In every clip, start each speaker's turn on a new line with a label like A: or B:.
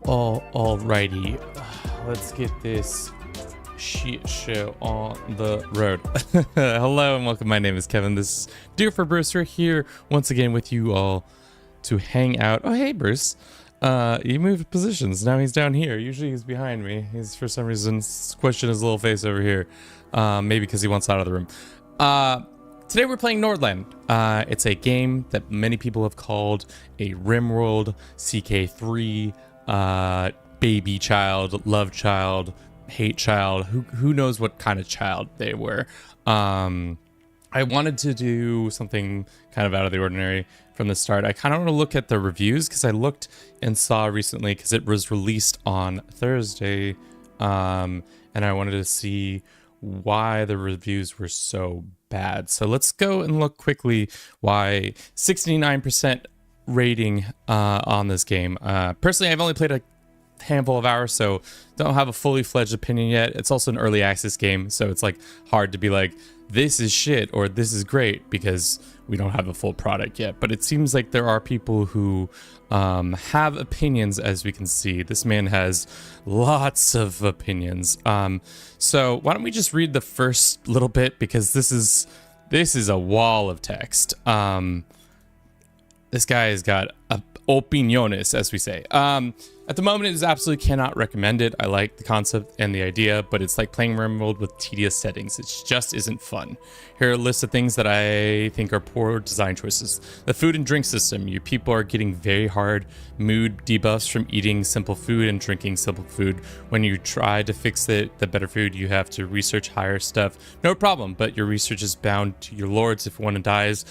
A: Alrighty. Let's get this shit show on the road. Hello and welcome. My name is Kevin. This is Dear for Bruce. We're here once again with you all to hang out. Oh, hey, Bruce. He moved positions. Now he's down here. Usually he's behind me. He's for some reason squishing his little face over here. Maybe because he wants out of the room. Today we're playing Norland. It's a game that many people have called a RimWorld CK3 baby child, love child, hate child. Who knows what kind of child they were. I wanted to do something kind of out of the ordinary from the start. I kind of want to look at the reviews because I looked and saw recently because it was released on Thursday, and I wanted to see why the reviews were so bad. So let's go and look quickly why 69% rating on this game. Personally, I've only played a handful of hours, so don't have a fully fledged opinion yet. It's also an early access game, so it's like hard to be like, this is shit or this is great because we don't have a full product yet. But it seems like there are people who have opinions, as we can see. This man has lots of opinions. So why don't we just read the first little bit, because this is a wall of text. This guy has got opiniones, as we say. At the moment, it is absolutely cannot recommend it. I like the concept and the idea, but it's like playing RimWorld with tedious settings. It just isn't fun. Here are a list of things that I think are poor design choices. The food and drink system. You people are getting very hard mood debuffs from eating simple food and drinking simple food. When you try to fix the better food, you have to research higher stuff. No problem, but your research is bound to your lords. If one dies,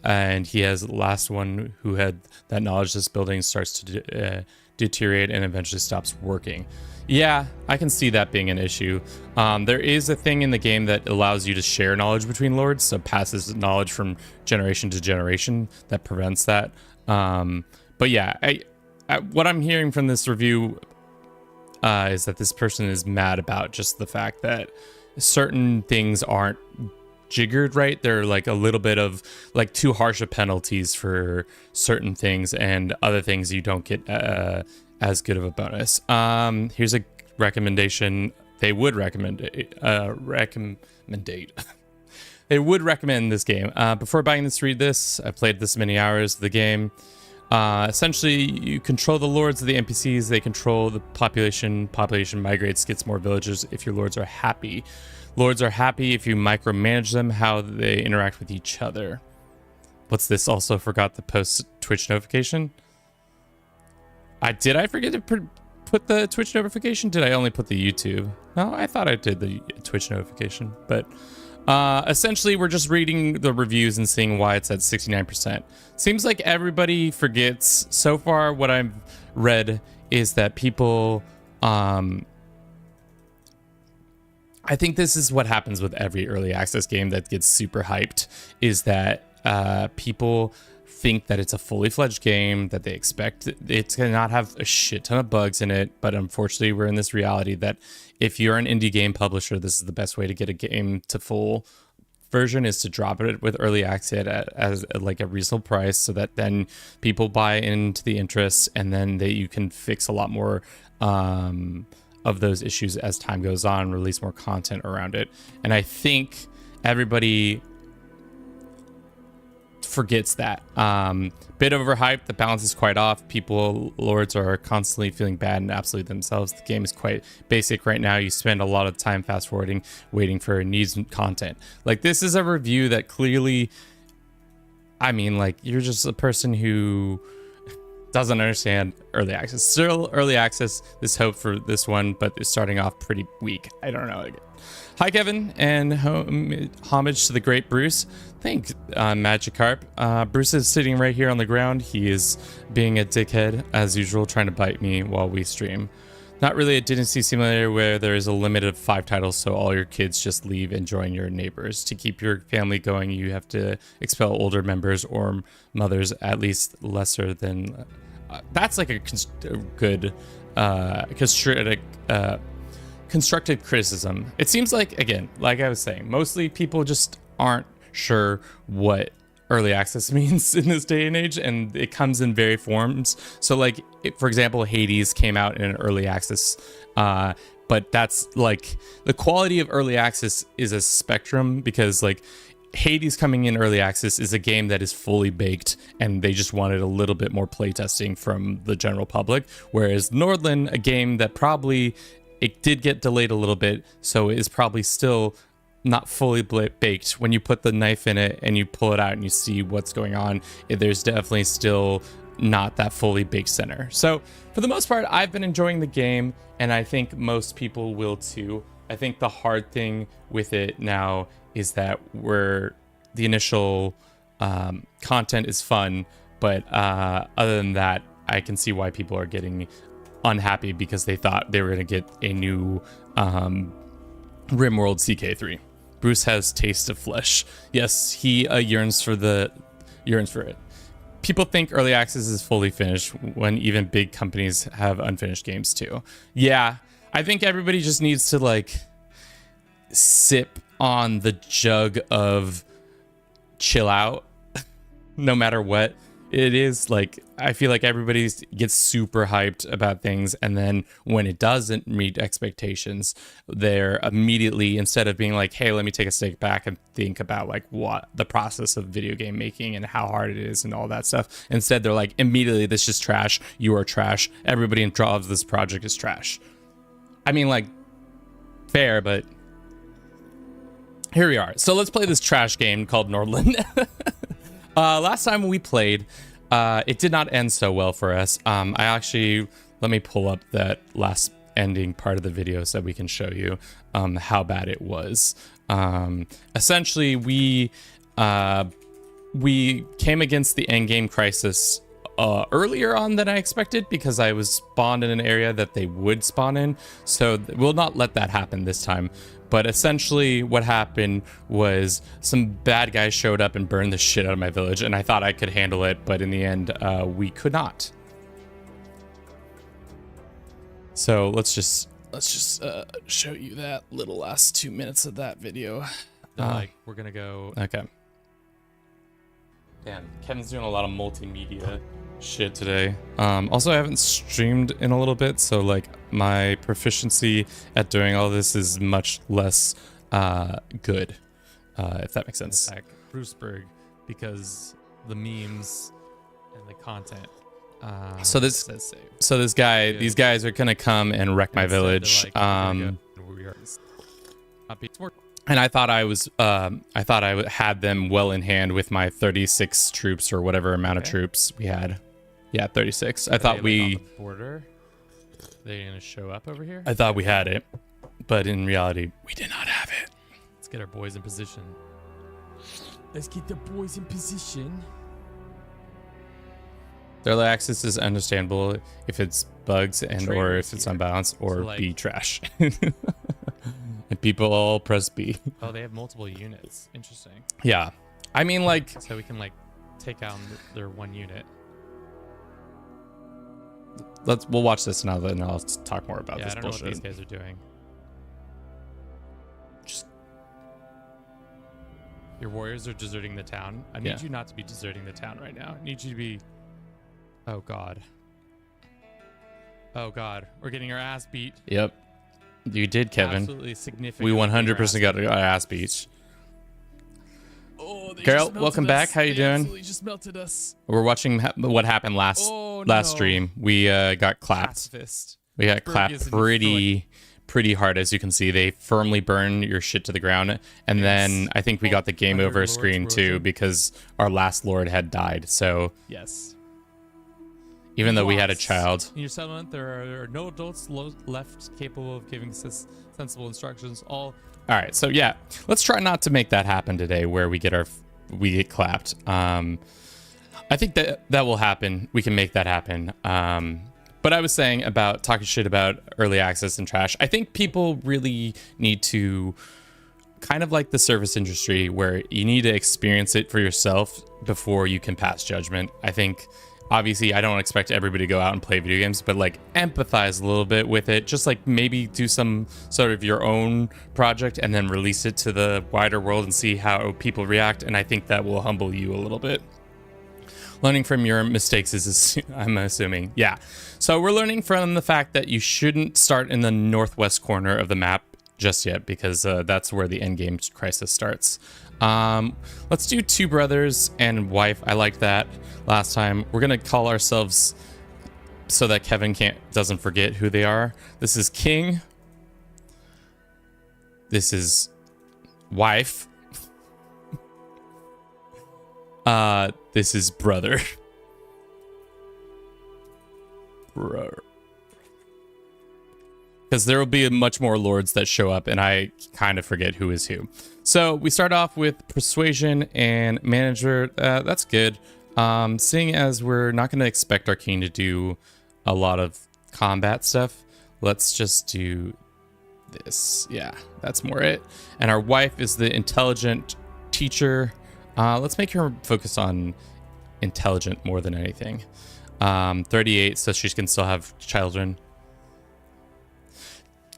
A: and he has the last one who had that knowledge, this building starts to deteriorate and eventually stops working. Yeah, I can see that being an issue. There is a thing in the game that allows you to share knowledge between lords, so passes knowledge from generation to generation that prevents that. But yeah, what I'm hearing from this review is that this person is mad about just the fact that certain things aren't jiggered right. They're like a little bit of like too harsh of penalties for certain things, and other things you don't get as good of a bonus. Here's a recommendation. They would recommend they would recommend this game. Before buying this, read this. I've played this many hours of the game. Essentially, you control the lords of the NPCs. They control the population. Population migrates, gets more villagers if your lords are happy. Lords are happy if you micromanage them, how they interact with each other. What's this? Also forgot the post Twitch notification. Did I forget to put the Twitch notification? Did I only put the YouTube? No, I thought I did the Twitch notification. But essentially, we're just reading the reviews and seeing why it's at 69%. Seems like everybody forgets. So far, what I've read is that people... I think this is what happens with every early access game that gets super hyped, is that people think that it's a fully fledged game, that they expect it to not have a shit ton of bugs in it. But unfortunately, we're in this reality that if you're an indie game publisher, this is the best way to get a game to full version, is to drop it with early access at like a reasonable price, so that then people buy into the interest, and then you can fix a lot more of those issues as time goes on, release more content around it. And I think everybody forgets that. Bit overhyped, the balance is quite off. Lords are constantly feeling bad and absolute themselves. The game is quite basic right now. You spend a lot of time fast forwarding, waiting for needs content. Like, this is a review that clearly, I mean, like, you're just a person who doesn't understand early access. Still early access, this hope for this one, but it's starting off pretty weak. I don't know. Hi, Kevin, and homage to the great Bruce. Thanks, Magikarp. Bruce is sitting right here on the ground. He is being a dickhead, as usual, trying to bite me while we stream. Not really a Dynasty simulator where there is a limit of 5 titles, so all your kids just leave and join your neighbors. To keep your family going, you have to expel older members or mothers, at least lesser than... that's like a good constructive criticism. It seems like, again, like I was saying, mostly people just aren't sure what early access means in this day and age, and it comes in various forms. So like, for example, Hades came out in an early access, but that's like the quality of early access is a spectrum, because like Hades coming in early access is a game that is fully baked, and they just wanted a little bit more playtesting from the general public. Whereas Norland, a game that probably, it did get delayed a little bit, so it is probably still not fully baked. When you put the knife in it and you pull it out and you see what's going on, there's definitely still not that fully baked center. So for the most part, I've been enjoying the game, and I think most people will too. I think the hard thing with it now is that the initial content is fun, but other than that, I can see why people are getting unhappy, because they thought they were going to get a new RimWorld CK3. Bruce has taste of flesh. Yes, he yearns for it. People think early access is fully finished when even big companies have unfinished games too. Yeah, I think everybody just needs to like sip on the jug of chill out no matter what it is. Like, I feel like everybody gets super hyped about things, and then when it doesn't meet expectations, they're immediately, instead of being like, hey, let me take a step back and think about like what the process of video game making and how hard it is and all that stuff, instead they're like, immediately, this is trash, you are trash, everybody involved in this project is trash. I mean, like, fair, but here we are. So let's play this trash game called Norland. Last time we played, it did not end so well for us. Let me pull up that last ending part of the video so we can show you how bad it was. Essentially, we came against the endgame crisis earlier on than I expected, because I was spawned in an area that they would spawn in. So we'll not let that happen this time. But essentially what happened was some bad guys showed up and burned the shit out of my village, and I thought I could handle it, but in the end, we could not. So let's just show you that little last 2 minutes of that video.
B: We're gonna go.
A: Okay. Damn, Kevin's doing a lot of multimedia shit today. Also, I haven't streamed in a little bit, so like my proficiency at doing all this is much less good, if that makes sense.
B: Bruceburg, because the memes and the content.
A: These guys are gonna come and wreck my village. And I thought I had them well in hand with my 36 troops or whatever amount of troops we had. Yeah, 36. I thought we
B: on the border. They gonna show up over here?
A: I thought we had it, but in reality, we did not have it.
B: Let's get our boys in position. Let's get the boys in position.
A: The early access is understandable if it's bugs and or if it's unbalanced, or
B: So, like,
A: B trash. And people all press B.
B: Oh, they have multiple units. Interesting.
A: Yeah, I mean, like,
B: So we can like take out their one unit.
A: we'll watch this now, then I'll talk more about
B: Yeah,
A: this
B: I don't know
A: bullshit.
B: what these guys are doing.
A: Just-
B: Your warriors are deserting the town. I need you not to be deserting the town right now. I need you to be. Oh God. Oh God, we're getting our ass beat.
A: Yep, you did, Kevin.
B: Absolutely significant.
A: We 100% got our ass beat.
B: Oh, they
A: Carol,
B: just melted
A: welcome
B: us.
A: back. How you
B: They
A: doing?
B: absolutely just melted us.
A: We're watching what happened last
B: Oh,
A: last
B: no.
A: stream. We got clapped.
B: Pacifist.
A: We got
B: Berg
A: clapped
B: is in
A: pretty hard, as you can see. They firmly burn your shit to the ground, and then I think we got the game
B: Under
A: over
B: Lord's
A: screen too,
B: Rosen.
A: because our last lord had died. So
B: Yes.
A: even though we had a
B: Lost.
A: child,
B: In your settlement, there are no adults left capable of giving sensible instructions. All
A: right. So yeah, let's try not to make that happen today, where we get clapped. I think that will happen. We can make that happen. But I was saying about talking shit about early access and trash. I think people really need to, kind of like the service industry, where you need to experience it for yourself before you can pass judgment. I think obviously I don't expect everybody to go out and play video games, but like empathize a little bit with it. Just like maybe do some sort of your own project and then release it to the wider world and see how people react. And I think that will humble you a little bit. Learning from your mistakes is, I'm assuming. Yeah. So we're learning from the fact that you shouldn't start in the northwest corner of the map just yet, because that's where the endgame crisis starts. Let's do 2 brothers and wife. I liked that last time. We're gonna call ourselves, so that Kevin doesn't forget who they are. This is King. This is wife. This is brother. Because there will be much more lords that show up, and I kind of forget who is who. So we start off with persuasion and manager. That's good. Seeing as we're not going to expect our king to do a lot of combat stuff, let's just do this. Yeah, that's more it. And our wife is the intelligent teacher. Let's make her focus on intelligent more than anything. 38, so she can still have children.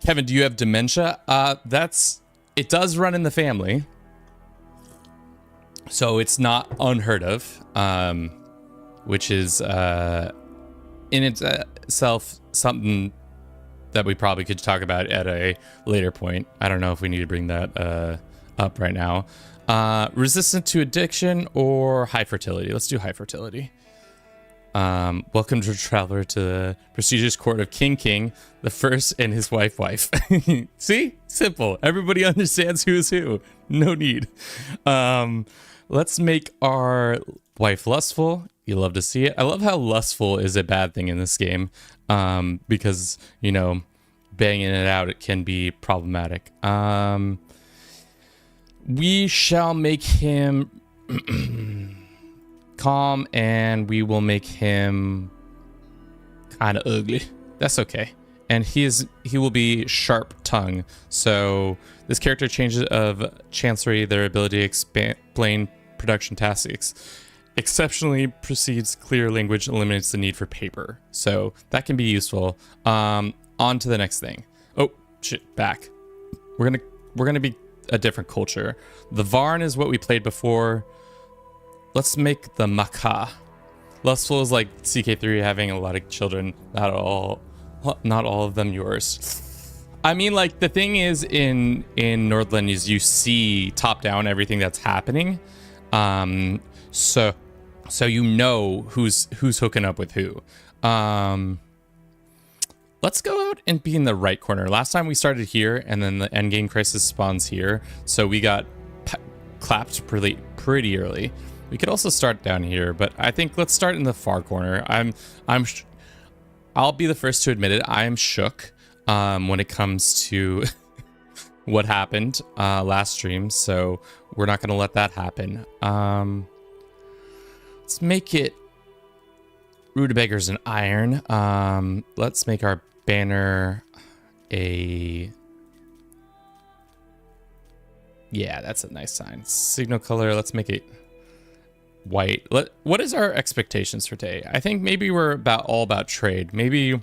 A: Kevin, do you have dementia? It does run in the family, so it's not unheard of, which is in itself something that we probably could talk about at a later point. I don't know if we need to bring that up right now. Resistant to addiction or high fertility? Let's do high fertility. Welcome to Traveler to the prestigious court of King the First and his wife. See? Simple. Everybody understands who is who. No need. Let's make our wife lustful. You love to see it. I love how lustful is a bad thing in this game, because, you know, banging it out, it can be problematic. We shall make him calm, and we will make him kind of ugly. That's okay. And he will be sharp tongue. So this character changes of chancery, their ability to explain production tasks. Exceptionally proceeds clear language, eliminates the need for paper. So that can be useful. On to the next thing. Oh shit, back. We're gonna be a different culture. The Varn is what we played before. Let's make the Maka. Lustful is like CK3 having a lot of children. Not all of them yours. I mean, like, the thing is in Norland is you see top down everything that's happening. So you know who's hooking up with who. Let's go out and be in the right corner. Last time we started here, and then the endgame crisis spawns here. So we got clapped pretty early. We could also start down here, but I think let's start in the far corner. I'll be the first to admit it. I am shook when it comes to what happened last stream, so we're not going to let that happen. Let's make it rutabagas and iron. Let's make our banner yeah, that's a nice sign. Signal color, let's make it white. What is our expectations for today? I think maybe we're all about trade. Maybe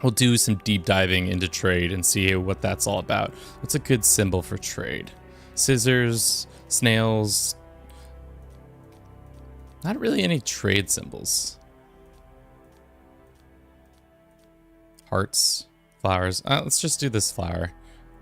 A: we'll do some deep diving into trade and see what that's all about. What's a good symbol for trade? Scissors, snails. Not really any trade symbols. Hearts, flowers. Let's just do this flower.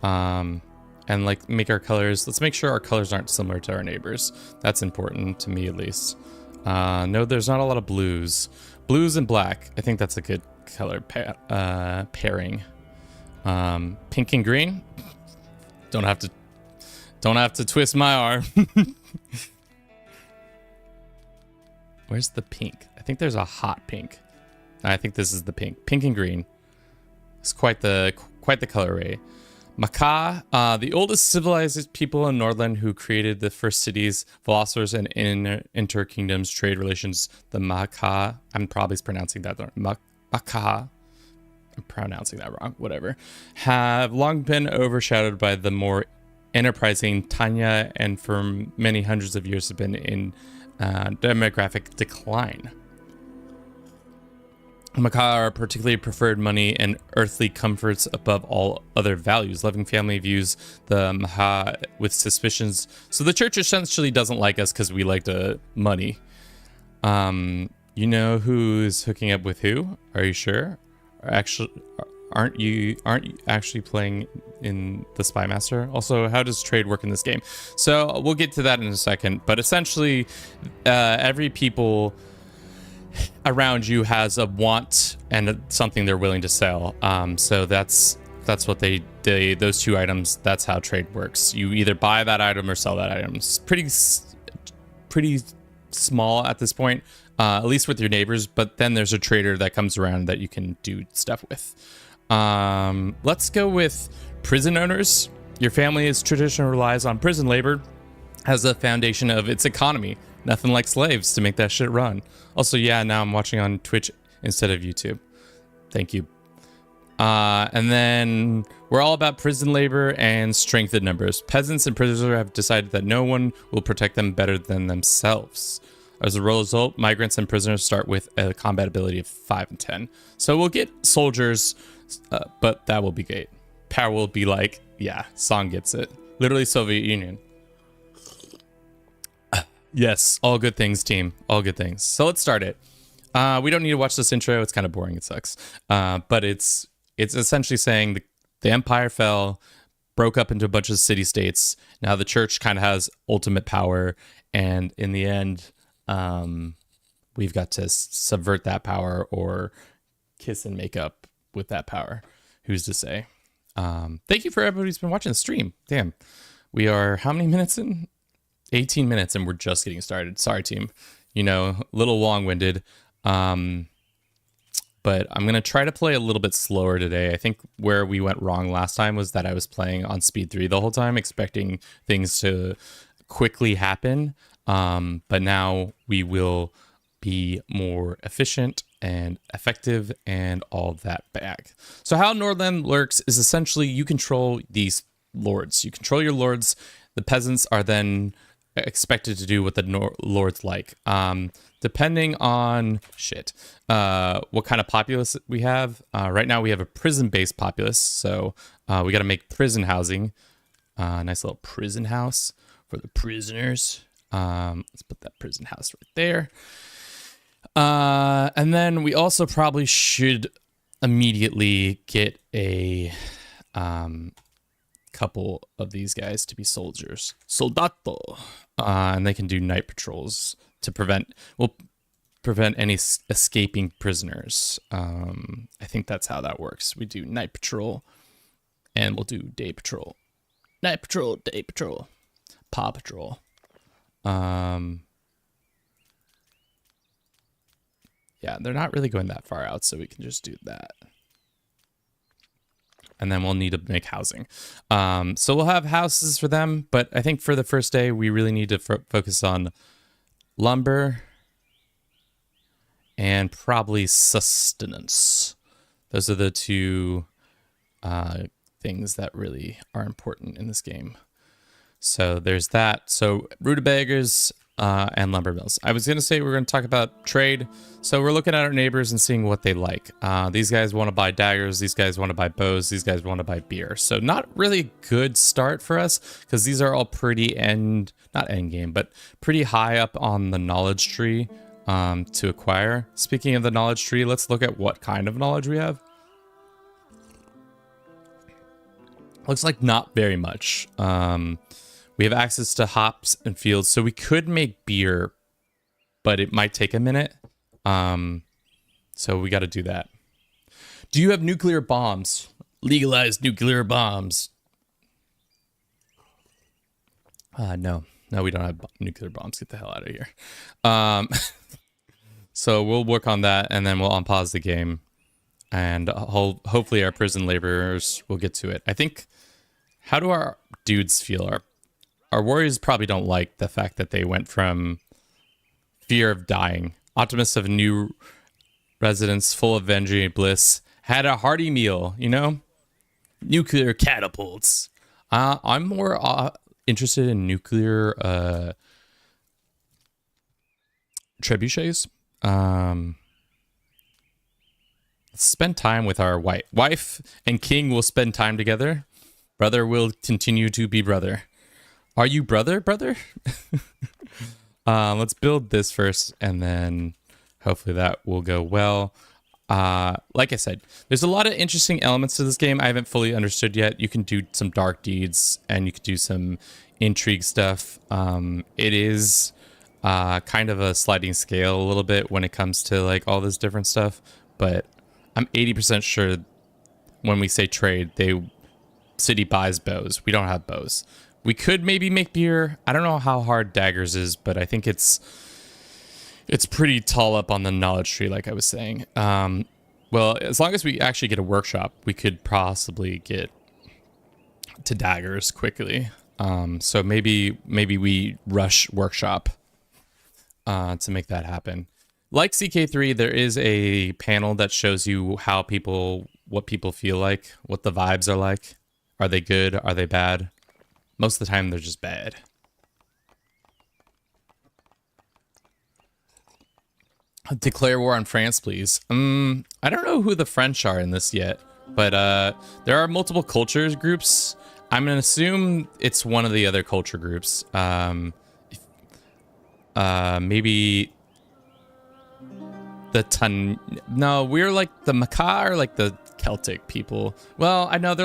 A: And like make our colors. Let's make sure our colors aren't similar to our neighbors. That's important to me, at least. No, there's not a lot of blues. Blues and black. I think that's a good color pairing. Pink and green. Don't have to twist my arm. Where's the pink? I think there's a hot pink. I think this is the pink. Pink and green. It's quite the color array. Maka, the oldest civilized people in Norland who created the first cities, philosophers, and inter-kingdoms trade relations. The Maka, I'm probably pronouncing that wrong. Maka, I'm pronouncing that wrong, whatever, have long been overshadowed by the more enterprising Tanya, and for many hundreds of years have been in demographic decline. Macaw are particularly preferred money and earthly comforts above all other values. Loving family views the Maha with suspicions. So the church essentially doesn't like us because we like the money. You know who's hooking up with who? Are you sure? Aren't you actually playing in the Spy Master? Also, how does trade work in this game? So we'll get to that in a second. But essentially, every people around you has a want and something they're willing to sell. So that's what those two items. That's how trade works. You either buy that item or sell that item. It's pretty small at this point, at least with your neighbors. But then there's a trader that comes around that you can do stuff with. Let's go with prison owners. Your family's tradition relies on prison labor as the foundation of its economy. Nothing like slaves to make that shit run. Also, yeah, now I'm watching on Twitch instead of YouTube. Thank you. And then we're all about prison labor and strength in numbers. Peasants and prisoners have decided that no one will protect them better than themselves. As a result, migrants and prisoners start with a combat ability of 5 and 10. So we'll get soldiers, but that will be great. Power will be like, yeah, Song gets it. Literally Soviet Union. Yes, all good things, team. All good things. So let's start it. We don't need to watch this intro. It's kind of boring. It sucks. But it's essentially saying the empire fell, broke up into a bunch of city-states. Now the church kind of has ultimate power. And in the end, we've got to subvert that power or kiss and make up with that power. Who's to say? Thank you for everybody who's been watching the stream. Damn. We are how many minutes in? 18 minutes and we're just getting started. Sorry, team. You know, a little long-winded. But I'm going to try to play a little bit slower today. I think where we went wrong last time was that I was playing on speed 3 the whole time, expecting things to quickly happen. But now we will be more efficient and effective and all that back. So how Norland works is essentially you control these lords. You control your lords. The peasants are then expected to do what the lords like. Depending on what kind of populace we have. Right now we have a prison-based populace, so we got to make prison housing. Nice little prison house for the prisoners. Let's put that prison house right there. And then we also probably should immediately get a couple of these guys to be soldiers. Soldato. And they can do night patrols to prevent any escaping prisoners. I think that's how that works. We do night patrol and we'll do day patrol. Night patrol, day patrol, paw patrol. Yeah, they're not really going that far out, so we can just do that. And then we'll need to make housing. So we'll have houses for them, but I think for the first day, we really need to focus on lumber and probably sustenance. Those are the two things that really are important in this game. So there's that. So rutabagas and lumber mills. I was going to say we're going to talk about trade. So we're looking at our neighbors and seeing what they like. These guys want to buy daggers. These guys want to buy bows. These guys want to buy beer. So not really a good start for us because these are all pretty not end game, but pretty high up on the knowledge tree to acquire. Speaking of the knowledge tree, let's look at what kind of knowledge we have. Looks like not very much. We have access to hops and fields, so we could make beer, but it might take a minute. So we got to do that. Do you have nuclear bombs? Legalize nuclear bombs. No, we don't have nuclear bombs. Get the hell out of here. So we'll work on that, and then we'll unpause the game, and hopefully our prison laborers will get to it. I think. How do our dudes feel? Our warriors probably don't like the fact that they went from fear of dying. Optimists of new residents full of energy and bliss had a hearty meal, you know? Nuclear catapults. I'm more interested in nuclear trebuchets. spend time with our wife and king will spend time together. Brother will continue to be brother. Are you brother? Let's build this first, and then hopefully that will go well. Like I said, there's a lot of interesting elements to this game I haven't fully understood yet. You can do some dark deeds, and you can do some intrigue stuff. It is kind of a sliding scale a little bit when it comes to like all this different stuff, but I'm 80% sure when we say trade, city buys bows. We don't have bows. We could maybe make beer. I don't know how hard daggers is, but I think it's pretty tall up on the knowledge tree, like I was saying. Well, as long as we actually get a workshop, we could possibly get to daggers quickly. So maybe we rush workshop to make that happen. Like CK3, there is a panel that shows you what people feel like, what the vibes are like. Are they good? Are they bad? Most of the time, they're just bad. Declare war on France, please. I don't know who the French are in this yet, but there are multiple cultures groups. I'm gonna assume it's one of the other culture groups. Maybe No, we're like the Macaw or like the Celtic people. Well, I know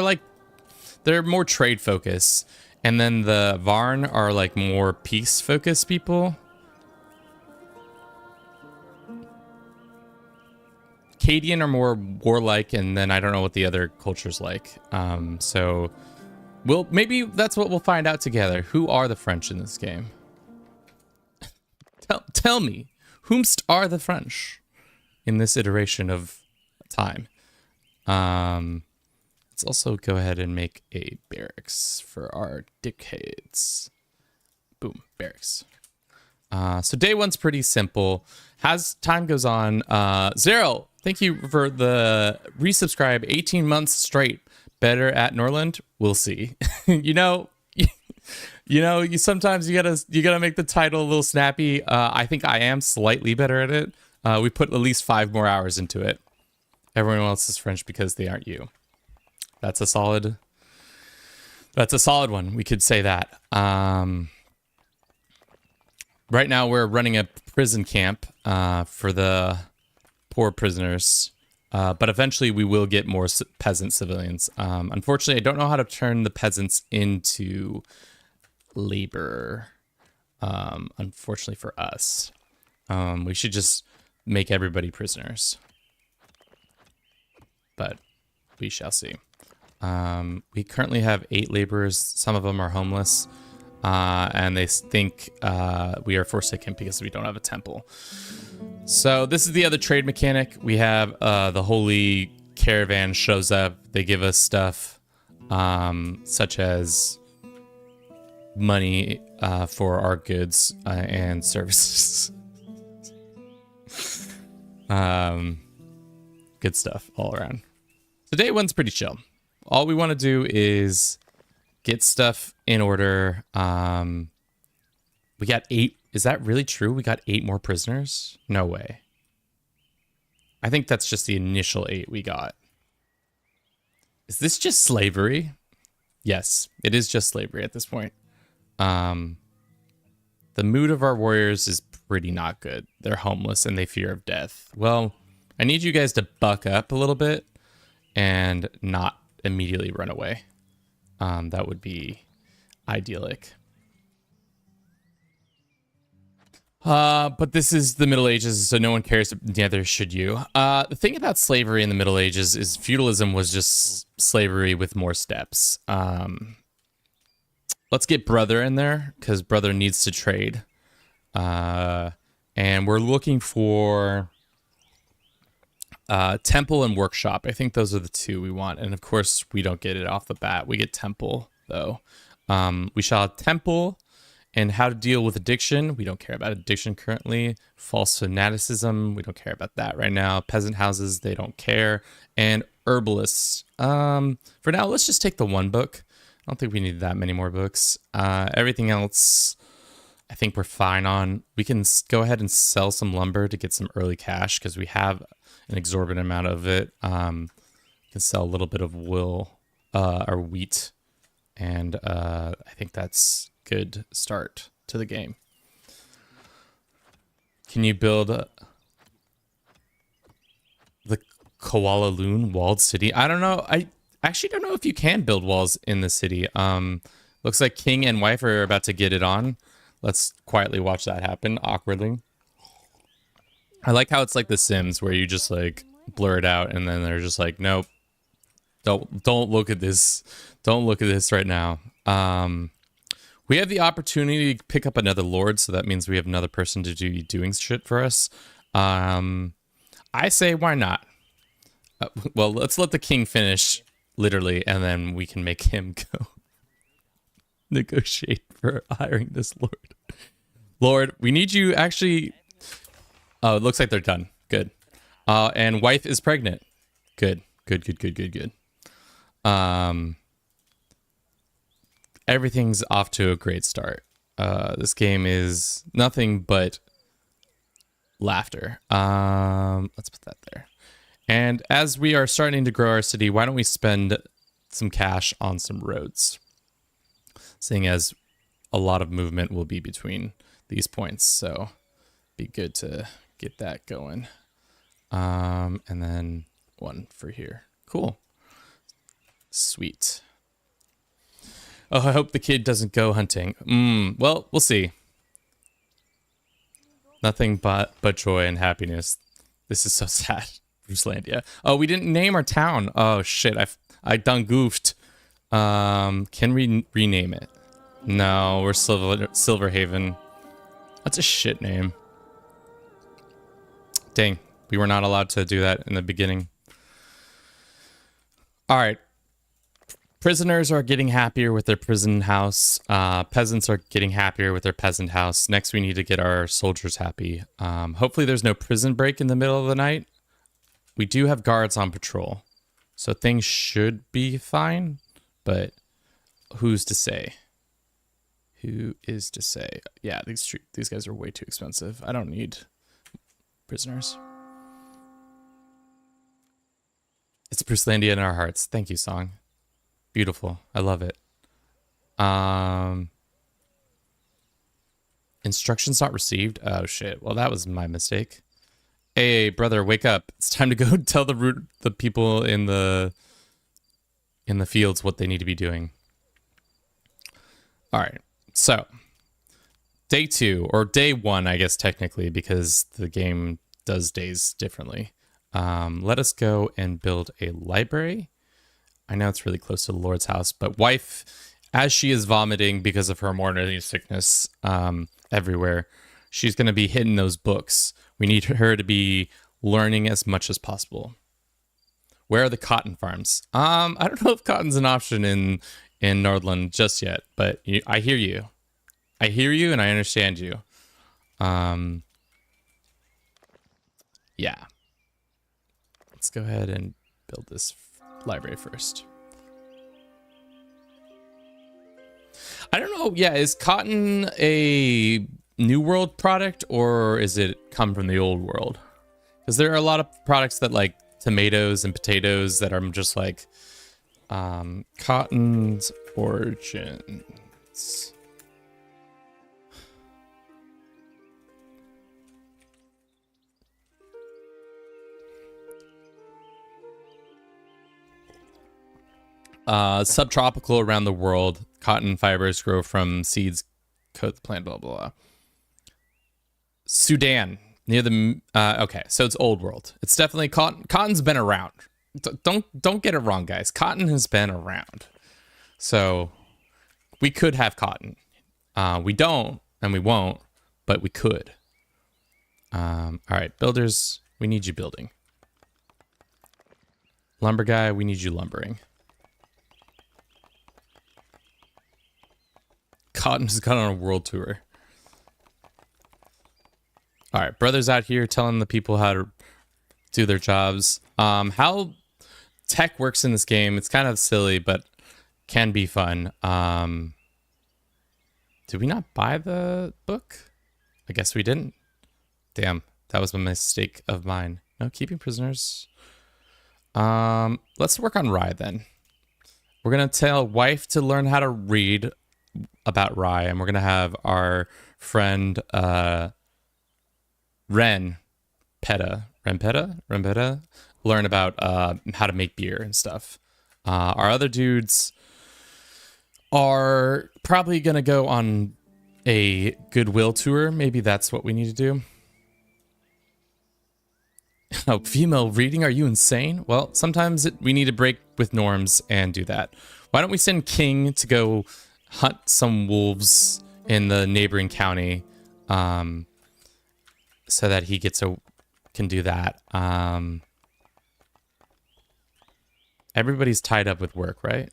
A: they're more trade focused. And then the Varn are like more peace focused people. Cadian are more warlike, and then I don't know what the other culture's like. So maybe that's what we'll find out together. Who are the French in this game? Tell me, whomst are the French in this iteration of time? Let's also go ahead and make a barracks for our dickheads. Boom, barracks. So day one's pretty simple. As time goes on, Zero, thank you for the resubscribe 18 months straight. Better at Norland? We'll see. you sometimes you gotta make the title a little snappy. I think I am slightly better at it. We put at least 5 more hours into it. Everyone else is French because they aren't you. That's a solid one. We could say that. Right now we're running a prison camp for the poor prisoners. But eventually we will get more peasant civilians. Unfortunately, I don't know how to turn the peasants into labor. Unfortunately for us. We should just make everybody prisoners. But we shall see. We currently have 8 laborers. Some of them are homeless. And they think we are forsaken because we don't have a temple. So this is the other trade mechanic. We have the holy caravan shows up. They give us stuff such as money for our goods and services. Good stuff all around. So day one's pretty chill. All we want to do is get stuff in order. We got 8. Is that really true? We got 8 more prisoners? No way. I think that's just the initial 8 we got. Is this just slavery? Yes, it is just slavery at this point. The mood of our warriors is pretty not good. They're homeless and they fear of death. Well, I need you guys to buck up a little bit and not immediately run away. That would be idyllic. But this is the Middle Ages, so no one cares. Neither should you. The thing about slavery in the Middle Ages is feudalism was just slavery with more steps. Let's get Brother in there, because Brother needs to trade. And we're looking for Temple and Workshop. I think those are the 2 we want. And of course, we don't get it off the bat. We get Temple, though. We shall have Temple. And how to deal with addiction. We don't care about addiction currently. False fanaticism. We don't care about that right now. Peasant houses. They don't care. And herbalists. For now, let's just take the 1 book. I don't think we need that many more books. Everything else, I think we're fine on. We can go ahead and sell some lumber to get some early cash because we have an exorbitant amount of it. Can sell a little bit of wool or wheat, and I think that's good start to the game. Can you build the Kuala Loon walled city? I don't know. I actually don't know if you can build walls in the city. Looks like king and wife are about to get it on. Let's quietly watch that happen awkwardly. I like how it's like The Sims, where you just like blur it out, and then they're just like, nope, don't look at this. Don't look at this right now. We have the opportunity to pick up another lord, so that means we have another person to do doing shit for us. I say, why not? Well, let's let the king finish, literally, and then we can make him go negotiate for hiring this lord. Lord, we need you actually. Oh, it looks like they're done. Good. And wife is pregnant. Good. Good. Everything's off to a great start. This game is nothing but laughter. Let's put that there. And as we are starting to grow our city, why don't we spend some cash on some roads? Seeing as a lot of movement will be between these points, so be good to get that going. And then one for here. Cool. Sweet. Oh, I hope the kid doesn't go hunting. Well, we'll see. Nothing but joy and happiness. This is so sad. Brucelandia. Oh, we didn't name our town. Oh shit, I done goofed. Can we rename it? No, we're Silverhaven. That's a shit name. Dang, we were not allowed to do that in the beginning. All right. Prisoners are getting happier with their prison house. Peasants are getting happier with their peasant house. Next, we need to get our soldiers happy. Hopefully there's no prison break in the middle of the night. We do have guards on patrol, so things should be fine, but who's to say? Who is to say? Yeah, these guys are way too expensive. I don't need prisoners. It's Brucelandia in our hearts. Thank you, song. Beautiful. I love it. Instructions not received. Oh shit. Well, that was my mistake. Hey, brother, wake up. It's time to go tell the people in the fields what they need to be doing. All right. So, day 2, or day 1, I guess technically, because the game does days differently. Let us go and build a library. I know it's really close to the Lord's house, but wife, as she is vomiting because of her morning sickness everywhere, she's going to be hitting those books. We need her to be learning as much as possible. Where are the cotton farms? I don't know if cotton's an option in Norland just yet, but I hear you. I hear you and I understand you. Yeah. Let's go ahead and build this library first. I don't know. Yeah, is cotton a New World product or is it come from the old world? Because there are a lot of products that like tomatoes and potatoes that are just like cotton's origins. Subtropical around the world. Cotton fibers grow from seeds, coat the plant, blah, blah, blah. Sudan, near the, okay, so it's old world. It's definitely cotton. Cotton's been around. Don't get it wrong, guys. Cotton has been around. So we could have cotton. We don't, and we won't, but we could. All right, builders, we need you building. Lumber guy, we need you lumbering. Cotton has gone on a world tour. All right, brothers out here telling the people how to do their jobs. How tech works in this game, it's kind of silly, but can be fun. Did we not buy the book? I guess we didn't. Damn, that was a mistake of mine. No, keeping prisoners. Let's work on Rye then. We're gonna tell wife to learn how to read about Rye, and we're gonna have our friend Ren Peta learn about how to make beer and stuff. Our other dudes are probably gonna go on a goodwill tour. Maybe that's what we need to do. Oh, female reading? Are you insane? Well, sometimes we need to break with norms and do that. Why don't we send King to go hunt some wolves in the neighboring county, so that he can do that. Everybody's tied up with work, right?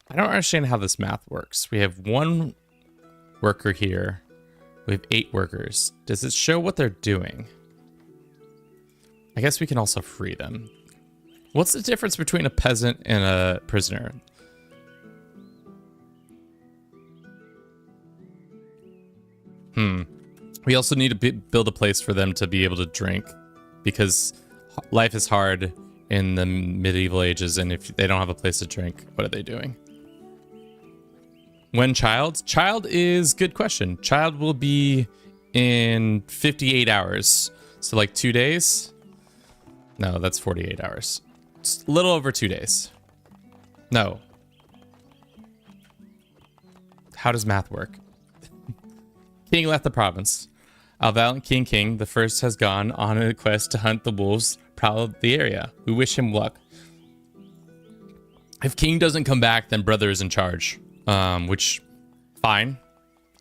A: I don't understand how this math works. We have 1 worker here. We have 8 workers. Does it show what they're doing? I guess we can also free them. What's the difference between a peasant and a prisoner? We also need to build a place for them to be able to drink, because life is hard in the medieval ages, and if they don't have a place to drink, what are they doing? When child? Child is good question. Child will be in 58 hours. So like 2 days? No, that's 48 hours. It's a little over 2 days. No. How does math work? King left the province. Our valiant King the first has gone on a quest to hunt the wolves prowl the area. We wish him luck. If King doesn't come back, then brother is in charge. Which, fine,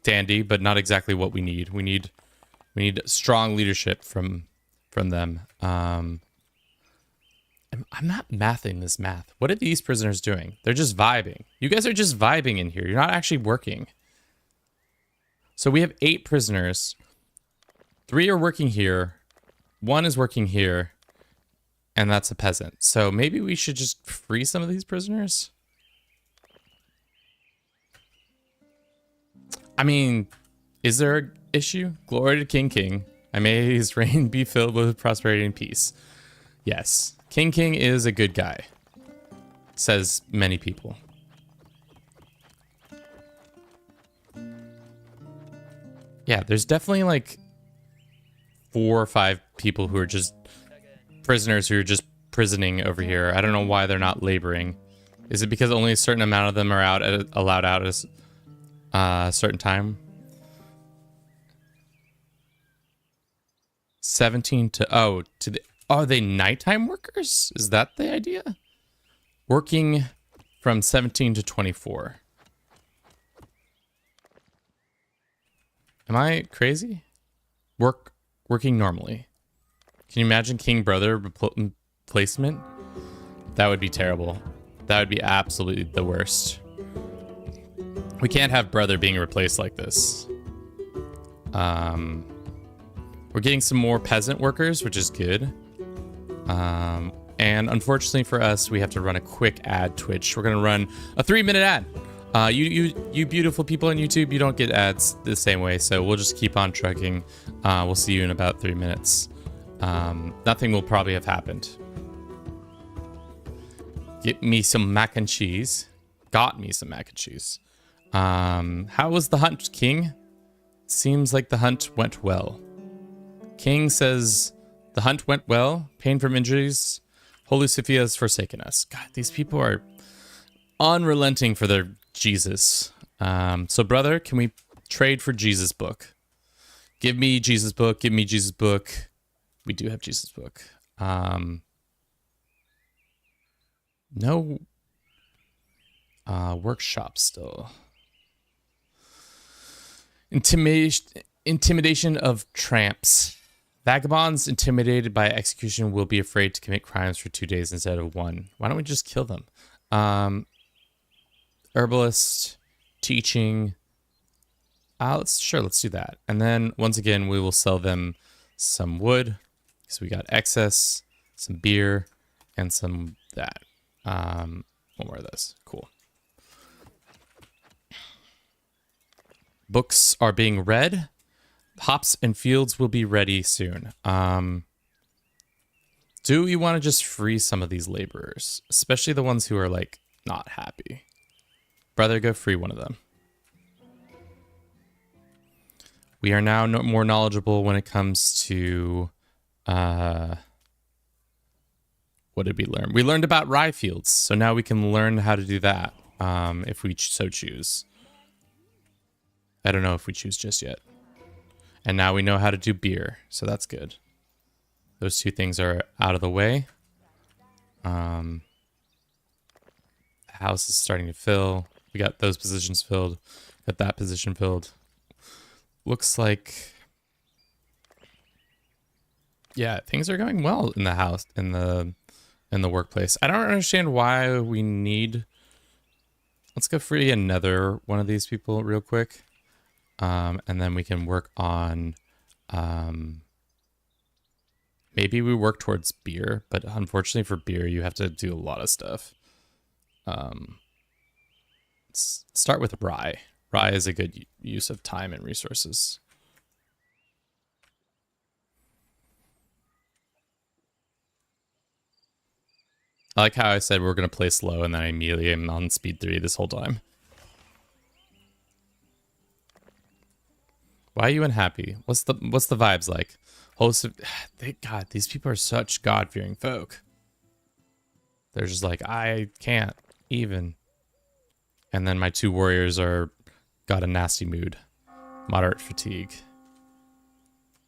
A: dandy, but not exactly what we need. We need strong leadership from them. I'm not mathing this math. What are these prisoners doing? They're just vibing. You guys are just vibing in here. You're not actually working. So we have 8 prisoners. 3 are working here. 1 is working here. And that's a peasant. So maybe we should just free some of these prisoners? I mean, is there an issue? Glory to King. I may his reign be filled with prosperity and peace. Yes. King is a good guy, says many people. Yeah, there's definitely like 4 or 5 people who are just prisoners who are just prisoning over here. I don't know why they're not laboring. Is it because only a certain amount of them are allowed out at a certain time? 17 to are they nighttime workers? Is that the idea? Working from 17 to 24. Am I crazy? Working normally. Can you imagine King brother replacement? That would be terrible. That would be absolutely the worst. We can't have brother being replaced like this. We're getting some more peasant workers, which is good. And unfortunately for us, we have to run a quick ad Twitch. We're gonna run a 3-minute ad. You beautiful people on YouTube, you don't get ads the same way, so we'll just keep on trucking. We'll see you in about 3 minutes. Nothing will probably have happened. Get me some mac and cheese. Got me some mac and cheese. How was the hunt, King? Seems like the hunt went well. King says the hunt went well. Pain from injuries. Holy Sophia has forsaken us. God, these people are unrelenting for their Jesus. So brother, can we trade for Jesus book? Give me Jesus book. Give me Jesus book. We do have Jesus book. No workshop still. Intimidation of tramps. Vagabonds intimidated by execution will be afraid to commit crimes for 2 days instead of 1. Why don't we just kill them? Herbalist, teaching. Let's do that. And then once again, we will sell them some wood. So we got excess, some beer, and some that. One more of those. Cool. Books are being read. Hops and fields will be ready soon. Do we want to just free some of these laborers, especially the ones who are like not happy? Brother, go free one of them. We are now more knowledgeable when it comes to, what did we learn? We learned about rye fields, so now we can learn how to do that, if we so choose. I don't know if we choose just yet. And now we know how to do beer, so that's good. Those two things are out of the way. The house is starting to fill. We got those positions filled. Got that position filled. Looks like, yeah, things are going well in the house, in the workplace. I don't understand why we need. Let's go free another one of these people real quick, and then we can work on. Maybe we work towards beer, but unfortunately for beer, you have to do a lot of stuff. Let's start with rye. Rye is a good use of time and resources. I like how I said we're going to play slow and then I immediately am on speed 3 this whole time. Why are you unhappy? What's the vibes like? Host of, God, these people are such God-fearing folk. They're just like, I can't even. And then my 2 warriors are got a nasty mood. Moderate fatigue.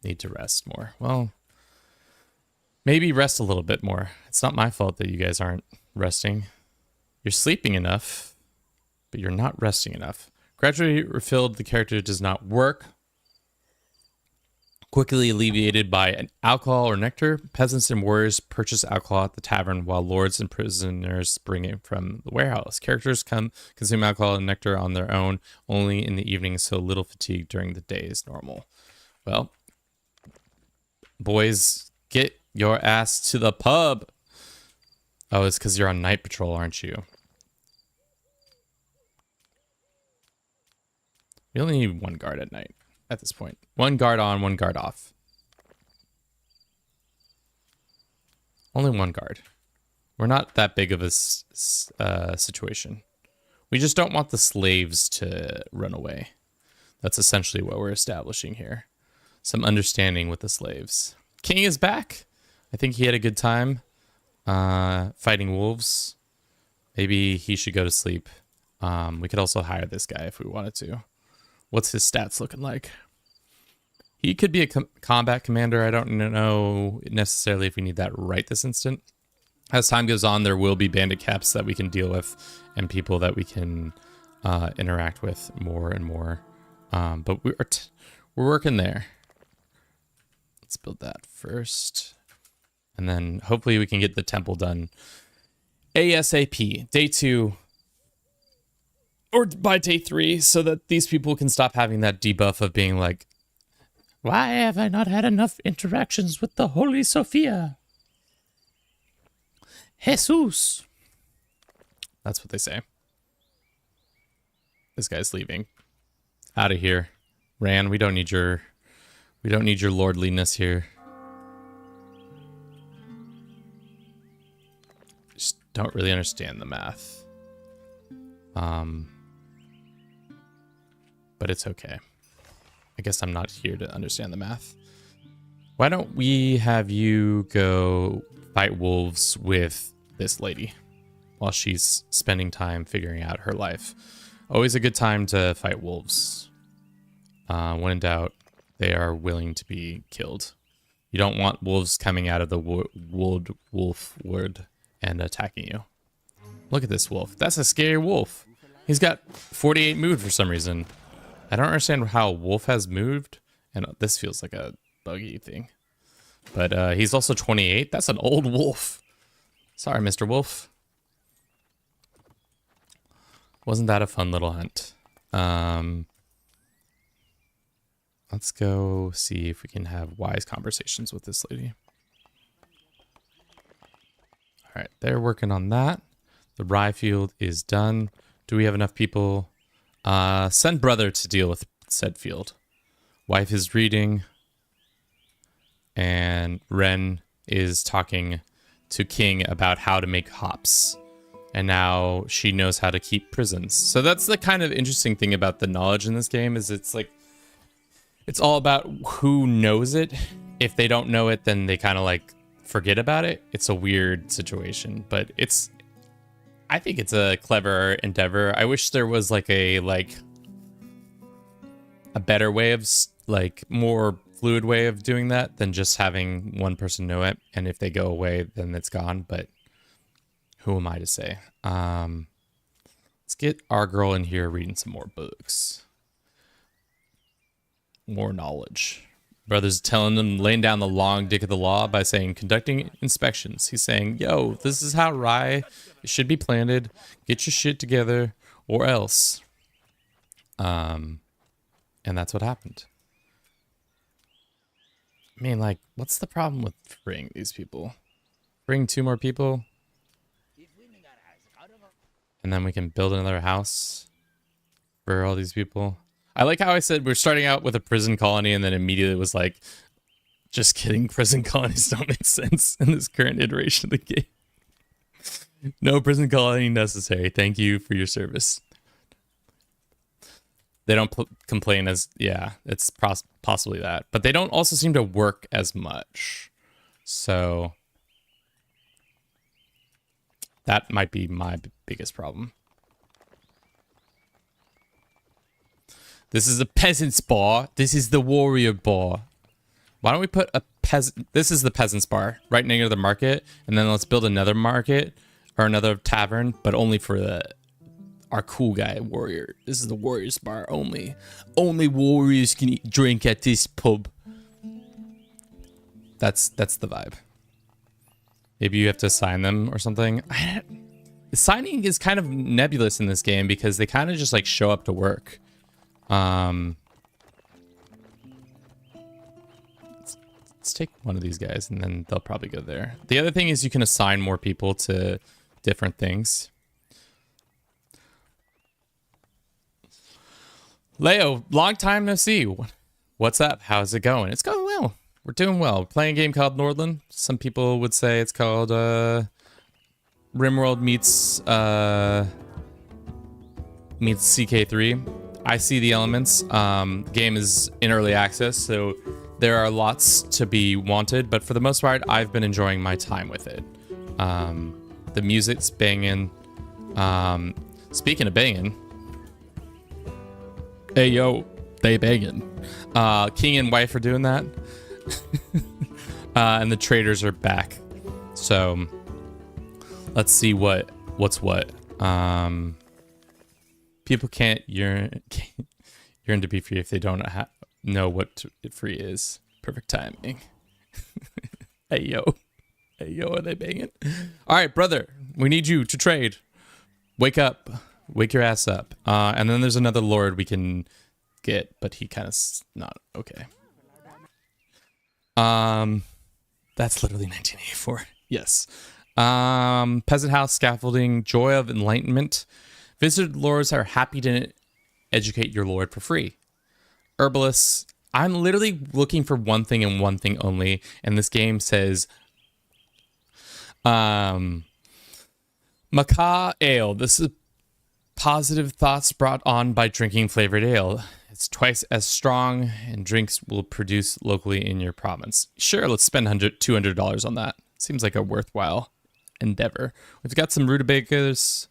A: Need to rest more. Well, maybe rest a little bit more. It's not my fault that you guys aren't resting. You're sleeping enough, but you're not resting enough. Gradually refilled, the character does not work. Quickly alleviated by an alcohol or nectar, peasants and warriors purchase alcohol at the tavern while lords and prisoners bring it from the warehouse. Characters consume alcohol and nectar on their own only in the evening, so little fatigue during the day is normal. Well, boys, get your ass to the pub. Oh, it's because you're on night patrol, aren't you? We only need 1 guard at night. At this point, 1 guard on, 1 guard off. Only 1 guard. We're not that big of a situation. We just don't want the slaves to run away. That's essentially what we're establishing here. Some understanding with the slaves. King is back. I think he had a good time fighting wolves. Maybe he should go to sleep. We could also hire this guy if we wanted to. What's his stats looking like? He could be a combat commander. I don't know necessarily if we need that right this instant. As time goes on, there will be bandit caps that we can deal with and people that we can interact with more and more. But we're working there. Let's build that first. And then hopefully we can get the temple done ASAP. Day 2. Or by day 3, so that these people can stop having that debuff of being like, why have I not had enough interactions with the Holy Sophia? Jesus. That's what they say. This guy's leaving. Out of here. Ran, we don't need your lordliness here. Just don't really understand the math. But it's okay. I guess I'm not here to understand the math. Why don't we have you go fight wolves with this lady while she's spending time figuring out her life. Always a good time to fight wolves. When in doubt, they are willing to be killed. You don't want wolves coming out of the wolf wood and attacking you. Look at this wolf. That's a scary wolf. He's got 48 mood for some reason. I don't understand how a wolf has moved, and this feels like a buggy thing. But he's also 28. That's an old wolf. Sorry, Mr. Wolf. Wasn't that a fun little hunt? Let's go see if we can have wise conversations with this lady. All right, they're working on that. The rye field is done. Do we have enough people? Send brother to deal with said field. Wife is reading. And Ren is talking to King about how to make hops. And now she knows how to keep prisons. So that's the kind of interesting thing about the knowledge in this game, is it's like, it's all about who knows it. If they don't know it, then they kind of like forget about it. It's a weird situation, but I think it's a clever endeavor. I wish there was like a better way of like more fluid way of doing that than just having one person know it. And if they go away, then it's gone. But who am I to say? Let's get our girl in here reading some more books. More knowledge. Brother's telling them, laying down the long dick of the law by saying, conducting inspections. He's saying, yo, this is how rye should be planted. Get your shit together or else. And that's what happened. I mean, like, what's the problem with freeing these people? Bring 2 more people. And then we can build another house for all these people. I like how I said we're starting out with a prison colony and then immediately was like, just kidding, prison colonies don't make sense in this current iteration of the game. No prison colony necessary. Thank you for your service. They don't complain as, yeah, it's possibly that. But they don't also seem to work as much. So that might be my biggest problem. This is a peasant's bar. This is the warrior bar. Why don't we put a peasant... This is the peasant's bar, right near the market. And then let's build another market or another tavern, but only for our cool guy, warrior. This is the warrior's bar only. Only warriors can drink at this pub. That's the vibe. Maybe you have to assign them or something. Signing is kind of nebulous in this game because they kind of just like show up to work. Let's take one of these guys and then they'll probably go there. The other thing is you can assign more people to different things. Leo, long time no see. What's up? How's it going? It's going well. We're doing well. We're playing a game called Norland. Some people would say it's called RimWorld meets CK3. I see the elements. The game is in early access, so there are lots to be wanted, but for the most part, I've been enjoying my time with it. The music's banging. Speaking of banging, hey yo, they banging. King and wife are doing that. And the traders are back. So let's see what's what. People can't yearn to be free if they don't know what free is. Perfect timing. Hey yo, are they banging? All right, brother, we need you to trade. Wake up, wake your ass up. And then there's another lord we can get, but he kind of not okay. That's literally 1984. Yes. Peasant house scaffolding, joy of enlightenment. Visited lords are happy to educate your lord for free. Herbalists, I'm literally looking for one thing and one thing only, and this game says Maca Ale. This is positive thoughts brought on by drinking flavored ale. It's twice as strong, and drinks will produce locally in your province. Sure, let's spend $200 on that. Seems like a worthwhile endeavor. We've got some rutabagas.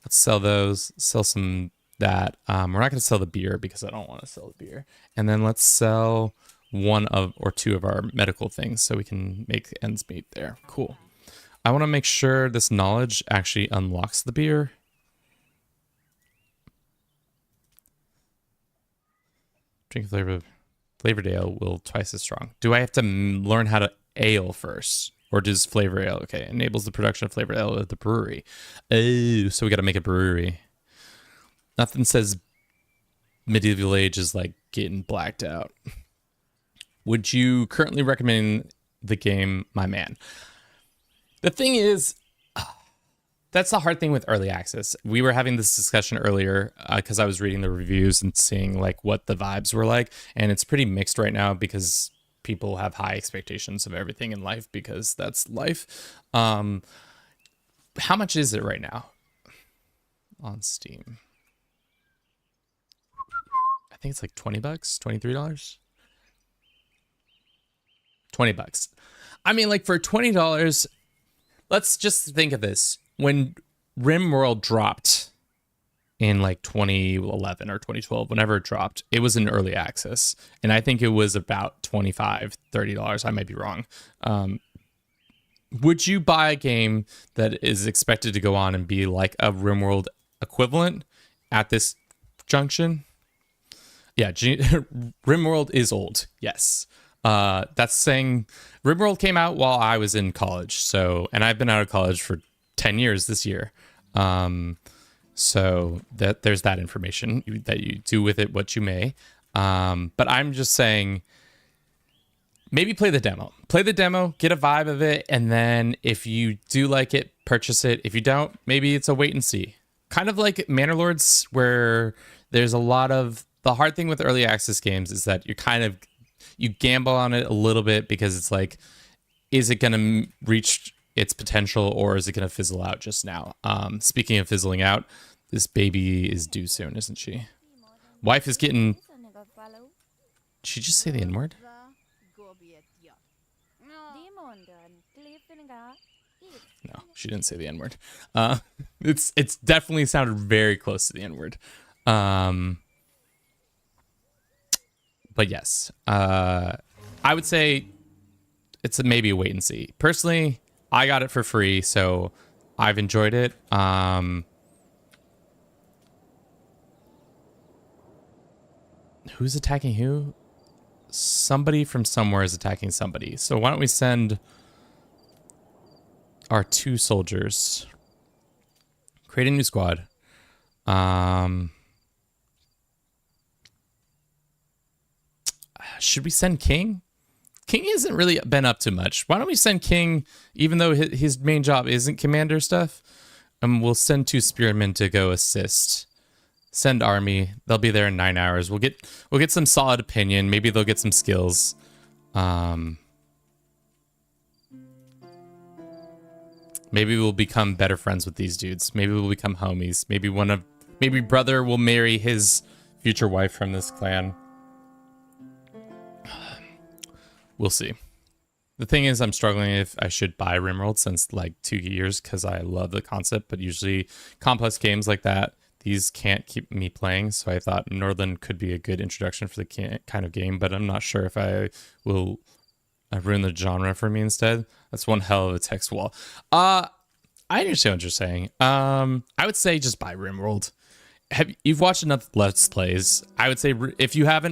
A: Let's sell those. Sell some that. We're not going to sell the beer because I don't want to sell the beer. And then let's sell one of or two of our medical things so we can make ends meet there. Cool. I want to make sure this knowledge actually unlocks the beer. Drink flavored ale will twice as strong. Do I have to learn how to ale first? Or does flavor ale? Okay, enables the production of flavored ale at the brewery. Oh, so we got to make a brewery. Nothing says medieval age is like getting blacked out. Would you currently recommend the game, my man? The thing is, that's the hard thing with early access. We were having this discussion earlier because I was reading the reviews and seeing like what the vibes were like, and it's pretty mixed right now because people have high expectations of everything in life because that's life. How much is it right now on Steam? I think it's like $20, $23. $20. I mean, like for $20, let's just think of this. When RimWorld dropped in like 2011 or 2012, whenever it dropped, it was in early access. And I think it was about $25, $30. I might be wrong. Would you buy a game that is expected to go on and be like a RimWorld equivalent at this junction? Yeah, RimWorld is old. Yes. That's saying RimWorld came out while I was in college. So, and I've been out of college for 10 years this year. So that there's that information that you do with it what you may. But I'm just saying, maybe play the demo. Play the demo, get a vibe of it, and then if you do like it, purchase it. If you don't, maybe it's a wait and see. Kind of like Manor Lords, where there's a lot of... The hard thing with early access games is that you gamble on it a little bit because it's like, is it going to reach its potential or is it going to fizzle out just now? Speaking of fizzling out, this baby is due soon, isn't she? Wife is getting... Did she just say the N-word? No, she didn't say the N-word. It's definitely sounded very close to the N-word. But yes, I would say it's maybe a wait and see. Personally, I got it for free, so I've enjoyed it. Who's attacking who? Somebody from somewhere is attacking somebody. So why don't we send our 2 soldiers? Create a new squad. Should we send King? King hasn't really been up to much. Why don't we send King, even though his main job isn't commander stuff? And we'll send 2 spearmen to go assist. Send army. They'll be there in 9 hours. We'll get some solid opinion. Maybe they'll get some skills. Maybe we'll become better friends with these dudes. Maybe we'll become homies. Maybe brother will marry his future wife from this clan. We'll see. The thing is, I'm struggling if I should buy RimWorld since like 2 years because I love the concept, but usually complex games like that, these can't keep me playing. So I thought Norland could be a good introduction for the kind of game, but I'm not sure if I will ruin the genre for me instead. That's one hell of a text wall. I understand what you're saying. I would say just buy RimWorld. You've watched enough Let's Plays. I would say if you have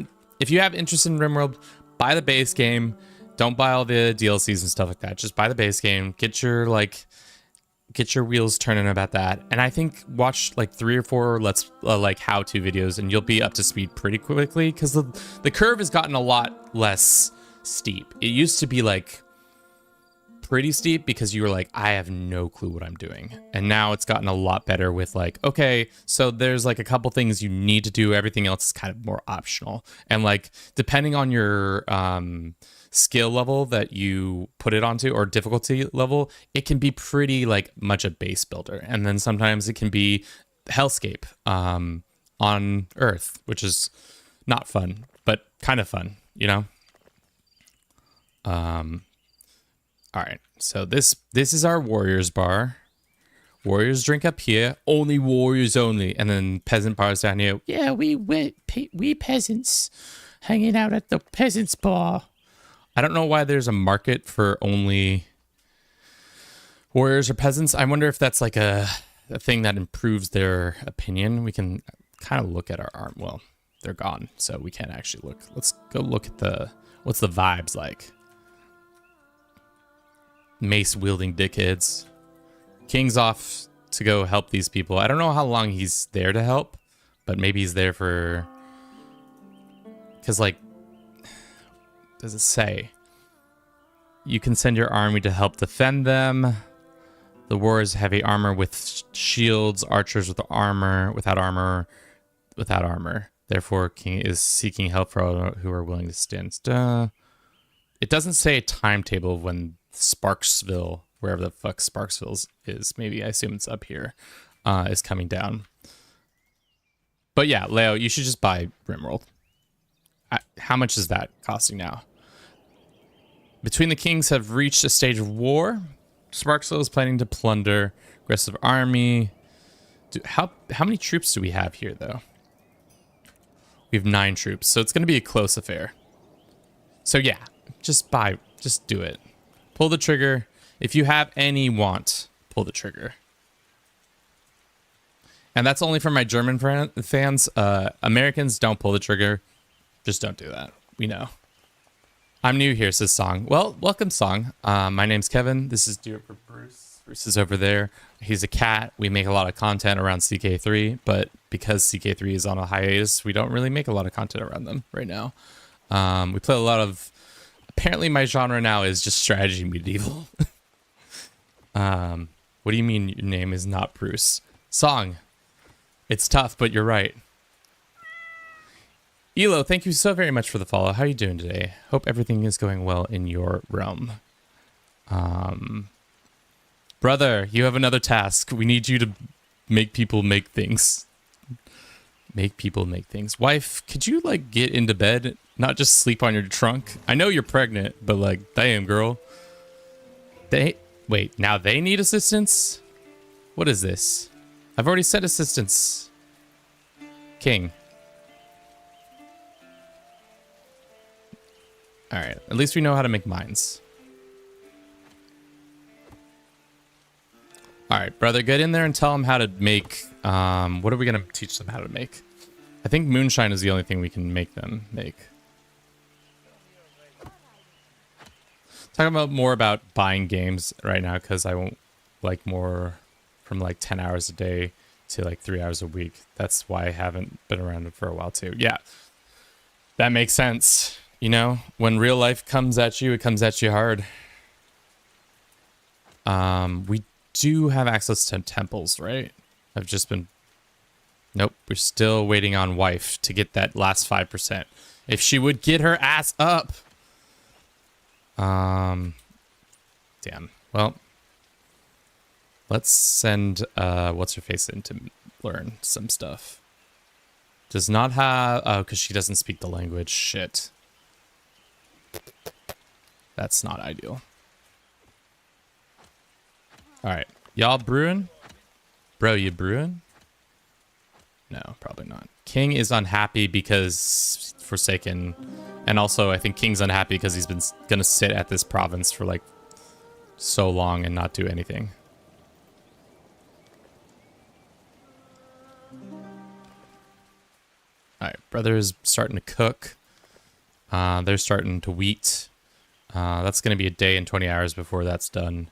A: interest in RimWorld, buy the base game. Don't buy all the DLCs and stuff like that. Just buy the base game. Get your wheels turning about that. And I think watch like 3 or 4 like how-to videos, and you'll be up to speed pretty quickly because the curve has gotten a lot less steep. It used to be like pretty steep because you were like, I have no clue what I'm doing. And now it's gotten a lot better with like, okay, so there's like a couple things you need to do. Everything else is kind of more optional. And like, depending on your skill level that you put it onto or difficulty level, it can be pretty like much a base builder. And then sometimes it can be hellscape on Earth, which is not fun, but kind of fun, you know? All right, so this is our warriors bar. Warriors drink up here. Only warriors only. And then peasant bars down here. Yeah, we peasants hanging out at the peasants bar. I don't know why there's a market for only warriors or peasants. I wonder if that's like a thing that improves their opinion. We can kind of look at our arm. Well, they're gone, so we can't actually look. Let's go look at what's the vibes like. Mace-wielding dickheads. King's off to go help these people. I don't know how long he's there to help, but maybe he's there for... Because, like... Does it say? You can send your army to help defend them. The warriors have heavy armor with shields. Archers with armor. Without armor. Therefore, King is seeking help for all who are willing to stand. It doesn't say a timetable of when Sparksville, wherever the fuck Sparksville is, maybe I assume it's up here, is coming down. But yeah, Leo, you should just buy Rimworld. How much is that costing now? Between the kings have reached a stage of war. Sparksville is planning to plunder. Aggressive army. How many troops do we have here, though? We have 9 troops, so it's going to be a close affair. So yeah, just do it. Pull the trigger. If you have any want, pull the trigger. And that's only for my German fans. Americans, don't pull the trigger. Just don't do that. We know. I'm new here, says Song. Well, welcome, Song. My name's Kevin. This is Do It For Bruce. Bruce is over there. He's a cat. We make a lot of content around CK3, but because CK3 is on a hiatus, we don't really make a lot of content around them right now. We play a lot of... Apparently my genre now is just strategy medieval. What do you mean your name is not Bruce? Song. It's tough, but you're right. Elo, thank you so very much for the follow. How are you doing today? Hope everything is going well in your realm. Brother, you have another task. We need you to make people make things. Make people make things. Wife, could you, like, get into bed? Not just sleep on your trunk? I know you're pregnant, but, like, damn, girl. Wait, now they need assistance? What is this? I've already said assistance. King. Alright, at least we know how to make mines. Alright, brother, get in there and tell them how to make... what are we going to teach them how to make? I think moonshine is the only thing we can make them make. Talking about more about buying games right now, because I won't like more from like 10 hours a day to like 3 hours a week. That's why I haven't been around for a while too. Yeah, that makes sense. You know, when real life comes at you, it comes at you hard. We do have access to temples, right? I've just been... Nope, we're still waiting on wife to get that last 5%. If she would get her ass up. Damn. Well, let's send what's her face in to learn some stuff. Does not have... Oh, because she doesn't speak the language. Shit. That's not ideal. Alright. Y'all brewing? Bro, you brewing? No, probably not. King is unhappy because Forsaken... And also, I think King's unhappy because he's been gonna sit at this province for, like, so long and not do anything. Alright, brother is starting to cook. They're starting to wheat. That's gonna be a day and 20 hours before that's done.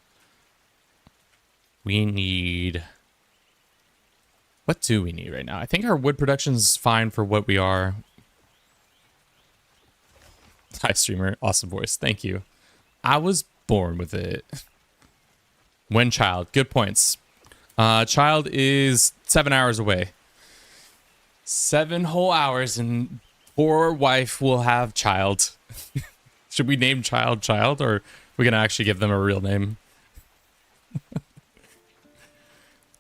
A: We need... What do we need right now? I think our wood production's fine for what we are. Hi, streamer. Awesome voice. Thank you. I was born with it. When child. Good points. Child is 7 hours away. 7 whole hours and poor wife will have child. Should we name child, or are we going to actually give them a real name?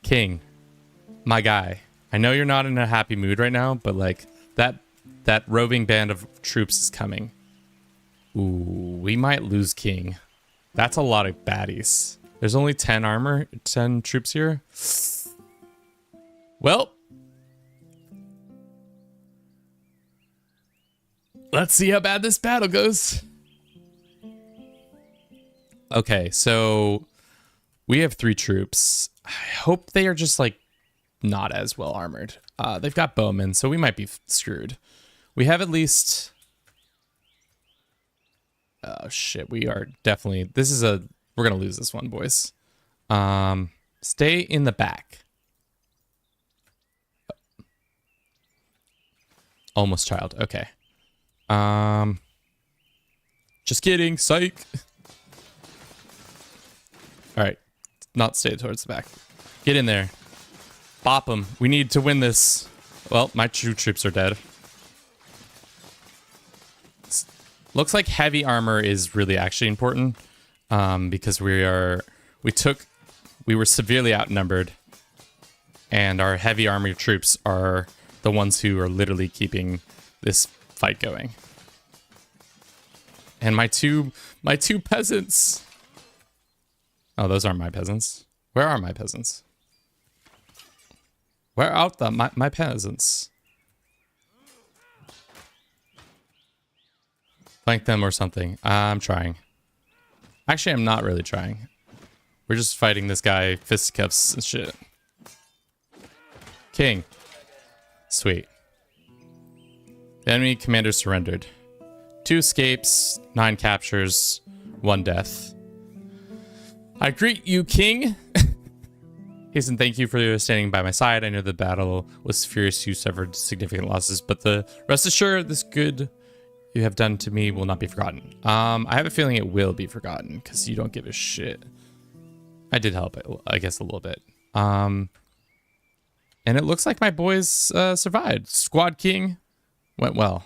A: King. My guy. I know you're not in a happy mood right now, but like that roving band of troops is coming. Ooh, we might lose King. That's a lot of baddies. There's only 10 armor, 10 troops here. Well, let's see how bad this battle goes. Okay, so we have 3 troops. I hope they are just like not as well armored. They've got bowmen, so we might be screwed. We have at least... Oh shit, we are definitely... This is a... We're gonna lose this one, boys. Stay in the back. Almost child, okay. Just kidding, psych. Alright, not stay towards the back. Get in there. Bop them. We need to win this. Well, my true troops are dead. Looks like heavy armor is really actually important, because we were severely outnumbered, and our heavy armor troops are the ones who are literally keeping this fight going. And my two peasants. Oh, those aren't my peasants. Where are my peasants? Where are my peasants? Flank them or something. I'm trying. Actually, I'm not really trying. We're just fighting this guy, fisticuffs and shit. King. Sweet. The enemy commander surrendered. 2 escapes, 9 captures, 1 death. I greet you, King. Hasten, thank you for standing by my side. I know the battle was furious. You suffered significant losses, but rest assured, this good you have done to me will not be forgotten. I have a feeling it will be forgotten because you don't give a shit. I did help it, I guess, a little bit. And it looks like my boys survived. Squad King went well.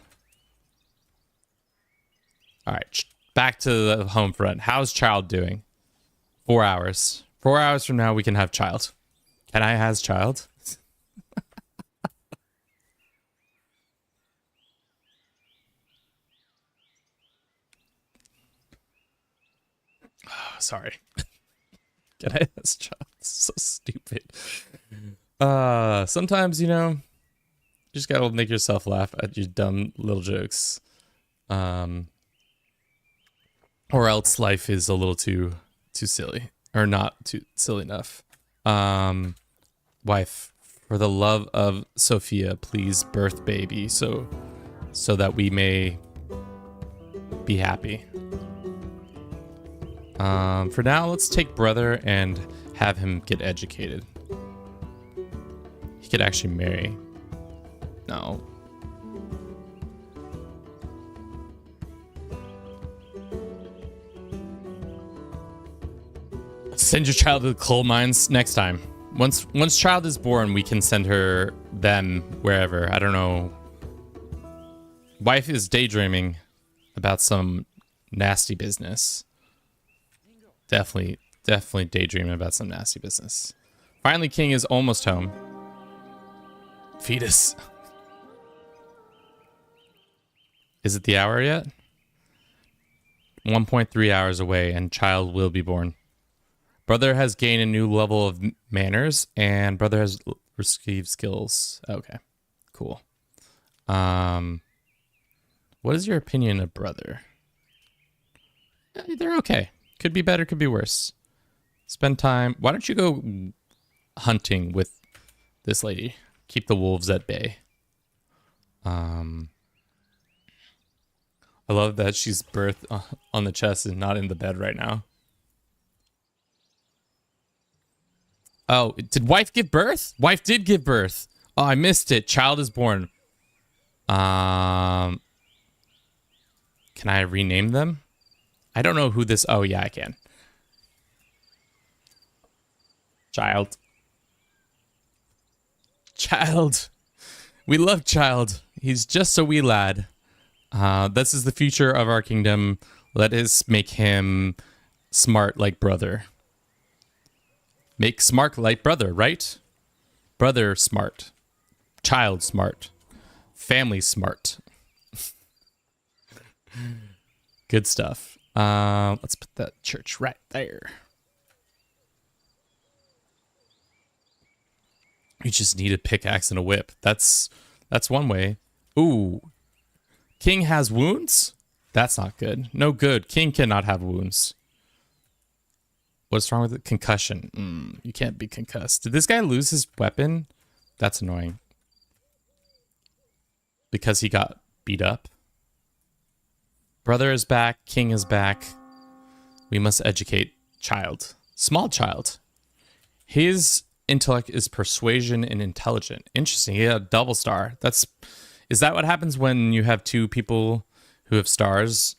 A: All right, back to the home front. How's Child doing? 4 hours. 4 hours from now, we can have Child. Can I has Child? Oh, sorry. Can I has Child? So stupid. Sometimes, you just gotta make yourself laugh at your dumb little jokes. Or else life is a little too silly. Or not too silly enough. Wife, for the love of Sophia, please birth baby so that we may be happy. For now, let's take brother and have him get educated. He could actually marry. No. Send your child to the coal mines next time. Once Child is born, we can send them wherever. I don't know. Wife is daydreaming about some nasty business. Definitely daydreaming about some nasty business. Finally, King is almost home. Fetus. Is it the hour yet? 1.3 hours away, and Child will be born. Brother has gained a new level of manners, and brother has received skills. Okay, cool. What is your opinion of brother? They're okay. Could be better, could be worse. Spend time. Why don't you go hunting with this lady? Keep the wolves at bay. I love that she's birthed on the chest and not in the bed right now. Oh, did wife give birth? Wife did give birth. Oh, I missed it. Child is born. Can I rename them? I don't know who this... Oh, yeah, I can. Child. Child. We love Child. He's just a wee lad. This is the future of our kingdom. Let us make him smart like brother. Make smart like brother, right? Brother smart. Child smart. Family smart. Good stuff. Let's put that church right there. You just need a pickaxe and a whip. That's one way. Ooh. King has wounds? That's not good. No good. King cannot have wounds. What's wrong with it? Concussion. You can't be concussed. Did this guy lose his weapon? That's annoying. Because he got beat up. Brother is back. King is back. We must educate Child. Small Child. His intellect is persuasion and intelligent. Interesting. He had a double star. Is that what happens when you have two people who have stars?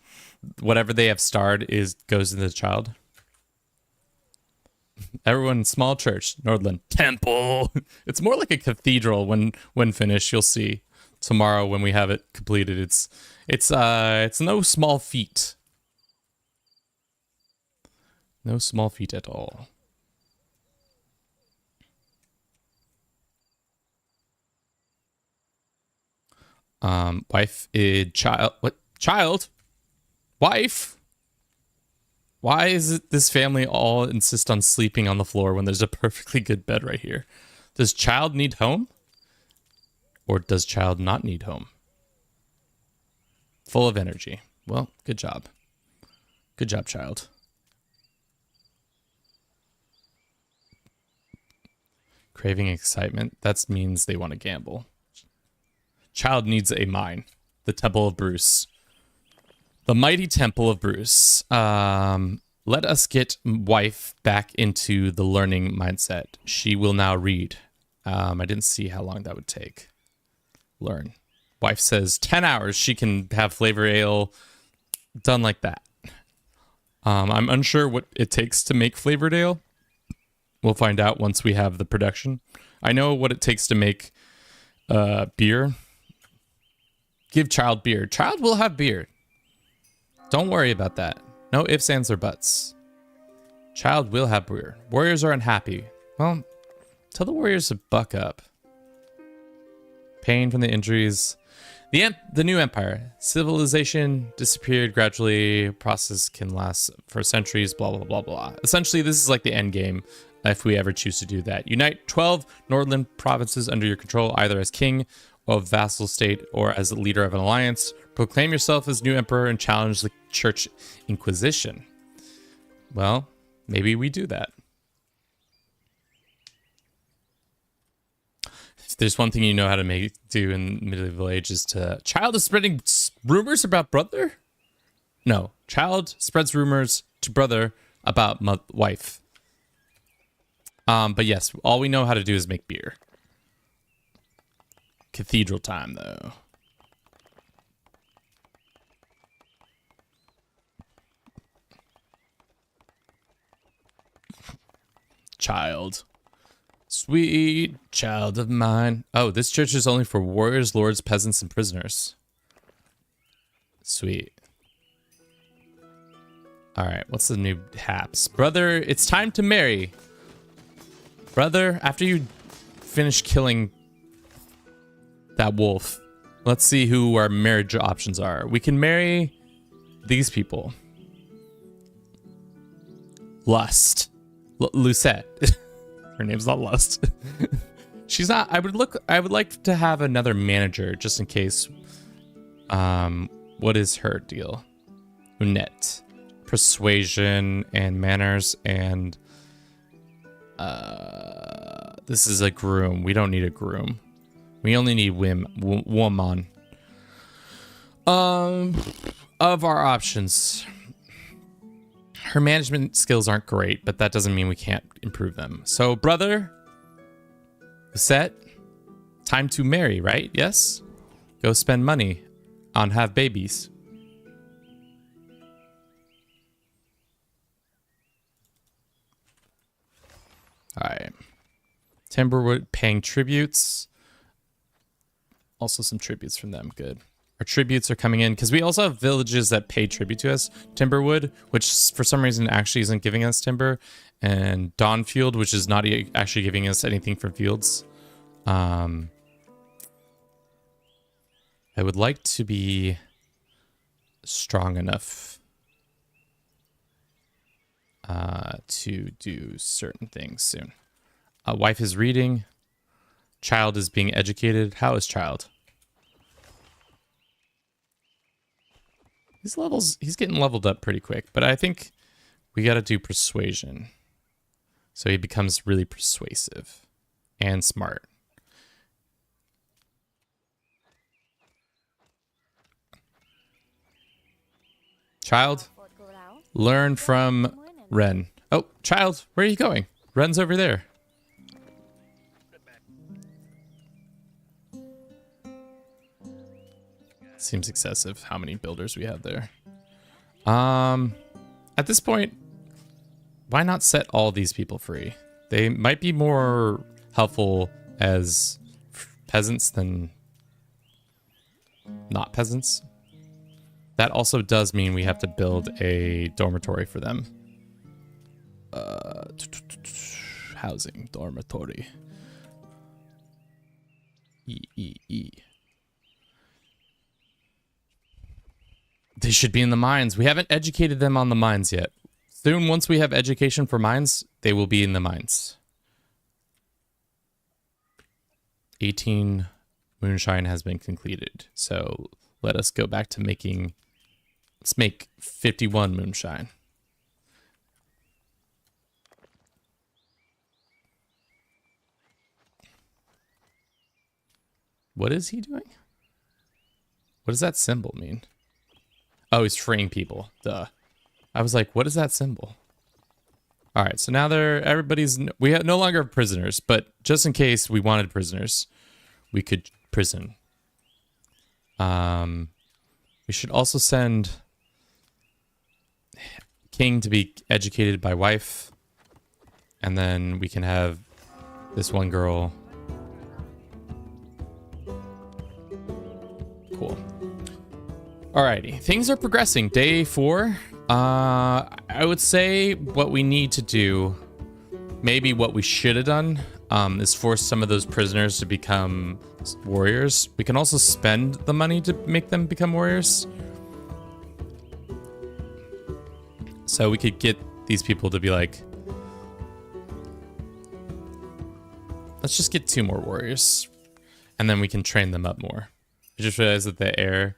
A: Whatever they have starred goes into the Child. Everyone, small church, Norland temple. It's more like a cathedral when finished. You'll see tomorrow when we have it completed. It's no small feat. No small feat at all. Wife, child, what? Child? Wife? Why is it this family all insist on sleeping on the floor when there's a perfectly good bed right here? Does child need home? Or does child not need home? Full of energy. Well, good job. Good job, child. Craving excitement. That means they want to gamble. Child needs a mine. The Temple of Bruce. The mighty Temple of Bruce. Let us get wife back into the learning mindset. She will now read. I didn't see how long that would take. Learn. Wife says 10 hours. She can have flavor ale done like that. I'm unsure what it takes to make flavored ale. We'll find out once we have the production. I know what it takes to make beer. Give child beer. Child will have beer. Don't worry about that. No ifs, ands, or buts. Child will have beer. Warriors are unhappy. Well, tell the warriors to buck up. Pain from the injuries. The new empire. Civilization disappeared gradually. Process can last for centuries. Blah, blah, blah, blah. Essentially, this is like the end game if we ever choose to do that. Unite 12 Norland provinces under your control, either as king of vassal state or as the leader of an alliance. Proclaim yourself as new emperor and challenge the church inquisition. Well, maybe we do that. If there's one thing you know how to do in medieval age is to... Child is spreading rumors about brother? No. Child spreads rumors to brother about wife. But yes, all we know how to do is make beer. Cathedral time, though. Child. Sweet child of mine. Oh, this church is only for warriors, lords, peasants, and prisoners. Sweet. Alright, what's the new haps? Brother, it's time to marry. Brother, after you finish killing that wolf, let's see who our marriage options are. We can marry these people. Lust. Lucette. Her name's not Lust. She's not. I would like to have another manager just in case. What is her deal? Unette. Persuasion and manners and this is a groom. We don't need a groom. We only need woman. Of our options, her management skills aren't great, but that doesn't mean we can't improve them. So, brother, set, time to marry, right? Yes? Go spend money on have babies. All right. Timberwood paying tributes. Also some tributes from them. Good. Our tributes are coming in because we also have villages that pay tribute to us. Timberwood, which for some reason actually isn't giving us timber. And Dawnfield, which is not actually giving us anything from fields. I would like to be strong enough to do certain things soon. Wife is reading. Child is being educated. How is child? He's getting leveled up pretty quick, but I think we got to do persuasion. So he becomes really persuasive and smart. Child, learn from Ren. Oh, child, where are you going? Ren's over there. Seems excessive how many builders we have there. At this point, why not set all these people free? They might be more helpful as peasants than not peasants. That also does mean we have to build a dormitory for them. Housing dormitory. E. They should be in the mines. We haven't educated them on the mines yet. Soon, once we have education for mines, they will be in the mines. 18 moonshine has been completed. So let us go back to making... Let's make 51 moonshine. What is he doing? What does that symbol mean? Oh, he's freeing people. Duh. I was like, what is that symbol? All right, so now we no longer have prisoners, but just in case we wanted prisoners, we could prison. We should also send King to be educated by wife, and then we can have this one girl. Cool. Alrighty, things are progressing. Day 4. I would say what we need to do, maybe what we should have done, is force some of those prisoners to become warriors. We can also spend the money to make them become warriors. So we could get these people to be like, let's just get 2 more warriors, and then we can train them up more. I just realized that the air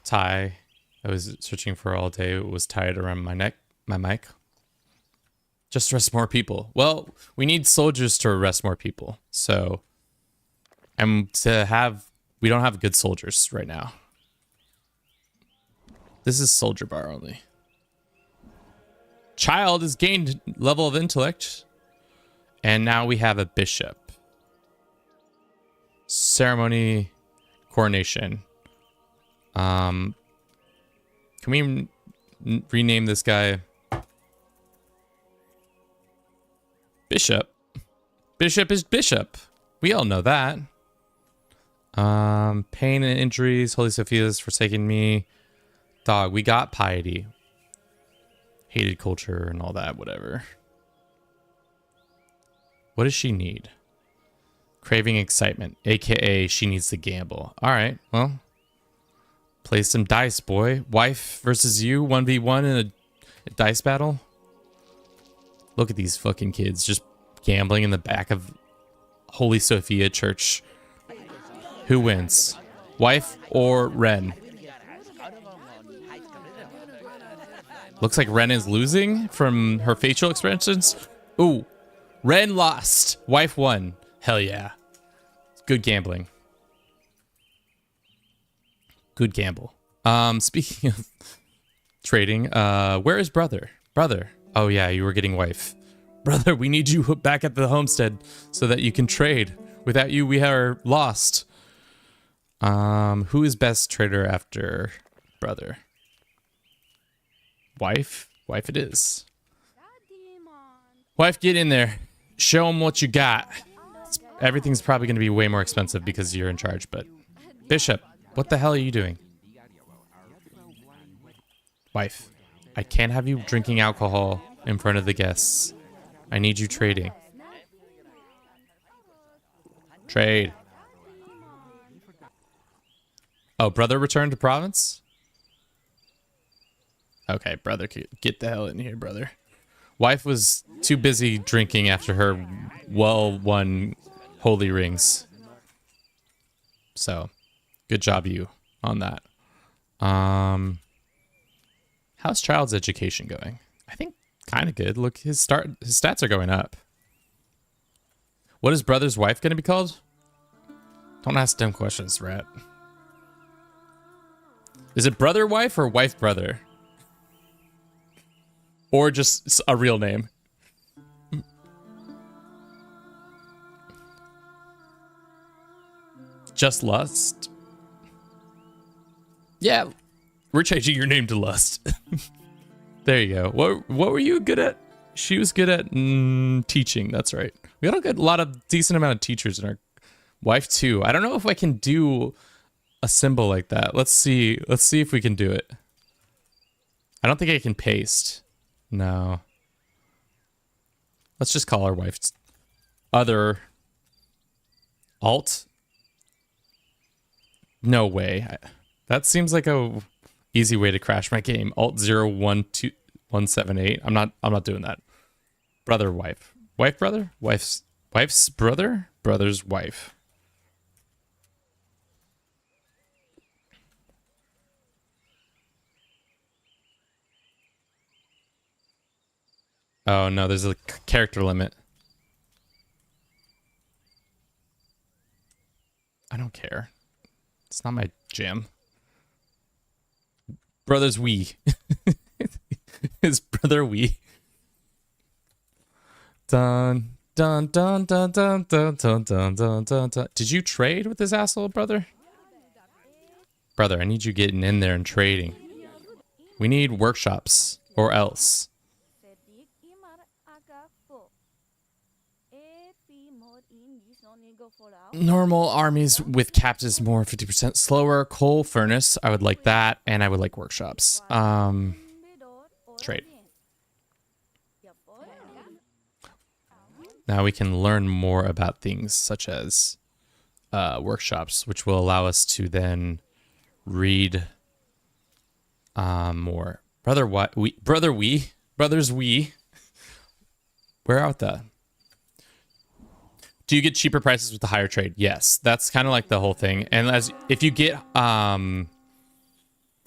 A: tie I was searching for all day was tied around my neck, my mic. Just arrest more people. Well, we need soldiers to arrest more people. So, and we don't have good soldiers right now. This is soldier bar only. Child has gained level of intellect. And now we have a bishop. Ceremony, coronation. Can we rename this guy Bishop? Bishop is Bishop. We all know that. Pain and injuries. Holy Sophia's forsaken me. Dog, we got piety. Hated culture and all that, whatever. What does she need? Craving excitement, aka she needs to gamble. All right, well, play some dice, boy. Wife versus you, 1v1 in a dice battle. Look at these fucking kids just gambling in the back of Holy Sophia Church. Who wins? Wife or Ren? Looks like Ren is losing from her facial expressions. Ooh, Ren lost. Wife won. Hell yeah. Good gambling. Good gamble. Speaking of trading, where is brother? Brother. Oh yeah, you were getting wife. Brother, we need you back at the homestead so that you can trade. Without you, we are lost. Who is best trader after brother? Wife? Wife it is. Wife, get in there. Show them what you got. Everything's probably going to be way more expensive because you're in charge, but... Bishop, what the hell are you doing? Wife, I can't have you drinking alcohol in front of the guests. I need you trading. Trade. Oh, brother returned to province? Okay, brother, get the hell in here, brother. Wife was too busy drinking after her well-won holy rings. So, good job you on that. How's Child's education going? I think kind of good. Look, his stats are going up. What is brother's wife going to be called? Don't ask dumb questions, rat. Is it brother wife or wife brother? Or just a real name? Just Lust? Yeah, we're changing your name to Lust. There you go. What were you good at? She was good at teaching. That's right. We got a lot of decent amount of teachers in our wife too. I don't know if I can do a symbol like that. Let's see if we can do it. I don't think I can paste. No. Let's just call our wife's other alt. No way. That seems like a easy way to crash my game. Alt 012178. I'm not doing that. Brother, wife. Wife, brother? Wife's brother? Brother's wife. Oh no, there's a character limit. I don't care. It's not my jam. Brother's wee. His brother wee. Dun dun dun dun dun dun dun dun dun dun dun. Did you trade with this asshole, brother? Brother, I need you getting in there and trading. We need workshops, or else. Normal armies with captives more 50% slower. Coal furnace, I would like that, and I would like workshops. Trade. Now we can learn more about things such as workshops, which will allow us to then read more. Brothers we. Where art thou? Do you get cheaper prices with the higher trade? Yes, that's kind of like the whole thing. And if you get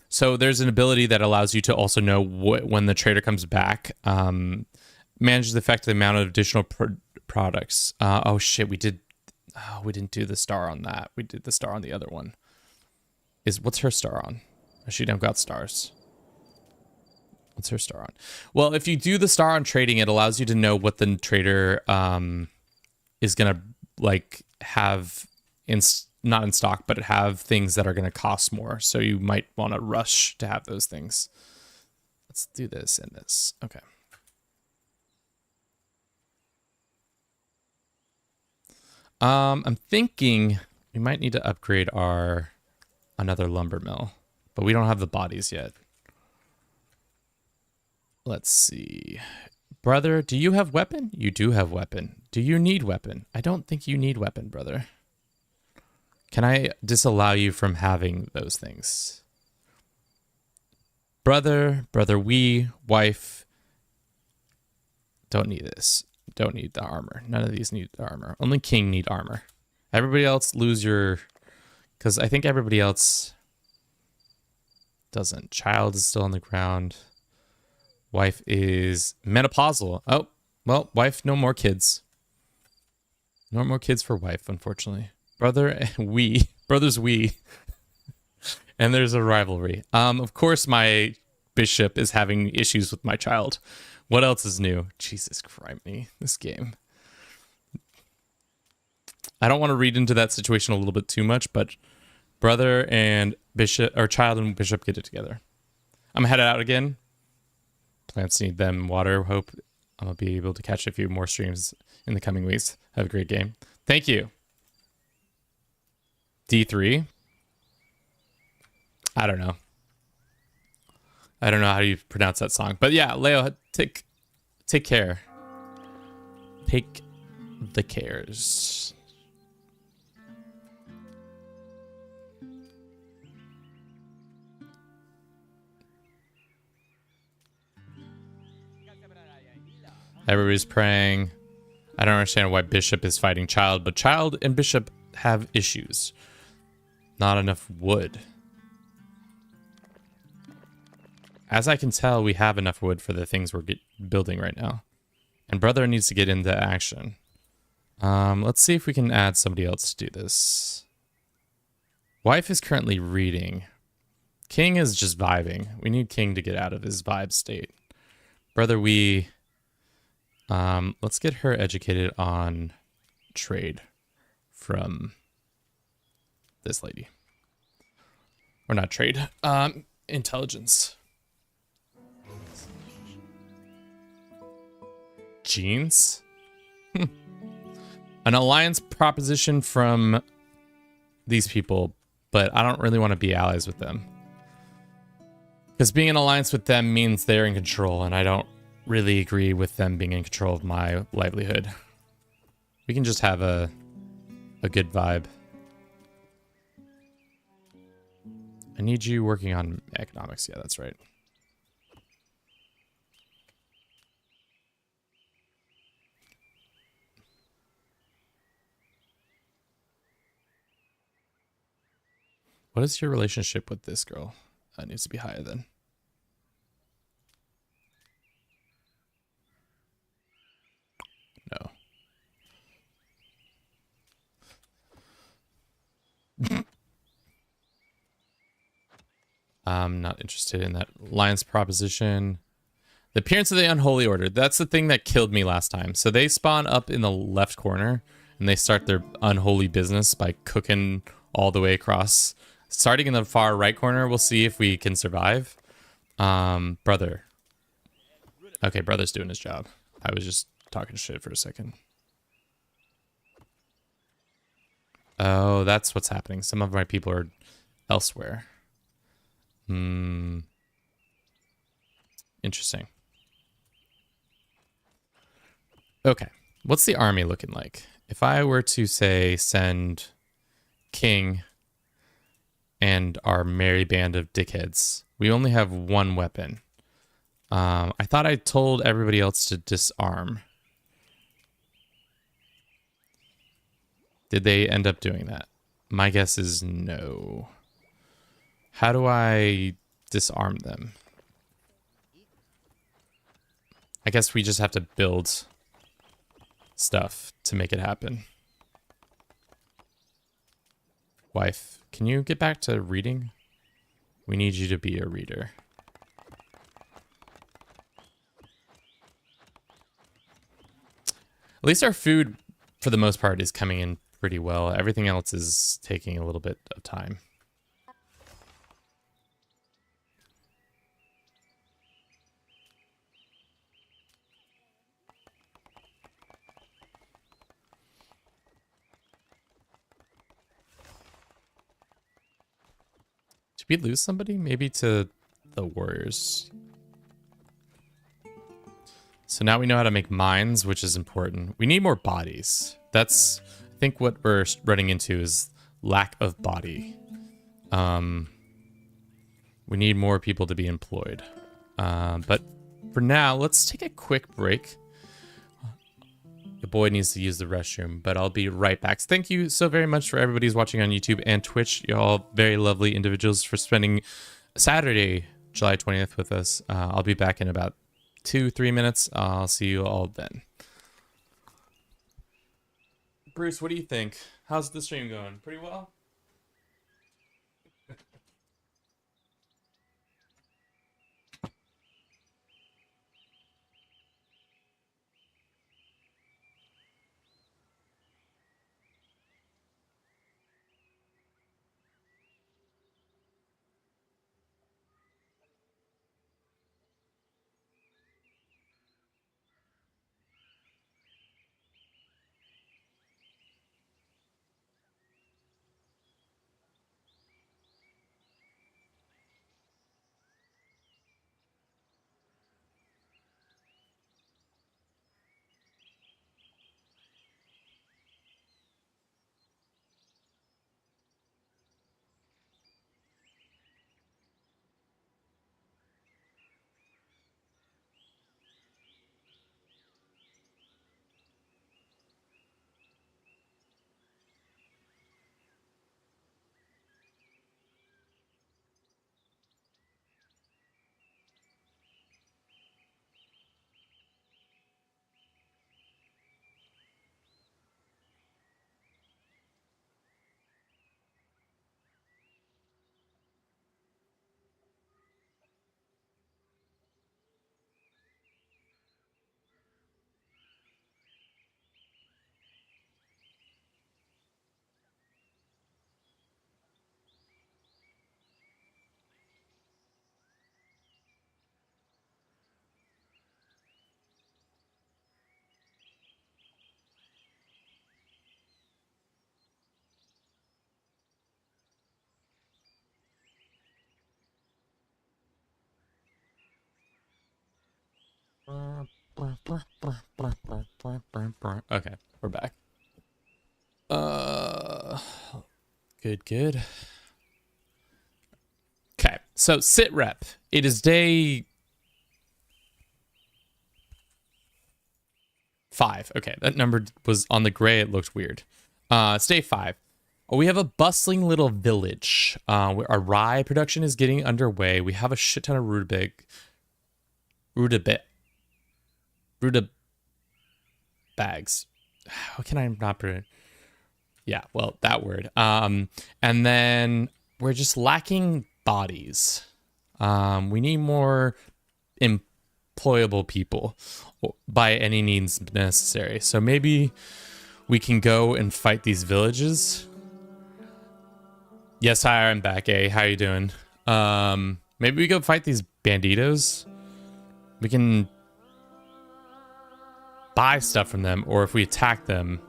A: so there's an ability that allows you to also know when the trader comes back. Manages the effect of the amount of additional products. Oh shit, we didn't do the star on that. We did the star on the other one. What's her star on? She don't got stars. What's her star on? Well, if you do the star on trading, it allows you to know what the trader is gonna like have not in stock, but have things that are gonna cost more. So you might want to rush to have those things. Let's do this and this. Okay. I'm thinking we might need to upgrade another lumber mill, but we don't have the bodies yet. Let's see. Brother, do you have weapon? You do have weapon. Do you need weapon? I don't think you need weapon, brother. Can I disallow you from having those things? Brother, wife. Don't need this. Don't need the armor. None of these need the armor. Only king need armor. Everybody else lose your... Because I think everybody else doesn't. Child is still on the ground. Wife is menopausal. Oh, well, wife, no more kids. No more kids for wife, unfortunately. Brothers we. And there's a rivalry. Of course, my bishop is having issues with my child. What else is new? Jesus Christ, this game. I don't want to read into that situation a little bit too much, but brother and bishop, or child and bishop, get it together. I'm headed out again. Plants need them water. Hope I'll be able to catch a few more streams in the coming weeks. Have a great game. Thank you. D3. I don't know. I don't know how you pronounce that song. But yeah, Leo, take care. Take the cares. Everybody's praying. I don't understand why Bishop is fighting Child, but Child and Bishop have issues. Not enough wood. As I can tell, we have enough wood for the things we're building right now. And Brother needs to get into action. Let's see if we can add somebody else to do this. Wife is currently reading. King is just vibing. We need King to get out of his vibe state. Brother, let's get her educated on trade from this lady. Or not trade, intelligence. Jeans? An alliance proposition from these people. but I don't really want to be allies with them. Because being in alliance with them means they're in control, and I don't really agree with them being in control of my livelihood. We can just have a good vibe. I need you working on economics. Yeah, that's right. What is your relationship with this girl? That needs to be higher then. No. I'm not interested in that alliance proposition. The appearance of the unholy order. That's the thing that killed me last time. So they spawn up in the left corner and they start their unholy business by cooking all the way across. Starting in the far right corner, we'll see if we can survive. Brother. Okay, brother's doing his job. I was just talking shit for a second. Oh, that's what's happening. Some of my people are elsewhere. Interesting. Okay. What's the army looking like? If I were to say send King and our merry band of dickheads, we only have one weapon. I thought I told everybody else to disarm. Did they end up doing that? My guess is no. How do I disarm them? I guess we just have to build stuff to make it happen. Wife, can you get back to reading? We need you to be a reader. At least our food, for the most part, is coming in pretty well. Everything else is taking a little bit of time. Did we lose somebody? Maybe to the warriors. So now we know how to make mines, which is important. We need more bodies. That's, I think, what we're running into is lack of body. We need more people to be employed. But for now, let's take a quick break. The boy needs to use the restroom, but I'll be right back. So thank you so very much for everybody who's watching on YouTube and Twitch. You're all very lovely individuals for spending Saturday, July 20th with us. I'll be back in about 2-3 minutes. I'll see you all then. Bruce, what do you think? How's the stream going? Pretty well? Okay, we're back. Good. Okay, so sit rep. It is day 5. Okay, that number was on the gray. It looked weird. It's day 5. We have a bustling little village. Our rye production is getting underway. We have a shit ton of rutabagas. How can I not pronounce? Yeah, well, that word. And then we're just lacking bodies. We need more employable people by any means necessary. So maybe we can go and fight these villages. Yes, hi, I'm back. Hey, how you doing? Maybe we go fight these banditos. We can buy stuff from them, or if we attack them,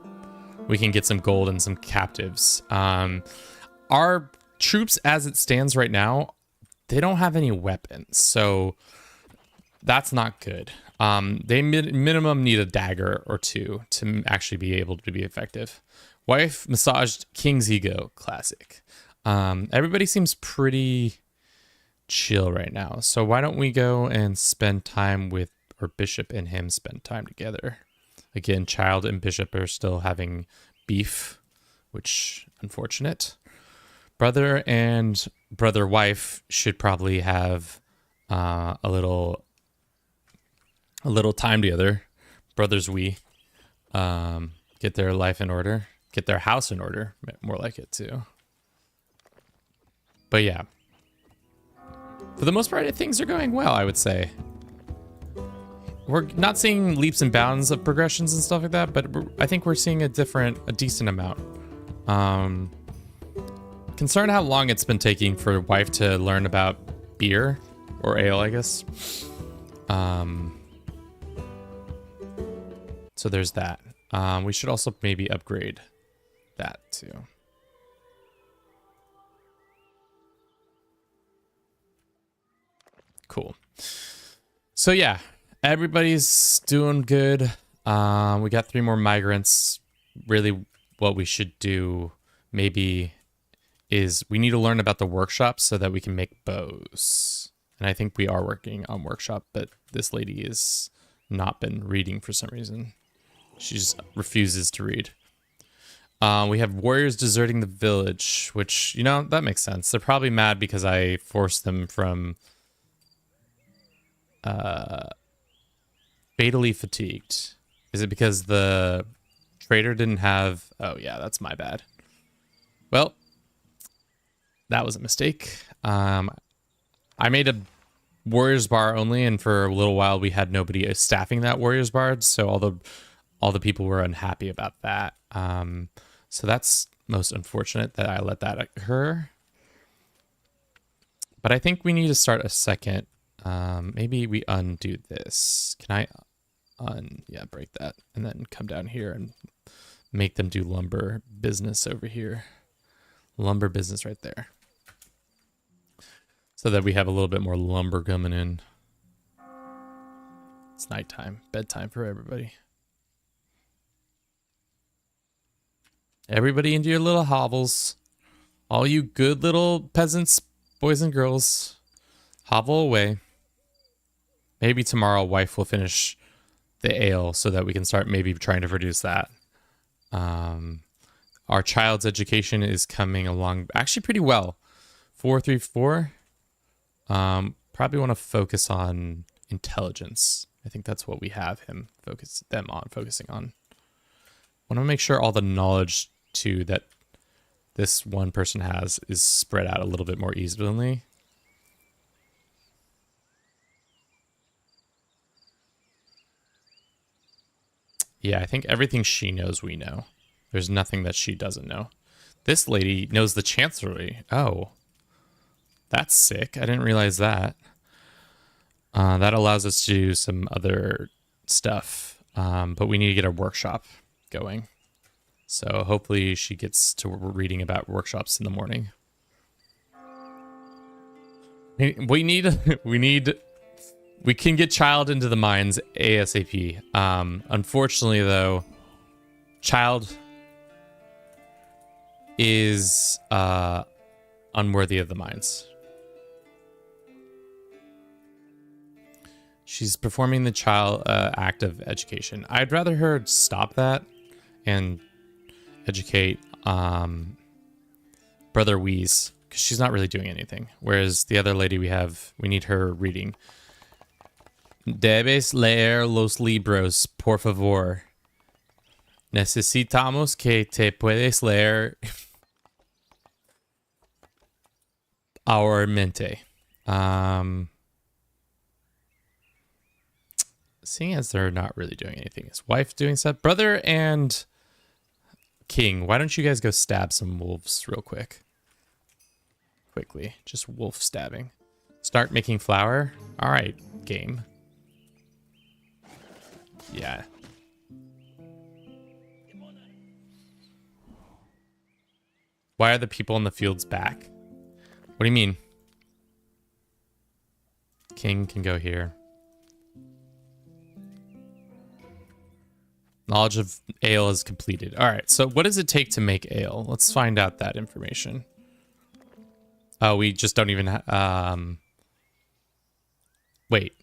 A: we can get some gold and some captives. Our troops, as it stands right now, they don't have any weapons, so that's not good. They minimum need a dagger or two to actually be able to be effective. Wife massaged king's ego, classic. Everybody seems pretty chill right now, so why don't we go and spend time with, or Bishop and him spend time together. Again, Child and Bishop are still having beef, which unfortunate. Brother and brother wife should probably have a little time together. Brothers get their life in order, get their house in order, more like it too. But yeah, for the most part, things are going well, I would say. We're not seeing leaps and bounds of progressions and stuff like that, but I think we're seeing a decent amount. Concerned how long it's been taking for wife to learn about beer or ale, I guess. So there's that. We should also maybe upgrade that too. Cool. So yeah, everybody's doing good. We got 3 more migrants. Really, what we should do maybe is we need to learn about the workshop so that we can make bows. And I think we are working on workshop, but this lady has not been reading for some reason. She just refuses to read. We have warriors deserting the village, which, you know, that makes sense. They're probably mad because I forced them from fatally fatigued. Is it because the trader didn't have... Oh, yeah, that's my bad. Well, that was a mistake. I made a warriors bar only, and for a little while we had nobody staffing that warriors bar, so all the people were unhappy about that. So that's most unfortunate that I let that occur. But I think we need to start a second. Maybe we undo this. Can I break that and then come down here and make them do lumber business over here. Lumber business right there. So that we have a little bit more lumber coming in. It's nighttime, bedtime for everybody. Everybody into your little hovels. All you good little peasants, boys and girls, hovel away. Maybe tomorrow wife will finish the ale so that we can start maybe trying to produce that. Our child's education is coming along actually pretty well. 434. Probably want to focus on intelligence. I think that's what we have him focusing on. Want to make sure all the knowledge too that this one person has is spread out a little bit more evenly. Yeah, I think everything she knows we know. There's nothing that she doesn't know. This lady knows the chancellery. Oh, that's sick. I didn't realize that. That allows us to do some other stuff, but we need to get a workshop going. So hopefully she gets to reading about workshops in the morning. We need We can get Child into the mines ASAP. Unfortunately, though, Child is unworthy of the mines. She's performing the child act of education. I'd rather her stop that and educate Brother Wheeze, because she's not really doing anything. Whereas the other lady we need her reading. Debes leer los libros, por favor. Necesitamos que te puedes leer our mente. Seeing as they're not really doing anything. His wife doing stuff. Brother and King, why don't you guys go stab some wolves real quick? Quickly. Just wolf stabbing. Start making flour. All right, game. Yeah. Why are the people in the fields back? What do you mean? King can go here. Knowledge of ale is completed. All right, so what does it take to make ale? Let's find out that information. Oh, we just don't even... wait.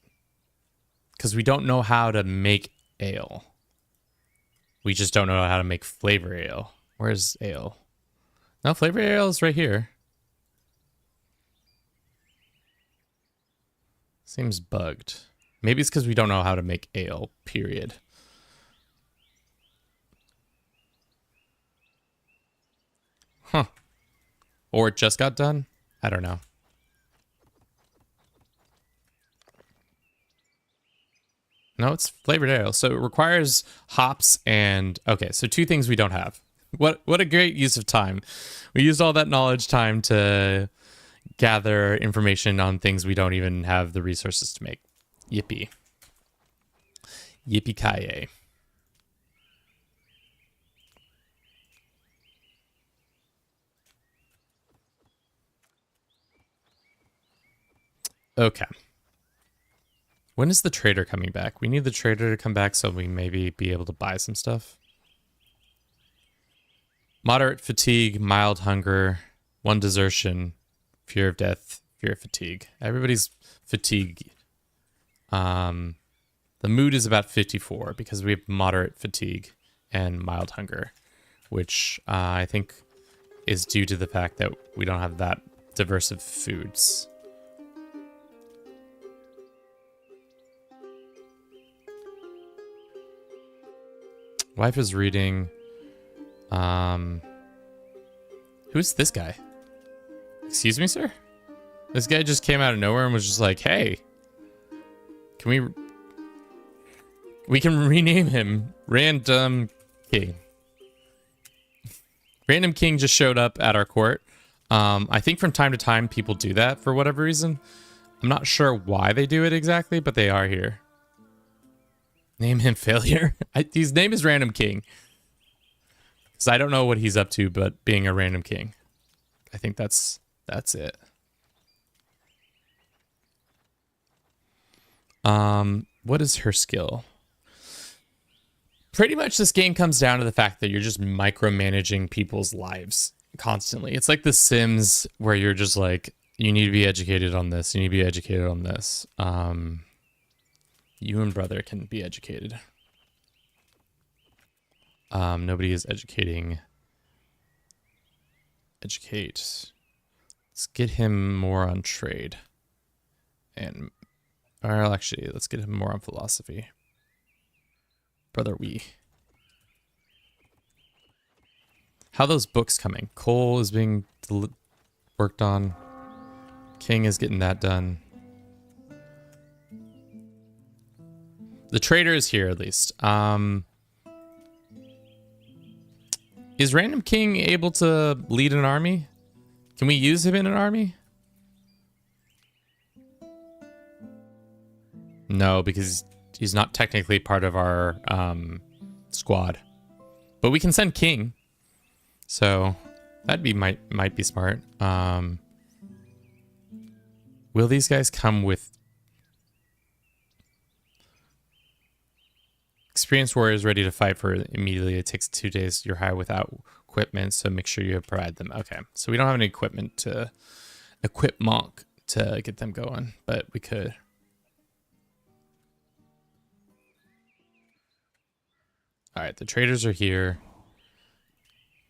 A: Because we don't know how to make ale. We just don't know how to make flavor ale. Where's ale? No, flavor ale is right here. Seems bugged. Maybe it's because we don't know how to make ale, period. Huh. Or it just got done? I don't know. No, it's flavored ale. So it requires hops and... Okay, so two things we don't have. What a great use of time. We used all that knowledge time to gather information on things we don't even have the resources to make. Yippee. Yippee-ki-yay. Okay. When is the trader coming back? We need the trader to come back so we maybe be able to buy some stuff. Moderate fatigue, mild hunger, 1 desertion, fear of death, fear of fatigue. Everybody's fatigued. The mood is about 54 because we have moderate fatigue and mild hunger, which I think is due to the fact that we don't have that diverse of foods. Wife is reading. Who's this guy? Excuse me, sir? This guy just came out of nowhere and was just like, hey, we can rename him Random King. Random King just showed up at our court. I think from time to time people do that for whatever reason. I'm not sure why they do it exactly, but they are here. Name him Failure. His name is Random King. Because I don't know what he's up to, but being a Random King. I think that's it. What is her skill? Pretty much this game comes down to the fact that you're just micromanaging people's lives constantly. It's like The Sims where you're just like, you need to be educated on this. You need to be educated on this. You and brother can be educated. Nobody is educating. Educate. Let's get him more on trade. Or actually, let's get him more on philosophy. Brother How are those books coming? Coal is being worked on. King is getting that done. The trader is here, at least. Is Random King able to lead an army? Can we use him in an army? No, because he's not technically part of our squad. But we can send King. So that'd be might be smart. Will these guys come with Experienced warriors ready to fight for immediately. It takes 2 days. You're high without equipment, so make sure you provide them. Okay, so we don't have any equipment to equip Monk to get them going, but we could. All right, the traders are here.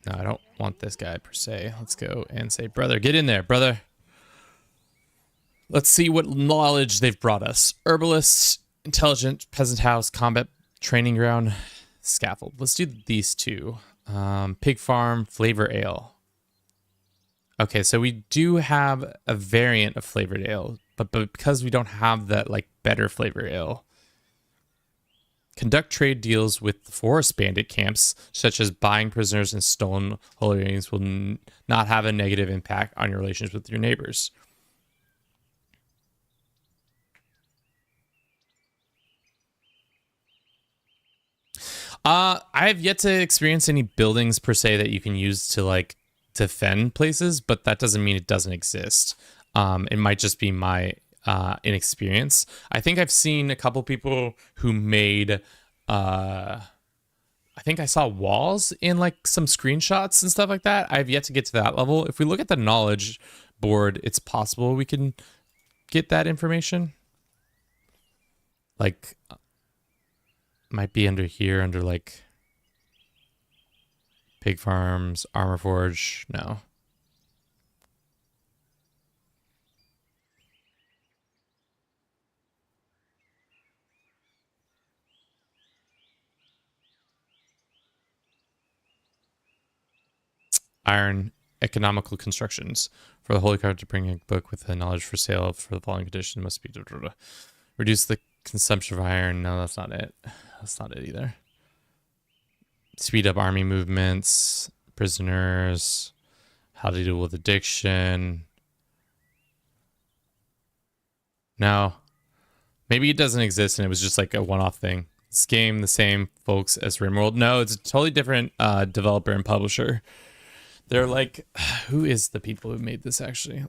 A: No, I don't want this guy per se. Let's go and say, brother, get in there, brother. Let's see what knowledge they've brought us. Herbalist, intelligent, peasant house, combat training ground, scaffold. Let's do these two. Pig farm, flavor ale. Okay, so we do have a variant of flavored ale, but because we don't have that like better flavor ale. Conduct trade deals with the forest bandit camps, such as buying prisoners and stolen holy rings will not have a negative impact on your relations with your neighbors. I have yet to experience any buildings per se that you can use to like defend places, but that doesn't mean it doesn't exist. It might just be my inexperience. I think I've seen a couple people who made I think I saw walls in like some screenshots and stuff like that. I've yet to get to that level. If we look at the knowledge board, it's possible we can get that information. Like might be under here, under like pig farms, armor forge. No. Iron economical constructions. For the holy card to bring a book with the knowledge for sale for the following condition must be reduce the consumption of iron. No, that's not it. That's not it either. Speed up army movements, prisoners, how to deal with addiction. No. Maybe it doesn't exist and it was just like a one-off thing. This game, the same folks as Rimworld. No, it's a totally different developer and publisher. They're like, who is the people who made this actually?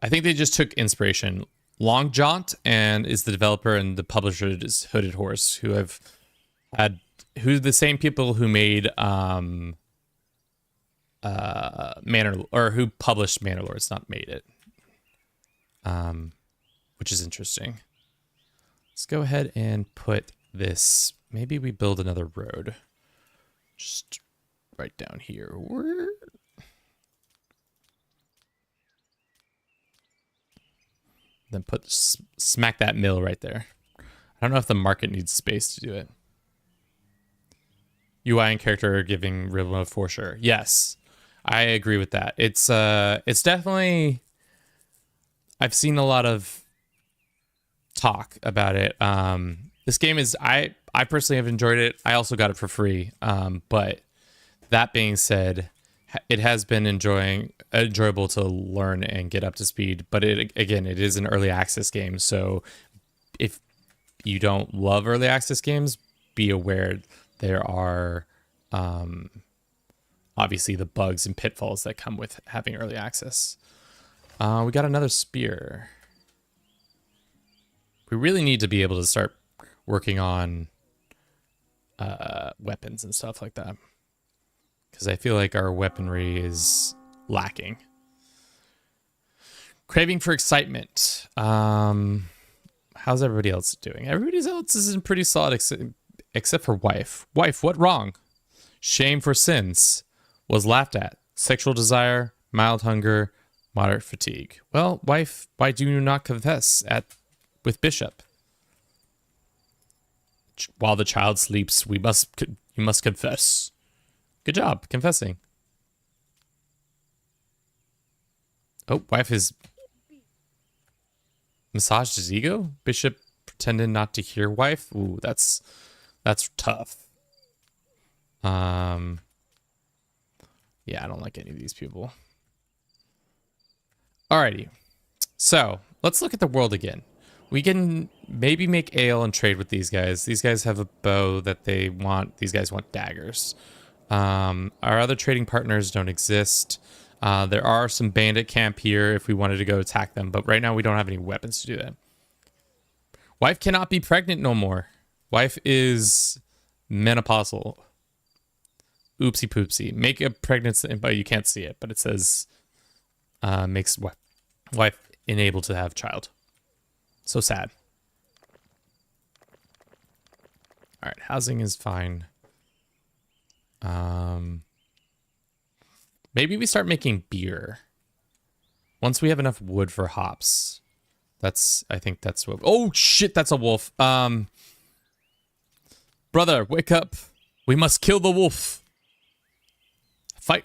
A: I think they just took inspiration. Long Jaunt and is the developer, and the publisher is Hooded Horse, who have had who the same people who made Manor, or who published Manor Lords, not made it. Which is interesting. Let's go ahead and put this. Maybe we build another road. Just right down here. Then smack that mill right there. I don't know if the market needs space to do it. UI and character are giving real love for sure. Yes, I agree with that. It's definitely. I've seen a lot of talk about it. This game is I personally have enjoyed it. I also got it for free. But that being said, it has been enjoyable to learn and get up to speed. But it is an early access game. So if you don't love early access games, be aware there are obviously the bugs and pitfalls that come with having early access. We got another spear. We really need to be able to start working on weapons and stuff like that, because I feel like our weaponry is lacking. Craving for excitement. How's everybody else doing? Everybody else is in pretty solid, except for wife. Wife, what wrong? Shame for sins. Was laughed at. Sexual desire, mild hunger, moderate fatigue. Well, wife, why do you not confess with bishop? While the child sleeps, you must confess. Good job confessing. Oh, wife has massaged his ego. Bishop pretended not to hear wife. Ooh, that's tough. Yeah, I don't like any of these people. Alrighty, so let's look at the world again. We can maybe make ale and trade with these guys. These guys have a bow that they want. These guys want daggers. Our other trading partners don't exist. There are some bandit camp here if we wanted to go attack them, but right now we don't have any weapons to do that. Wife cannot be pregnant no more. Wife is menopausal. Oopsie poopsie. Make a pregnancy, but you can't see it, but it says makes wife unable to have child. So sad. All right, housing is fine. Maybe we start making beer. Once we have enough wood for hops. I think that's what... Oh, shit, that's a wolf. Brother, wake up. We must kill the wolf. Fight.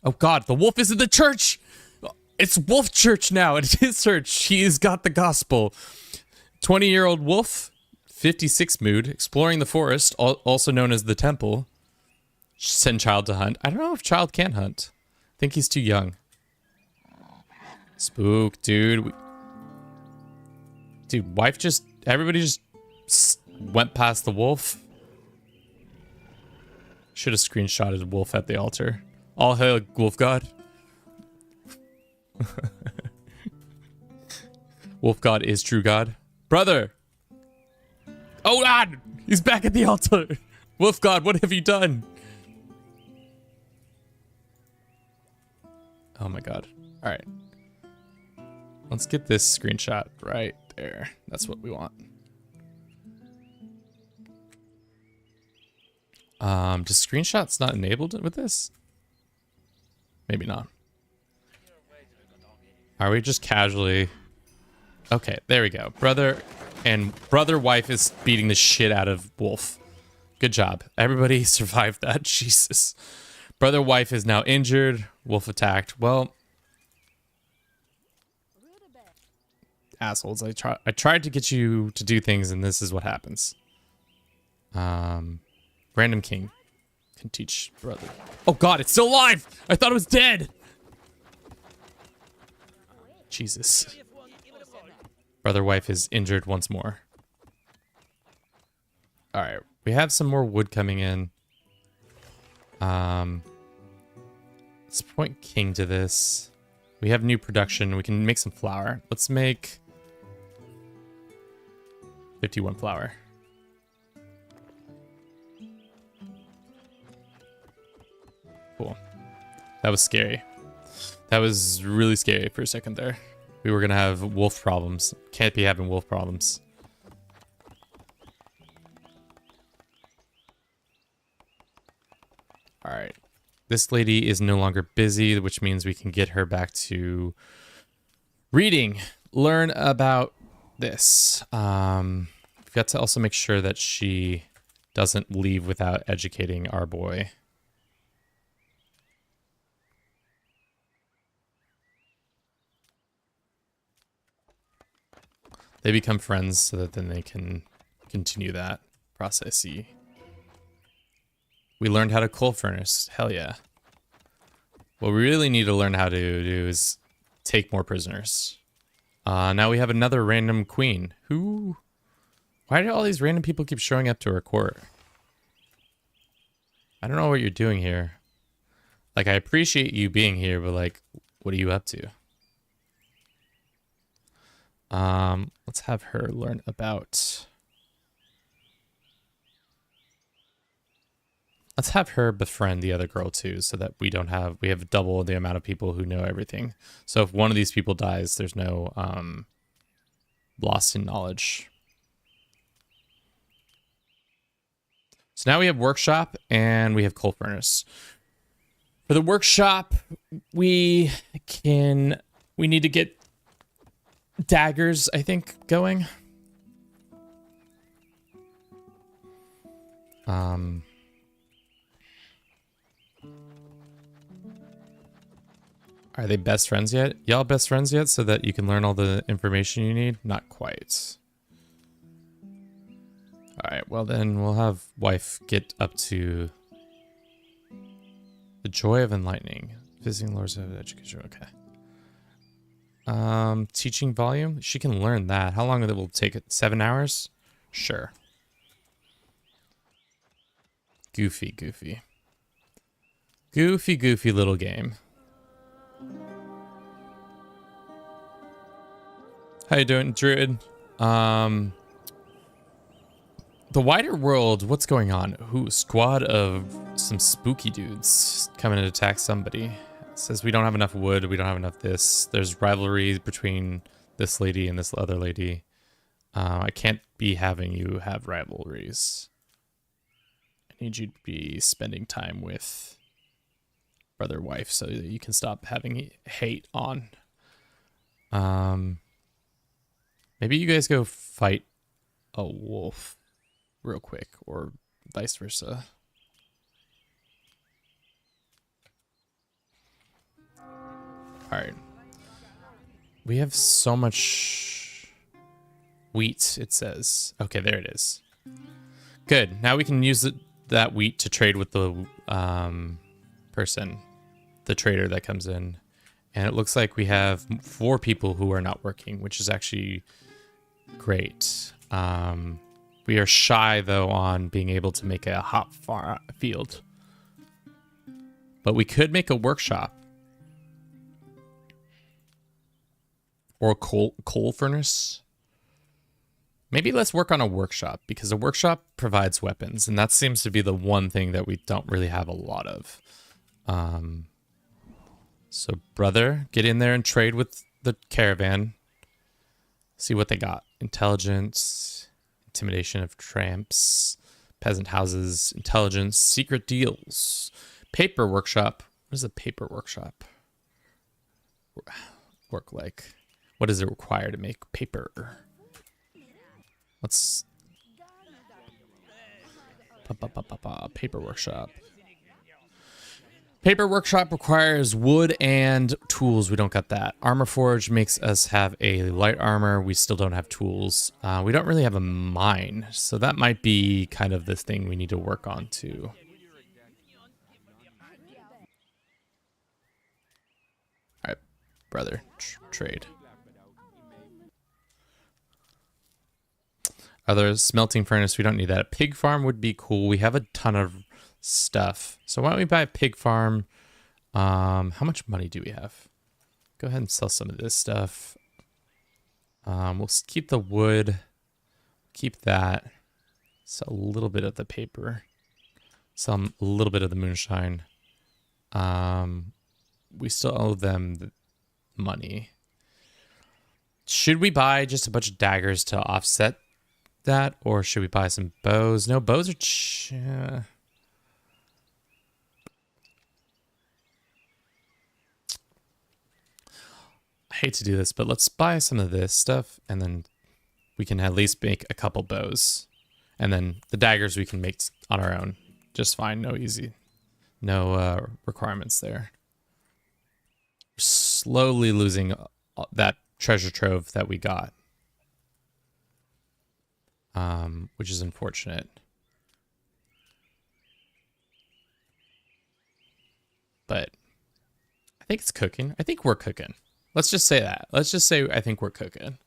A: Oh, God, the wolf is in the church. It's Wolf Church now. It's his church. He has got the gospel. 20-year-old wolf, 56 mood, exploring the forest, also known as the temple. Send child to hunt. I don't know if child can hunt. I think he's too young. Spook, dude. Dude, wife just... Everybody just went past the wolf. Should have screenshotted wolf at the altar. All hail wolf god. Wolf god is true god. Brother! Oh God! He's back at the altar! Wolf god, what have you done? Oh my god. Alright. Let's get this screenshot right there. That's what we want. Just screenshots not enabled with this? Maybe not. Are we just casually... Okay, there we go. Brother wife is beating the shit out of wolf. Good job. Everybody survived that. Jesus. Brother wife is now injured. Wolf attacked. Well... Assholes. I tried to get you to do things and this is what happens. Random king can teach brother. Oh God, it's still alive! I thought it was dead! Jesus. Brother wife is injured once more. Alright, we have some more wood coming in. Let's point king to this. We have new production. We can make some flour. Let's make 51 flour. Cool. That was scary. That was really scary for a second there. We were gonna have wolf problems. Can't be having wolf problems. Alright. This lady is no longer busy, which means we can get her back to reading. Learn about this. We've got to also make sure that she doesn't leave without educating our boy. They become friends so that then they can continue that process. We learned how to coal furnace. Hell yeah. What we really need to learn how to do is take more prisoners. Now we have another random queen. Who? Why do all these random people keep showing up to our court? I don't know what you're doing here. Like, I appreciate you being here, but like, what are you up to? Let's have her learn about... Let's have her befriend the other girl too, so that we have double the amount of people who know everything. So if one of these people dies, there's no loss in knowledge. So now we have workshop and we have coal furnace. For the workshop, we need to get daggers, I think, going. Are they best friends yet? Y'all best friends yet so that you can learn all the information you need? Not quite. Alright, well then we'll have wife get up to the joy of enlightening. Visiting lords of education, okay. Teaching volume? She can learn that. How long will it take it? 7 hours? Sure. Goofy. Goofy little game. How you doing, Druid? The wider world, what's going on? Who squad of some spooky dudes coming to attack somebody. It says we don't have enough wood, we don't have enough this. There's rivalry between this lady and this other lady. I can't be having you have rivalries. I need you to be spending time with brother wife so that you can stop having hate on. Maybe you guys go fight a wolf real quick, or vice versa. All right. We have so much wheat, it says. Okay, there it is. Good. Now we can use that wheat to trade with the person, the trader that comes in. And it looks like we have 4 people who are not working, which is actually great. We are shy, though, on being able to make a hop field. But we could make a workshop. Or a coal furnace. Maybe let's work on a workshop, because a workshop provides weapons, and that seems to be the one thing that we don't really have a lot of. So, brother, get in there and trade with the caravan. See what they got. Intelligence, intimidation of tramps, peasant houses, intelligence, secret deals, paper workshop. What does a paper workshop work like? What does it require to make paper? Let's... Paper workshop. Paper workshop requires wood and tools. We don't got that. Armor forge makes us have a light armor. We still don't have tools. We don't really have a mine, so that might be kind of this thing we need to work on too. All right, brother, trade. Other smelting furnace, we don't need that. A pig farm would be cool. We have a ton of stuff. So why don't we buy a pig farm? How much money do we have? Go ahead and sell some of this stuff. We'll keep the wood. Keep that. Sell a little bit of the paper. Sell a little bit of the moonshine. We still owe them the money. Should we buy just a bunch of daggers to offset that, or should we buy some bows? No, bows are I hate to do this, but let's buy some of this stuff, and then we can at least make a couple bows, and then the daggers we can make on our own just fine. No requirements there. We're slowly losing that treasure trove that we got. Which is unfortunate. But I think it's cooking. I think we're cooking. Let's just say that. Let's just say I think we're cooking.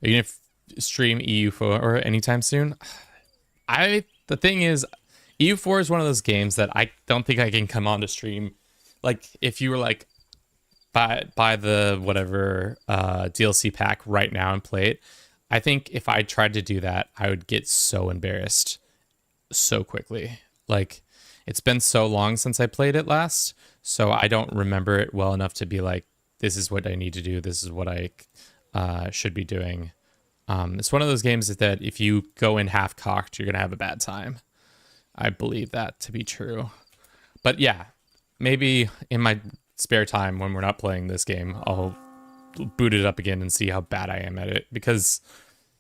A: Are you going to stream EU4 or anytime soon? The thing is, EU4 is one of those games that I don't think I can come on to stream. Like, if you were like, buy the whatever DLC pack right now and play it, I think if I tried to do that, I would get so embarrassed so quickly. Like, it's been so long since I played it last, so I don't remember it well enough to be like, this is what I need to do, this is what I should be doing. It's one of those games that if you go in half-cocked, you're going to have a bad time. I believe that to be true. But yeah, maybe in my spare time when we're not playing this game, I'll boot it up again and see how bad I am at it, because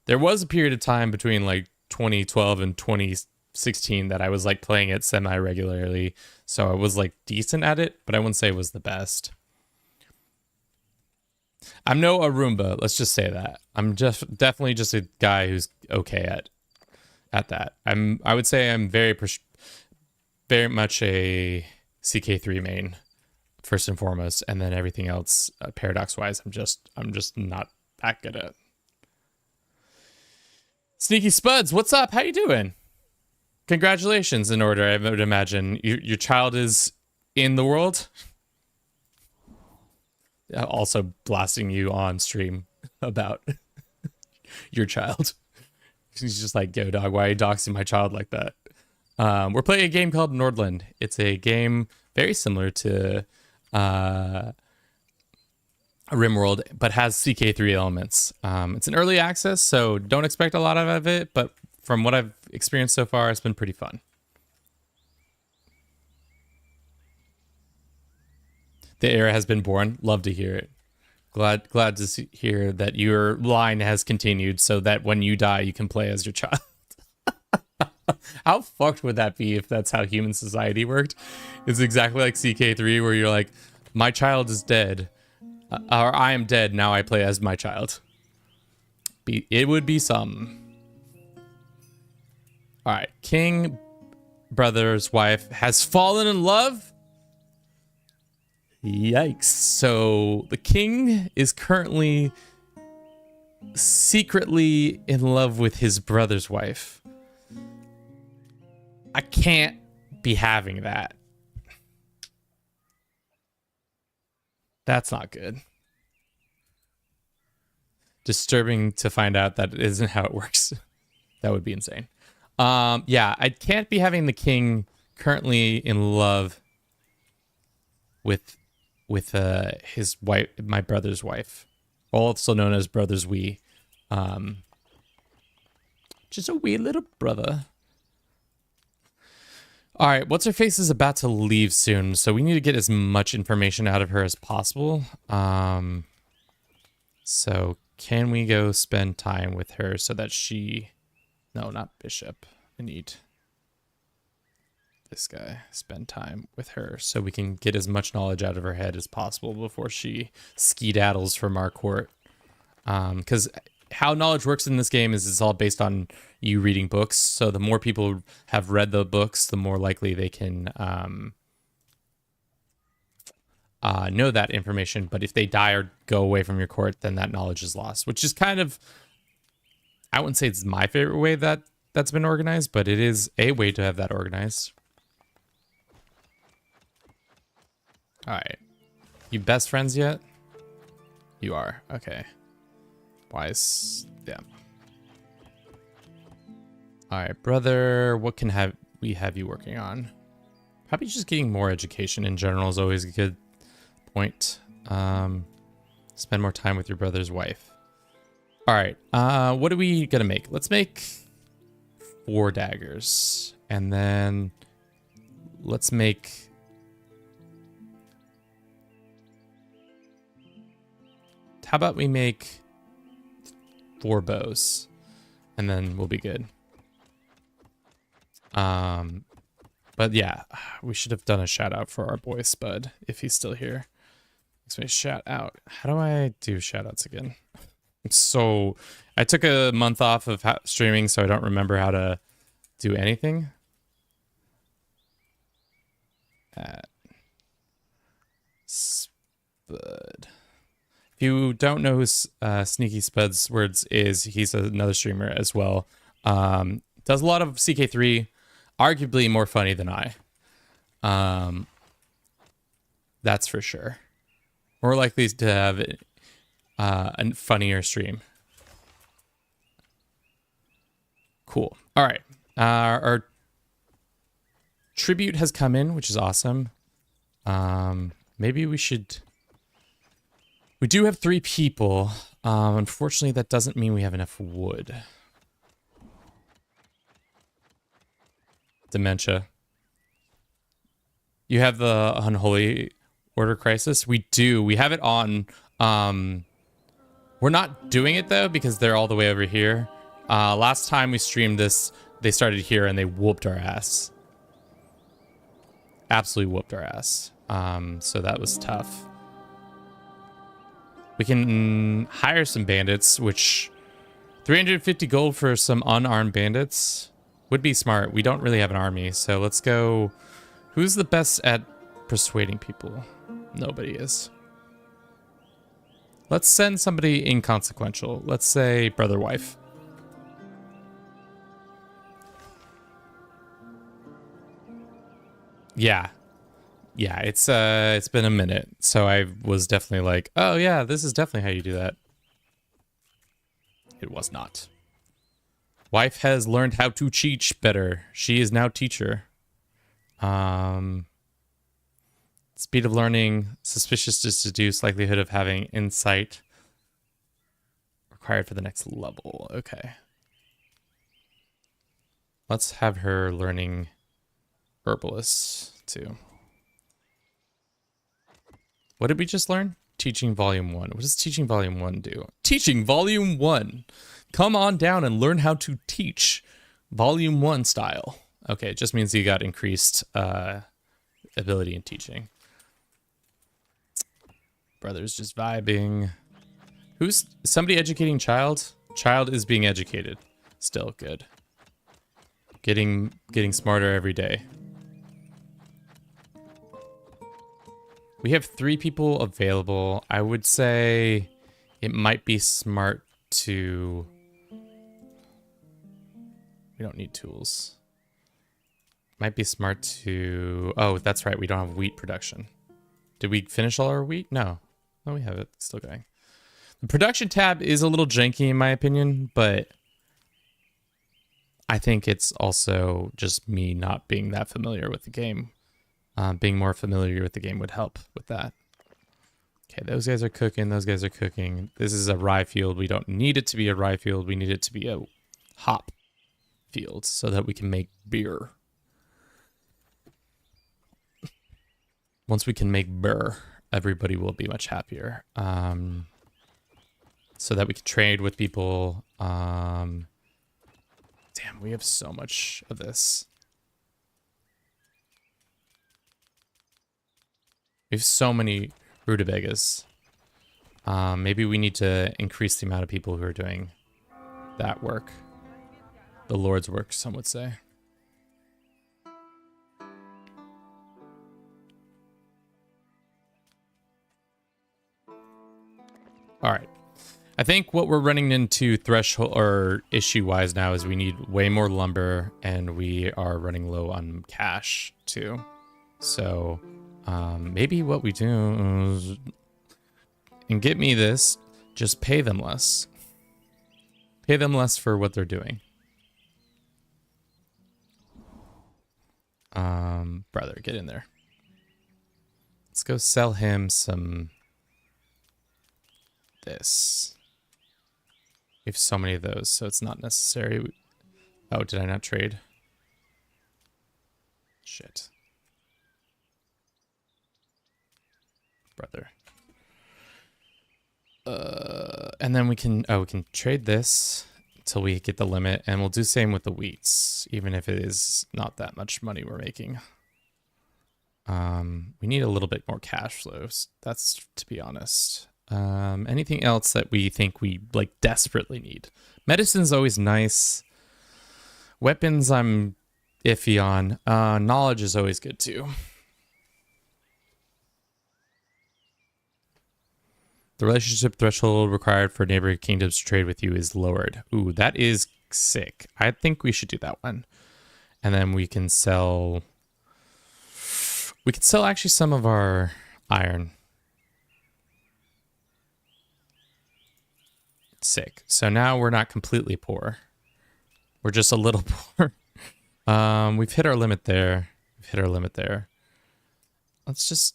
A: there was a period of time between like 2012 and 2016 that I was like playing it semi-regularly, so I was like decent at it, but I wouldn't say it was the best. I'm no Arumba, let's just say that. I'm just definitely just a guy who's okay at that. I would say I'm very much a CK3 main first and foremost, and then everything else, paradox wise, I'm just not that good at. Sneaky Spuds, what's up? How you doing? Congratulations in order, I would imagine. Your child is in the world. Also blasting you on stream. about your child. He's just like, yo, dog, why are you doxing my child like that? We're playing a game called Norland. It's a game very similar to RimWorld, but has CK3 elements. It's an early access, so don't expect a lot of it, but from what I've experienced so far, it's been pretty fun. The era has been born. Love to hear it. Glad to hear that your line has continued so that when you die, you can play as your child. How fucked would that be if that's how human society worked? It's exactly like CK3 where you're like, my child is dead. Or I am dead, now I play as my child. It would be some. Alright, King brother's wife has fallen in love? Yikes. So the king is currently secretly in love with his brother's wife. I can't be having that. That's not good. Disturbing to find out that isn't how it works. That would be insane. Yeah, I can't be having the king currently in love with his wife, my brother's wife, also known as brother's wee. Just a wee little brother. All right, what's her face is about to leave soon, so we need to get as much information out of her as possible. So can we go spend time with her so that she... No, not Bishop. I need this guy. Spend time with her so we can get as much knowledge out of her head as possible before she skedaddles from our court. Because how knowledge works in this game is it's all based on you reading books. So the more people have read the books, the more likely they can know that information. But if they die or go away from your court, then that knowledge is lost, which is kind of, I wouldn't say it's my favorite way that's been organized, but it is a way to have that organized. All right. You best friends yet? You are. Okay. Wise. Yeah. All right, brother. What can we have you working on? Probably just getting more education in general is always a good point. Spend more time with your brother's wife. All right. What are we gonna make? Let's make 4 daggers, and then let's make... How about we make 4 bows, and then we'll be good. But yeah, we should have done a shout out for our boy Spud if he's still here. Makes me shout out. How do I do shout outs again? So I took a month off of streaming, so I don't remember how to do anything. Spud. If you don't know who Sneaky Spud's Words is, he's another streamer as well. Does a lot of CK3, arguably more funny than I. That's for sure. More likely to have a funnier stream. Cool. All right. Our tribute has come in, which is awesome. Maybe we should... We do have 3 people. Unfortunately, that doesn't mean we have enough wood. Dementia. You have the Unholy Order Crisis? We do. We have it on. We're not doing it, though, because they're all the way over here. Last time we streamed this, they started here and they whooped our ass. Absolutely whooped our ass. So that was tough. We can hire some bandits, which 350 gold for some unarmed bandits would be smart. We don't really have an army, so let's go. Who's the best at persuading people? Nobody is. Let's send somebody inconsequential. Let's say brother wife. Yeah. Yeah, it's been a minute, so I was definitely like, oh yeah, this is definitely how you do that. It was not. Wife has learned how to teach better. She is now teacher. Speed of learning, suspicious to seduce, likelihood of having insight required for the next level. Okay. Let's have her learning herbalist too. What did we just learn? Teaching Volume 1. What does Teaching Volume 1 do? Teaching Volume 1. Come on down and learn how to teach Volume 1 style. Okay, it just means you got increased ability in teaching. Brother's just vibing. Who's somebody educating child? Child is being educated. Still good. Getting smarter every day. We have 3 people available. I would say it might be smart to... We don't need tools. Might be smart to... Oh, that's right. We don't have wheat production. Did we finish all our wheat? No. No, we have it. It's still going. The production tab is a little janky in my opinion, but I think it's also just me not being that familiar with the game. Being more familiar with the game would help with that. Okay, those guys are cooking. Those guys are cooking. This is a rye field. We don't need it to be a rye field. We need it to be a hop field so that we can make beer. Once we can make beer, everybody will be much happier. So that we can trade with people. Damn, we have so much of this. We have so many rutabagas. Maybe we need to increase the amount of people who are doing that work. The Lord's work, some would say. All right. I think what we're running into threshold or issue-wise now is we need way more lumber, and we are running low on cash too. So maybe what we do is, and get me this, just pay them less. Pay them less for what they're doing. Brother, get in there. Let's go sell him some this. We have so many of those, so it's not necessary. Oh, did I not trade? Shit. Brother. And then we can trade this until we get the limit, and we'll do same with the wheats, even if it is not that much money we're making. We need a little bit more cash flows. That's to be honest. Anything else that we think we like desperately need? Medicine's always nice. Weapons I'm iffy on. Knowledge is always good too. The relationship threshold required for neighboring kingdoms to trade with you is lowered. Ooh, that is sick. I think we should do that one. And then we can sell... We could sell actually some of our iron. Sick. So now we're not completely poor. We're just a little poor. We've hit our limit there. We've hit our limit there. Let's just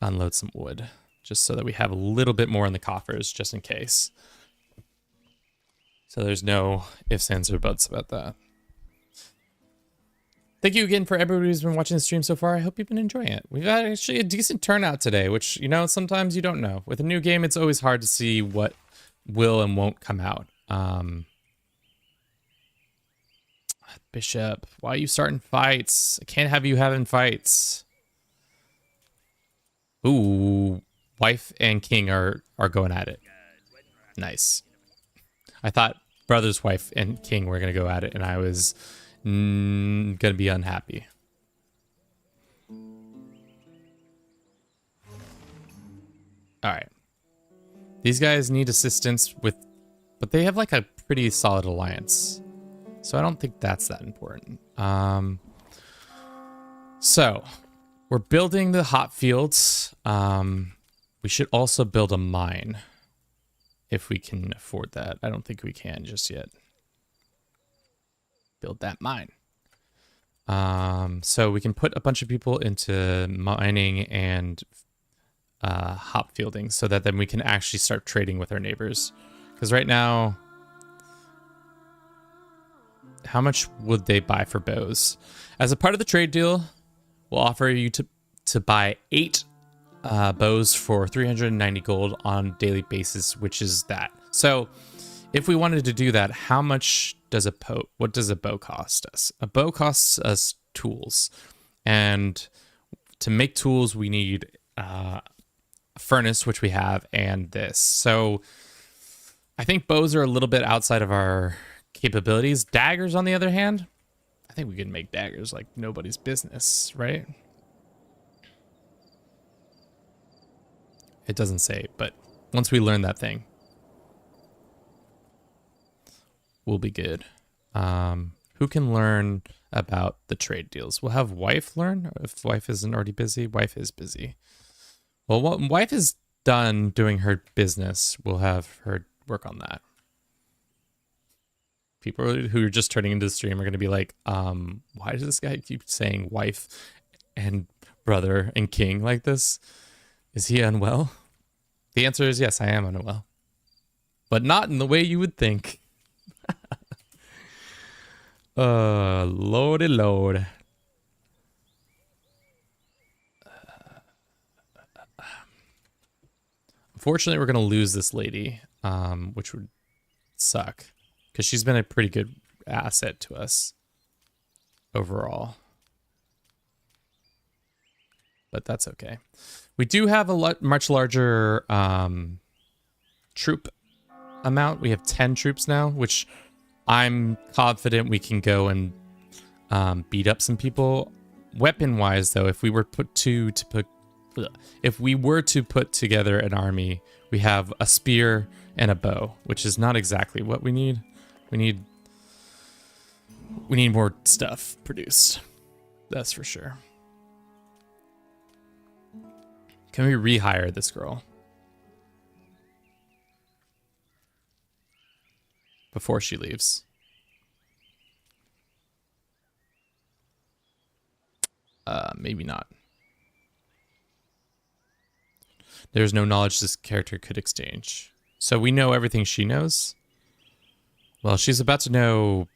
A: unload some wood, just so that we have a little bit more in the coffers, just in case. So there's no ifs, ands, or buts about that. Thank you again for everybody who's been watching the stream so far. I hope you've been enjoying it. We've had actually a decent turnout today, which, you know, sometimes you don't know. With a new game, it's always hard to see what will and won't come out. Bishop, why are you starting fights? I can't have you having fights. Ooh, wife and king are going at it. Nice. I thought brother's wife and king were gonna go at it, and I was gonna be unhappy. All right. These guys need assistance with, but they have like a pretty solid alliance. So I don't think that's that important. So we're building the hop fields. We should also build a mine if we can afford that. I don't think we can just yet. Build that mine. So we can put a bunch of people into mining and hop fielding so that then we can actually start trading with our neighbors. Because right now, how much would they buy for bows? As a part of the trade deal, we'll offer you to buy 8 bows for 390 gold on a daily basis, which is that. So if we wanted to do that, how much does what does a bow cost us? A bow costs us tools. And to make tools, we need a furnace, which we have, and this. So I think bows are a little bit outside of our capabilities. Daggers, on the other hand, I think we can make daggers like nobody's business, right? It doesn't say, but once we learn that thing, we'll be good. Who can learn about the trade deals? We'll have wife learn. If wife isn't already busy, wife is busy. Well, what wife is done doing her business, we'll have her work on that. People who are just turning into the stream are going to be like, why does this guy keep saying wife and brother and king like this? Is he unwell? The answer is yes, I am unwell. But not in the way you would think. Lordy lord. Unfortunately, we're going to lose this lady, which would suck. Because she's been a pretty good asset to us overall. But that's okay. We do have a much larger troop amount. We have 10 troops now, which I'm confident we can go and beat up some people. Weapon-wise, though, if we were if we were to put together an army, we have a spear and a bow, which is not exactly what we need. We need more stuff produced. That's for sure. Can we rehire this girl before she leaves? Maybe not. There's no knowledge this character could exchange. So we know everything she knows. Well, she's about to know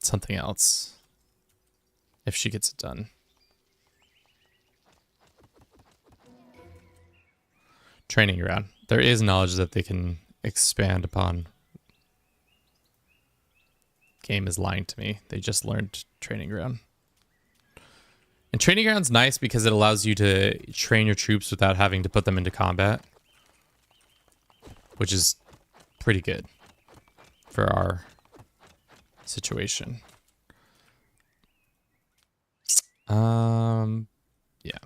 A: something else if she gets it done. Training ground. There is knowledge that they can expand upon. Game is lying to me. They just learned training ground. And training ground's nice because it allows you to train your troops without having to put them into combat, which is pretty good for our situation. Yeah.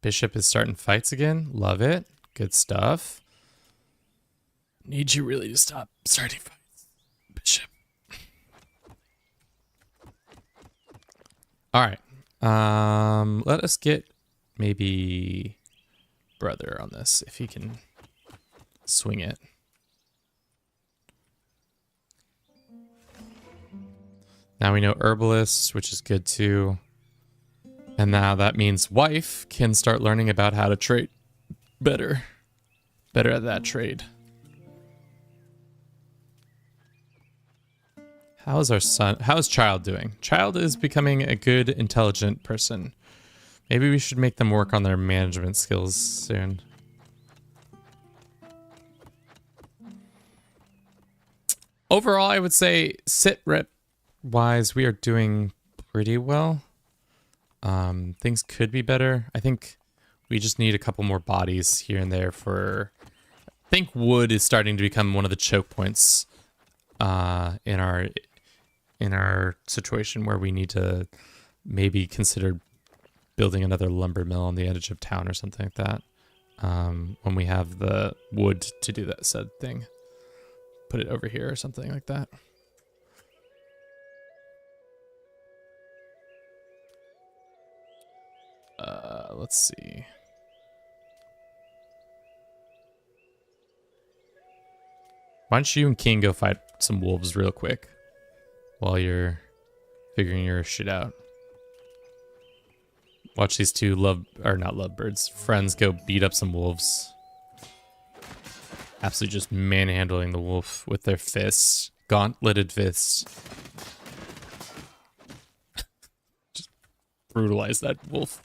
A: Bishop is starting fights again. Love it. Good stuff. Need you really to stop starting fights, Bishop. All right. Let us get maybe brother on this if he can swing it. Now we know herbalist, which is good too. And now that means wife can start learning about how to trade better. Better at that trade. How's Child doing? Child is becoming a good, intelligent person. Maybe we should make them work on their management skills soon. Overall, I would say sit rep wise, we are doing pretty well. Things could be better. I think we just need a couple more bodies here and there for... I think wood is starting to become one of the choke points in our situation where we need to maybe consider building another lumber mill on the edge of town or something like that. When we have the wood to do that said thing. Put it over here or something like that. Let's see. Why don't you and King go fight some wolves real quick while you're figuring your shit out. Watch these two not lovebirds, friends go beat up some wolves. Absolutely just manhandling the wolf with their fists. Gauntleted fists. Just brutalize that wolf.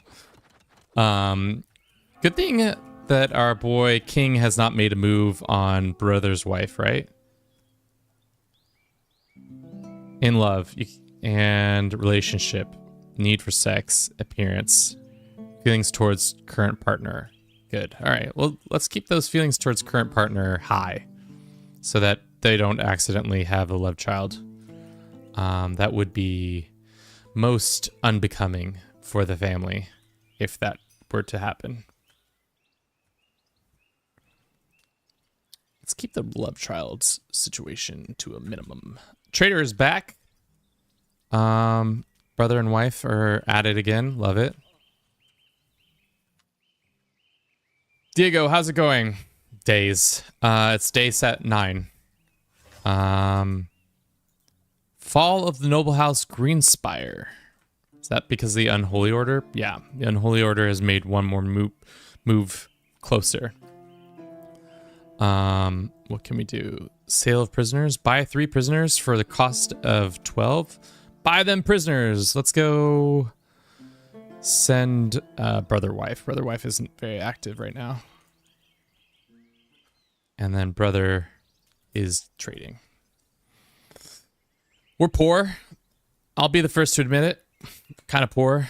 A: Good thing that our boy King has not made a move on brother's wife, right? In love and relationship, need for sex, appearance, feelings towards current partner. Good. All right. Well, let's keep those feelings towards current partner high so that they don't accidentally have a love child. That would be most unbecoming for the family if that were to happen. Let's keep the love child's situation to a minimum. Trader is back. Brother and wife are at it again. Love it. Diego, how's it going? Days. It's day set 9. Fall of the Noble House Greenspire. Is that because of the Unholy Order? Yeah, the Unholy Order has made one more move closer. What can we do? Sale of prisoners. Buy 3 prisoners for the cost of 12. Buy them prisoners. Let's go send brother wife. Brother wife isn't very active right now. And then brother is trading. We're poor. I'll be the first to admit it. Kind of poor.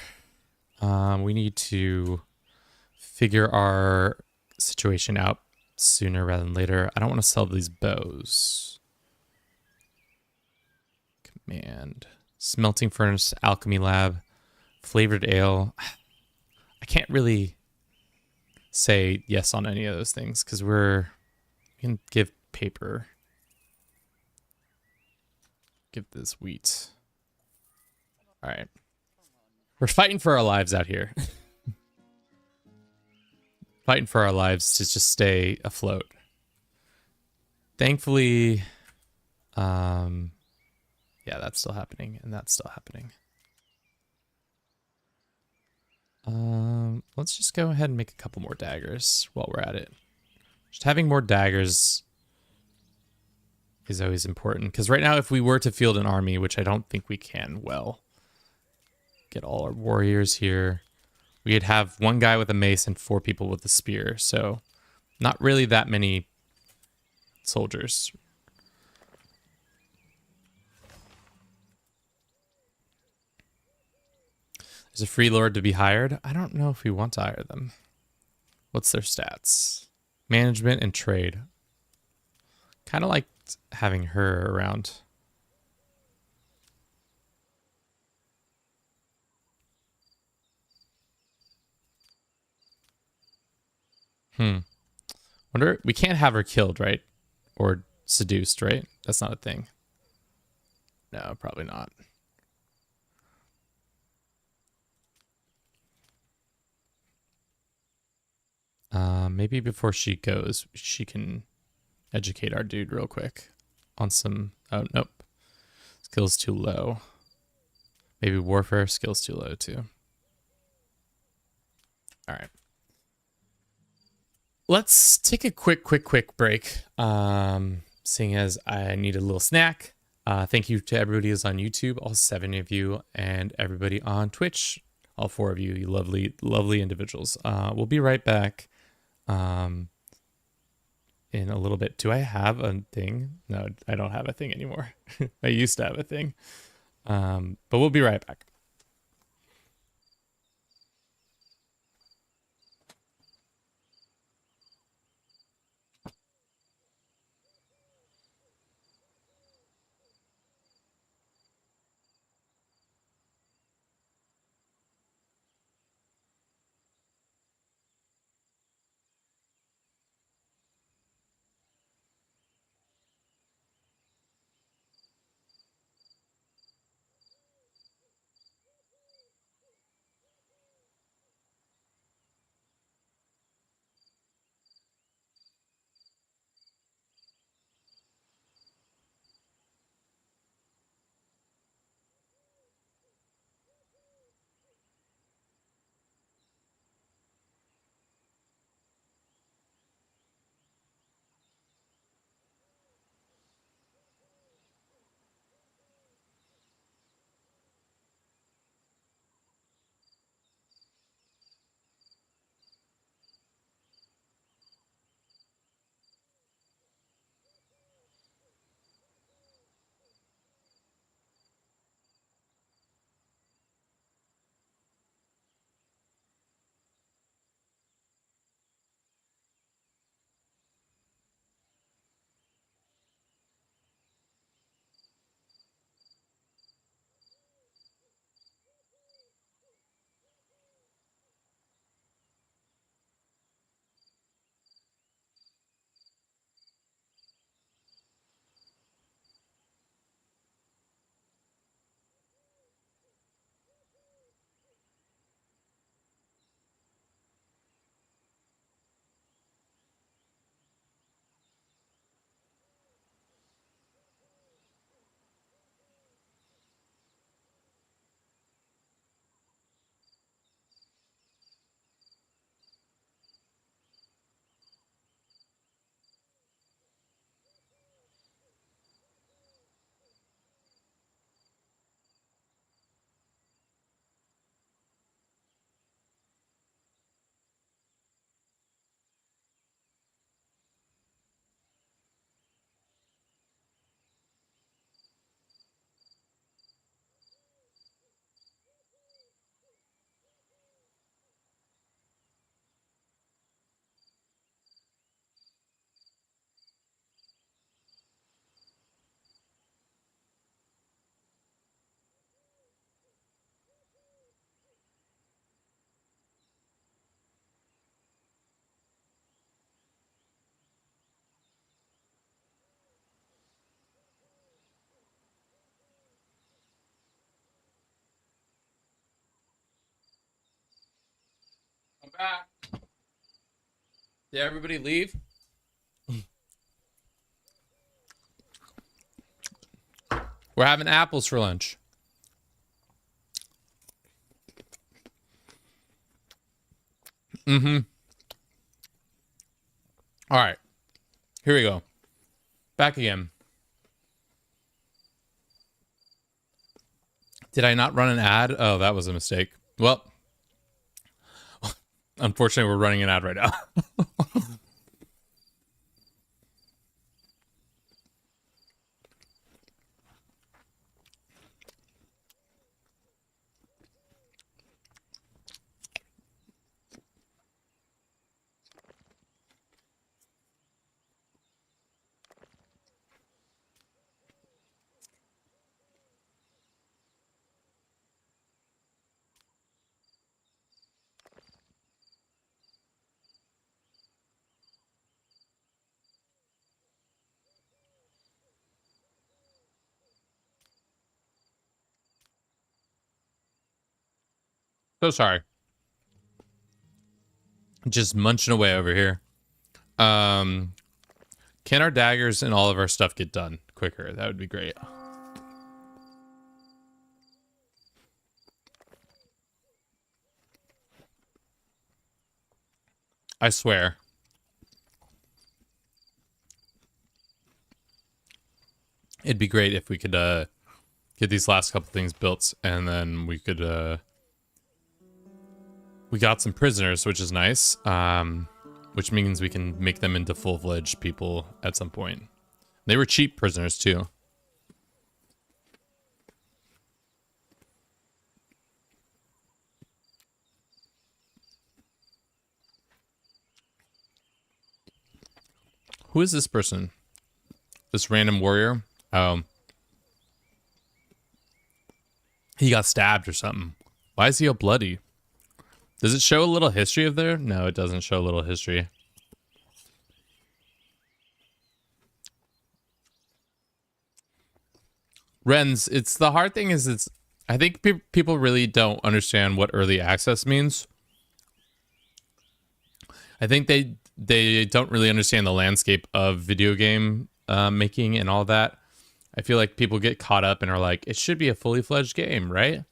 A: We need to figure our situation out sooner rather than later. I don't want to sell these bows. Command. Smelting furnace, alchemy lab, flavored ale. I can't really say yes on any of those things because we can give paper. Give this wheat. All right. We're fighting for our lives out here. Fighting for our lives to just stay afloat. Thankfully, yeah, that's still happening, and that's still happening. Let's just go ahead and make a couple more daggers while we're at it. Just having more daggers is always important, because right now if we were to field an army, which I don't think we can well, get all our warriors here, we'd have 1 guy with a mace and 4 people with a spear, so not really that many soldiers. There's a free lord to be hired. I don't know if we want to hire them. What's their stats? Management and trade. Kind of liked having her around. Wonder, we can't have her killed, right? Or seduced, right? That's not a thing. No, probably not. Maybe before she goes, she can educate our dude real quick on some... Oh, nope. Skills too low. Maybe warfare, skills too low too. All right. Let's take a quick break. Seeing as I need a little snack. Thank you to everybody who's on YouTube, all 7 of you, and everybody on Twitch, all 4 of you, you lovely, lovely individuals. We'll be right back in a little bit. Do I have a thing? No, I don't have a thing anymore. I used to have a thing. But we'll be right back. back. Did everybody leave? We're having apples for lunch. Mm-hmm. All right. Here we go. Back again. Did I not run an ad? Oh, that was a mistake. Well, unfortunately, we're running an ad right now. So sorry. Just munching away over here. Can our daggers and all of our stuff get done quicker? That would be great. I swear. It'd be great if we could get these last couple things built, and then we could we got some prisoners, which is nice. Which means we can make them into full-fledged people at some point. They were cheap prisoners too. Who is this person? This random warrior? Oh. He got stabbed or something. Why is he all bloody? Does it show a little history of there? No, it doesn't show a little history. Rens, it's the hard thing is it's... I think people really don't understand what early access means. I think they don't really understand the landscape of video game making and all that. I feel like people get caught up and are like, it should be a fully fledged game, right?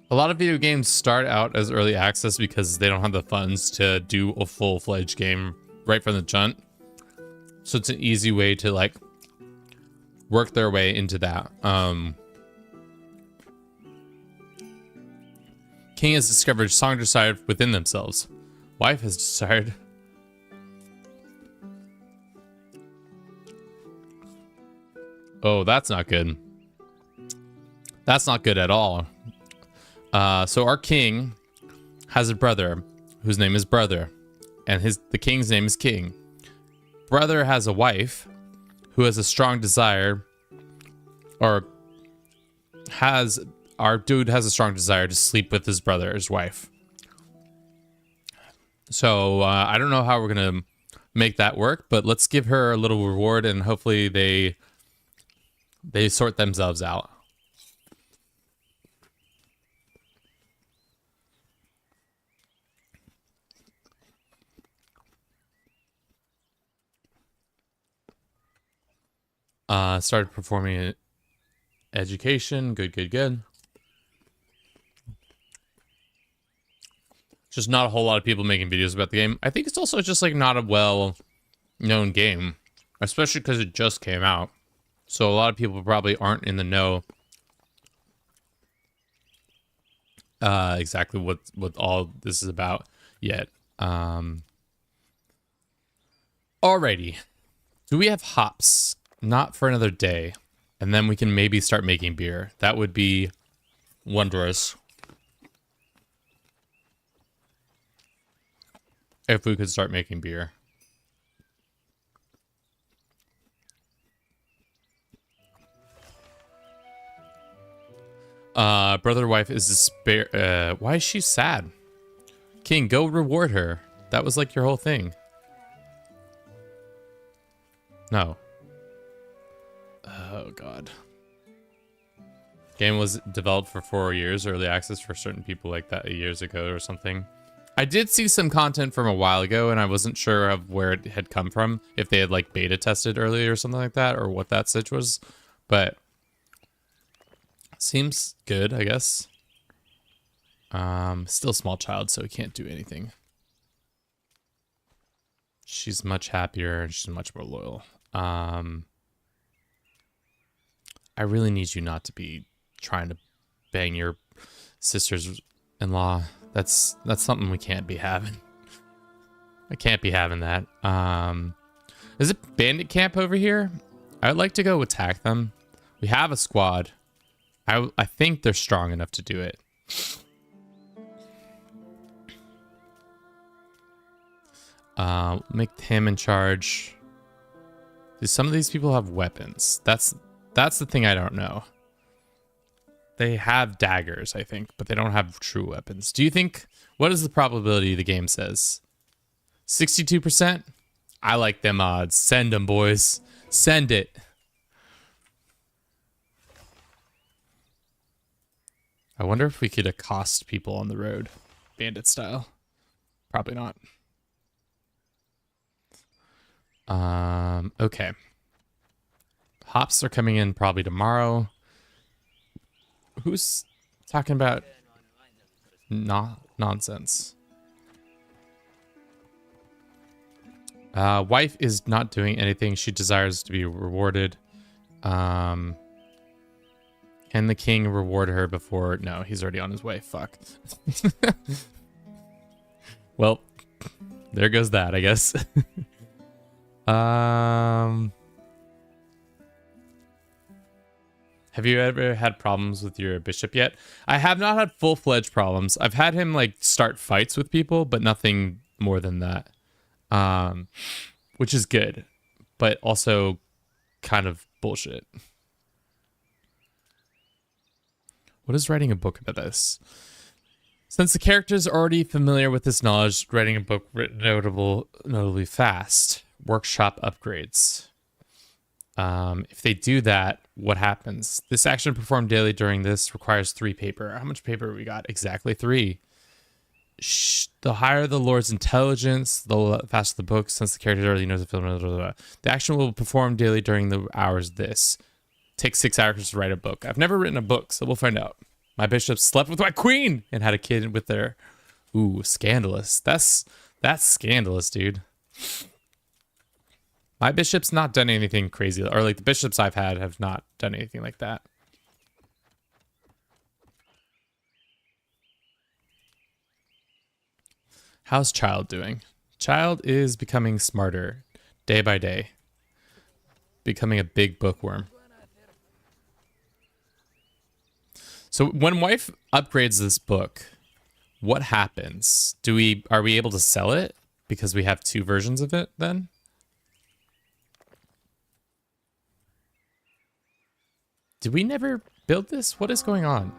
A: A lot of video games start out as early access because they don't have the funds to do a full-fledged game right from the jump. So it's an easy way to like work their way into that. King has discovered song desired within themselves. Wife has desired. Oh, that's not good. That's not good at all. So our king has a brother whose name is Brother, and the king's name is King. Brother has a wife who has a strong desire, or our dude has a strong desire to sleep with his brother's wife. So I don't know how we're gonna make that work, but let's give her a little reward, and hopefully they sort themselves out. Started performing education. Good, good, good. Just not a whole lot of people making videos about the game. I think it's also just like not a well-known game, especially because it just came out. So a lot of people probably aren't in the know exactly what all this is about yet. Alrighty. Do we have hops? Not for another day. And then we can maybe start making beer. That would be wondrous. If we could start making beer. Brother wife is despair. Why is she sad? King, go reward her. That was like your whole thing. No. Oh, God. Game was developed for 4 years, early access for certain people like that years ago or something. I did see some content from a while ago, and I wasn't sure of where it had come from, if they had like beta tested earlier or something like that, or what that sitch was. But seems good, I guess. Still small child, so he can't do anything. She's much happier and she's much more loyal. I really need you not to be trying to bang your sisters-in-law. That's something we can't be having. I can't be having that. Is it bandit camp over here? I would like to go attack them. We have a squad. I think they're strong enough to do it. Make him in charge. Do some of these people have weapons? That's the thing I don't know. They have daggers, I think, but they don't have true weapons. Do you think, what is the probability the game says? 62%? I like them odds. Send them, boys. Send it. I wonder if we could accost people on the road, bandit style. Probably not. Okay. Hops are coming in probably tomorrow. Who's talking about nonsense? Wife is not doing anything. She desires to be rewarded. Can the king reward her before? No, he's already on his way. Fuck. Well, there goes that, I guess. Have you ever had problems with your bishop yet? I have not had full-fledged problems. I've had him like start fights with people, but nothing more than that. Which is good, but also kind of bullshit. What is writing a book about this? Since the characters are already familiar with this knowledge, writing a book written notably fast. Workshop upgrades. If they do that, what happens? This action performed daily during this requires 3 paper. How much paper we got? Exactly 3. The higher the Lord's intelligence, the faster the book, since the character already knows the film. Blah, blah, blah. The action will perform daily during the hours this. Takes 6 hours to write a book. I've never written a book, so we'll find out. My bishop slept with my queen and had a kid with her. Ooh, scandalous. That's scandalous, dude. My bishop's not done anything crazy, or like the bishops I've had have not done anything like that. How's Child doing? Child is becoming smarter day by day. Becoming a big bookworm. So when wife upgrades this book, what happens? Are we able to sell it? Because we have 2 versions of it then? Did we never build this? What is going on?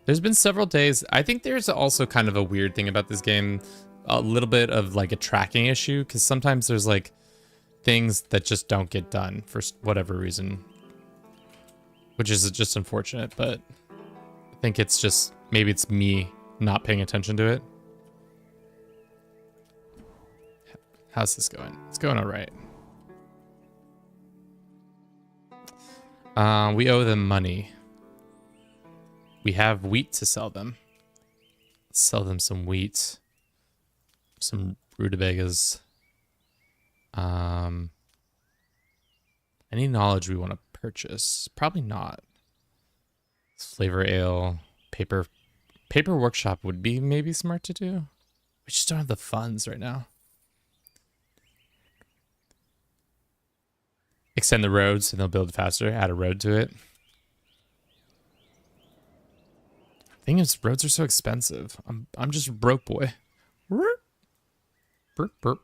A: There's been several days. I think there's also kind of a weird thing about this game. A little bit of like a tracking issue. Because sometimes there's like things that just don't get done for whatever reason. Which is just unfortunate. But I think it's just, maybe it's me not paying attention to it. How's this going? It's going all right. We owe them money. We have wheat to sell them. Let's sell them some wheat. Some rutabagas. Any knowledge we want to purchase? Probably not. Flavor ale. Paper workshop would be maybe smart to do. We just don't have the funds right now. Extend the roads and they'll build faster. Add a road to it. Thing is, roads are so expensive. I'm just a broke boy. Burp, burp.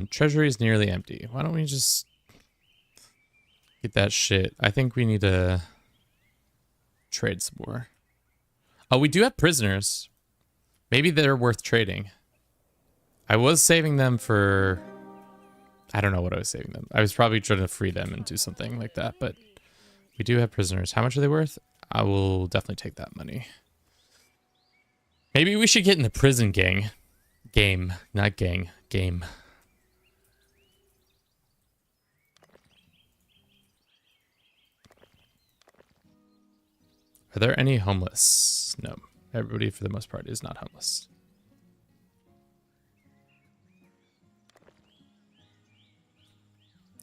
A: Treasury is nearly empty. Why don't we just get that shit? I think we need to trade some more. Oh, we do have prisoners. Maybe they're worth trading. I was saving them for I don't know what I was saving them. I was probably trying to free them and do something like that, but we do have prisoners. How much are they worth? I will definitely take that money. Maybe we should get in the prison gang. Game, not gang. Game. Are there any homeless? No. Everybody, for the most part, is not homeless.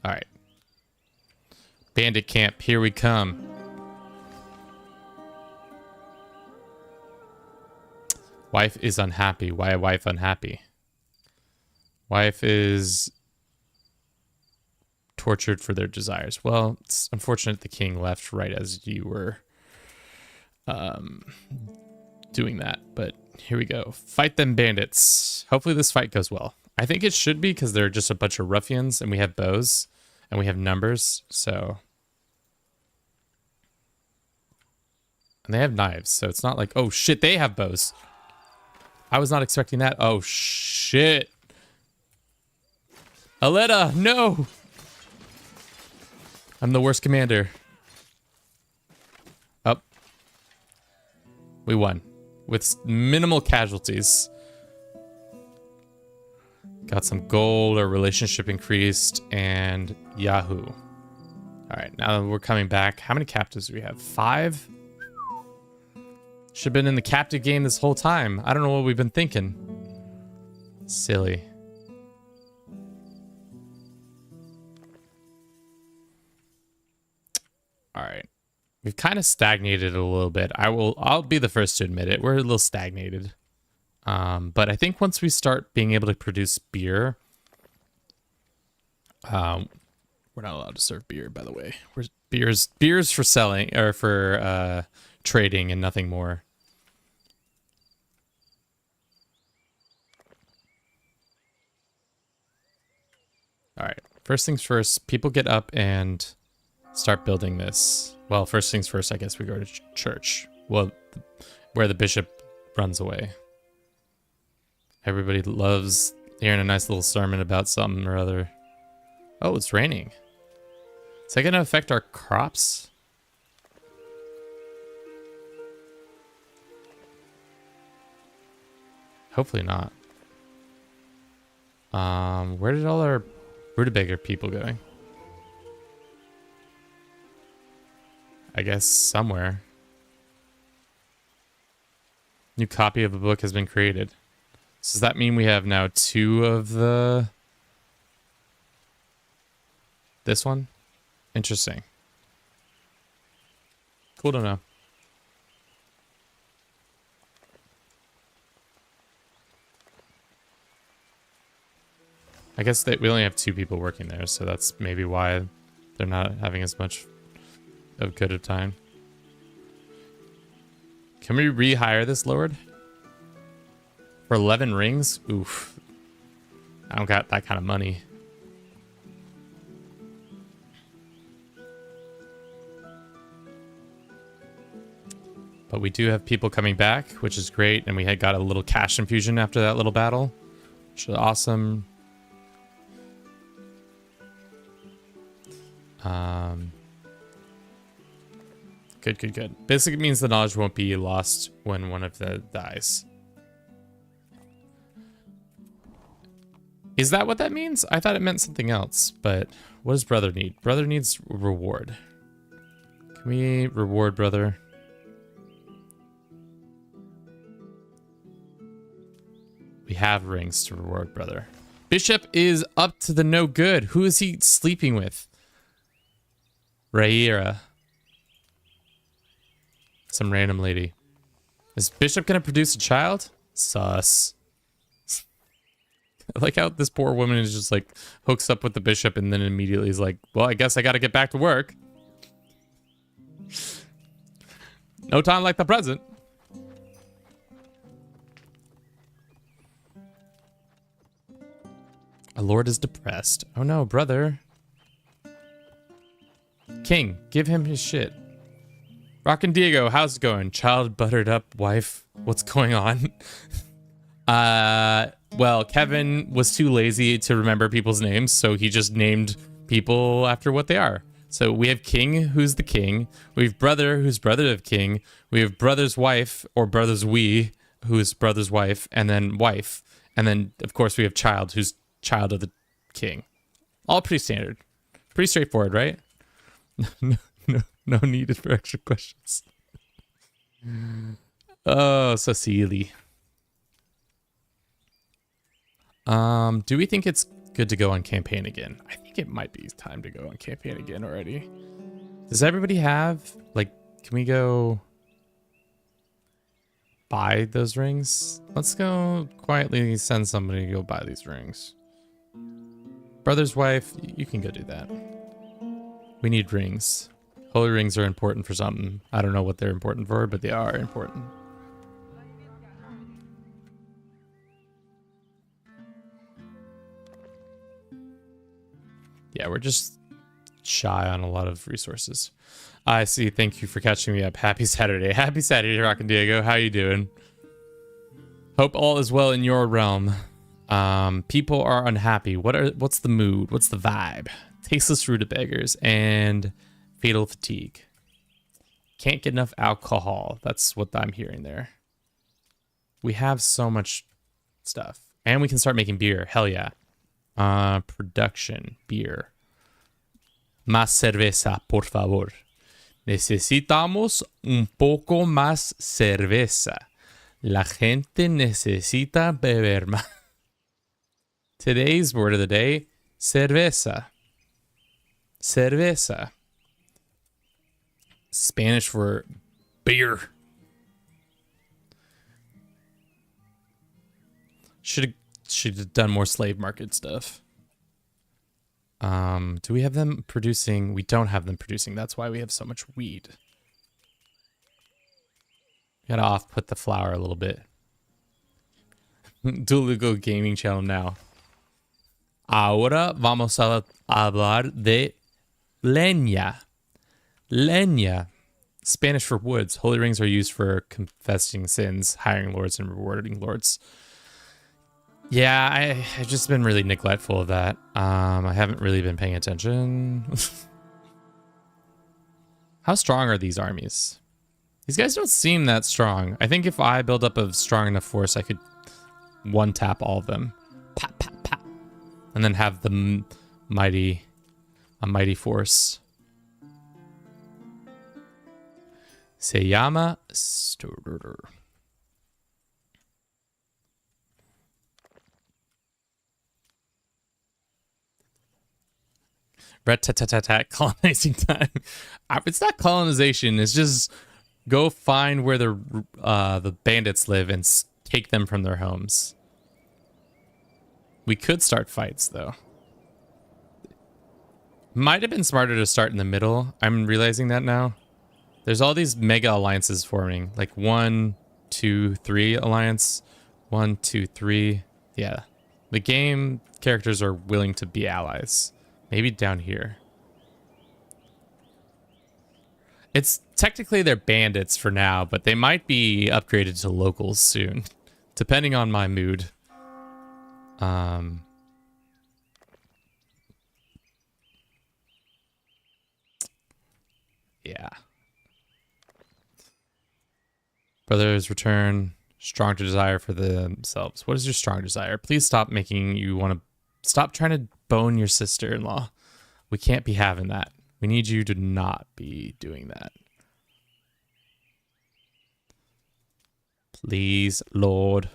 A: All right. Bandit camp, here we come. Wife is unhappy. Why wife unhappy? Wife is tortured for their desires. Well, it's unfortunate the king left right as you were doing that, but here we go. Fight them bandits. Hopefully this fight goes well. I think it should be because they're just a bunch of ruffians and we have bows and we have numbers, so. And they have knives, so it's not like, oh shit, they have bows. I was not expecting that. Oh shit. Aletta, no! I'm the worst commander. Up. We won. With minimal casualties. Got some gold, our relationship increased, and Yahoo. Alright, now we're coming back. How many captives do we have? 5? Should have been in the captive game this whole time. I don't know what we've been thinking. Silly. Alright. We've kind of stagnated a little bit. I'll be the first to admit it. We're a little stagnated. But I think once we start being able to produce beer, we're not allowed to serve beer, by the way. Beer's for selling or for trading and nothing more. All right. First things first, people get up and start building this. Well, first things first, I guess we go to church. Well, where the bishop runs away. Everybody loves hearing a nice little sermon about something or other. Oh, it's raining. Is that going to affect our crops? Hopefully not. Where did all our rutabaga people go? I guess somewhere. New copy of a book has been created. So does that mean we have now 2 of the... This one? Interesting. Cool to know. I guess that we only have 2 people working there, so that's maybe why they're not having as much of good a time. Can we rehire this lord? For 11 rings? Oof. I don't got that kind of money. But we do have people coming back, which is great. And we had got a little cash infusion after that little battle, which is awesome. Good. Basically it means the knowledge won't be lost when one of them dies. Is that what that means? I thought it meant something else, but what does brother need? Brother needs reward. Can we reward brother? We have rings to reward brother. Bishop is up to the no good. Who is he sleeping with? Rhaera. Some random lady. Is Bishop gonna produce a child? Sus. I like how this poor woman is just like hooks up with the bishop and then immediately is like, well, I guess I gotta get back to work. No time like the present. A lord is depressed. Oh no, brother. King, give him his shit. Rockin' Diego, how's it going? Child buttered up wife. What's going on? Well, Kevin was too lazy to remember people's names, so he just named people after what they are. So we have king, who's the king. We have brother, who's brother of king. We have brother's wife, or brother's we, who's brother's wife, and then wife. And then, of course, we have child, who's child of the king. All pretty standard. Pretty straightforward, right? No needed for extra questions. Oh, so silly. Do we think it's good to go on campaign again? I think it might be time to go on campaign again already. Does everybody have, like, can we go buy those rings? Let's go quietly send somebody to go buy these rings. Brother's wife, you can go do that. We need rings. Holy rings are important for something. I don't know what they're important for, but they are important. Yeah, we're just shy on a lot of resources. I see. Thank you for catching me up. Happy Saturday. Happy Saturday, Rock and Diego. How you doing? Hope all is well in your realm. People are unhappy. What's the mood? What's the vibe? Tasteless rutabaggers and fatal fatigue. Can't get enough alcohol. That's what I'm hearing there. We have so much stuff. And we can start making beer. Hell yeah. Production. Beer. Más cerveza, por favor. Necesitamos un poco más cerveza. La gente necesita beber más. Today's word of the day, cerveza. Cerveza. Spanish for beer. Should have done more slave market stuff. Do we have them producing? We don't have them producing. That's why we have so much weed. Gotta off-put the flour a little bit. Dulugo Gaming Channel now. Ahora vamos a hablar de leña. Leña. Spanish for woods. Holy rings are used for confessing sins, hiring lords, and rewarding lords. Yeah, I've just been really neglectful of that. I haven't really been paying attention. How strong are these armies? These guys don't seem that strong. I think if I build up a strong enough force, I could one-tap all of them. Pop, pop, pop. And then have the mighty force. Se llama Sturder. Rat-tat-tat-tat, colonizing time. It's not colonization. It's just go find where the bandits live and take them from their homes. We could start fights, though. Might have been smarter to start in the middle. I'm realizing that now. There's all these mega alliances forming. Like 1, 2, 3 alliance. 1, 2, 3. Yeah. The game characters are willing to be allies. Maybe down here. It's technically they're bandits for now, but they might be upgraded to locals soon, depending on my mood. Yeah. Brothers return. Strong to desire for themselves. What is your strong desire? Please stop making you want to... Stop trying to bone your sister-in-law. We can't be having that. We need you to not be doing that. Please, Lord.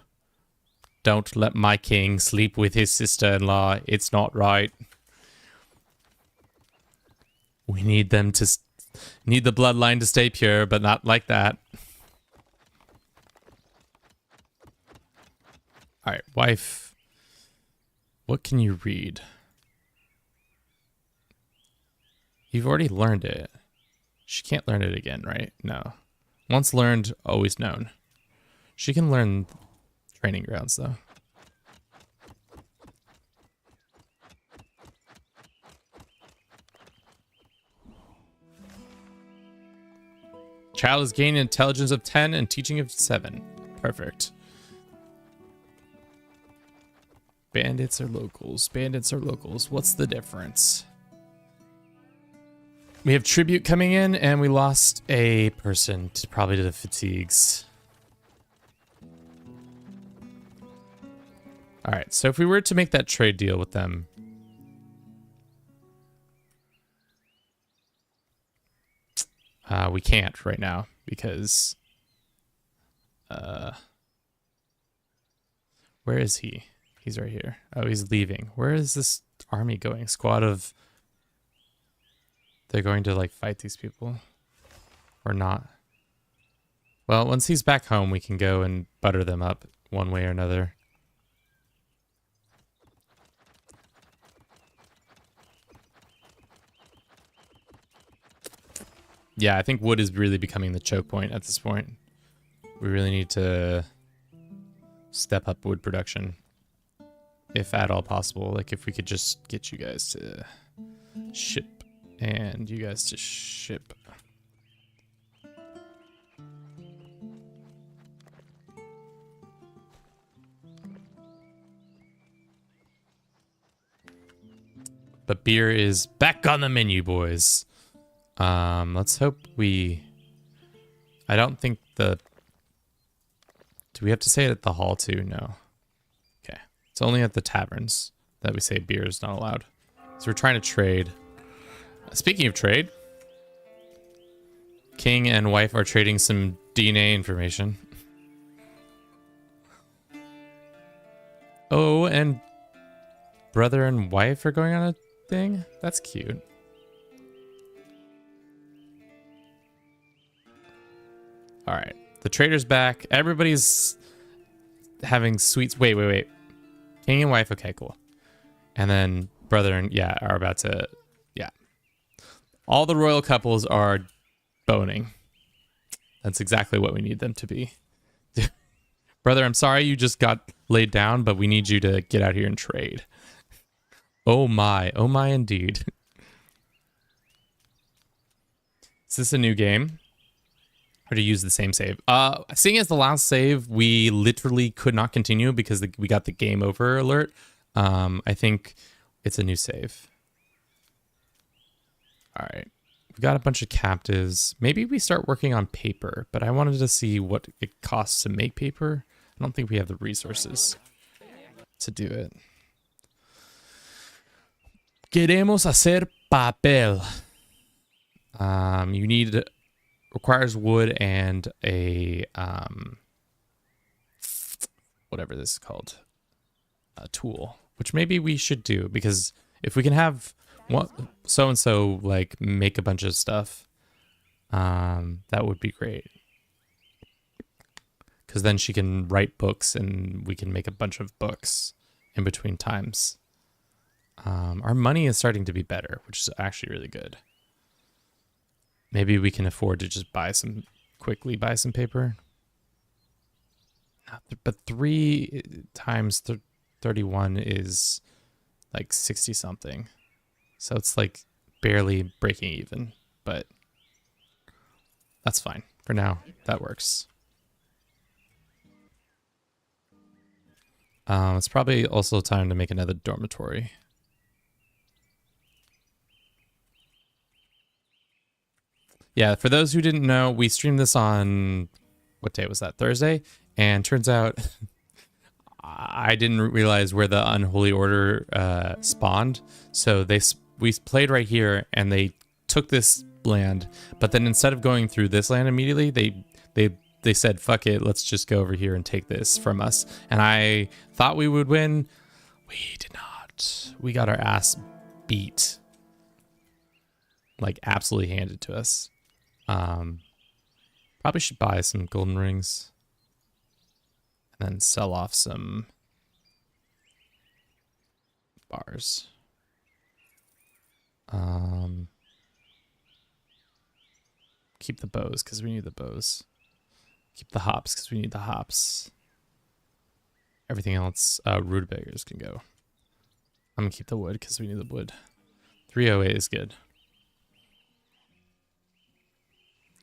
A: Don't let my king sleep with his sister-in-law. It's not right. We need them to... Need the bloodline to stay pure, but not like that. Alright, wife. What can you read? You've already learned it. She can't learn it again, right? No. Once learned, always known. She can learn training grounds, though. Child has gained intelligence of 10 and teaching of 7. Perfect. Bandits are locals. Bandits are locals. What's the difference? We have tribute coming in, and we lost a person, probably to the fatigues. All right, so if we were to make that trade deal with them, we can't right now because, where is he? He's right here. Oh, he's leaving. Where is this army going? Squad of, they're going to like fight these people or not? Well, once he's back home, we can go and butter them up one way or another. Yeah, I think wood is really becoming the choke point at this point. We really need to step up wood production, if at all possible. Like, if we could just get you guys to ship and you guys to ship. But beer is back on the menu, boys. Let's hope we... I don't think the... Do we have to say it at the hall too? No. Okay. It's only at the taverns that we say beer is not allowed. So we're trying to trade. Speaking of trade, King and wife are trading some DNA information. Oh, and brother and wife are going on a thing? That's cute. All right, the trader's back. Everybody's having sweets. Wait. King and wife. Okay, cool. And then brother and are about to. Yeah. All the royal couples are boning. That's exactly what we need them to be. Brother, I'm sorry you just got laid down, but we need you to get out here and trade. Oh my indeed. Is this a new game? Or to use the same save? Seeing as the last save, we literally could not continue because we got the game over alert. I think it's a new save. All right. We got a bunch of captives. Maybe we start working on paper, but I wanted to see what it costs to make paper. I don't think we have the resources to do it. Queremos hacer papel. You need... Requires wood and a whatever this is called, a tool, which maybe we should do, because if we can have so and so like make a bunch of stuff, that would be great, because then she can write books and we can make a bunch of books in between times. Our money is starting to be better, which is actually really good. Maybe we can afford to just quickly buy some paper. But 3 times 31 is like 60 something. So it's like barely breaking even, but that's fine. For now, that works. It's probably also time to make another dormitory. Yeah, for those who didn't know, we streamed this on, what day was that? Thursday? And turns out I didn't realize where the Unholy Order spawned. So we played right here and they took this land, but then instead of going through this land immediately, they said, fuck it, let's just go over here and take this from us. And I thought we would win. We did not. We got our ass beat. Like absolutely handed to us. Probably should buy some golden rings and then sell off some bars. Keep the bows because we need the bows. Keep the hops because we need the hops. Everything else, rutabagas can go. I'm gonna keep the wood because we need the wood. 308 is good.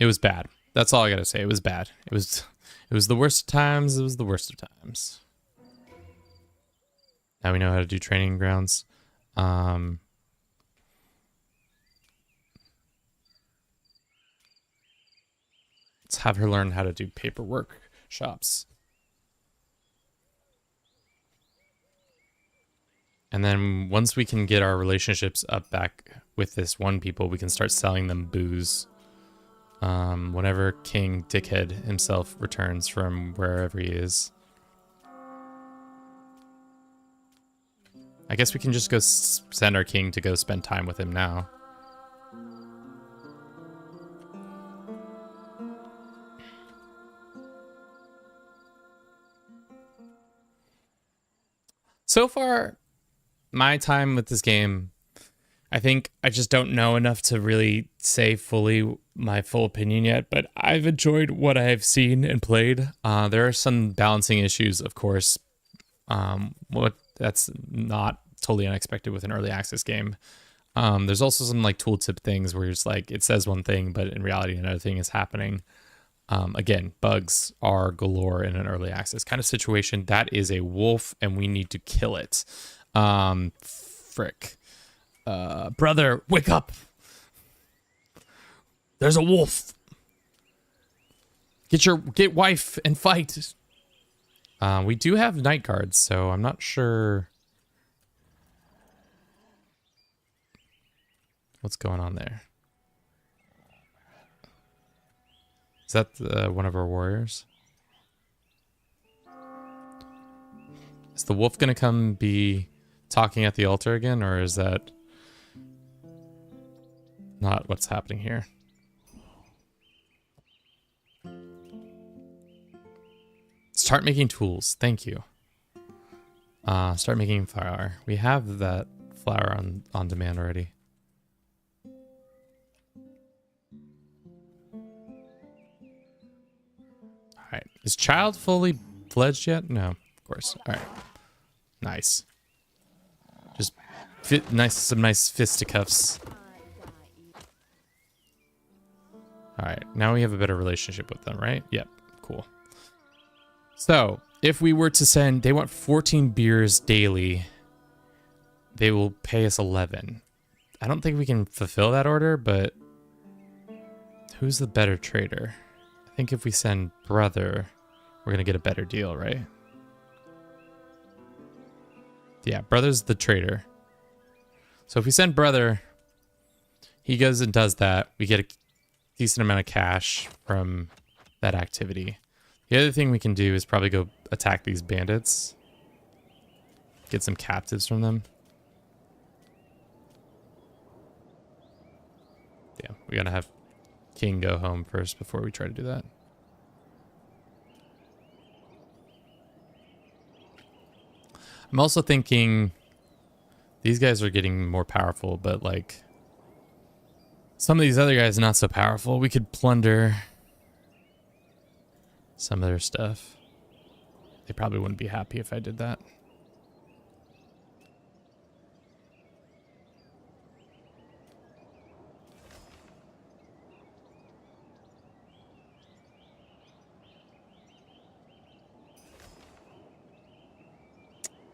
A: It was bad. That's all I gotta say. It was bad. It was the worst of times. It was the worst of times. Now we know how to do training grounds. Let's have her learn how to do paperwork shops. And then once we can get our relationships up back with this one people, we can start selling them booze. Whenever King Dickhead himself returns from wherever he is. I guess we can just go send our king to go spend time with him now. So far, my time with this game, I think I just don't know enough to really say fully my full opinion yet, but I've enjoyed what I've seen and played. There are some balancing issues, of course. That's not totally unexpected with an early access game. There's also some like tooltip things where it's like it says one thing, but in reality another thing is happening. Again, bugs are galore in an early access kind of situation. That is a wolf, and we need to kill it. Frick. Brother, wake up! There's a wolf. Get wife and fight. We do have night guards, so I'm not sure what's going on there. Is that one of our warriors? Is the wolf gonna come be talking at the altar again, or is that not what's happening here? Start making tools. Thank you. Start making flour. We have that flour on demand already. Alright. Is child fully fledged yet? No, of course. Alright. Nice. Just some nice fisticuffs. Alright, now we have a better relationship with them, right? Yep, cool. So, if we were to send, they want 14 beers daily. They will pay us 11. I don't think we can fulfill that order, but who's the better trader? I think if we send brother, we're going to get a better deal, right? Yeah, brother's the trader. So if we send brother, he goes and does that. We get a decent amount of cash from that activity. The other thing we can do is probably go attack these bandits. Get some captives from them. Yeah, we gotta have King go home first before we try to do that. I'm also thinking these guys are getting more powerful, but like some of these other guys not so powerful. We could plunder some of their stuff. They probably wouldn't be happy if I did that.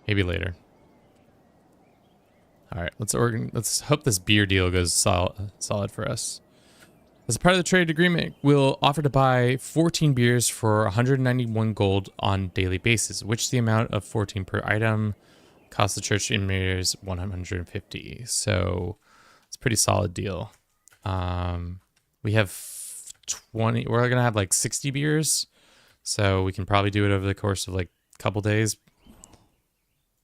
A: Maybe later. All right, let's hope this beer deal goes solid for us. As part of the trade agreement, we'll offer to buy 14 beers for 191 gold on daily basis, which the amount of 14 per item costs the church inmates 150. So it's a pretty solid deal. We have 20. We're gonna have like 60 beers, so we can probably do it over the course of like a couple days.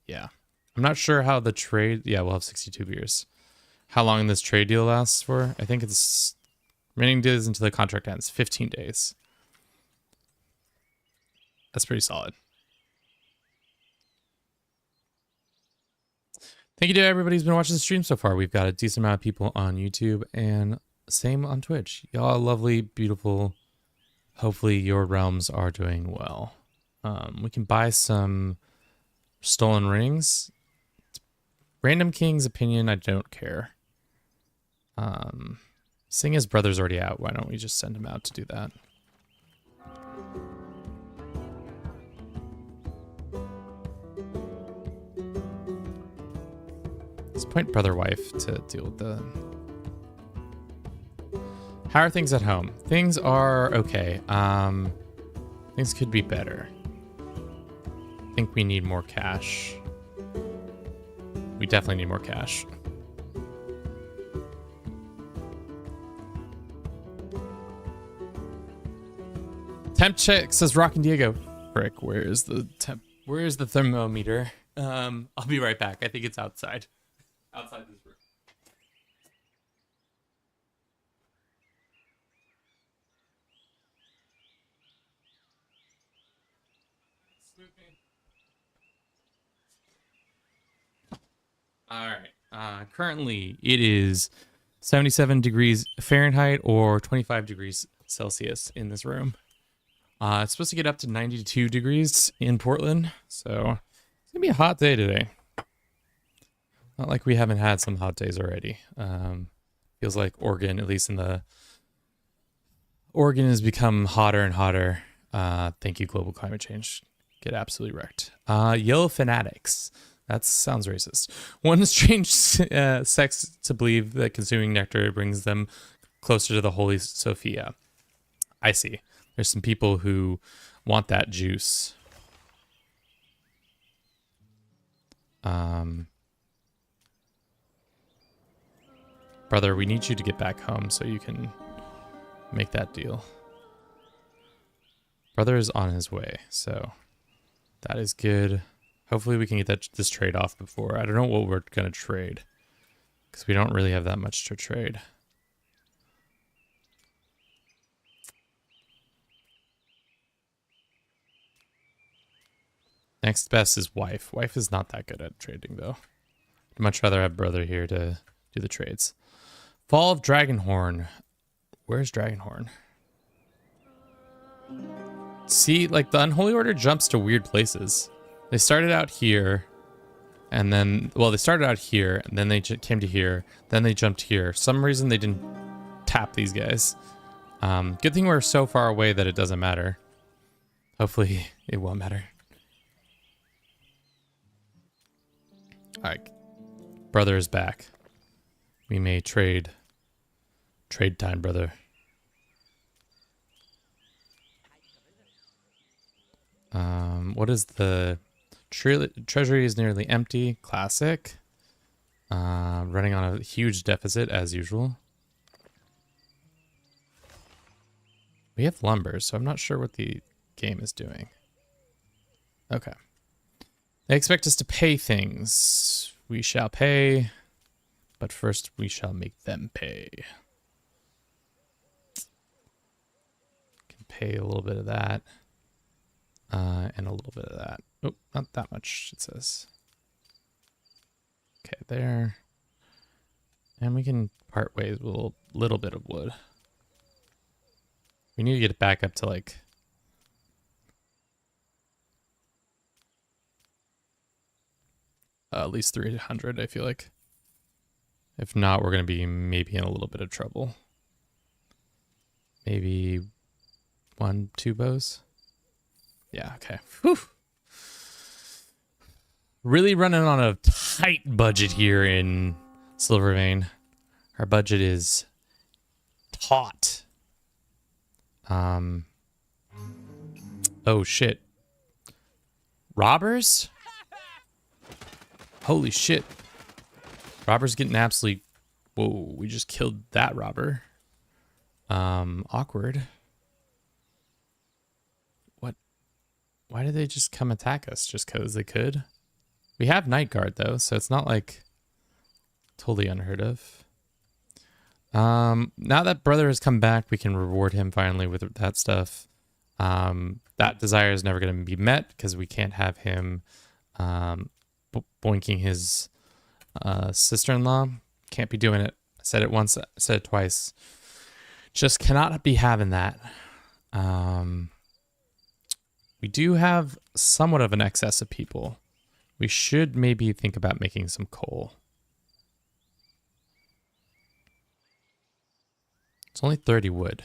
A: Yeah, I'm not sure how the trade. Yeah, we'll have 62 beers. How long this trade deal lasts for? I think it's remaining days until the contract ends. 15 days. That's pretty solid. Thank you to everybody who's been watching the stream so far. We've got a decent amount of people on YouTube and same on Twitch. Y'all lovely, beautiful. Hopefully your realms are doing well. We can buy some stolen rings. Random King's opinion, I don't care. Seeing his brother's already out, why don't we just send him out to do that? appoint brother wife to deal with the... How are things at home? Things are okay. Things could be better. I think we need more cash. We definitely need more cash. Temp check says Rockin' Diego. Frick, where's the thermometer? I'll be right back. I think it's outside. Outside this room. All right. Currently, it is 77 degrees Fahrenheit or 25 degrees Celsius in this room. It's supposed to get up to 92 degrees in Portland, so it's gonna be a hot day today. Not like we haven't had some hot days already. Feels like Oregon, at least in the... Oregon has become hotter and hotter. Thank you, global climate change. Get absolutely wrecked. Yellow fanatics. That sounds racist. One strange sects to believe that consuming nectar brings them closer to the Holy Sophia. I see. There's some people who want that juice. Brother, we need you to get back home so you can make that deal. Brother is on his way, so that is good. Hopefully we can get this trade off before. I don't know what we're going to trade, because we don't really have that much to trade. Next best is wife. Wife is not that good at trading, though. I'd much rather have brother here to do the trades. Fall of Dragonhorn. Where's Dragonhorn? See, like, the Unholy Order jumps to weird places. They started out here, and then... Well, they started out here, and then they came to here. Then they jumped here. For some reason, they didn't tap these guys. Good thing we're so far away that it doesn't matter. Hopefully, it won't matter. Alright. Brother is back. We may trade. Trade time, brother. What is the... Treasury is nearly empty. Classic. Running on a huge deficit, as usual. We have lumber, so I'm not sure what the game is doing. Okay. They expect us to pay things. We shall pay, but first we shall make them pay. Can pay a little bit of that, and a little bit of that. Oh, not that much, it says. Okay, there. And we can part ways with a little bit of wood. We need to get it back up to like... at least 300, I feel like. If not, we're going to be maybe in a little bit of trouble. Maybe 1-2 bows? Yeah, okay. Whew. Really running on a tight budget here in Silvervein. Our budget is taut. Oh, shit. Robbers? Holy shit. Robber's getting absolutely... Whoa, we just killed that robber. Awkward. What? Why did they just come attack us? Just because they could? We have Night Guard, though, so it's not, like, totally unheard of. Now that brother has come back, we can reward him finally with that stuff. That desire is never going to be met, because we can't have him... boinking his sister-in-law. Can't be doing it. I said it once, I said it twice. Just cannot be having that. We do have somewhat of an excess of people. We should maybe think about making some coal. It's only 30 wood.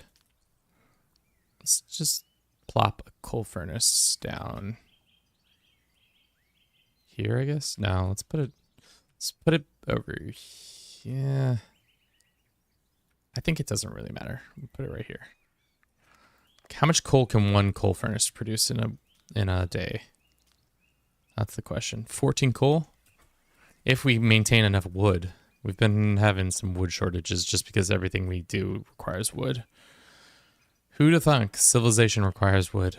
A: Let's just plop a coal furnace down here, I guess. No, let's put it over here. I think it doesn't really matter. We'll put it right here. How much coal can one coal furnace produce in a day? That's the question. 14 coal? If we maintain enough wood. We've been having some wood shortages just because everything we do requires wood. Who'd have thunk civilization requires wood?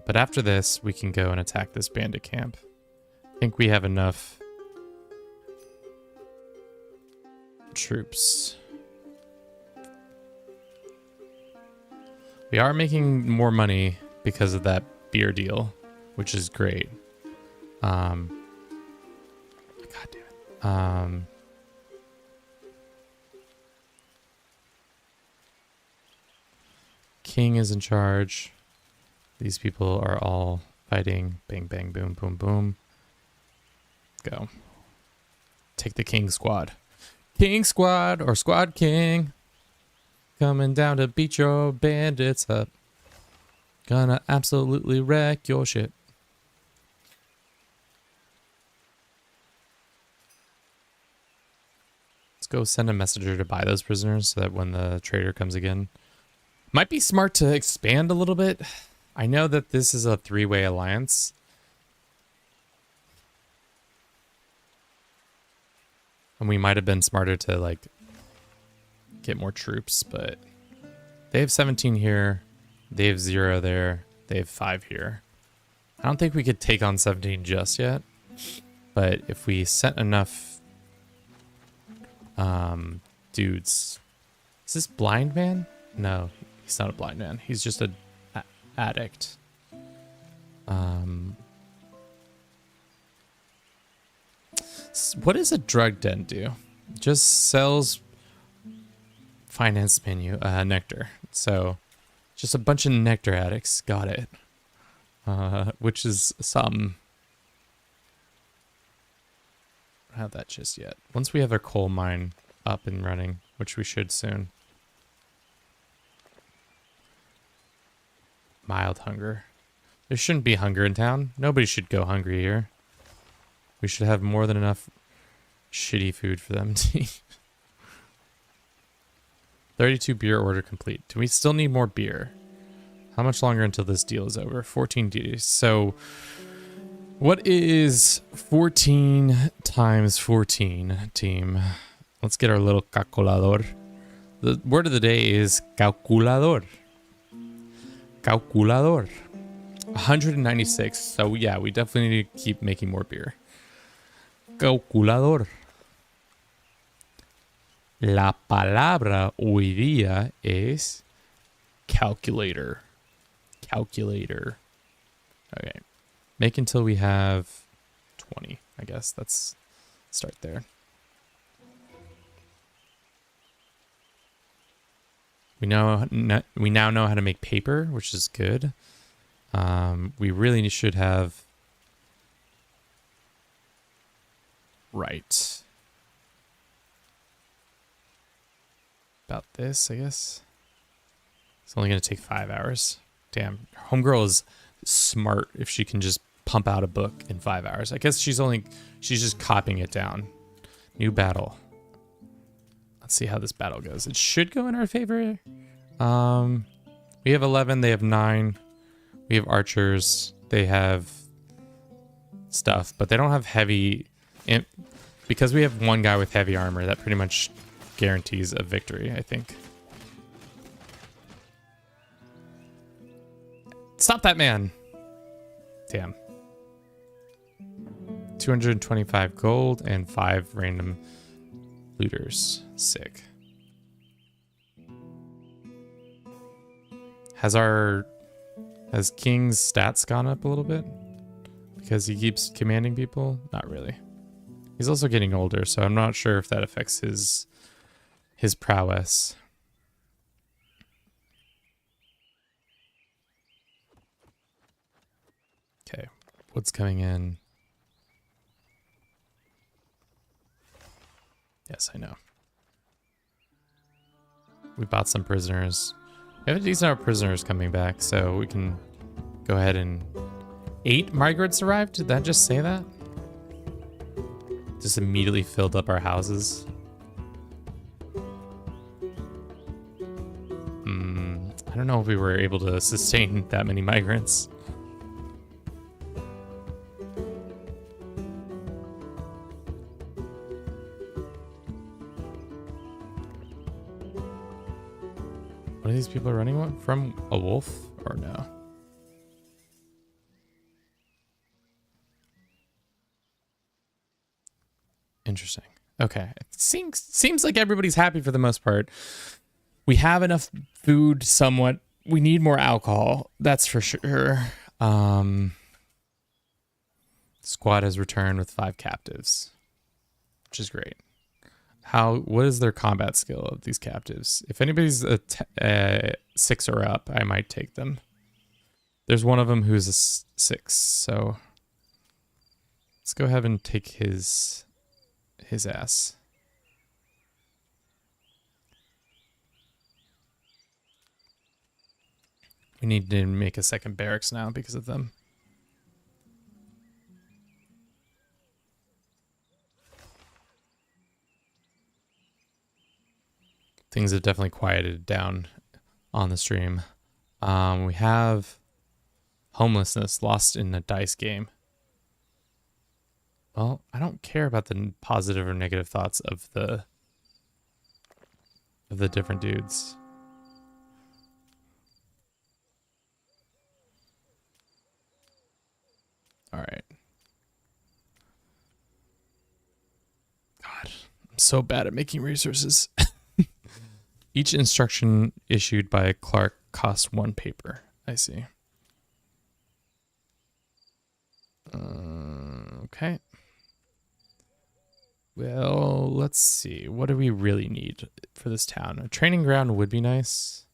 A: But after this, we can go and attack this bandit camp. I think we have enough troops. We are making more money because of that beer deal, which is great. God damn it. King is in charge. These people are all fighting. Bang, bang, boom, boom, boom. Go. Take the king squad. King squad or squad king. Coming down to beat your bandits up. Gonna absolutely wreck your shit. Let's go send a messenger to buy those prisoners so that when the trader comes again. Might be smart to expand a little bit. I know that this is a three-way alliance. And we might have been smarter to, like, get more troops, but they have 17 here. They have 0 there. They have 5 here. I don't think we could take on 17 just yet. But if we sent enough dudes. Is this blind man? No, he's not a blind man. He's just a addict. What does a drug den do? Just sells finance menu, nectar. So just a bunch of nectar addicts. Got it. Which is some. I don't have that just yet. Once we have our coal mine up and running, which we should soon. Mild hunger. There shouldn't be hunger in town. Nobody should go hungry here. We should have more than enough shitty food for them to eat. 32 beer order complete. Do we still need more beer? How much longer until this deal is over? 14 days. So what is 14 times 14, team? Let's get our little calculador. The word of the day is calculador. Calculador. 196. So yeah, we definitely need to keep making more beer. Calculador. La palabra hoy día es calculator. Calculator. Okay. Make until we have 20, I guess. Let's start there. We now know how to make paper, which is good. We really should have... Right. About this, I guess. It's only going to take 5 hours. Damn. Homegirl is smart if she can just pump out a book in 5 hours. I guess she's just copying it down. New battle. Let's see how this battle goes. It should go in our favor. We have 11. They have 9. We have archers. They have stuff, but they don't have heavy. Because we have one guy with heavy armor, that pretty much guarantees a victory, I think. Stop that man! Damn. 225 gold and 5 random looters. Sick. Has King's stats gone up a little bit? Because he keeps commanding people? Not really. He's also getting older, so I'm not sure if that affects his prowess. Okay, what's coming in? Yes, I know. We bought some prisoners. We have a decent amount of prisoners coming back, so we can go ahead and 8 migrants arrived? Did that just say that? Just immediately filled up our houses. I don't know if we were able to sustain that many migrants. What are these people running from? A wolf or no? Interesting. Okay. It seems like everybody's happy for the most part. We have enough food somewhat. We need more alcohol. That's for sure. Squad has returned with 5 captives, which is great. What is their combat skill of these captives? If anybody's a 6 or up, I might take them. There's one of them who's a 6, so let's go ahead and take his ass. We need to make a second barracks now because of them. Things have definitely quieted down on the stream. We have homelessness lost in a dice game. Well, I don't care about the positive or negative thoughts of the different dudes. All right. God, I'm so bad at making resources. Each instruction issued by Clark costs 1 paper. I see. Okay. Well, let's see. What do we really need for this town? A training ground would be nice.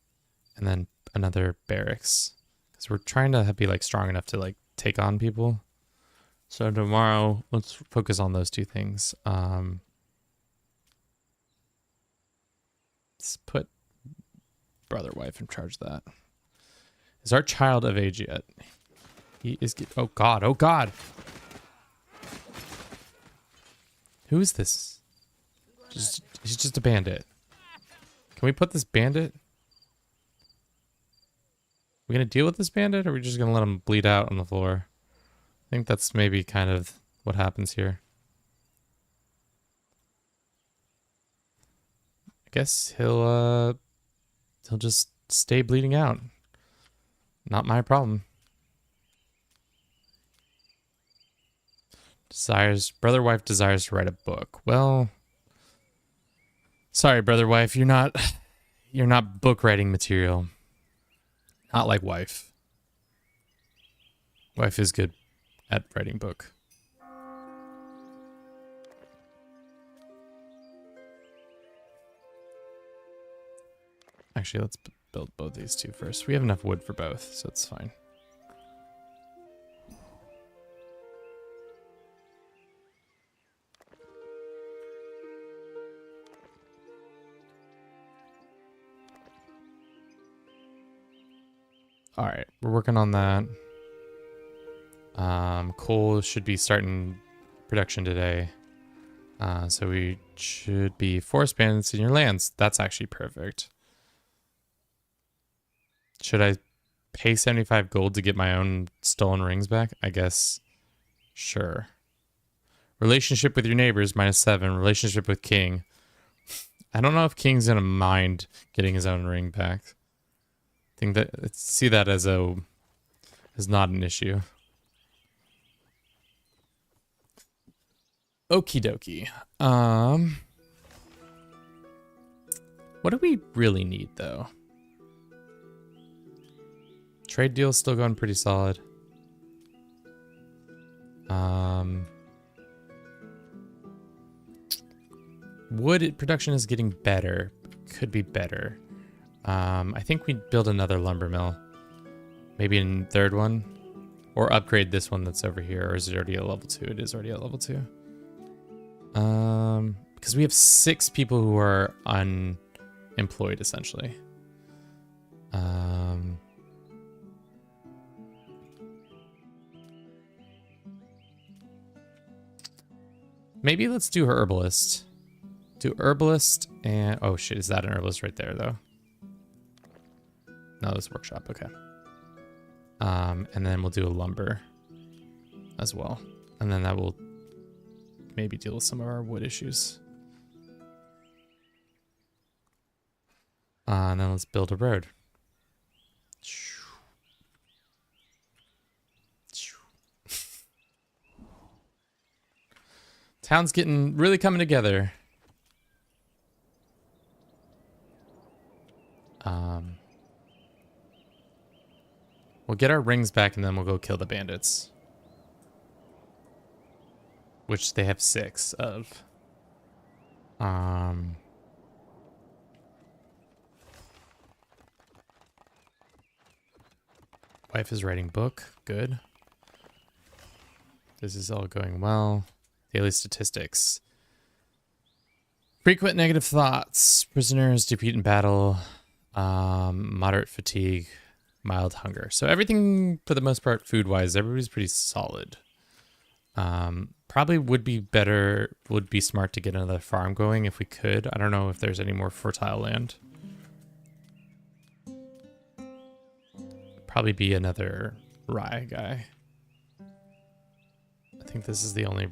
A: And then another barracks. Because we're trying to be like strong enough to like take on people. So tomorrow, let's focus on those 2 things. Let's put brother wife in charge of that. Is our child of age yet? He is. Oh God! Oh God! Who is this? He's just a bandit. Can we put this bandit? We gonna deal with this bandit, or are we just gonna let him bleed out on the floor? I think that's maybe kind of what happens here. I guess he'll just stay bleeding out. Not my problem. Brother wife desires to write a book. Well, sorry, brother wife, you're not book writing material. Not like wife. Wife is good at writing book. Actually, let's build both these 2 first. We have enough wood for both, so it's fine. All right, we're working on that. Coal should be starting production today. So we should be forest bandits in your lands. That's actually perfect. Should I pay 75 gold to get my own stolen rings back? I guess. Sure. Relationship with your neighbors, -7. Relationship with king. I don't know if king's gonna mind getting his own ring back. See that as not an issue. Okie dokie. What do we really need though? Trade deal's still going pretty solid. Wood production is getting better. Could be better. I think we'd build another lumber mill. Maybe a 3rd one. Or upgrade this one that's over here. Or is it already at level 2? It is already at level 2. Because we have 6 people who are unemployed, essentially. Maybe let's do herbalist. Do herbalist and... Oh, shit. Is that an herbalist right there, though? No, this workshop. Okay. And then we'll do a lumber as well. And then that will maybe deal with some of our wood issues. And then let's build a road. Town's getting really coming together. We'll get our rings back and then we'll go kill the bandits. Which they have 6 of. Wife is writing book. Good. This is all going well. Daily statistics. Frequent negative thoughts. Prisoners defeat in battle. Moderate fatigue. Mild hunger. So everything, for the most part, food-wise, everybody's pretty solid. Probably would be smart to get another farm going if we could. I don't know if there's any more fertile land. Probably be another rye guy. I think this is the only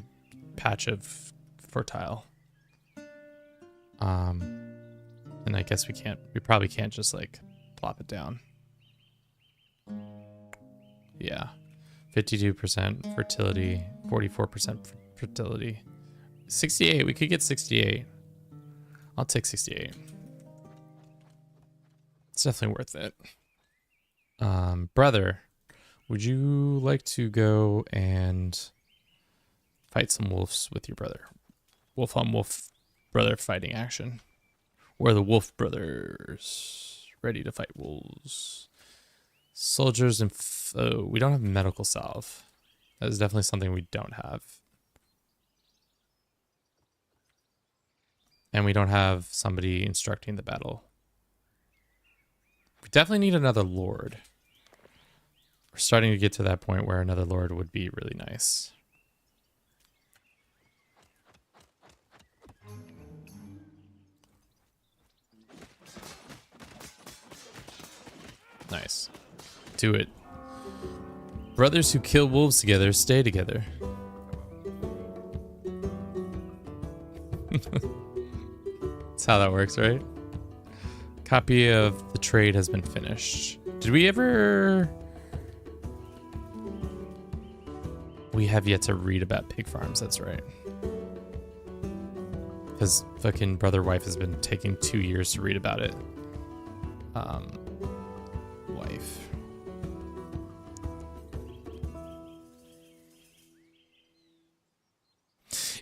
A: patch of fertile. And I guess we probably can't just like plop it down. Yeah. 52% fertility, 44% fertility. 68, we could get 68. I'll take 68. It's definitely worth it. Brother, would you like to go and fight some wolves with your brother? Wolf on wolf brother fighting action. We're the wolf brothers, ready to fight wolves. Soldiers and we don't have medical salve. That is definitely something we don't have. And we don't have somebody instructing the battle. We definitely need another lord. We're starting to get to that point where another lord would be really nice. Nice. Do it. Brothers who kill wolves together stay together. That's how that works, right? Copy of the trade has been finished. Did we ever... We have yet to read about pig farms, that's right. Because fucking brother wife has been taking 2 years to read about it. Wife.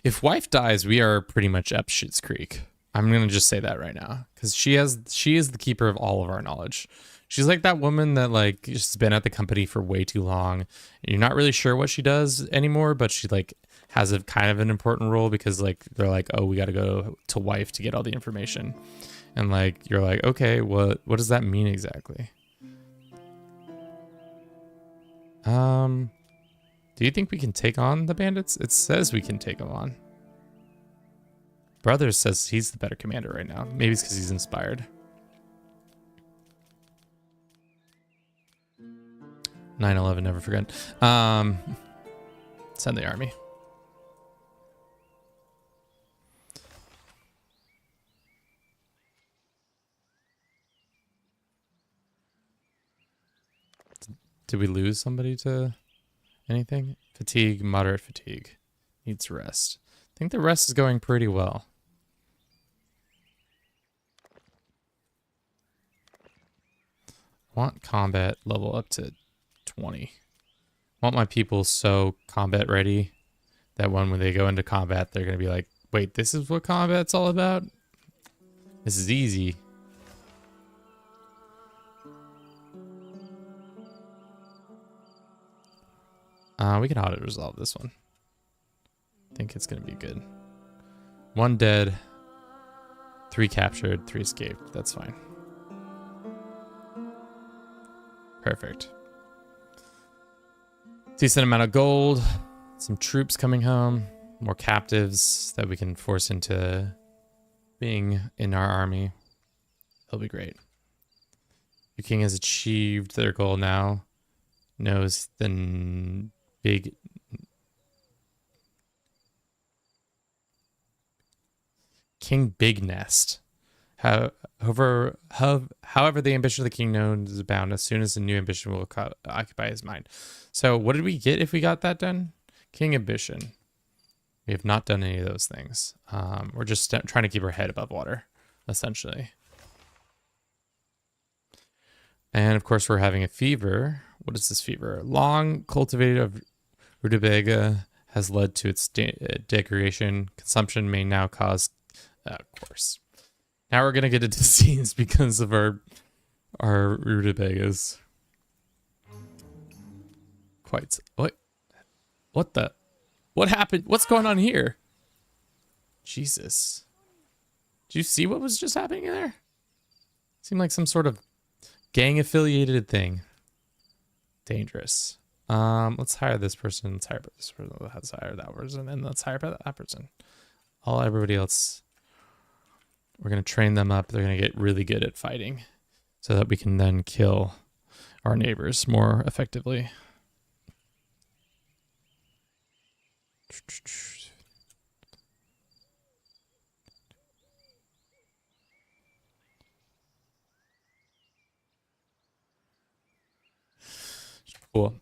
A: If wife dies, we are pretty much up Schitt's Creek. I'm gonna just say that right now, because she is the keeper of all of our knowledge. She's like that woman that like just been at the company for way too long. You're not really sure what she does anymore, but she like has a kind of an important role because like they're like, oh, we got to go to wife to get all the information, and like you're like, okay, what does that mean exactly? Do you think we can take on the bandits? It says we can take them on. Brother says he's the better commander right now. Maybe it's because he's inspired. 9/11, never forget. Send the army. Did we lose somebody to anything? Fatigue, moderate fatigue. Needs rest. I think the rest is going pretty well. Want combat level up to 20. Want my people so combat ready that when they go into combat, they're going to be like, wait, this is what combat's all about? This is easy. We can auto resolve this one. I think it's going to be good. 1 dead, 3 captured, 3 escaped. That's fine. Perfect. Decent amount of gold. Some troops coming home. more captives that we can force into being in our army. It'll be great. Your king has achieved their goal now. Knows the big... King Big Nest. However, the ambition of the king knows is bound as soon as the new ambition will occupy his mind. So what did we get if we got that done? King ambition. We have not done any of those things. We're just trying to keep our head above water, essentially. And of course, we're having a fever. What is this fever? Long cultivated of rutabaga has led to its degradation. Consumption may now cause, of course. Now we're gonna get a disease because of our rutabagas. Quite. What the? What happened? What's going on here? Jesus. Did you see what was just happening there? Seemed like some sort of gang affiliated thing. Dangerous. Let's hire this person. Let's hire this person. Let's hire that person. And let's hire that person. Everybody else. We're going to train them up. They're going to get really good at fighting so that we can then kill our neighbors more effectively. Cool.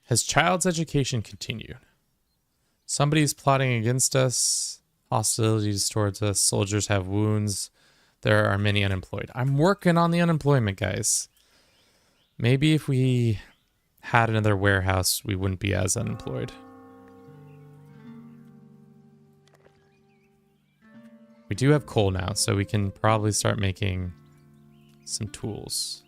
A: Has child's education continued? Somebody's plotting against us. Hostilities towards us. Soldiers have wounds. There are many unemployed. I'm working on the unemployment, guys. Maybe if we had another warehouse, we wouldn't be as unemployed. We do have coal now, so we can probably start making some tools.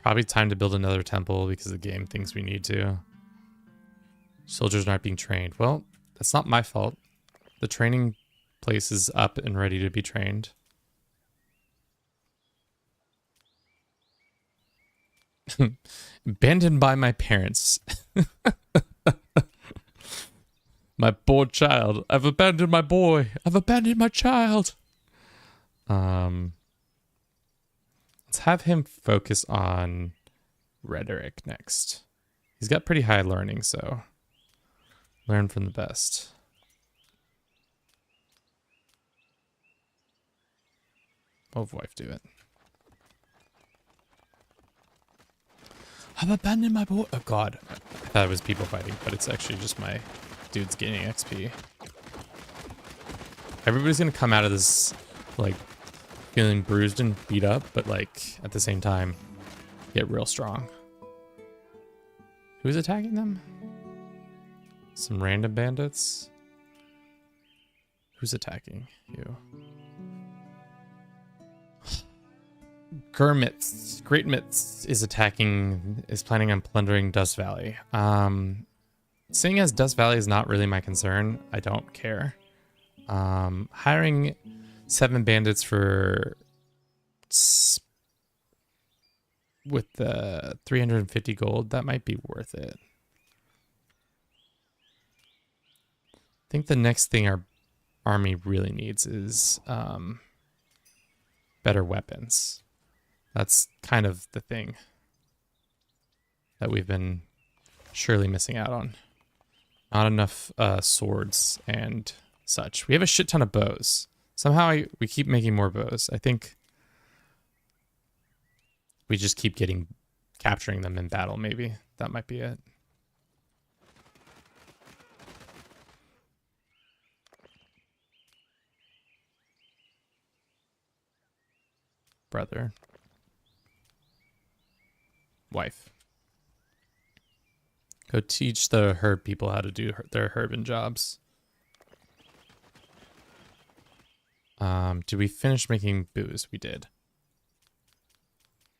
A: Probably time to build another temple because the game thinks we need to. Soldiers aren't being trained. Well, that's not my fault. The training place is up and ready to be trained. Abandoned by my parents. My poor child. I've abandoned my boy. I've abandoned my child. Let's have him focus on rhetoric next. He's got pretty high learning, so learn from the best. Have wife do it. I've abandoned my boy. Oh god. I thought it was people fighting, but it's actually just my dudes getting XP. Everybody's gonna come out of this, like, feeling bruised and beat up, but, like, at the same time, get real strong. Who's attacking them? Some random bandits? Who's attacking you? Great Mitz is planning on plundering Dust Valley. Seeing as Dust Valley is not really my concern, I don't care. Hiring 7 bandits with the 350 gold, that might be worth it. I think the next thing our army really needs is better weapons. That's kind of the thing that we've been surely missing out on. Not enough swords and such. We have a shit ton of bows. Somehow we keep making more bows. I think we just keep capturing them in battle, maybe. That might be it. Brother. Wife. Go teach the herb people how to do their herban jobs. Did we finish making booze? We did.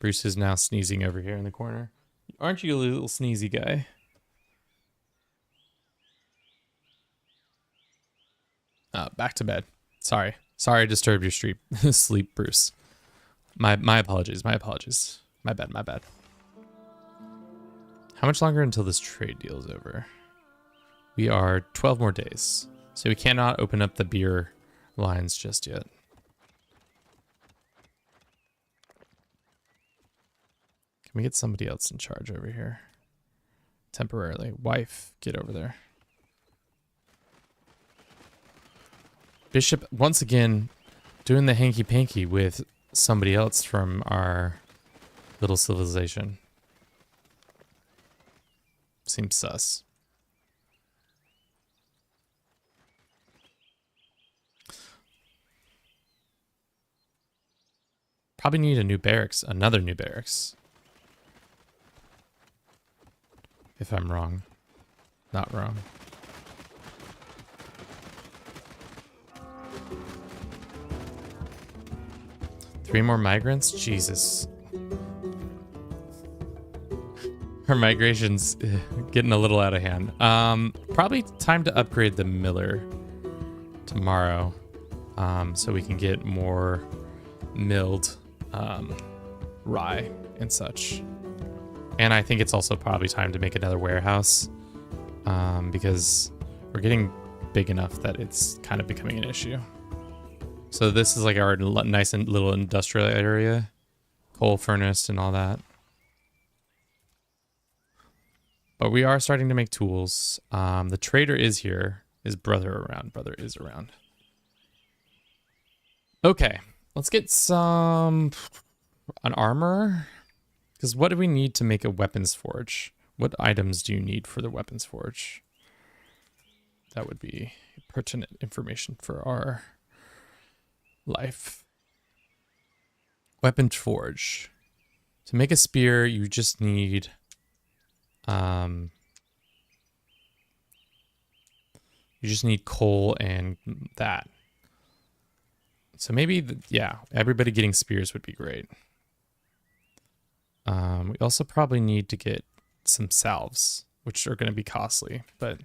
A: Bruce is now sneezing over here in the corner. Aren't you a little sneezy guy? Back to bed. Sorry. Sorry I disturbed your sleep, Bruce. My apologies, my apologies. My bad, my bad. How much longer until this trade deal is over? We are 12 more days. So we cannot open up the beer lines just yet. Can we get somebody else in charge over here? Temporarily. Wife, get over there. Bishop, once again, doing the hanky-panky with somebody else from our little civilization. Seems sus. Probably need a new barracks, another new barracks. If I'm wrong. Not wrong. Three more migrants? Jesus. Her migration's getting a little out of hand. Probably time to upgrade the miller tomorrow. So we can get more milled rye and such. And I think it's also probably time to make another warehouse because we're getting big enough that it's kind of becoming an issue. So this is like our nice and little industrial area, coal furnace and all that. But we are starting to make tools. The trader is here. His brother around. Brother is around. Okay, let's get an armor. Because what do we need to make a weapons forge? What items do you need for the weapons forge? That would be pertinent information for our life. Weapon forge. To make a spear, you just need coal and that. So maybe, yeah, everybody getting spears would be great. We also probably need to get some salves, which are going to be costly, but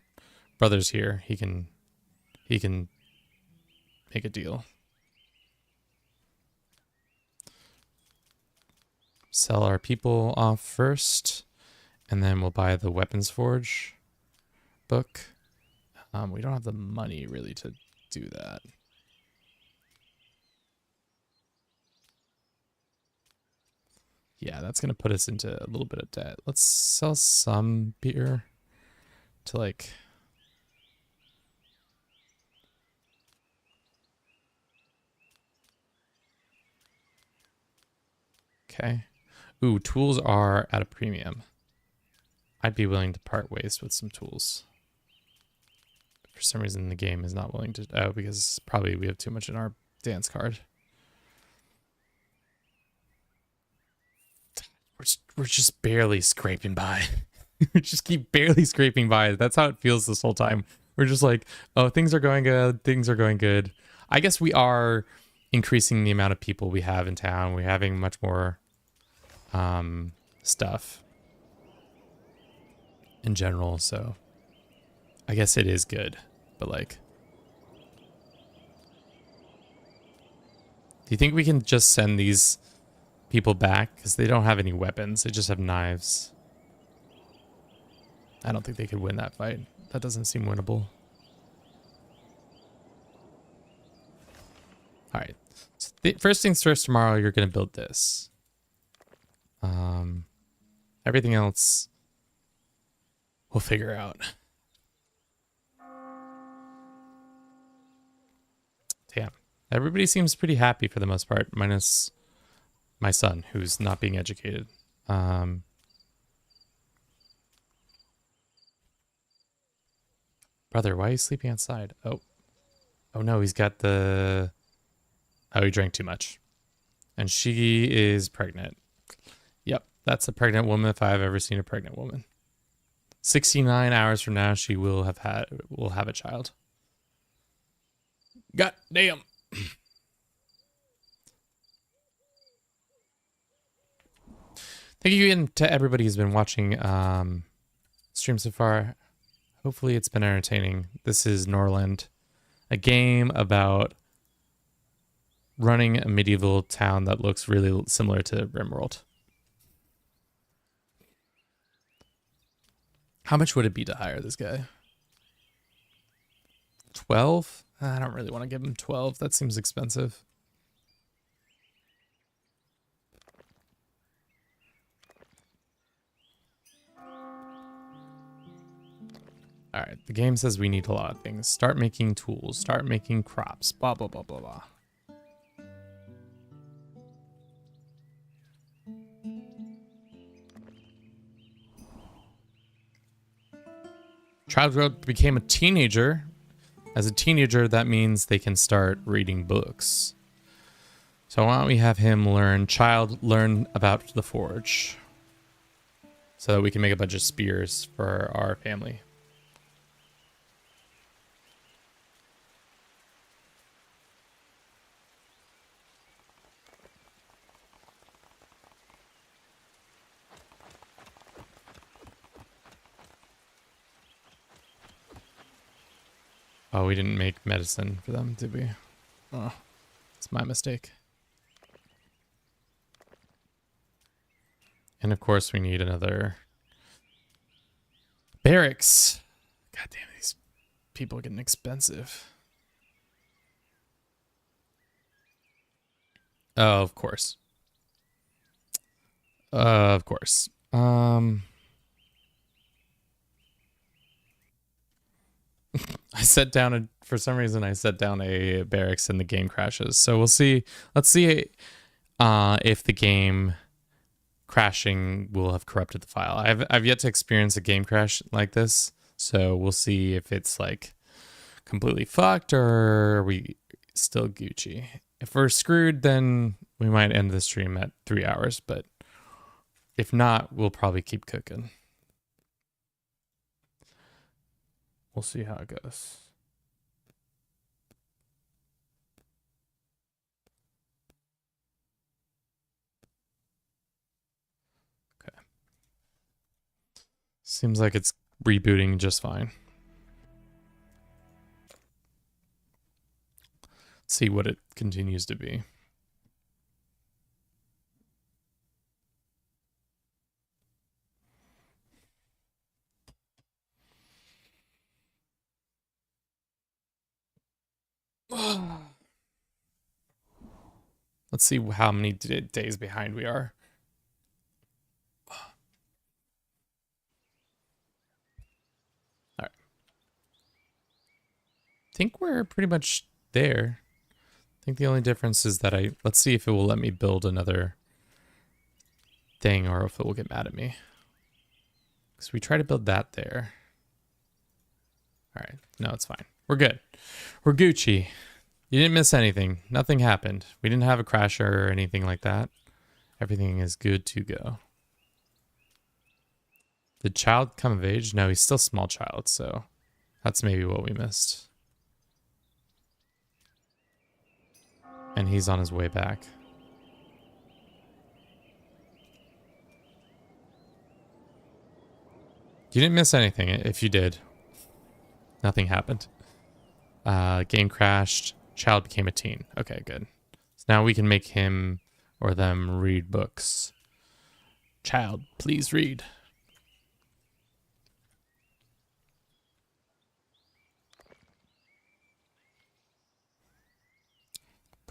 A: brother's here. He can make a deal. Sell our people off first, and then we'll buy the weapons forge book. We don't have the money really to do that. Yeah, that's going to put us into a little bit of debt. Let's sell some beer to like... Okay. Ooh, tools are at a premium. I'd be willing to part ways with some tools. For some reason, the game is not willing to... Oh, because probably we have too much in our dance card. We're just barely scraping by. We just keep barely scraping by. That's how it feels this whole time. We're just like, oh, things are going good. Things are going good. I guess we are increasing the amount of people we have in town. We're having much more stuff in general. So I guess it is good. But like, do you think we can just send these people back? Because they don't have any weapons. They just have knives. I don't think they could win that fight. That doesn't seem winnable. All right. So first things first, tomorrow you're going to build this. Everything else we'll figure out. Damn. Everybody seems pretty happy for the most part, minus my son, who's not being educated. Brother, why are you sleeping outside? Oh no, he's got the... Oh, he drank too much. And she is pregnant. Yep, that's a pregnant woman if I've ever seen a pregnant woman. 69 hours from now, she will have a child. God damn. Thank you again to everybody who's been watching stream so far. Hopefully it's been entertaining. This is Norland, a game about running a medieval town that looks really similar to Rimworld. How much would it be to hire this guy? 12? I don't really want to give him 12. That seems expensive. All right, the game says we need a lot of things. Start making tools, start making crops, blah, blah, blah, blah, blah. Child became a teenager. As a teenager, that means they can start reading books. So why don't we have him learn about the forge. So that we can make a bunch of spears for our family. Oh, we didn't make medicine for them, did we? Oh, it's my mistake. And of course we need another barracks. God damn, these people are getting expensive. Oh, of course. Of course. I set down for some reason I set down a barracks and the game crashes. So we'll see. Let's see if the game crashing will have corrupted the file. I've yet to experience a game crash like this. So we'll see if it's like completely fucked or are we still Gucci. If we're screwed, then we might end the stream at 3 hours, but if not, we'll probably keep cooking. We'll see how it goes. Okay. Seems like it's rebooting just fine. Let's see what it continues to be. Let's see how many days behind we are. All right. I think we're pretty much there. I think the only difference is that let's see if it will let me build another thing or if it will get mad at me. Because we try to build that there. All right. No, it's fine. We're good. We're Gucci. You didn't miss anything. Nothing happened. We didn't have a crasher or anything like that. Everything is good to go. Did child come of age? No, he's still small child, so that's maybe what we missed. And he's on his way back. You didn't miss anything. If you did, nothing happened. Game crashed. Child became a teen. Okay, good. So now we can make him or them read books. Child, please read.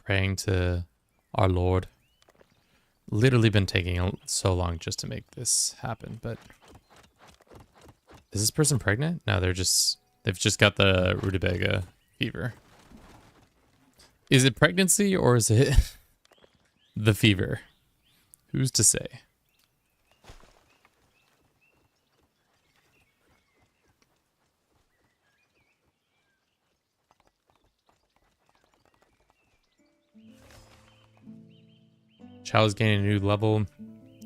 A: Praying to our Lord. Literally been taking so long just to make this happen, but is this person pregnant? No, they've just got the rutabaga fever. Is it pregnancy or is it the fever? Who's to say? Child is gaining a new level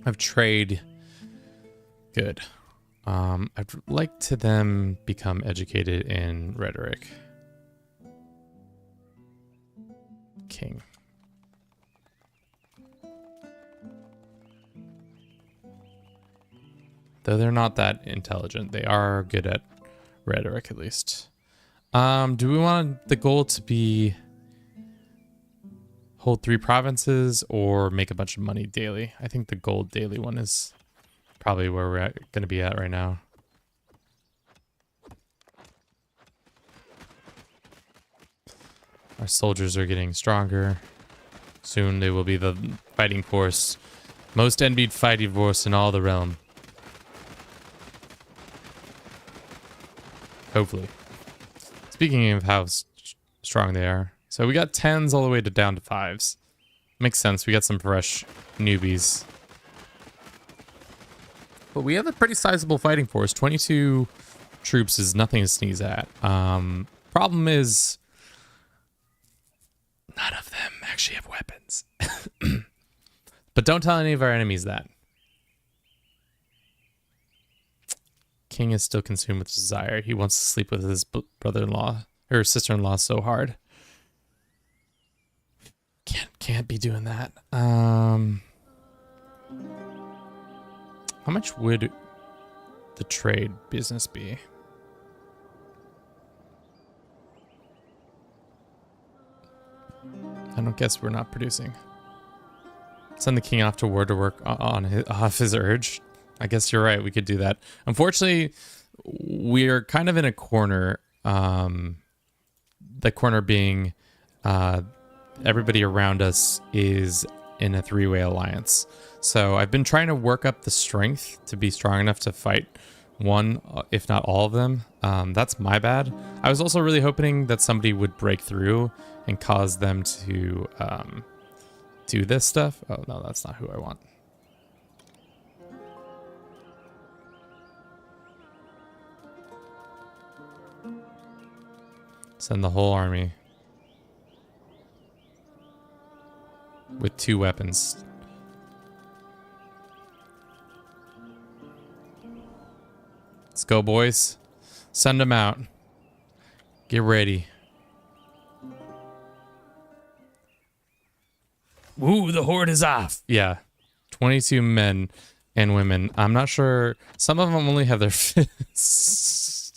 A: of trade. Good. I'd like to them become educated in rhetoric. King. Though they're not that intelligent, they are good at rhetoric at least. Do we want the goal to be hold 3 provinces or make a bunch of money daily. I think the gold daily one is probably where we're going to be at right now. Our soldiers are getting stronger. Soon they will be the fighting force. Most envied fighting force in all the realm. Hopefully. Speaking of how strong they are. So we got 10s all the way to down to 5s. Makes sense. We got some fresh newbies. But we have a pretty sizable fighting force. 22 troops is nothing to sneeze at. Problem is, none of them actually have weapons. But don't tell any of our enemies that. King is still consumed with desire. He wants to sleep with his brother-in-law or sister-in-law so hard. Can't be doing that. How much would the trade business be? I don't guess we're not producing. Send the king off to war to work off his urge. I guess you're right. We could do that. Unfortunately, we're kind of in a corner. The corner being everybody around us is in a 3-way alliance. So I've been trying to work up the strength to be strong enough to fight one, if not all of them. That's my bad. I was also really hoping that somebody would break through and cause them to do this stuff. Oh, no, that's not who I want. Send the whole army. With 2 weapons. Let's go, boys. Send them out. Get ready. Woo, the horde is off. Yeah. 22 men and women. I'm not sure. Some of them only have their fists.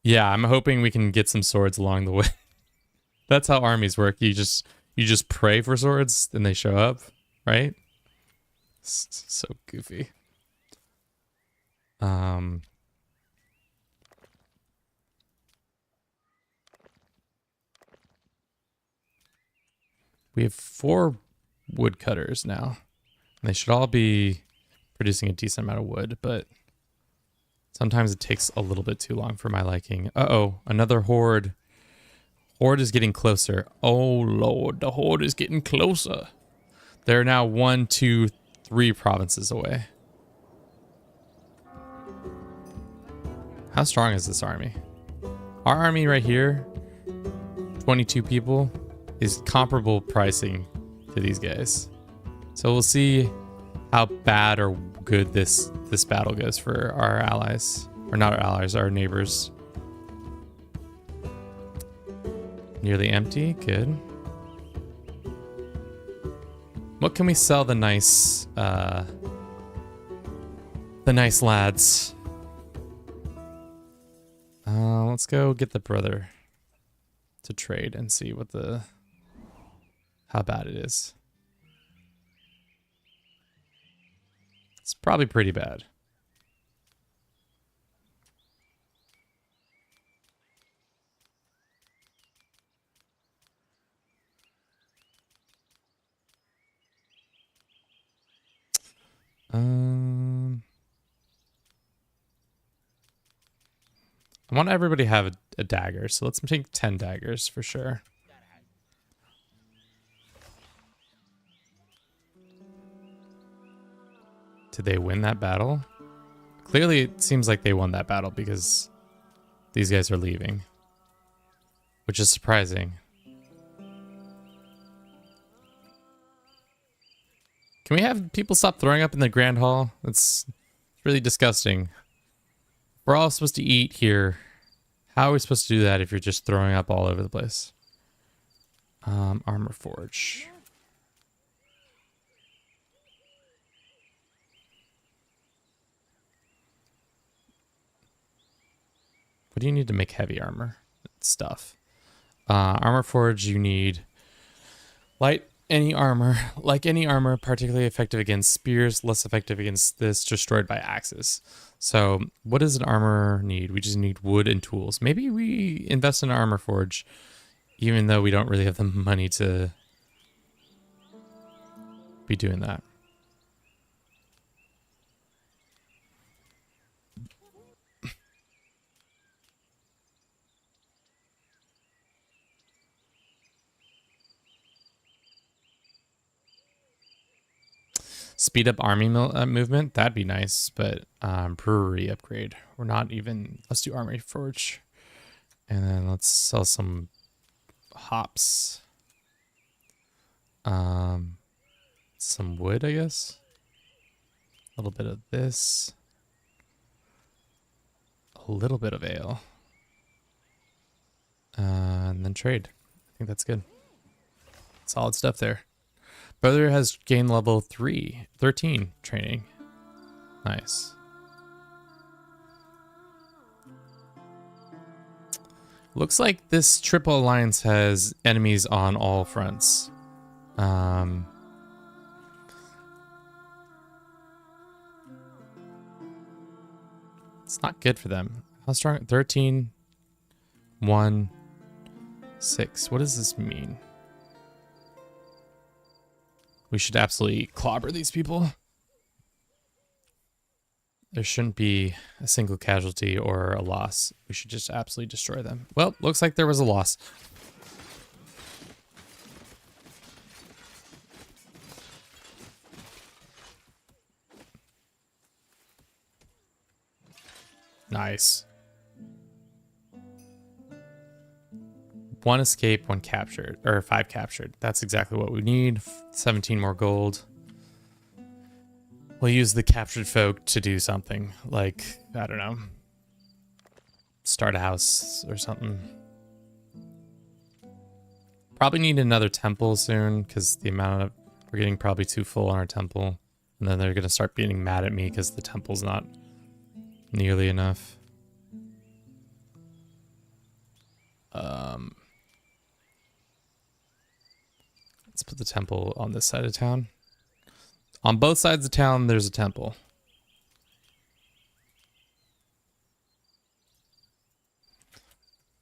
A: Yeah, I'm hoping we can get some swords along the way. That's how armies work. You just pray for swords and they show up, right? So goofy. We have 4 woodcutters now. And they should all be producing a decent amount of wood, but sometimes it takes a little bit too long for my liking. Uh-oh, another horde. Horde is getting closer. Oh, Lord, the horde is getting closer. They're now 1, 2, 3 provinces away. How strong is this army? Our army right here, 22 people, is comparable pricing to these guys. So we'll see how bad or good this battle goes for our allies. Or not our allies, our neighbors. Nearly empty, good. What can we sell the nice lads? Let's go get the brother to trade and see what how bad it is. It's probably pretty bad. I want everybody to have a dagger, so let's take 10 daggers for sure. Did they win that battle? Clearly, it seems like they won that battle because these guys are leaving, which is surprising. Can we have people stop throwing up in the Grand Hall? It's really disgusting. We're all supposed to eat here. How are we supposed to do that if you're just throwing up all over the place? Armor forge. What do you need to make heavy armor? Stuff. Armor forge, you need light any armor, like any armor, particularly effective against spears, less effective against this, destroyed by axes. So what does an armor need? We just need wood and tools. Maybe we invest in an armor forge, even though we don't really have the money to be doing that. Speed up army movement, that'd be nice, but brewery upgrade. We're not even, let's do armory forge. And then let's sell some hops. Some wood, I guess. A little bit of this. A little bit of ale. And then trade. I think that's good. Solid stuff there. Brother has gained level 13 training. Nice. Looks like this triple alliance has enemies on all fronts. It's not good for them. How strong? 13, 1, 6. What does this mean? We should absolutely clobber these people. There shouldn't be a single casualty or a loss. We should just absolutely destroy them. Well, looks like there was a loss. Nice. 1 escape, 1 captured, or 5 captured. That's exactly what we need. 17 more gold. We'll use the captured folk to do something, like, I don't know, start a house or something. Probably need another temple soon, because the amount of, we're getting probably too full on our temple. And then they're going to start getting mad at me because the temple's not nearly enough. Let's put the temple on this side of town. On both sides of town, there's a temple.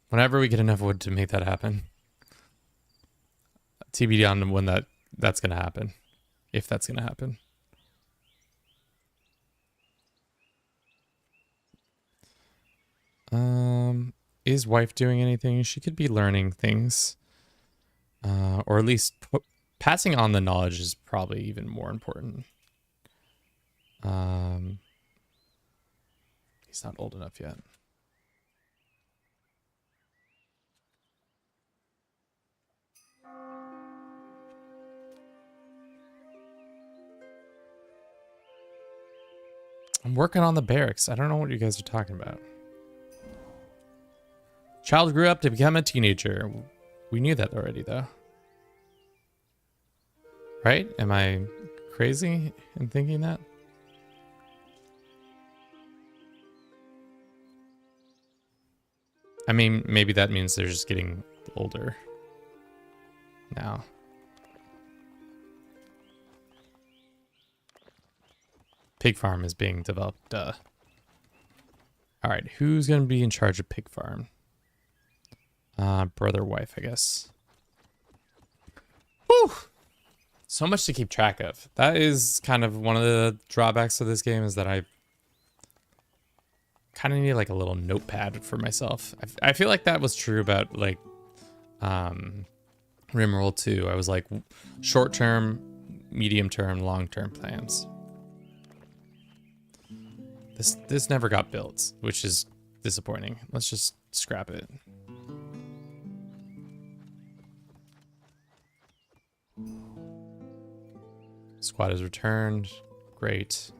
A: Whenever we get enough wood to make that happen. TBD on when that's going to happen. If that's going to happen. Is wife doing anything? She could be learning things. Or at least passing on the knowledge is probably even more important. He's not old enough yet. I'm working on the barracks. I don't know what you guys are talking about. Child grew up to become a teenager. We knew that already, though. Right? Am I crazy in thinking that? I mean, maybe that means they're just getting older now. Pig farm is being developed. Duh. All right, who's going to be in charge of pig farm? Brother, wife, I guess. Whew! So much to keep track of. That is kind of one of the drawbacks of this game, is that I kind of need like a little notepad for myself. I feel like that was true about like Rimworld 2. I was like short-term, medium-term, long-term plans. This never got built, which is disappointing. Let's just scrap it. Squad has returned. Great.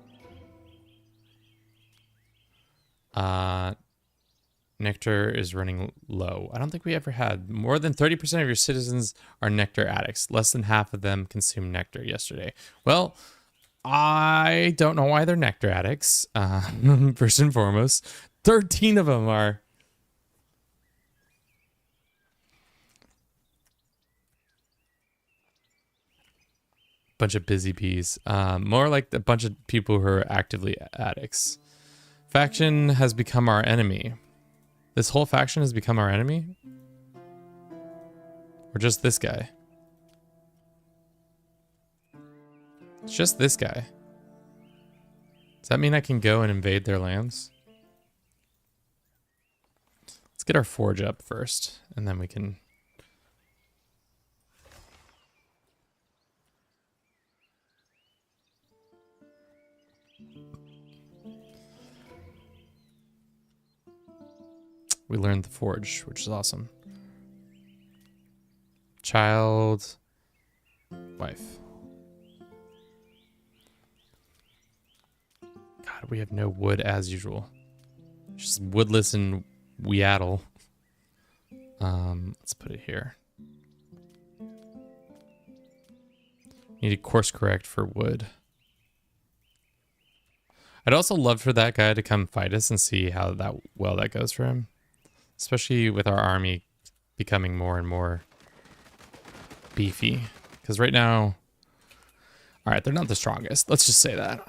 A: Nectar is running low. I don't think we ever had. More than 30% of your citizens are nectar addicts. Less than half of them consumed nectar yesterday. Well, I don't know why they're nectar addicts. First and foremost, 13 of them are. bunch of busy bees. More like a bunch of people who are actively addicts. Faction has become our enemy. This whole faction has become our enemy? Or just this guy? It's just this guy. Does that mean I can go and invade their lands? Let's get our forge up first, and then we can... We learned the forge, which is awesome. Child, wife. God, we have no wood as usual. Just woodless and Weaddle. Let's put it here. Need to course correct for wood. I'd also love for that guy to come fight us and see how that goes for him. Especially with our army becoming more and more beefy. Because right now... Alright, they're not the strongest. Let's just say that.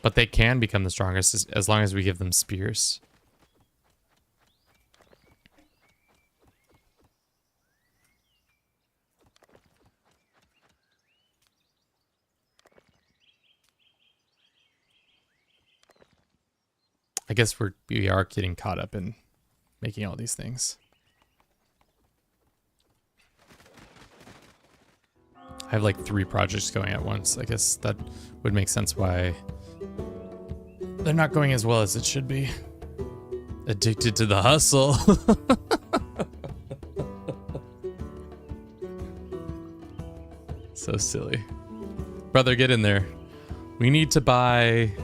A: But they can become the strongest as long as we give them spears. I guess we are getting caught up in making all these things. I have like 3 projects going at once. I guess that would make sense why they're not going as well as it should be. Addicted to the hustle. So silly. Brother, get in there. We need to buy...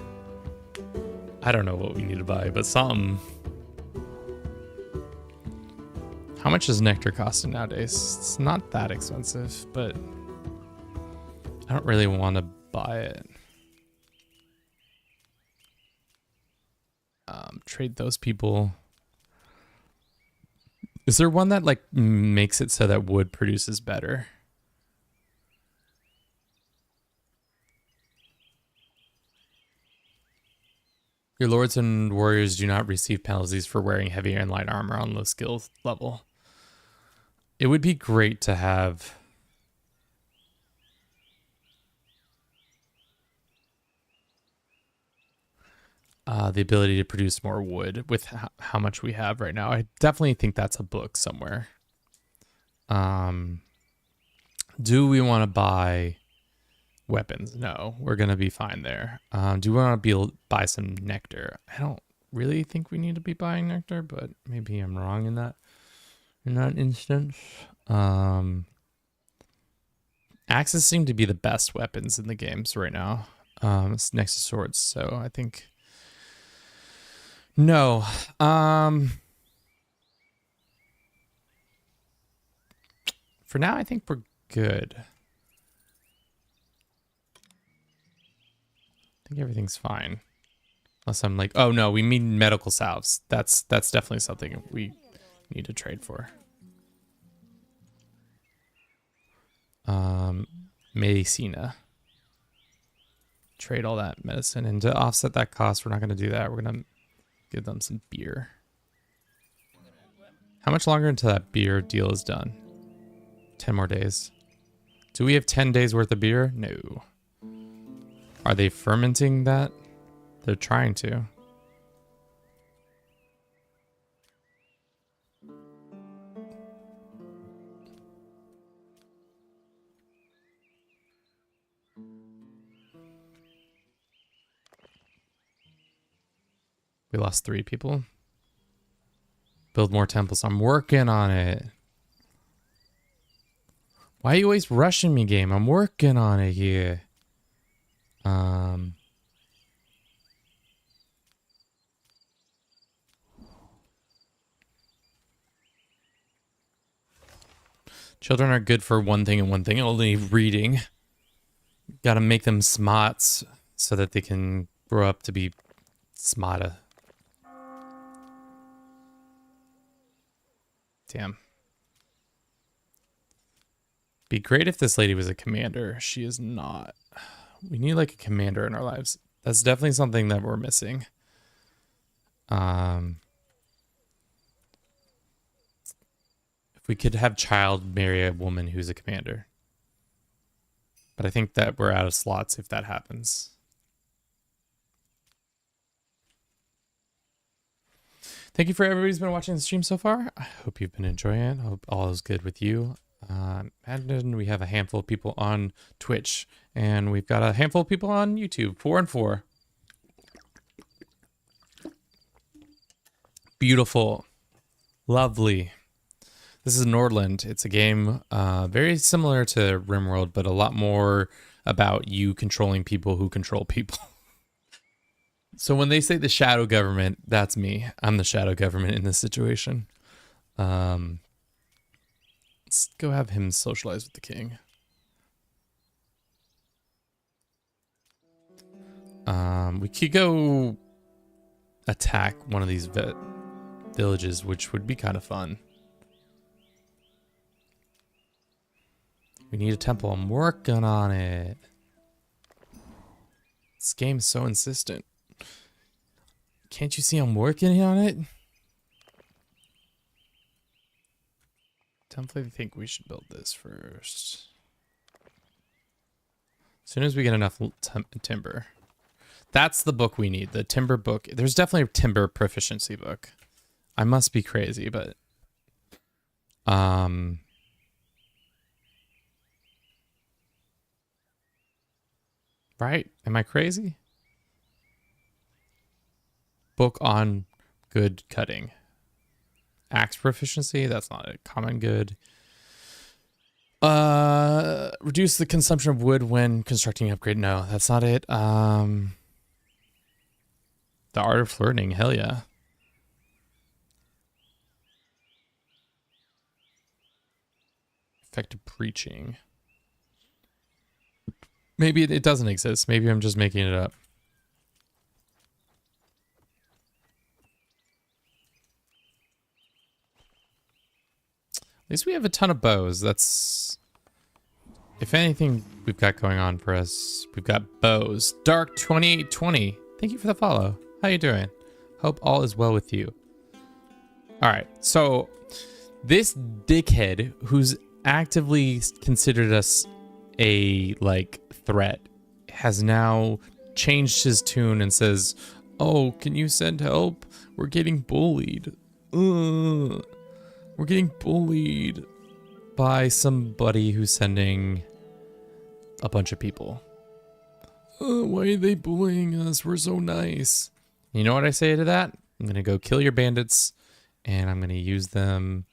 A: I don't know what we need to buy, but something. How much is nectar costing nowadays? It's not that expensive, but I don't really want to buy it. Trade those people. Is there one that like makes it so that wood produces better? Your lords and warriors do not receive penalties for wearing heavy and light armor on low skill level. It would be great to have the ability to produce more wood with how much we have right now. I definitely think that's a book somewhere. Do we want to buy weapons? No, we're going to be fine there. Do we want to buy some nectar? I don't really think we need to be buying nectar, but maybe I'm wrong in that instance. Axes seem to be the best weapons in the games right now. It's next to swords, so I think no. For now, I think we're good. I think everything's fine. Unless I'm like, oh no, we need medical salves. That's definitely something we need to trade for. Medicina. Trade all that medicine, and to offset that cost, we're not going to do that. We're going to give them some beer. How much longer until that beer deal is done? 10 more days. Do we have 10 days worth of beer? No. Are they fermenting that? They're trying to. We lost 3 people. Build more temples. I'm working on it. Why are you always rushing me, game? I'm working on it here. Children are good for one thing and one thing only, reading. Gotta make them smarts so that they can grow up to be smarter. Damn. Be great if this lady was a commander. She is not. We need like a commander in our lives. That's definitely something that we're missing. If we could have child marry a woman who's a commander. But I think that we're out of slots if that happens. Thank you for everybody who's been watching the stream so far. I hope you've been enjoying it. I hope all is good with you. And we have a handful of people on Twitch, and we've got a handful of people on YouTube. 4 and 4. Beautiful. Lovely. This is Norland. It's a game very similar to RimWorld, but a lot more about you controlling people who control people. So when they say the shadow government, that's me. I'm the shadow government in this situation. Let's go have him socialize with the king. We could go attack one of these villages, which would be kind of fun. We need a temple. I'm working on it. This game's so insistent. Can't you see I'm working on it? Definitely think we should build this first. As soon as we get enough timber. That's the book we need, the timber book. There's definitely a timber proficiency book. I must be crazy, but... Right? Am I crazy? Book on good cutting. Axe proficiency, that's not a common good. Reduce the consumption of wood when constructing an upgrade. No, that's not it. The art of flirting, hell yeah. Effective preaching. Maybe it doesn't exist. Maybe I'm just making it up. At least we have a ton of bows. That's... If anything we've got going on for us, we've got bows. Dark2820. Thank you for the follow. How you doing? Hope all is well with you. Alright, so this dickhead who's actively considered us a, like, threat has now changed his tune and says, oh, can you send help? We're getting bullied. Ugh. We're getting bullied by somebody who's sending a bunch of people. Why are they bullying us? We're so nice. You know what I say to that? I'm going to go kill your bandits, and I'm going to use them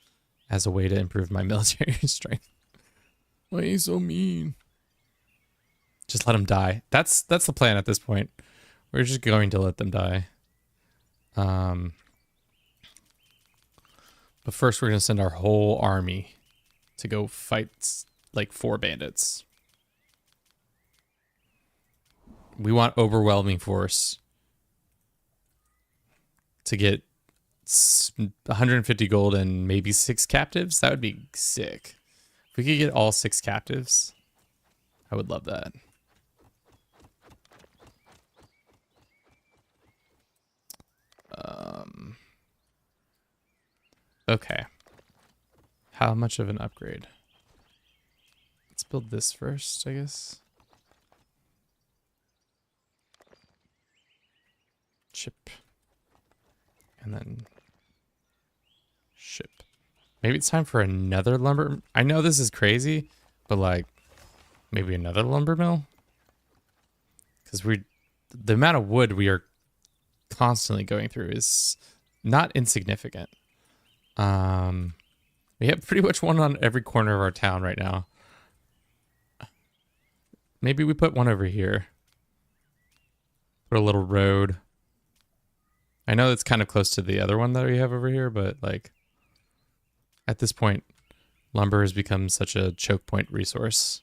A: as a way to improve my military strength. Why are you so mean? Just let them die. That's the plan at this point. We're just going to let them die. But first we're going to send our whole army to go fight like 4 bandits. We want overwhelming force to get 150 gold and maybe 6 captives. That would be sick. If we could get all 6 captives, I would love that. Okay. How much of an upgrade? Let's build this first, I guess. Chip. And then ship. Maybe it's time for another lumber. I know this is crazy, but like maybe another lumber mill. Because the amount of wood we are constantly going through is not insignificant. We have pretty much one on every corner of our town right now. Maybe we put one over here. Put a little road. I know it's kind of close to the other one that we have over here, but like at this point, lumber has become such a choke point resource.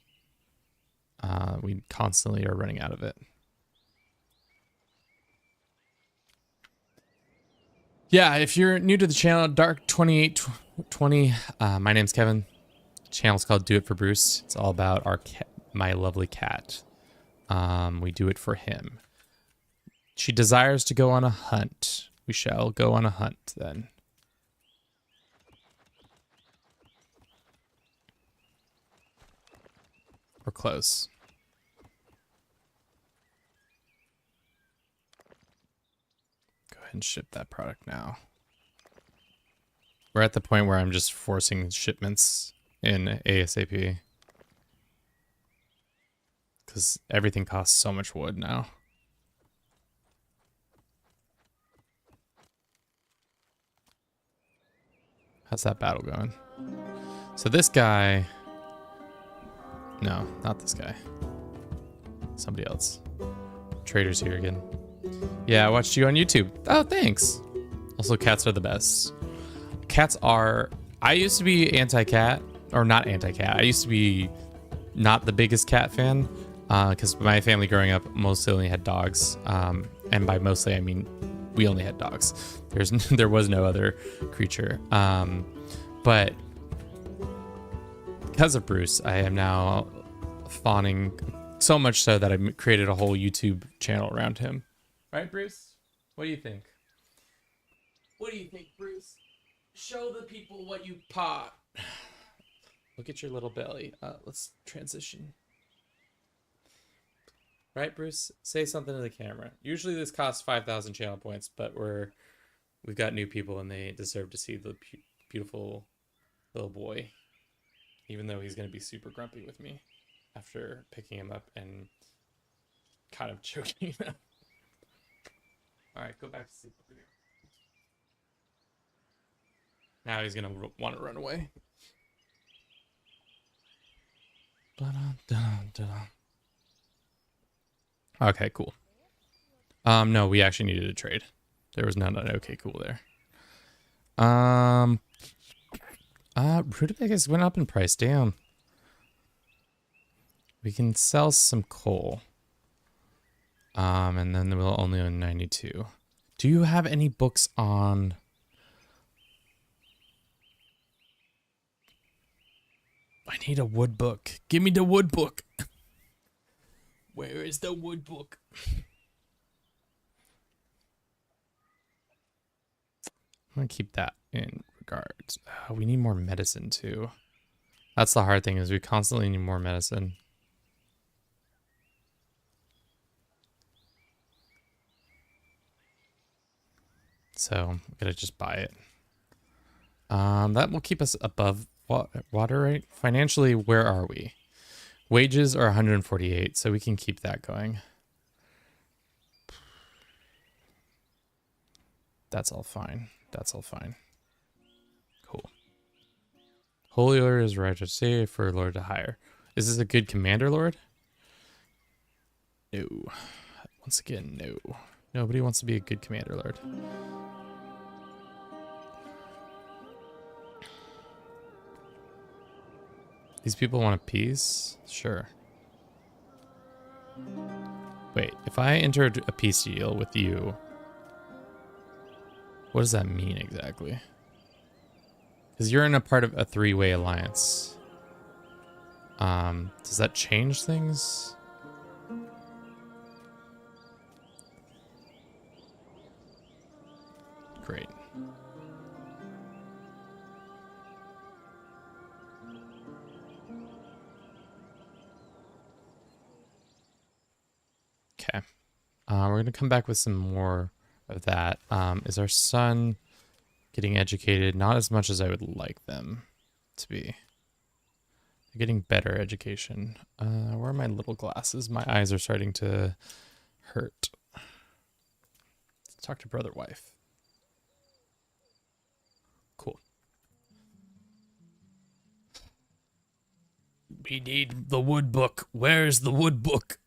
A: We constantly are running out of it. Yeah, if you're new to the channel, Dark2820, my name's Kevin. channel's called Do It for Bruce. It's all about our cat, my lovely cat. We do it for him. She desires to go on a hunt. We shall go on a hunt then. We're close. Go ahead and ship that product now. We're at the point where I'm just forcing shipments in ASAP. Because everything costs so much wood now. How's that battle going? So this guy... No, not this guy. Somebody else. Trader's here again. Yeah, I watched you on YouTube. Oh, thanks. Also, cats are the best. Cats are... I used to be anti-cat. Or not anti-cat. I used to be not the biggest cat fan. Because my family growing up mostly only had dogs. And by mostly, I mean we only had dogs. There was no other creature. But because of Bruce, I am now fawning so much so that I created a whole YouTube channel around him. Right, Bruce? What do you think? What do you think, Bruce? Show the people what you pot. Look at your little belly. Let's transition. Right, Bruce? Say something to the camera. Usually this costs 5,000 channel points, but we've got new people and they deserve to see the beautiful little boy. Even though he's going to be super grumpy with me after picking him up and kind of choking him. Alright, go back to sleep. Now he's going to want to run away. Okay, cool. No, we actually needed a trade. There was not an okay, cool there. Rutabagas went up in price. Damn. We can sell some coal. And then we'll only own 92. Do you have any books on... I need a wood book. Give me the wood book. Where is the wood book? I'm gonna keep that in regards. We need more medicine too. That's the hard thing, is we constantly need more medicine. So I'm gonna just buy it. That will keep us above water rate. Financially, where are we? Wages are 148, so we can keep that going. That's all fine. That's all fine. Cool. Holy Order is right to say for Lord to hire. Is this a good commander, Lord? No. Once again, no. Nobody wants to be a good commander, Lord. These people want a peace? Sure. Wait, if I entered a peace deal with you, what does that mean exactly? Because you're in a part of a three-way alliance. Does that change things? Great. Okay. We're going to come back with some more of that. Is our son getting educated? Not as much as I would like them to be. They're getting better education. Where are my little glasses? My eyes are starting to hurt. Let's talk to brother wife. Cool. We need the wood book. Where's the wood book?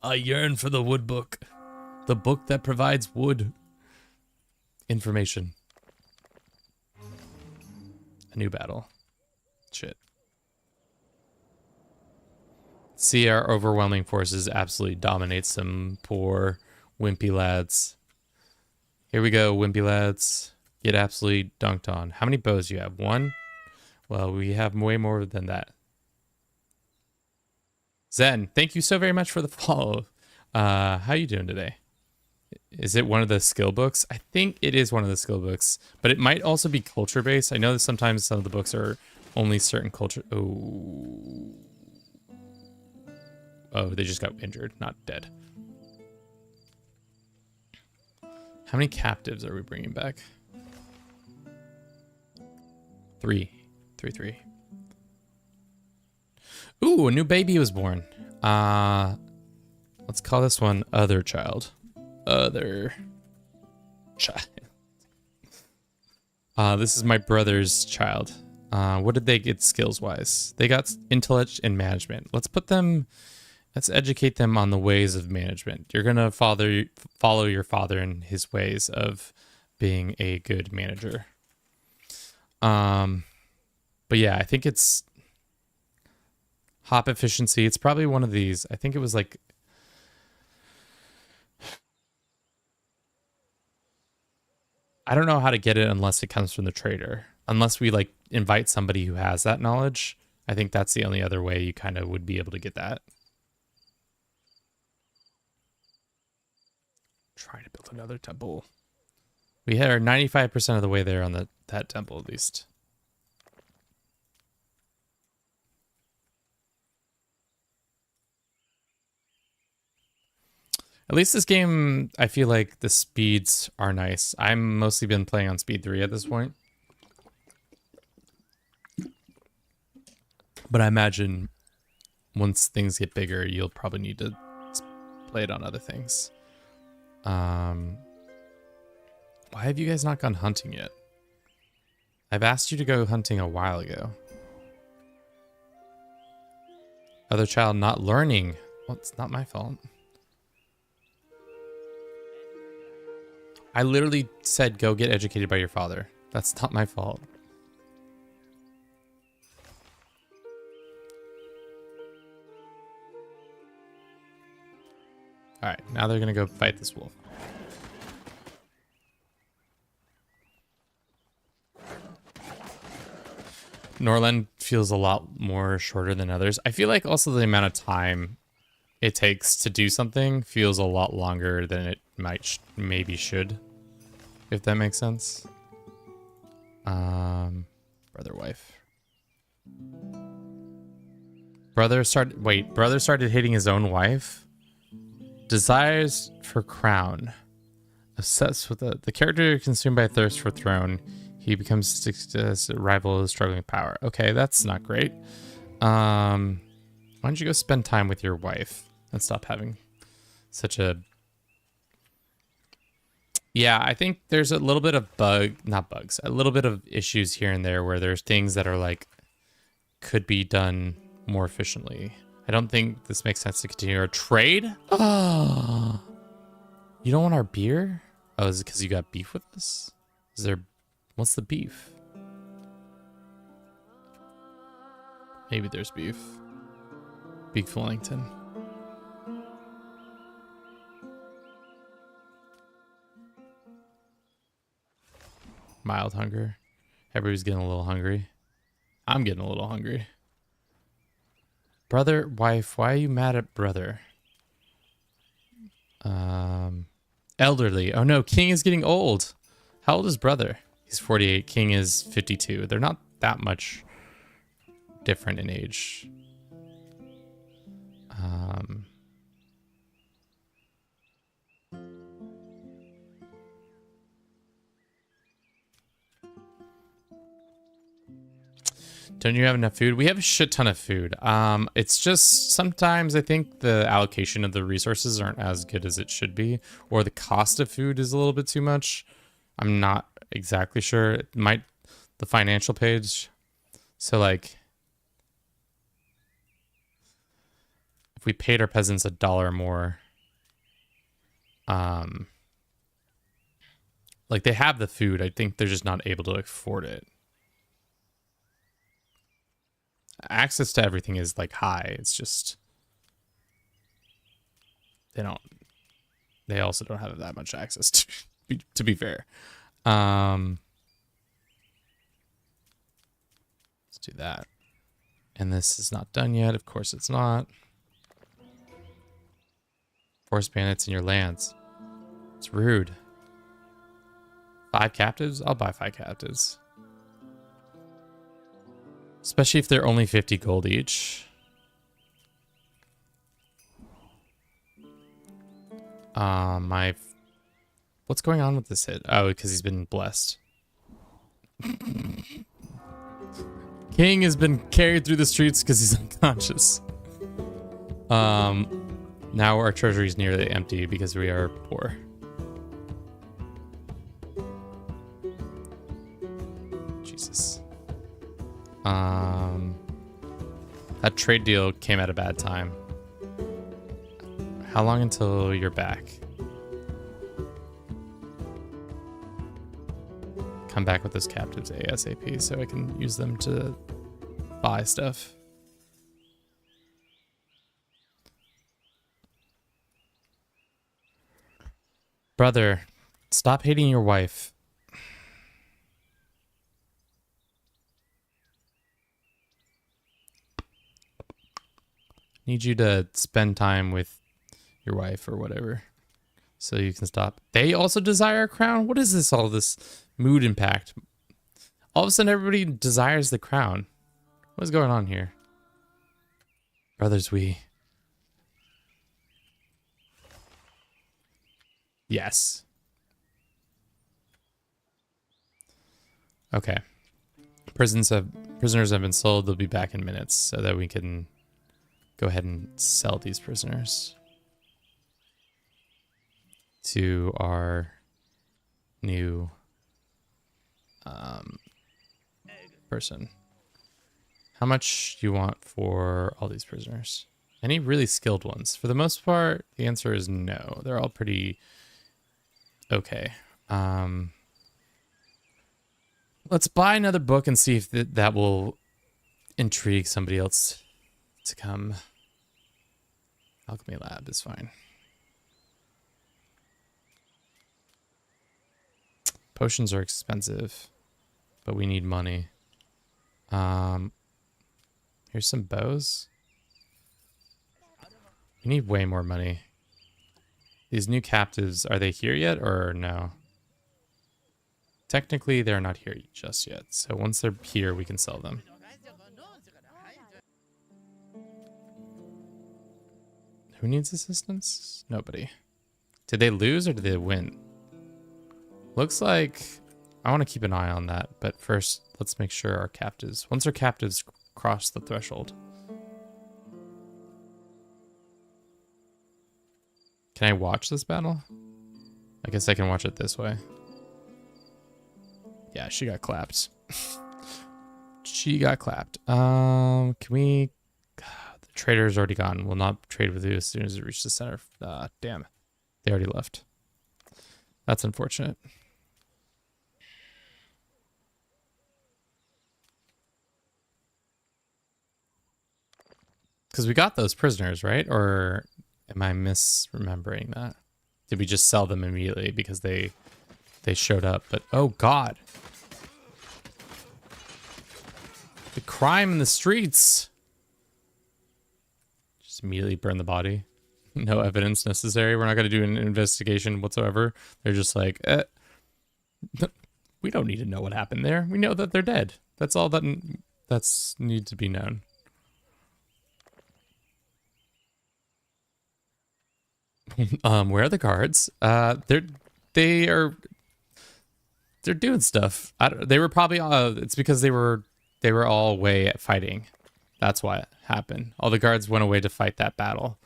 A: I yearn for the wood book. The book that provides wood information. A new battle. Shit. See our overwhelming forces absolutely dominate some poor wimpy lads. Here we go, wimpy lads. Get absolutely dunked on. How many bows do you have? One? Well, we have way more than that. Zen, thank you so very much for the follow. How you doing today? Is it one of the skill books? I think it is one of the skill books, but it might also be culture based. I know that sometimes some of the books are only certain culture. Oh, they just got injured, not dead. How many captives are we bringing back? Three. Ooh, a new baby was born. Let's call this one Other Child. Other Child. This is my brother's child. What did they get skills-wise? They got intellect and management. Let's educate them on the ways of management. You're gonna follow your father in his ways of being a good manager. But yeah, I think it's hop efficiency. It's probably one of these. I think it was like, I don't know how to get it unless it comes from the trader. Unless we like invite somebody who has that knowledge. I think that's the only other way you kind of would be able to get that. Trying to build another temple. We are 95% of the way there on that temple at least. At least this game, I feel like the speeds are nice. I'm mostly been playing on speed 3 at this point. But I imagine once things get bigger, you'll probably need to play it on other things. Why have you guys not gone hunting yet? I've asked you to go hunting a while ago. Other child not learning. Well, it's not my fault. I literally said go get educated by your father. That's not my fault. Alright, now they're gonna go fight this wolf. Norland feels a lot more shorter than others. I feel like also the amount of time it takes to do something feels a lot longer than it maybe should, if that makes sense. Brother, wife. Brother started hitting his own wife. Desires for crown. Obsessed with the character consumed by thirst for throne. He becomes a rival struggling with power. Okay, that's not great. Why don't you go spend time with your wife and stop having such a... Yeah, I think there's a little bit of a little bit of issues here and there where there's things that are like, could be done more efficiently. I don't think this makes sense to continue our trade. Oh, you don't want our beer? Oh, is it because you got beef with us? What's the beef? Maybe there's beef. Beef Wellington. Mild hunger. Everybody's getting a little hungry. I'm getting a little hungry. Brother, wife, why are you mad at brother? Elderly. Oh no, King is getting old. How old is brother? He's 48. King is 52. They're not that much different in age. Don't you have enough food? We have a shit ton of food. It's just sometimes I think the allocation of the resources aren't as good as it should be, or the cost of food is a little bit too much. I'm not exactly sure. It might, the financial page. So like, if we paid our peasants $1 more, like they have the food. I think they're just not able to afford it. Access to everything is like high. It's just they also don't have that much access to be fair. Let's do that. And this is not done yet. Of course it's not. Force bandits in your lands. It's rude. 5 captives? I'll buy 5 captives. Especially if they're only 50 gold each. What's going on with this hit? Oh, because he's been blessed. King has been carried through the streets because he's unconscious. Now our treasury is nearly empty because we are poor. Jesus. That trade deal came at a bad time. How long until you're back? Come back with those captives ASAP so I can use them to buy stuff. Brother, stop hating your wife. Need you to spend time with your wife or whatever so you can stop. They also desire a crown? What is this, all this mood impact? All of a sudden everybody desires the crown. What is going on here? Brothers, we... Yes. Okay. Prisoners have been sold. They'll be back in minutes so that we can go ahead and sell these prisoners to our new person. How much do you want for all these prisoners? Any really skilled ones? For the most part, the answer is no. They're all pretty okay. Let's buy another book and see if that will intrigue somebody else to come. Alchemy lab is fine. Potions are expensive, but we need money. Here's some bows. We need way more money. These new captives, are they here yet or no? Technically, they're not here just yet. So once they're here, we can sell them. Who needs assistance? Nobody. Did they lose or did they win? Looks like I want to keep an eye on that. But first, let's make sure our captives... Once our captives cross the threshold. Can I watch this battle? I guess I can watch it this way. Yeah, she got clapped. She got clapped. Can we... God, the trader's already gone. We'll not trade with you as soon as it reaches the center. Damn. They already left. That's unfortunate. Because we got those prisoners, right? Or am I misremembering that? Did we just sell them immediately because they showed up? But oh god. The crime in the streets. Just immediately burn the body. No evidence necessary. We're not going to do an investigation whatsoever. They're just like, we don't need to know what happened there. We know that they're dead. That's all that's need to be known. Where are the guards? They're doing stuff. They were probably it's because they were all away fighting. That's why it happened. All the guards went away to fight that battle.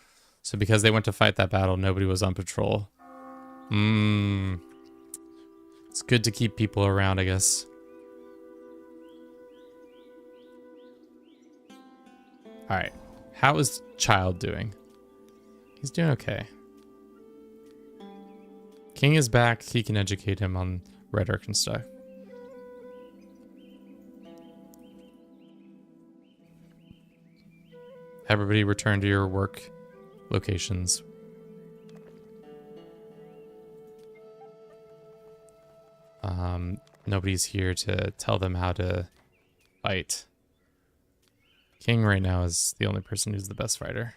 A: So because they went to fight that battle, nobody was on patrol. It's good to keep people around, I guess. All right. How is Child doing? He's doing okay. King is back. He can educate him on rhetoric and stuff. Everybody return to your work locations. Nobody's here to tell them how to fight. King right now is the only person who's the best fighter.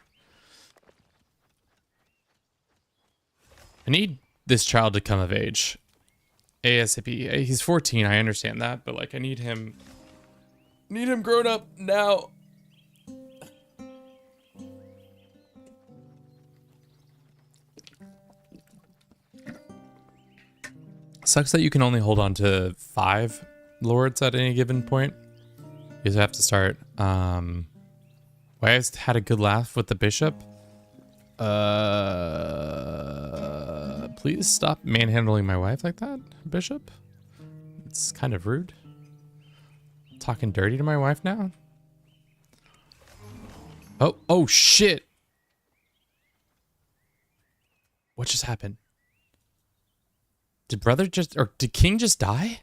A: I need this child to come of age. ASAP. He's 14, I understand that, but like I need him grown up now. Sucks that you can only hold on to 5 lords at any given point. You just have to start. Well, I just had a good laugh with the bishop. Please stop manhandling my wife like that, Bishop. It's kind of rude. Talking dirty to my wife now. Oh shit. What just happened? Did did King just die?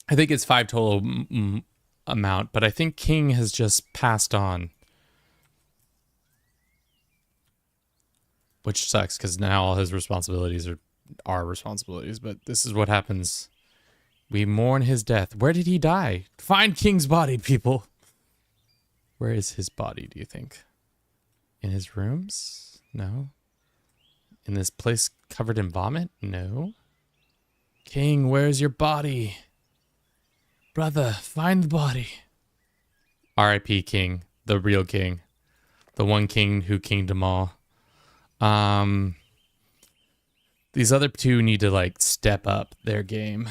A: I think it's 5 total amount, but I think King has just passed on. Which sucks, because now all his responsibilities are our responsibilities, but this is what happens. We mourn his death. Where did he die? Find King's body, people. Where is his body, do you think? In his rooms? No. In this place covered in vomit? No. King, where's your body? Brother, find the body. R.I.P. King, the real king. The one king who kinged them all. These other 2 need to like step up their game.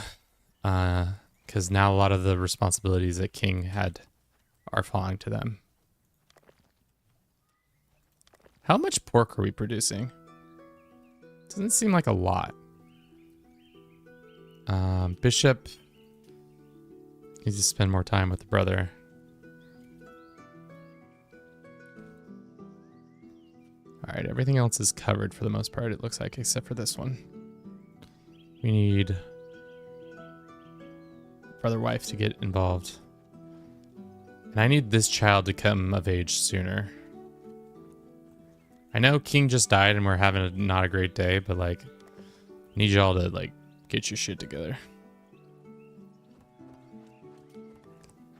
A: Because now a lot of the responsibilities that King had are falling to them. How much pork are we producing? Doesn't seem like a lot. Bishop needs to spend more time with the brother. Alright, everything else is covered for the most part, it looks like, except for this one. We need brother wife to get involved. And I need this child to come of age sooner. I know King just died and we're having not a great day, but like, I need y'all to like get your shit together.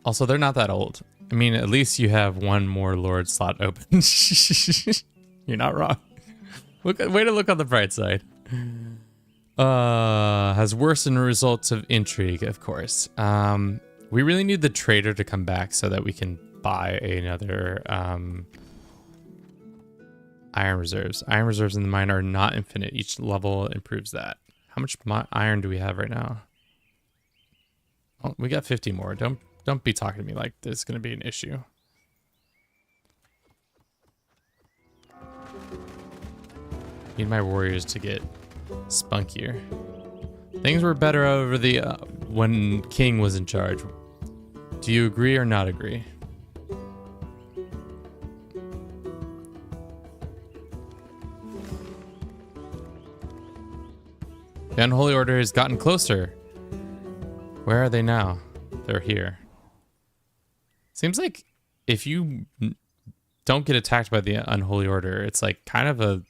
A: Also, they're not that old. I mean, at least you have 1 more Lord slot open. You're not wrong. Way to look on the bright side. Has worsened results of intrigue, of course. We really need the trader to come back so that we can buy another iron reserves. Iron reserves in the mine are not infinite. Each level improves that. How much iron do we have right now? Oh, we got 50 more. Don't be talking to me like this is going to be an issue. Need my warriors to get spunkier. Things were better over the when King was in charge. Do you agree or not agree? The Unholy Order has gotten closer. Where are they now? They're here. Seems like if you don't get attacked by the Unholy Order, it's like kind of a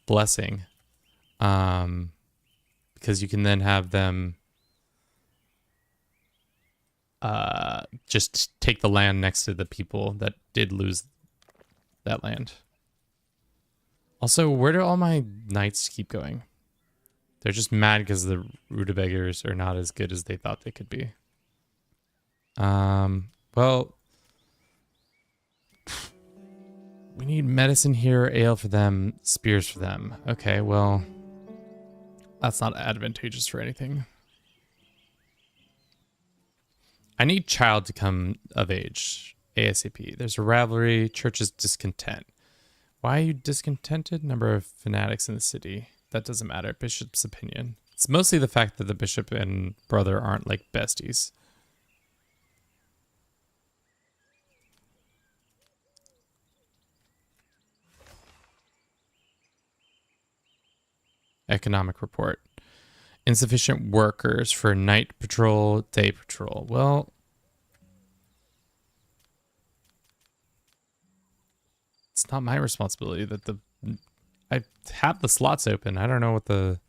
A: blessing. Because you can then have them just take the land next to the people that did lose that land. Also, where do all my knights keep going? They're just mad because the rutabaggers are not as good as they thought they could be. Well, we need medicine here, ale for them, spears for them. Okay, well, that's not advantageous for anything. I need child to come of age ASAP. There's a rivalry, church's discontent. Why are you discontented? Number of fanatics in the city. That doesn't matter. Bishop's opinion. It's mostly the fact that the bishop and brother aren't like besties. Economic report. Insufficient workers for night patrol, day patrol. Well, it's not my responsibility that I have the slots open. I don't know what the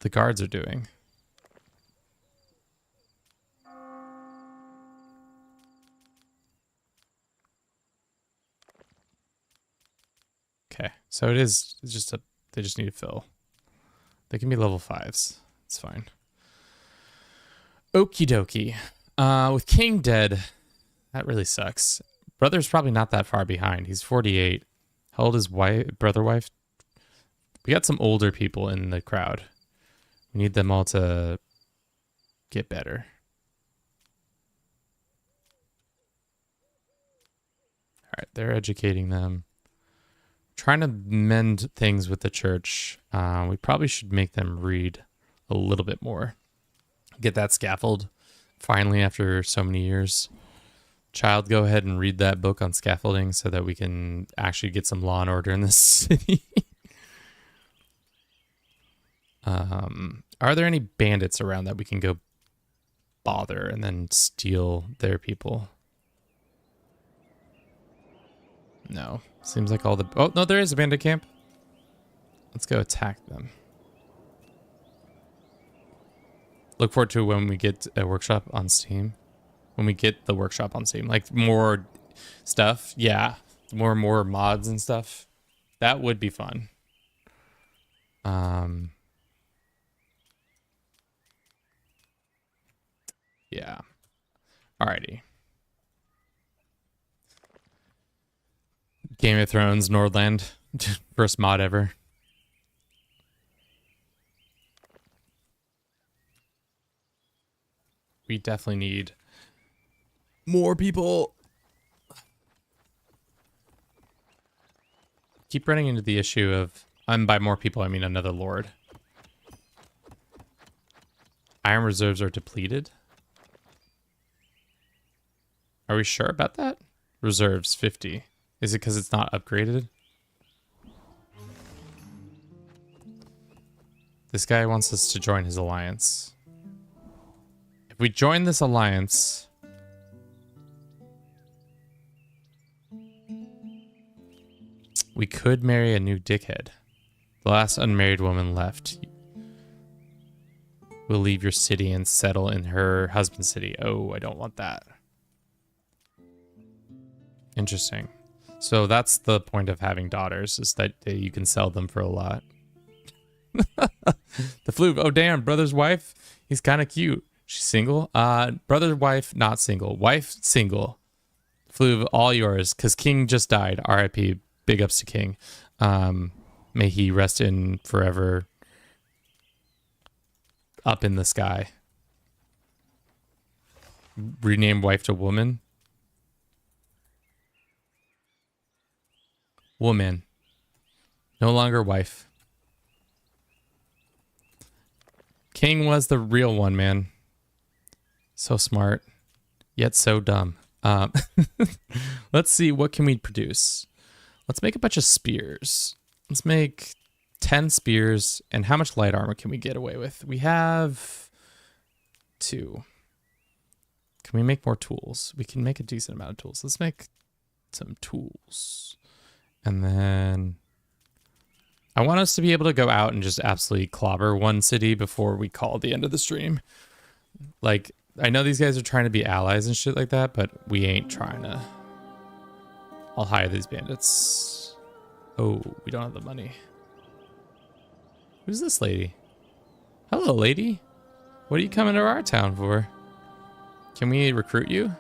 A: the guards are doing. Okay, so it's just they just need to fill. They can be level 5s. It's fine. Okie dokie. With King dead, that really sucks. Brother's probably not that far behind. He's 48. How old is wife? We got some older people in the crowd. We need them all to get better. All right, they're educating them. Trying to mend things with the church. We probably should make them read a little bit more. Get that scaffold finally after so many years. Child, go ahead and read that book on scaffolding so that we can actually get some law and order in this city. Are there any bandits around that we can go bother and then steal their people? No. Seems like all the... Oh, no, there is a bandit camp. Let's go attack them. Look forward to when we get a workshop on Steam. When we get the workshop on Steam. Like, more stuff. Yeah. More and more mods and stuff. That would be fun. Yeah. Alrighty. Game of Thrones, Norland. First mod ever. We definitely need more people. Keep running into the issue of, by more people, I mean another lord. Iron reserves are depleted. Are we sure about that? Reserves, 50. Is it because it's not upgraded? This guy wants us to join his alliance. If we join this alliance... we could marry a new dickhead. The last unmarried woman left. We'll leave your city and settle in her husband's city. Oh, I don't want that. Interesting. So that's the point of having daughters, is that you can sell them for a lot. The flute. Oh, damn. Brother's wife. He's kind of cute. She's single. Brother's wife, not single. Wife, single. Flute, all yours, because King just died. R.I.P. Big ups to King. May he rest in forever up in the sky. Rename wife to woman. Woman. No longer wife. King was the real one, man. So smart, yet so dumb. Let's see, what can we produce? Let's make a bunch of spears. Let's make 10 spears. And how much light armor can we get away with? We have 2. Can we make more tools? We can make a decent amount of tools. Let's make some tools. And then I want us to be able to go out and just absolutely clobber one city before we call the end of the stream. Like, I know these guys are trying to be allies and shit like that, but we ain't trying to. I'll hire these bandits. Oh, we don't have the money. Who's this lady? Hello, lady. What are you coming to our town for? Can we recruit you?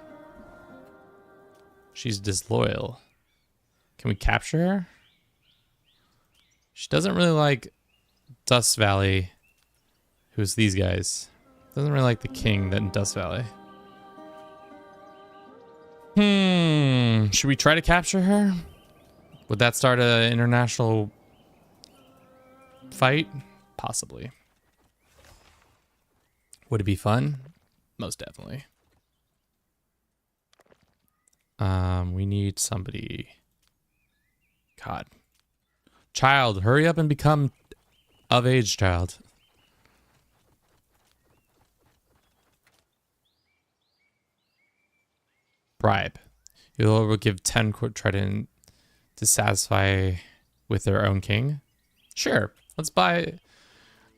A: She's disloyal. Can we capture her? She doesn't really like Dust Valley. Who's these guys? Doesn't really like the king that in Dust Valley. Should we try to capture her? Would that start an international fight? Possibly. Would it be fun? Most definitely. We need somebody. God. Child, hurry up and become of age, child. Bribe. You will give 10 trident to satisfy with their own king. Sure. Let's buy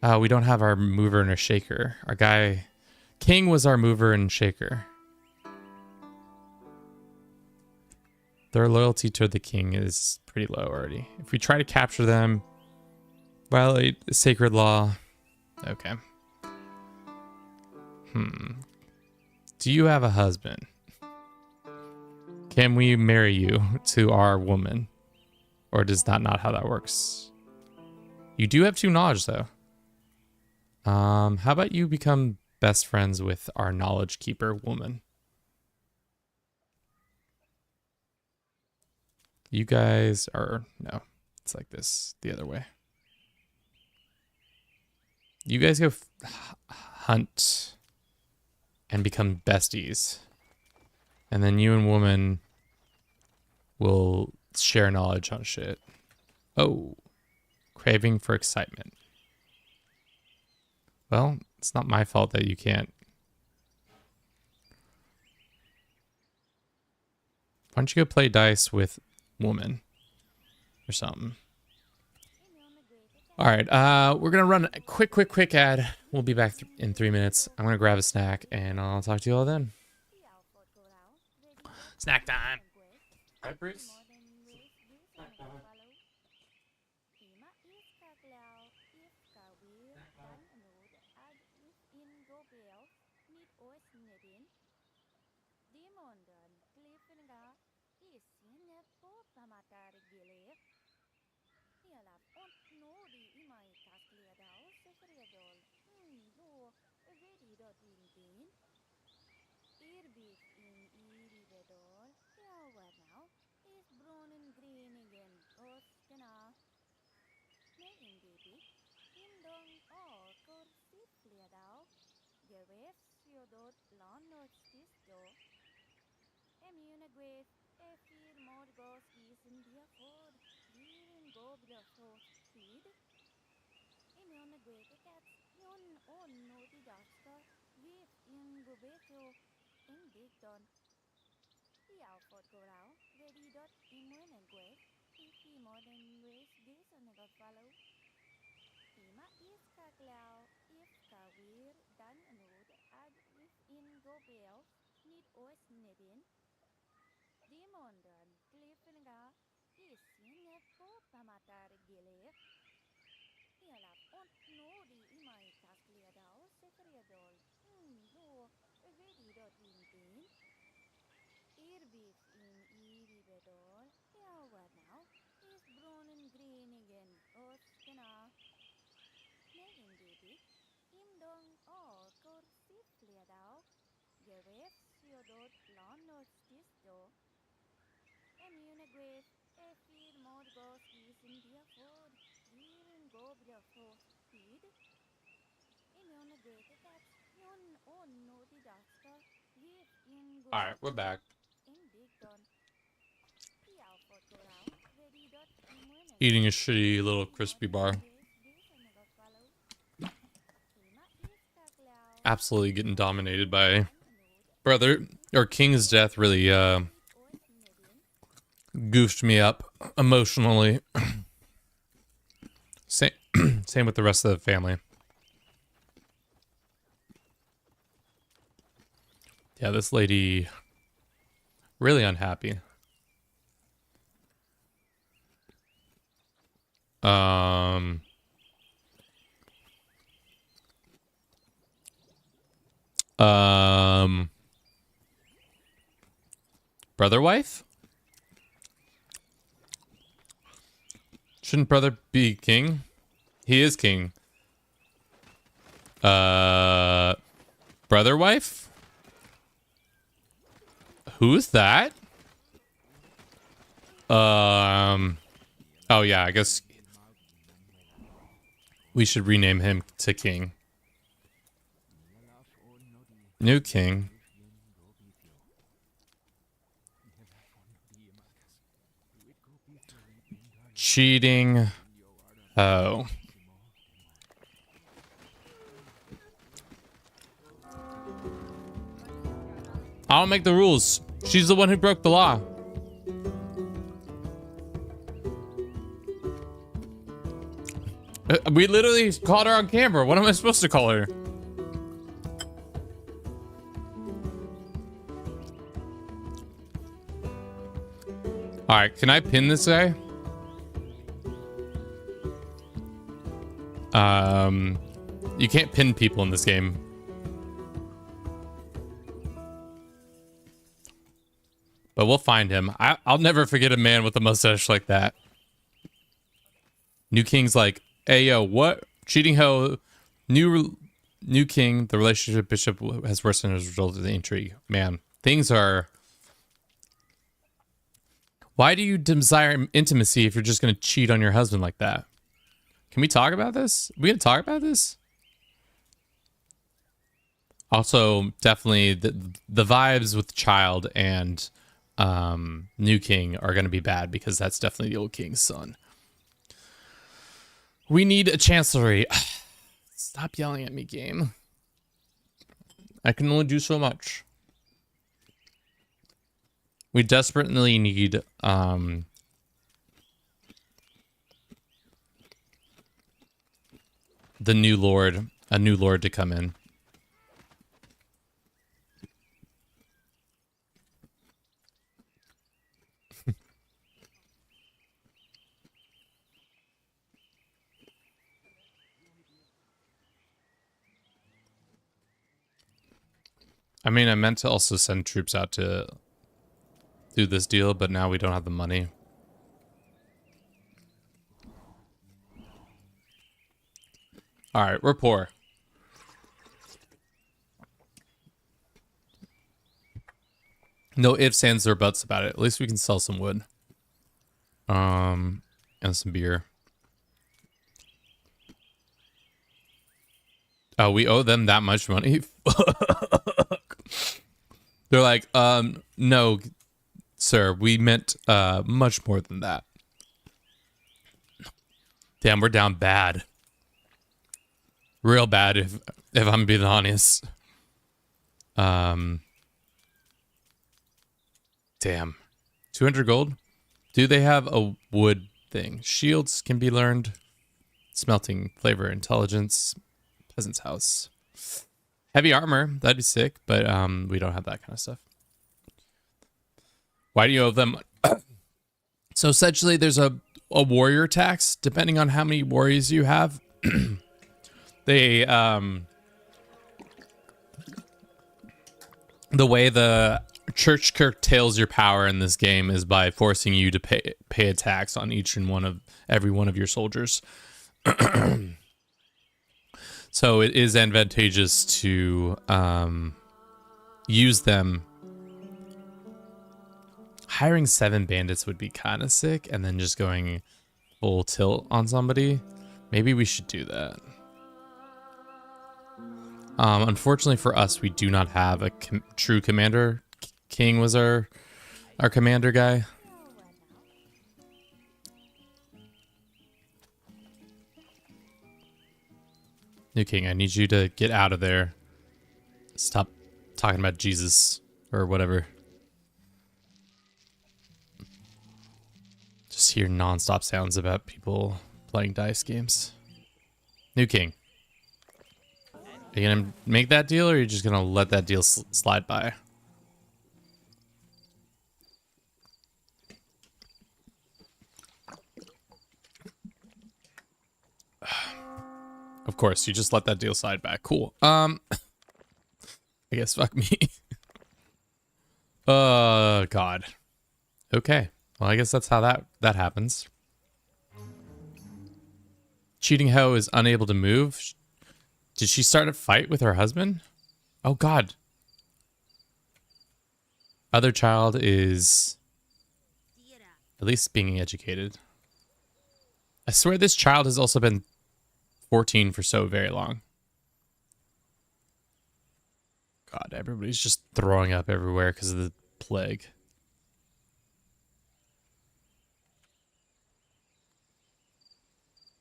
A: We don't have our mover and a shaker. Our guy, King, was our mover and shaker. Their loyalty to the king is pretty low already. If we try to capture them, violate sacred law. Okay. Do you have a husband? Can we marry you to our woman? Or does that not how that works? You do have 2 knowledge though. How about you become best friends with our knowledge keeper woman? You guys are, no, it's like this, the other way. You guys go hunt and become besties. And then you and woman will share knowledge on shit. Oh, craving for excitement. Well, it's not my fault that you can't. Why don't you go play dice with woman or something? All right, we're gonna run a quick ad. We'll be back in 3 minutes. I'm gonna grab a snack and I'll talk to you all then. Snack time. All right, Bruce. All right, we're back. Eating a shitty little crispy bar. Absolutely getting dominated by brother or King's death. Really goofed me up emotionally. Same with the rest of the family. Yeah, this lady really unhappy. Brother wife? Shouldn't brother be king? He is king. Brother wife? Who's that? Oh yeah, I guess we should rename him to king. New king. Cheating. Oh. I don't make the rules. She's the one who broke the law. We literally caught her on camera. What am I supposed to call her? All right, can I pin this guy? You can't pin people in this game. But we'll find him. I'll never forget a man with a mustache like that. New King's like, hey, yo, what? Cheating hoe. New King, the relationship bishop has worsened as a result of the intrigue. Man, things are... Why do you desire intimacy if you're just going to cheat on your husband like that? Can we talk about this? We gonna talk about this? Also, definitely the vibes with Child and New King are gonna be bad because that's definitely the old king's son. We need a chancellery. Stop yelling at me, game. I can only do so much. We desperately need a new lord to come in. I mean, I meant to also send troops out to do this deal, but now we don't have the money. All right, we're poor. No ifs, ands, or buts about it. At least we can sell some wood. And some beer. Oh, we owe them that much money? They're like, no, sir, we meant much more than that. Damn, we're down bad. Real bad, if I'm being honest. Damn. 200 gold? Do they have a wood thing? Shields can be learned. Smelting, flavor, intelligence. Peasant's house. Heavy armor, that'd be sick, but we don't have that kind of stuff. Why do you owe them? So essentially there's a warrior tax, depending on how many warriors you have. They the way the church curtails your power in this game is by forcing you to pay a tax on every one of your soldiers. So it is advantageous to use them. Hiring 7 bandits would be kind of sick, and then just going full tilt on somebody. Maybe we should do that. Unfortunately for us, we do not have a true commander. King was our commander guy. New King, I need you to get out of there. Stop talking about Jesus or whatever. Just hear non-stop sounds about people playing dice games. New King. Are you gonna make that deal, or are you just gonna let that deal slide by? Of course, you just let that deal slide by. Cool. I guess fuck me. God. Okay. Well, I guess that's how that happens. Cheating hoe is unable to move. Did she start a fight with her husband? Oh, God. Other child is at least being educated. I swear this child has also been 14 for so very long. God, everybody's just throwing up everywhere because of the plague.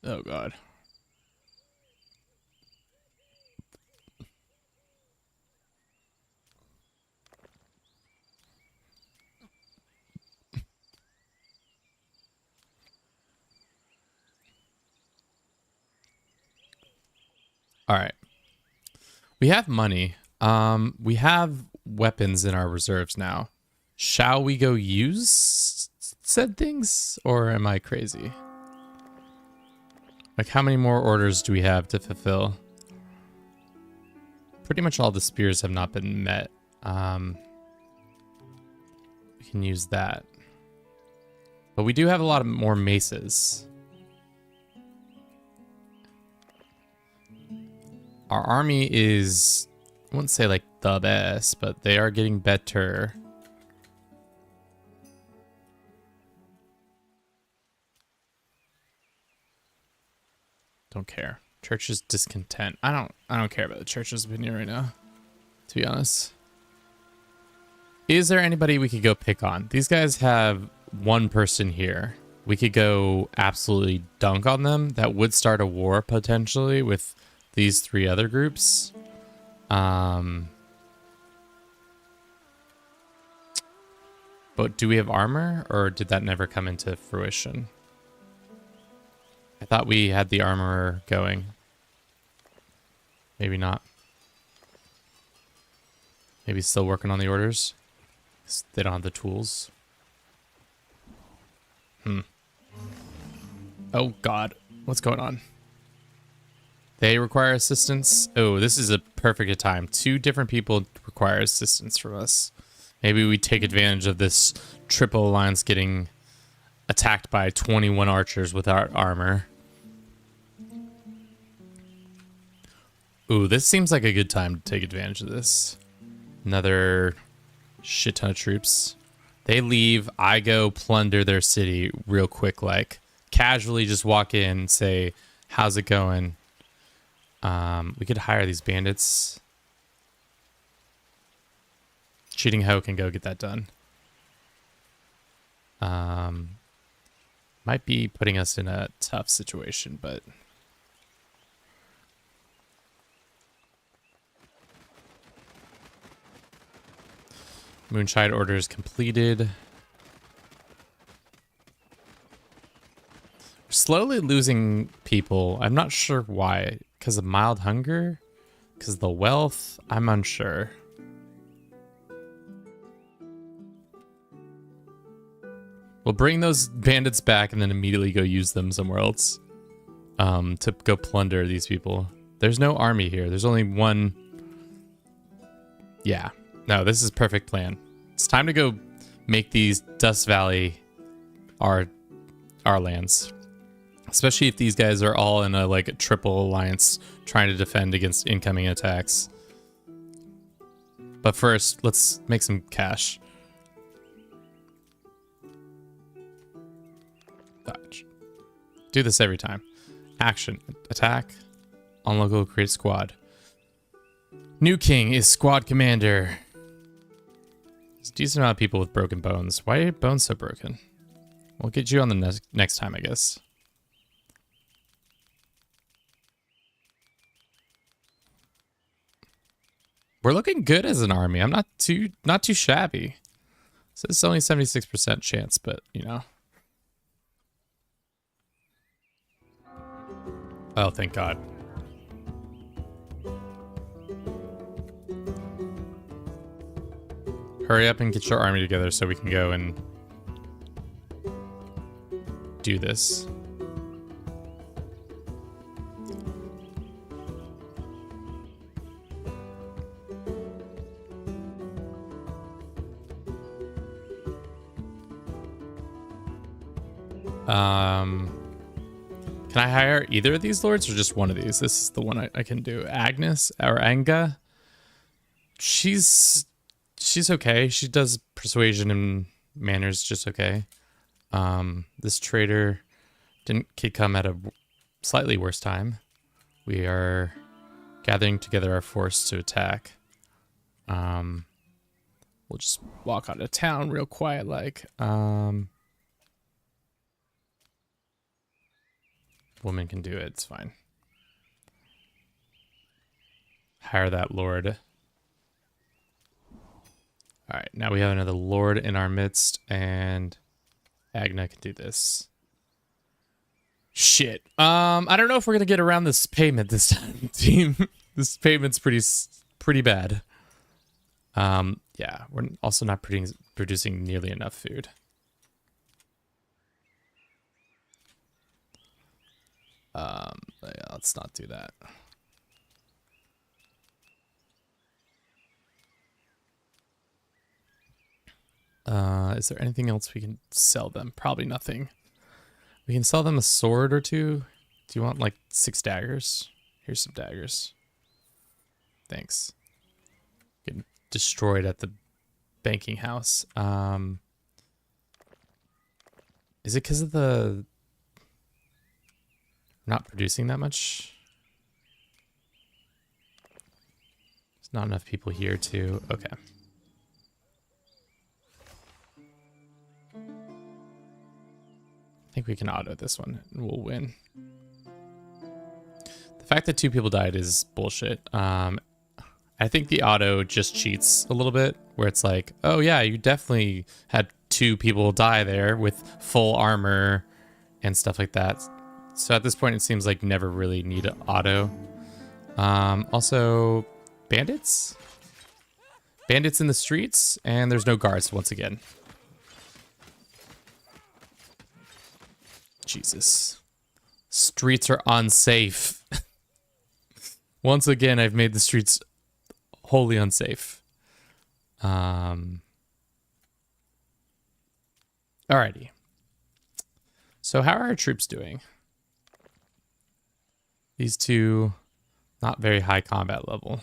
A: Oh, God. We have money. We have weapons in our reserves now. Shall we go use said things, or am I crazy? Like, how many more orders do we have to fulfill? Pretty much all the spears have not been met. We can use that. But we do have a lot of more maces. Our army is, I wouldn't say like the best, but they are getting better. Don't care. Church's discontent. I don't care about the church's opinion right now, to be honest. Is there anybody we could go pick on? These guys have one person here. We could go absolutely dunk on them. That would start a war potentially with these three other groups. But do we have armor, or did that never come into fruition? I thought we had the armor going. Maybe not. Maybe still working on the orders. They don't have the tools. Oh God, what's going on? They require assistance. Oh, this is a perfect time. 2 different people require assistance from us. Maybe we take advantage of this triple alliance getting attacked by 21 archers without armor. Ooh, this seems like a good time to take advantage of this. Another shit ton of troops. They leave. I go plunder their city real quick, like casually just walk in, say, how's it going? We could hire these bandits. Cheating Ho can go get that done. Might be putting us in a tough situation, but Moonshine order is completed. We're slowly losing people. I'm not sure why. Because of mild hunger? Because of the wealth? I'm unsure. We'll bring those bandits back and then immediately go use them somewhere else. To go plunder these people. There's no army here. There's only one. Yeah. No, this is perfect plan. It's time to go make these Dust Valley our lands. Especially if these guys are all in a triple alliance trying to defend against incoming attacks. But first, let's make some cash. Dodge. Do this every time. Action. Attack. On local create squad. New king is squad commander. There's a decent amount of people with broken bones. Why are your bones so broken? We'll get you on the next time, I guess. We're looking good as an army. I'm not too shabby. So it's only 76% chance, but you know. Oh, thank God. Hurry up and get your army together so we can go and do this. Can I hire either of these lords or just one of these? This is the one I can do. Agnes or Anga. She's okay. She does persuasion and manners just okay. This trader could come at a slightly worse time. We are gathering together our force to attack. We'll just walk out of town real quiet like. Woman can do it. It's fine. Hire that lord. All right, now we have another lord in our midst, and Agna can do this. Shit. I don't know if we're gonna get around this payment this time, team. This payment's pretty bad. Yeah, we're also not producing nearly enough food. Yeah, let's not do that. Is there anything else we can sell them? Probably nothing. We can sell them a sword or two. Do you want like 6 daggers? Here's some daggers. Thanks. Getting destroyed at the banking house. Is it because of the not producing that much? There's not enough people here to... Okay. I think we can auto this one and we'll win. The fact that 2 people died is bullshit. I think the auto just cheats a little bit, where it's like, oh yeah, you definitely had 2 people die there with full armor and stuff like that. So at this point, it seems like you never really need an auto. Also, bandits? Bandits in the streets, and there's no guards once again. Jesus. Streets are unsafe. Once again, I've made the streets wholly unsafe. Alrighty. So how are our troops doing? These 2, not very high combat level.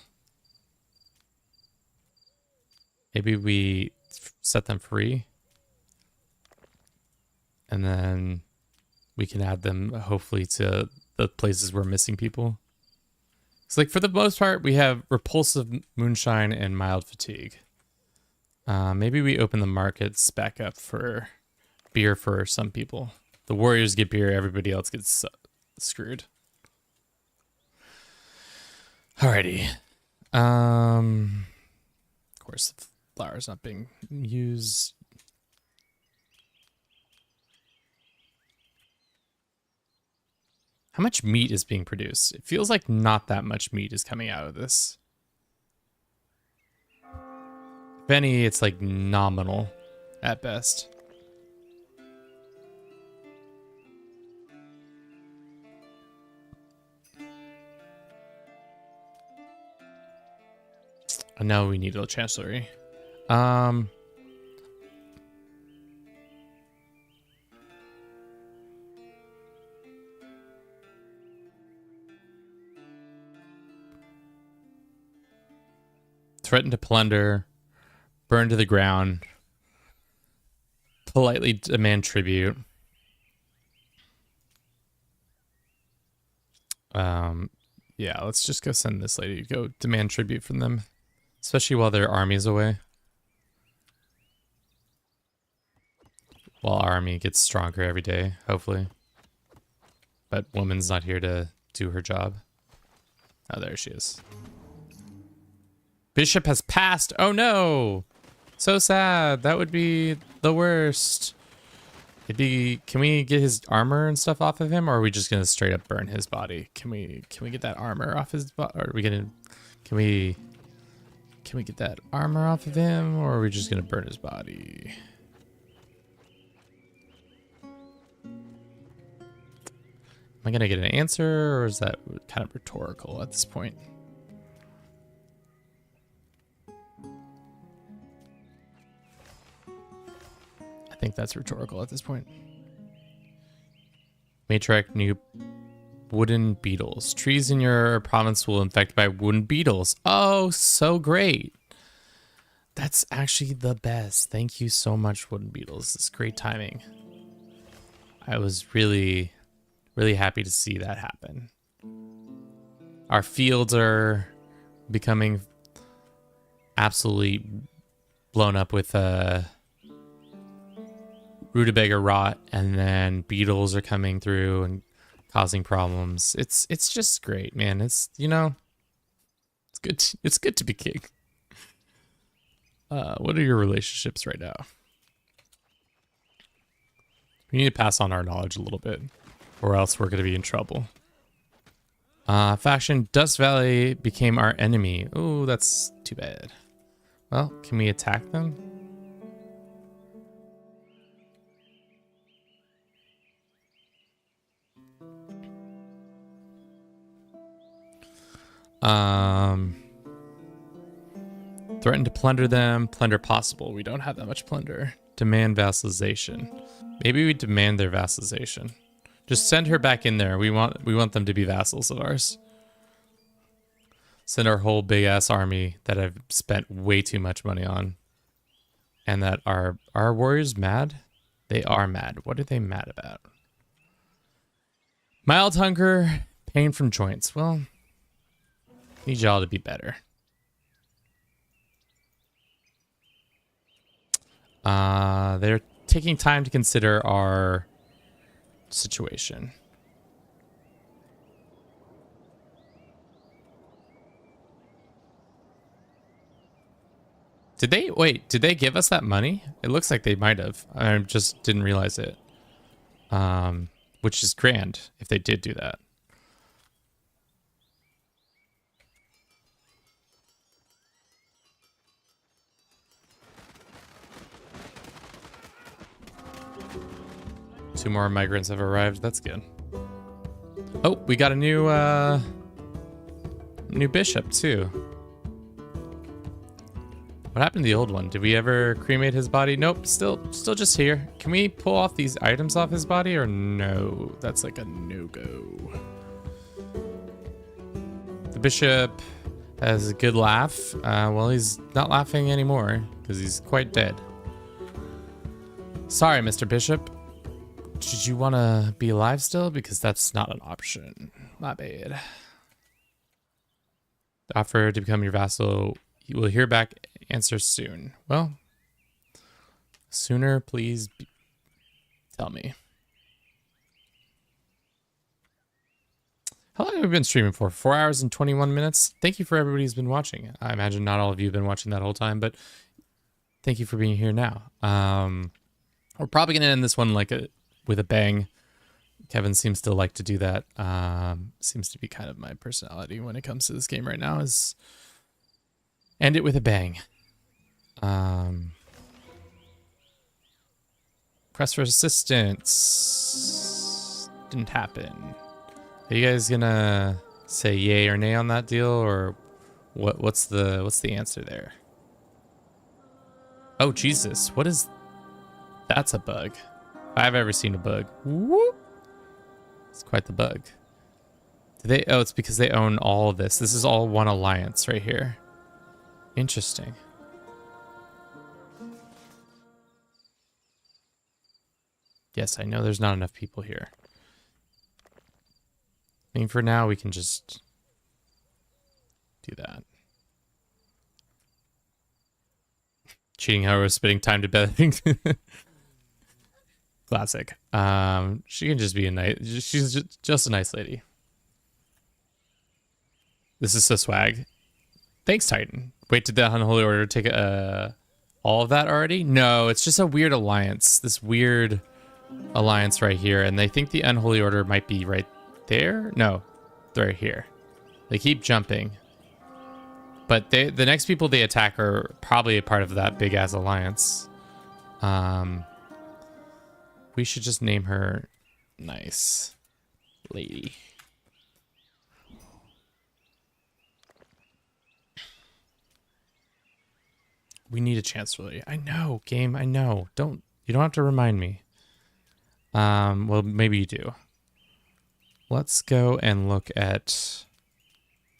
A: Maybe we set them free. And then we can add them, hopefully, to the places we're missing people. So, like, for the most part, we have repulsive moonshine and mild fatigue. Maybe we open the markets back up for beer for some people. The warriors get beer, everybody else gets screwed. Alrighty. Of course, the flour's not being used. How much meat is being produced? It feels like not that much meat is coming out of this. If any, it's like nominal at best. I know we need a chancellery. Threaten to plunder, burn to the ground, politely demand tribute. Yeah, let's just go send this lady to go demand tribute from them, especially while their army's away. While our army gets stronger every day, hopefully. But woman's not here to do her job. Oh, there she is. Bishop has passed. Oh no. So sad. That would be the worst. It'd be, can we get his armor and stuff off of him, or are we just gonna straight up burn his body? Can we get that armor off his body? Or are we gonna can we get that armor off of him, or are we just gonna burn his body? Am I gonna get an answer, or is that kind of rhetorical at this point? I think that's rhetorical at this point. Matriarch, new wooden beetles. Trees in your province will infect by wooden beetles. Oh, so great. That's actually the best. Thank you so much, wooden beetles. It's great timing. I was really happy to see that happen. Our fields are becoming absolutely blown up with rutabaga rot, and then beetles are coming through and causing problems. It's just great, man. It's, you know, it's good to be king. What are your relationships right now? We need to pass on our knowledge a little bit. or else we're going to be in trouble. Faction Dust Valley became our enemy. Oh, that's too bad. Well, can we attack them? Threaten to plunder them. Plunder possible. We don't have that much plunder. Demand vassalization. Maybe we demand their vassalization. Just send her back in there. We want them to be vassals of ours. Send our whole big ass army that I've spent way too much money on. And that are warriors mad? They are mad. What are they mad about? Mild hunger, pain from joints. Well, need y'all to be better. They're taking time to consider our situation. Did they give us that money? It looks like they might have. I just didn't realize it. Which is grand if they did do that. Two more migrants have arrived. That's good. Oh, we got a new bishop too. What happened to the old one? Did we ever cremate his body? Nope, still just here. Can we pull off these items off his body or no? That's like a no-go. The bishop has a good laugh. Well, he's not laughing anymore because he's quite dead. Sorry, Mr. Bishop. Did you want to be alive still? Because that's not an option. My bad. Offer to become your vassal. You will hear back answer soon. Well, sooner, please tell me. How long have we been streaming for? 4 hours and 21 minutes? Thank you for everybody who's been watching. I imagine not all of you have been watching that whole time, but thank you for being here now. We're probably going to end this one with a bang. Kevin seems to like to do that. Seems to be kind of my personality when it comes to this game right now, is end it with a bang. Press for assistance. Didn't happen. Are you guys gonna say yay or nay on that deal, or what's the answer there? Oh Jesus, what is that's a bug. If I've ever seen a bug. Whoop. It's quite the bug. Oh, it's because they own all of this. This is all one alliance right here. Interesting. Yes, I know there's not enough people here. I mean, for now, we can just do that. Cheating how we're spending time to bed. Classic. She can just be a nice... She's just a nice lady. This is so swag. Thanks, Titan. Wait, did the Unholy Order take all of that already? No, it's just a weird alliance. This weird alliance right here. And they think the Unholy Order might be right there? No, they're right here. They keep jumping. But the next people they attack are probably a part of that big-ass alliance. We should just name her Nice Lady. We need a chancellery. I know, game. I know. You don't have to remind me. Well, maybe you do. Let's go and look at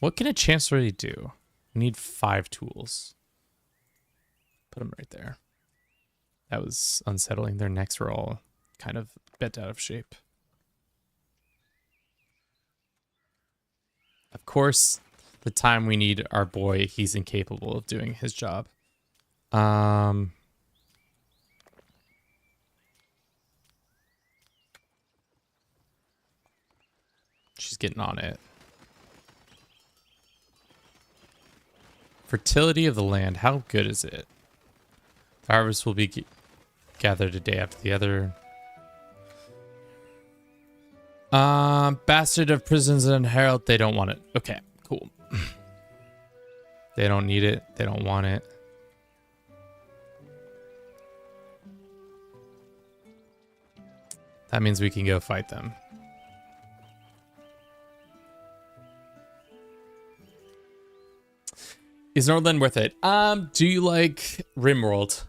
A: what can a chancellery do. We need 5 tools. Put them right there. That was unsettling. Their necks were all kind of bent out of shape. Of course, the time we need our boy, he's incapable of doing his job. She's getting on it. Fertility of the land. How good is it? The harvest will be gathered a day after the other. Bastard of prisons and herald. They don't want it. Okay, cool. They don't need it. They don't want it. That means we can go fight them. Is Norland worth it? Do you like RimWorld?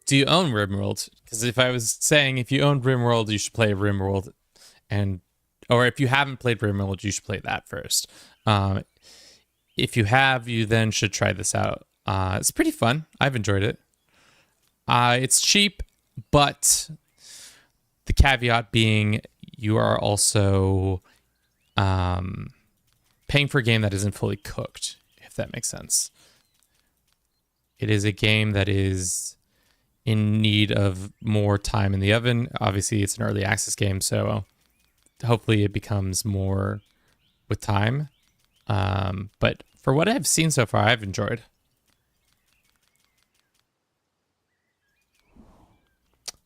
A: Do you own RimWorld? Because if I was saying if you own RimWorld, you should play RimWorld, or if you haven't played RimWorld, you should play that first. If you have, you then should try this out. It's pretty fun. I've enjoyed it. It's cheap, but the caveat being you are also paying for a game that isn't fully cooked, if that makes sense. It is a game that is in need of more time in the oven. Obviously, it's an early access game, so hopefully it becomes more with time. But for what I've seen so far, I've enjoyed.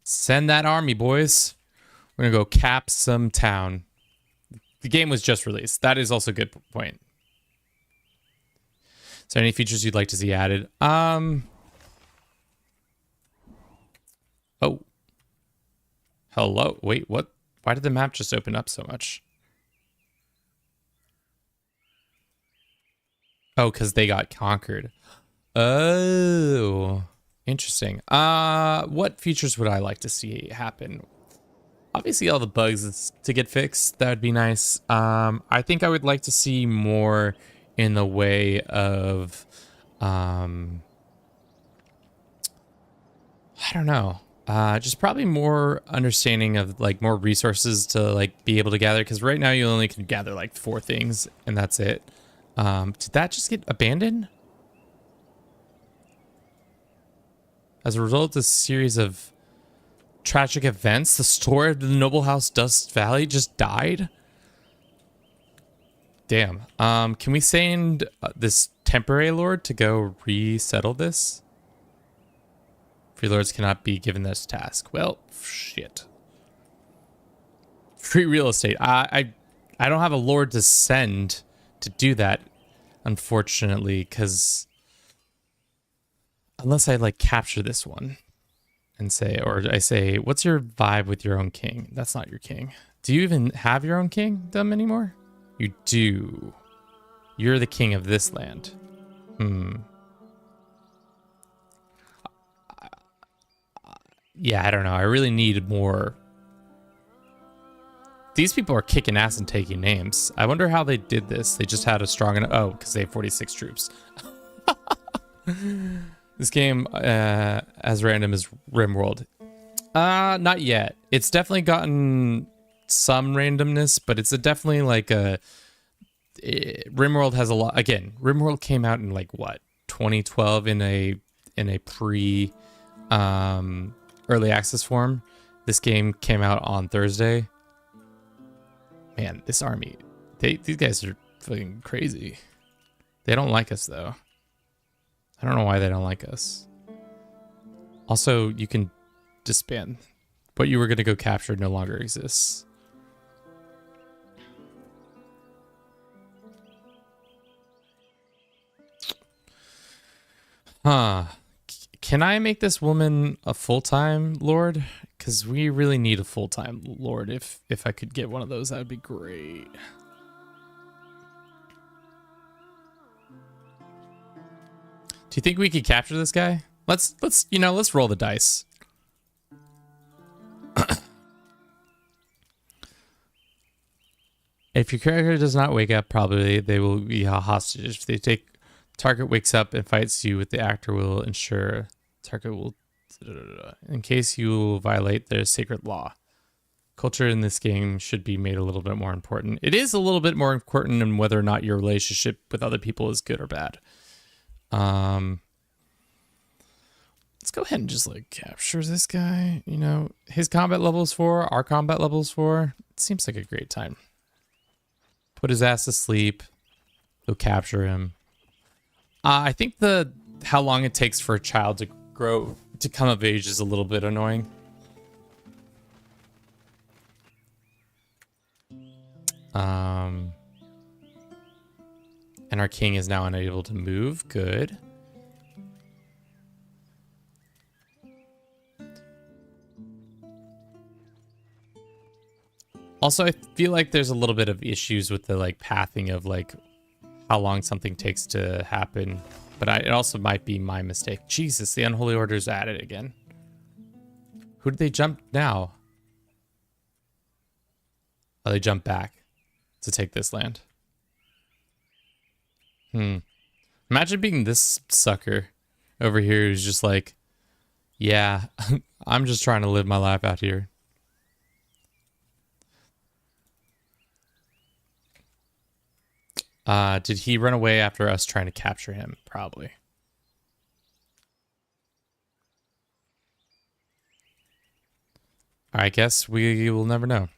A: Send that army, boys. We're gonna go cap some town. The game was just released. That is also a good point. Is there any features you'd like to see added? Oh. Hello. Wait, what? Why did the map just open up so much? Oh, because they got conquered. Oh. Interesting. What features would I like to see happen? Obviously, all the bugs to get fixed. That would be nice. I think I would like to see more in the way of, I don't know. Just probably more understanding of like more resources to like be able to gather. Because right now you only can gather like 4 things and that's it. Did that just get abandoned? As a result of this series of tragic events, the story of the noble house Dust Valley just died. Damn. Can we send this temporary lord to go resettle this? Free lords cannot be given this task. Well, shit. Free real estate. I don't have a lord to send to do that, unfortunately, because unless I like capture this one and say, or I say, what's your vibe with your own king? That's not your king. Do you even have your own kingdom anymore? You do. You're the king of this land. Yeah, I don't know. I really need more. These people are kicking ass and taking names. I wonder how they did this. They just had a strong enough. Oh, because they have 46 troops. This game, as random as RimWorld. Not yet. It's definitely gotten some randomness, but it's definitely like a... RimWorld has a lot... Again, RimWorld came out in like, what? 2012 in a pre... early access form. This game came out on Thursday. Man, this army... These guys are fucking crazy. They don't like us, though. I don't know why they don't like us. Also, you can disband. What you were going to go capture no longer exists. Huh. Can I make this woman a full-time lord? Because we really need a full-time lord. If I could get one of those, that would be great. Do you think we could capture this guy? Let's roll the dice. If your character does not wake up, probably they will be a hostage. If the target wakes up and fights you, with the actor will ensure target will, in case you violate their sacred law. Culture in this game should be made a little bit more important. It is a little bit more important in whether or not your relationship with other people is good or bad. Let's go ahead and just like capture this guy. You know, his combat level is 4, our combat level is 4. It seems like a great time. Put his ass to sleep. Go capture him. I think how long it takes for a child to grow to come of age is a little bit annoying. And our king is now unable to move. Good. Also, I feel like there's a little bit of issues with the like pathing of like how long something takes to happen. But it also might be my mistake. Jesus, the Unholy Order's at it again. Who did they jump now? Oh, they jumped back to take this land. Imagine being this sucker over here who's just like, yeah, I'm just trying to live my life out here. Did he run away after us trying to capture him? Probably. I guess we will never know.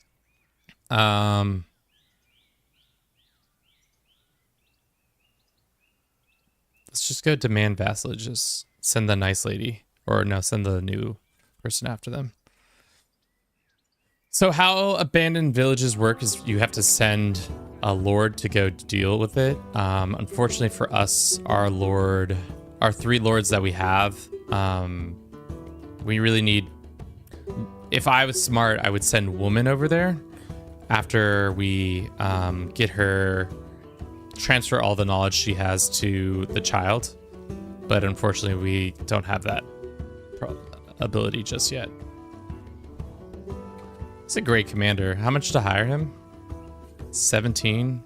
A: Let's just go demand vassalage. Just send the nice lady. Or no, send the new person after them. So how abandoned villages work is you have to send a lord to go deal with it. Unfortunately for us, our three lords that we have, we really need... If I was smart, I would send woman over there after we get her, transfer all the knowledge she has to the child. But unfortunately, we don't have that ability just yet. He's a great commander. How much to hire him? 17.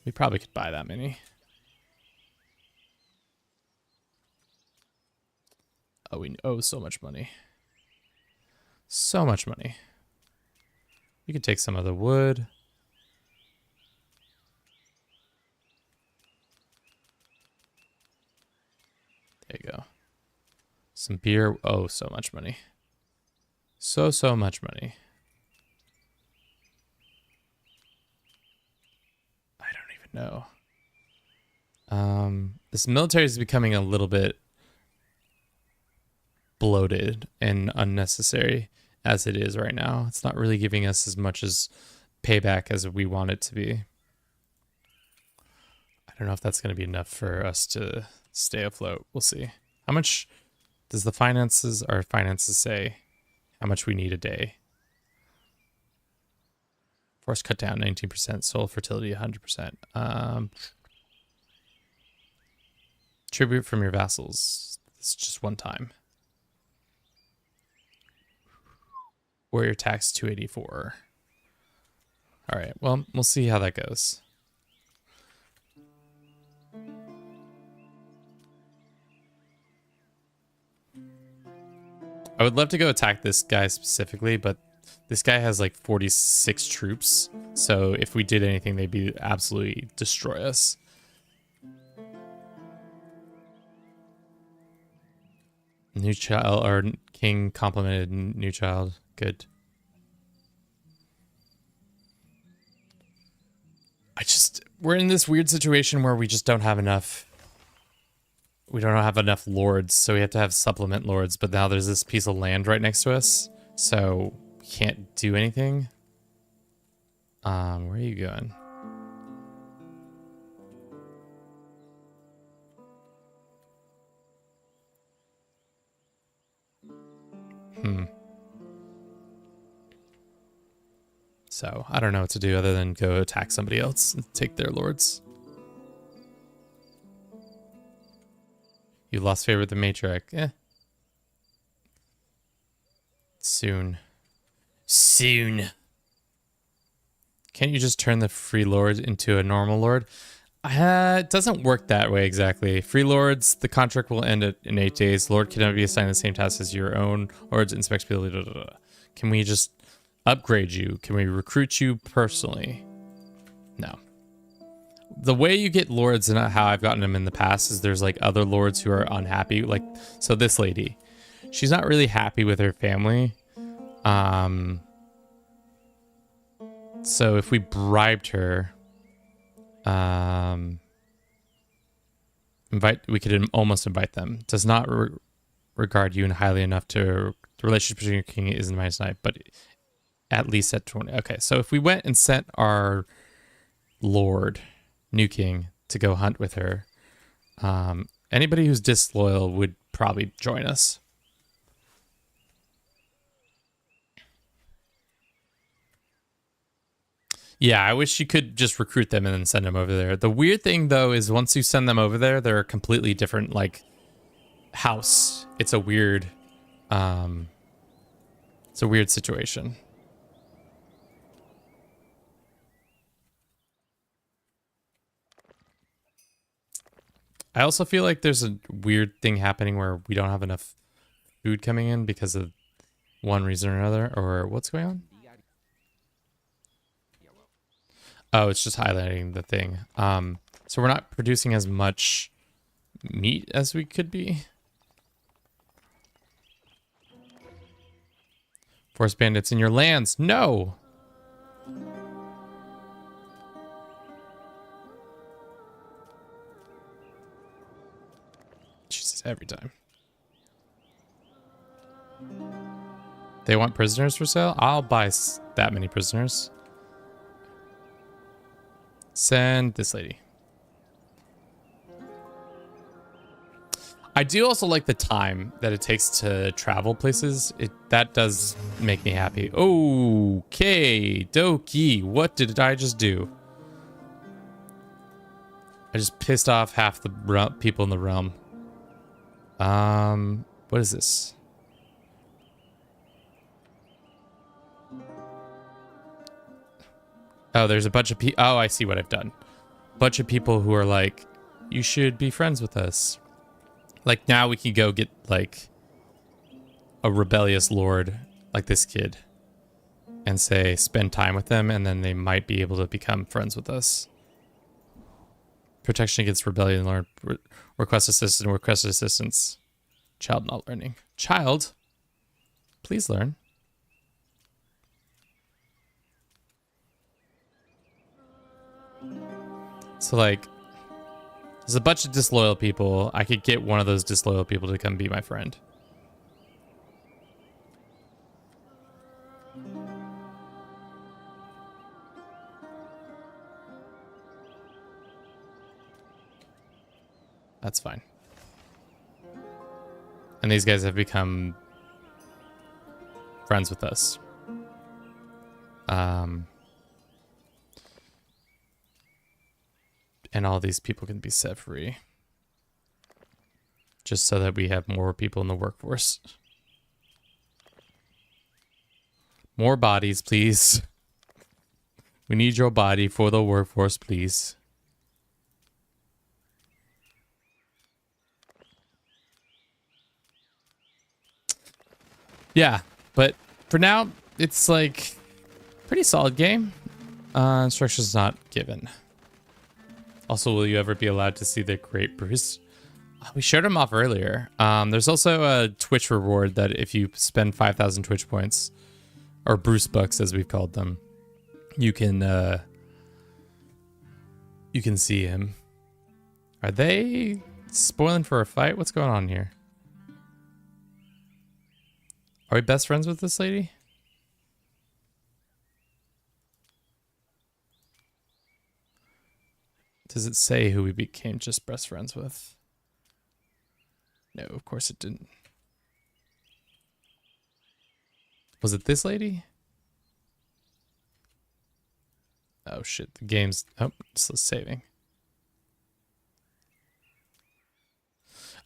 A: We probably could buy that many. Oh, we owe so much money. So much money. You could take some of the wood. There you go. Some beer. Oh, so much money. So much money. I don't even know. This military is becoming a little bit bloated and unnecessary as it is right now. It's not really giving us as much as payback as we want it to be. I don't know if that's going to be enough for us to stay afloat. We'll see. How much does our finances say how much we need a day? Force cut down 19%, soul fertility 100%. Tribute from your vassals. It's just one time. Warrior tax 284. All right, well, we'll see how that goes. I would love to go attack this guy specifically, but this guy has like 46 troops. So if we did anything, they'd be absolutely destroy us. New child, or king complimented new child. Good. We're in this weird situation where we just don't have enough. We don't have enough lords, so we have to have supplement lords. But now there's this piece of land right next to us, so we can't do anything. Where are you going? So I don't know what to do other than go attack somebody else and take their lords. You lost favor with the matriarch. Soon. Can't you just turn the free lord into a normal lord? It doesn't work that way exactly. Free lords, the contract will end in 8 days. Lord can never be assigned the same task as your own lords. Inspectability. Can we just upgrade you? Can we recruit you personally? No. The way you get lords and how I've gotten them in the past is there's like other lords who are unhappy. Like, so this lady, she's not really happy with her family. So if we bribed her, we could almost invite them. Does not regard you highly enough to the relationship between your king is in -9, but at least at 20. Okay, so if we went and sent our lord, new king, to go hunt with her. Anybody who's disloyal would probably join us. Yeah, I wish you could just recruit them and then send them over there. The weird thing, though, is once you send them over there, they're a completely different, like, house. It's a weird situation. I also feel like there's a weird thing happening where we don't have enough food coming in because of one reason or another, or what's going on? Oh, it's just highlighting the thing. So we're not producing as much meat as we could be. Forest bandits in your lands. No! Jesus, every time. They want prisoners for sale? I'll buy that many prisoners. Send this lady. I do also like the time that it takes to travel places. That does make me happy. Okay, dokie. What did I just do? I just pissed off half the people in the realm. What is this? Oh, there's a bunch of people. Oh, I see what I've done. Bunch of people who are like, you should be friends with us. Like, now we can go get, like, a rebellious lord like this kid and say, spend time with them, and then they might be able to become friends with us. Protection against rebellion, lord. Request assistance. Child not learning. Child, please learn. So, like, there's a bunch of disloyal people. I could get one of those disloyal people to come be my friend. That's fine. And these guys have become friends with us. And all these people can be set free. Just so that we have more people in the workforce. More bodies, please. We need your body for the workforce, please. Yeah, but for now, it's like pretty solid game. Instructions not given. Also, will you ever be allowed to see the great Bruce? We showed him off earlier. There's also a Twitch reward that if you spend 5,000 Twitch points, or Bruce bucks as we've called them, you can see him. Are they spoiling for a fight? What's going on here? Are we best friends with this lady? Does it say who we became just best friends with? No, of course it didn't. Was it this lady? Oh shit, the game's... Oh, it's saving.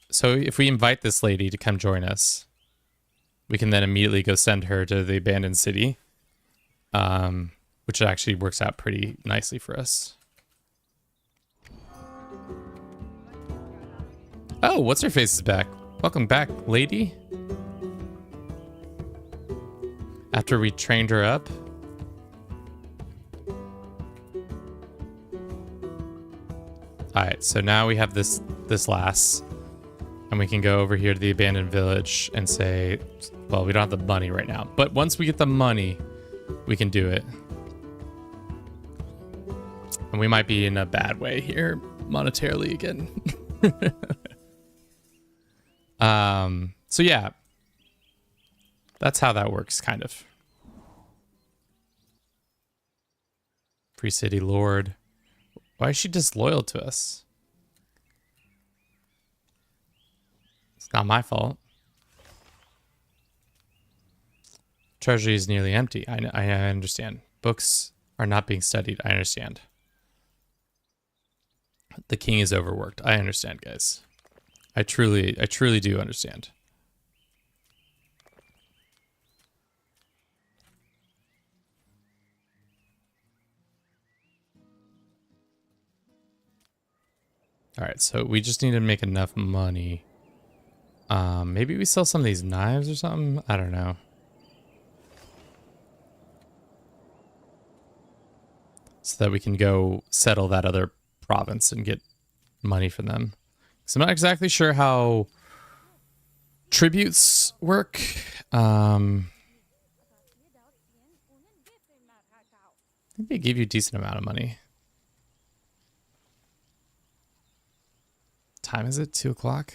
A: So if we invite this lady to come join us, we can then immediately go send her to the abandoned city, which actually works out pretty nicely for us. Oh, what's her face is back. Welcome back, lady. After we trained her up. Alright, so now we have this lass. And we can go over here to the abandoned village and say, well, we don't have the money right now. But once we get the money, we can do it. And we might be in a bad way here, monetarily again. So yeah, that's how that works, kind of. Free City Lord. Why is she disloyal to us? It's not my fault. Treasury is nearly empty. I understand. Books are not being studied. I understand. The king is overworked. I understand, guys. I truly do understand. All right, so we just need to make enough money. Maybe we sell some of these knives or something. I don't know. So that we can go settle that other province and get money from them. So I'm not exactly sure how tributes work. I think they give you a decent amount of money. Time is it? 2 o'clock?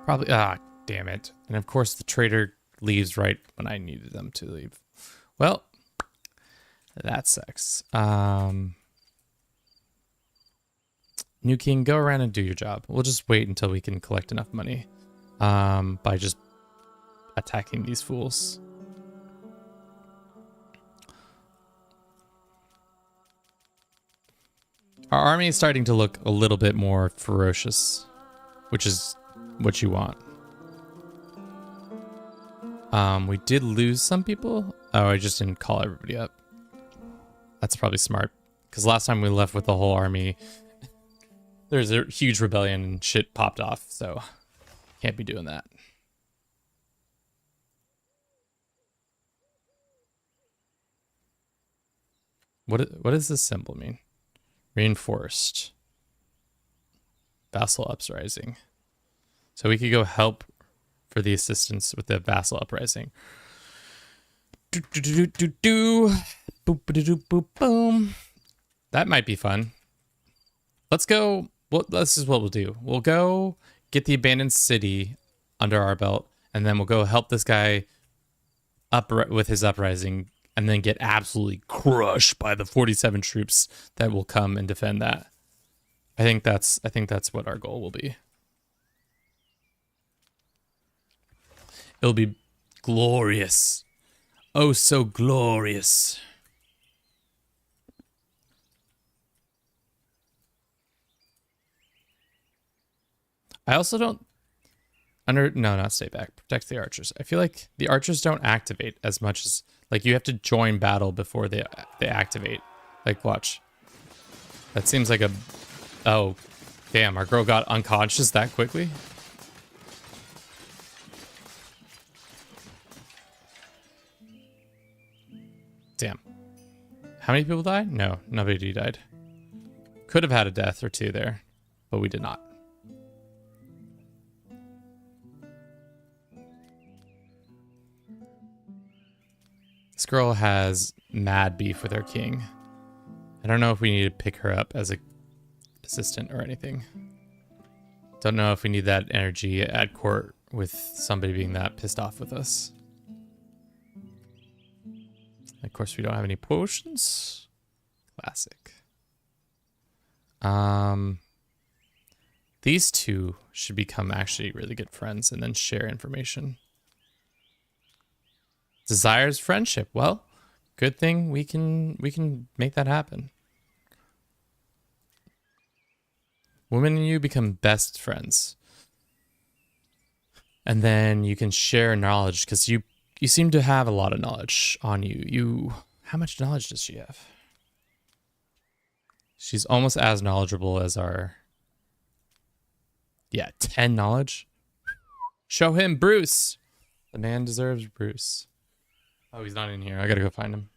A: Probably. Ah, damn it. And of course the trader leaves right when I needed them to leave. Well, that sucks. New king, go around and do your job. We'll just wait until we can collect enough money by just attacking these fools. Our army is starting to look a little bit more ferocious, which is what you want. We did lose some people. Oh, I just didn't call everybody up. That's probably smart. Because last time we left with the whole army, there's a huge rebellion and shit popped off. So can't be doing that. What does this symbol mean? Reinforced. Vassal uprising. So we could go help for the assistance with the vassal uprising. Boom. That might be fun. Let's go. Well, this is what we'll do. We'll go get the abandoned city under our belt, and then we'll go help this guy up with his uprising, and then get absolutely crushed by the 47 troops that will come and defend that. I think that's what our goal will be. It'll be glorious. Oh, so glorious. I also don't no, not stay back. Protect the archers. I feel like the archers don't activate as much as, like, you have to join battle before they activate. Like, watch. That seems like a, oh, damn, our girl got unconscious that quickly. Damn. How many people died? No, nobody died. Could have had a death or two there, but we did not. This girl has mad beef with her king. I don't know if we need to pick her up as a assistant or anything. Don't know if we need that energy at court with somebody being that pissed off with us. Of course, we don't have any potions. Classic. These two should become actually really good friends and then share information. Desires friendship. Well, good thing we can make that happen. Women and you become best friends. And then you can share knowledge, because you seem to have a lot of knowledge on you. How much knowledge does she have? She's almost as knowledgeable as our... Yeah, 10 knowledge. Show him Bruce. The man deserves Bruce. Oh, he's not in here. I gotta go find him.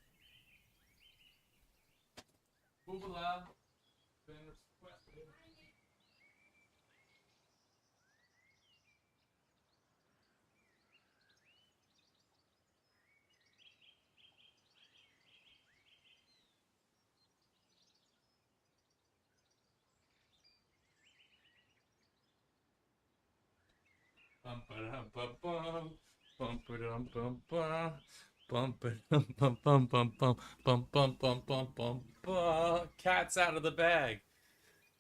A: Bum ba bum bum bum bum bum bum bum bum bum bum bum bum bum bum bum bum. Cat's out of the bag.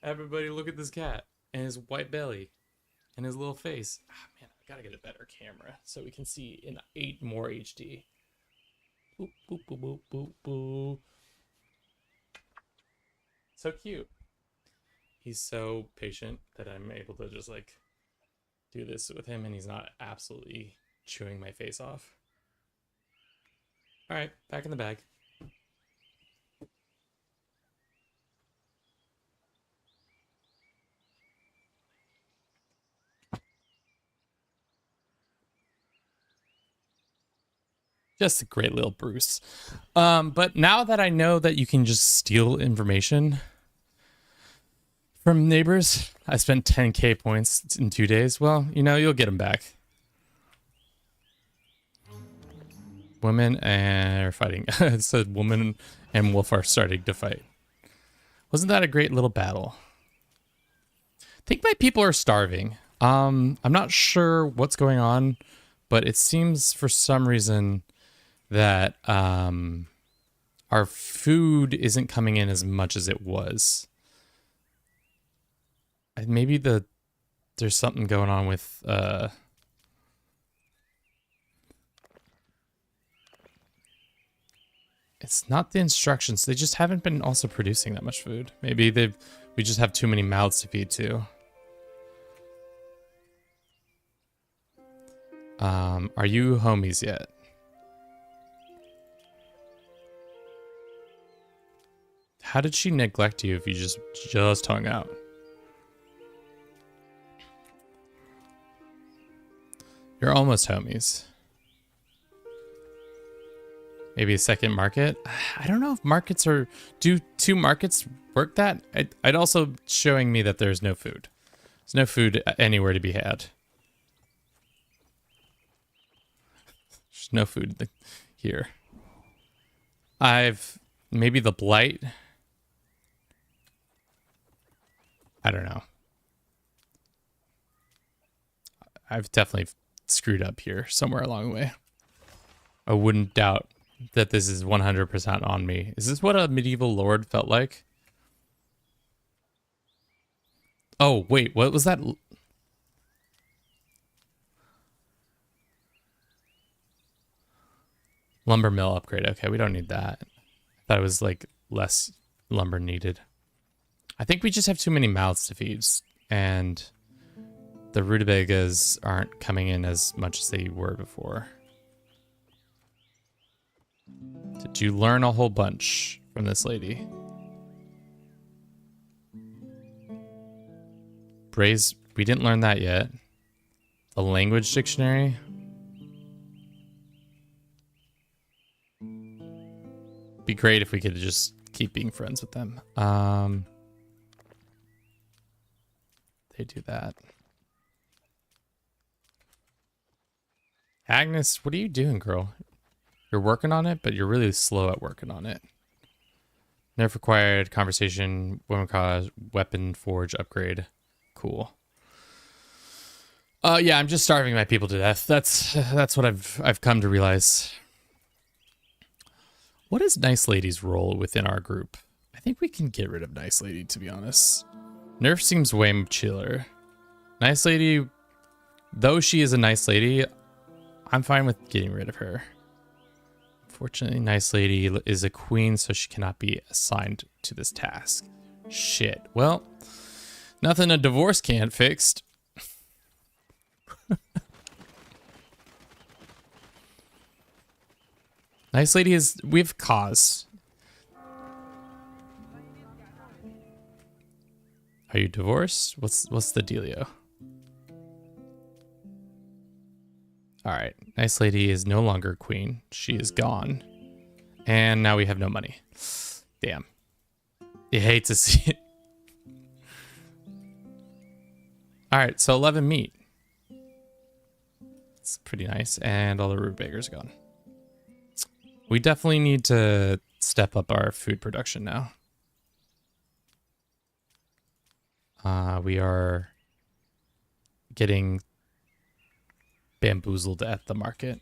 A: Everybody look at this cat and his white belly and his little face. Ah, man, I gotta get a better camera so we can see in 8 more HD. Boop, boop, boop, boop, boop, boop. So cute. He's so patient that I'm able to just like do this with him and he's not absolutely chewing my face off. All right, back in the bag. Just a great little Bruce. But now that I know that you can just steal information from neighbors, I spent 10k points in 2 days. Well, you know, you'll get them back. Women are fighting. It said woman and wolf are starting to fight. Wasn't that a great little battle? I think my people are starving. I'm not sure what's going on, but it seems for some reason that our food isn't coming in as much as it was. Maybe there's something going on with it's not the instructions. They just haven't been also producing that much food. Maybe we just have too many mouths to feed too. Are you homies yet? How did she neglect you if you just hung out? You're almost homies. Maybe a second market? I don't know if markets are... Do 2 markets work that? I'd also showing me that there's no food. There's no food anywhere to be had. There's no food here. Maybe the blight... I don't know. I've definitely screwed up here somewhere along the way. I wouldn't doubt that this is 100% on me. Is this what a medieval lord felt like? Oh, wait, what was that? Lumber mill upgrade. Okay, we don't need that. I thought it was like less lumber needed. I think we just have too many mouths to feed, and the rutabagas aren't coming in as much as they were before. Did you learn a whole bunch from this lady? Braze, we didn't learn that yet. The language dictionary. Be great if we could just keep being friends with them. They do that. Agnes, what are you doing, girl? You're working on it, but you're really slow at working on it. Nerf required conversation, woman cause, weapon forge upgrade. Cool. Yeah, I'm just starving my people to death. That's what I've come to realize. What is Nice Lady's role within our group? I think we can get rid of Nice Lady, to be honest. Nerf seems way chiller. Nice Lady, though she is a nice lady, I'm fine with getting rid of her. Fortunately, Nice Lady is a queen, so she cannot be assigned to this task. Shit. Well, nothing a divorce can't fix. Nice Lady is... We have cause. Are you divorced? What's the dealio? Alright. Nice Lady is no longer queen. She is gone. And now we have no money. Damn. You hate to see it. Alright, so 11 meat. It's pretty nice. And all the rutabagas are gone. We definitely need to step up our food production now. We are getting bamboozled at the market.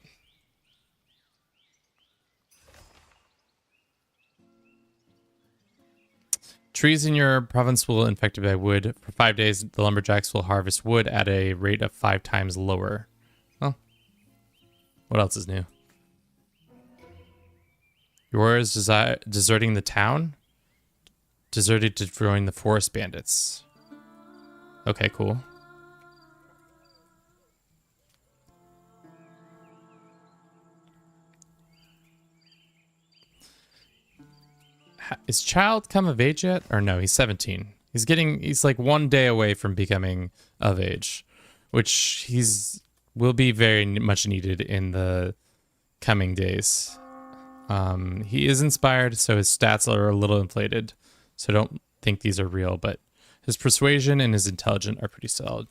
A: Trees in your province will infected by wood. For 5 days, the lumberjacks will harvest wood at a rate of 5 times lower. Well, what else is new? Your warriors deserting the town? Deserted to join the forest bandits. Okay, cool. Is child come of age yet? Or no, he's 17. He's like 1 day away from becoming of age, which will be very much needed in the coming days. He is inspired, so his stats are a little inflated. So don't think these are real, but his persuasion and his intelligence are pretty solid.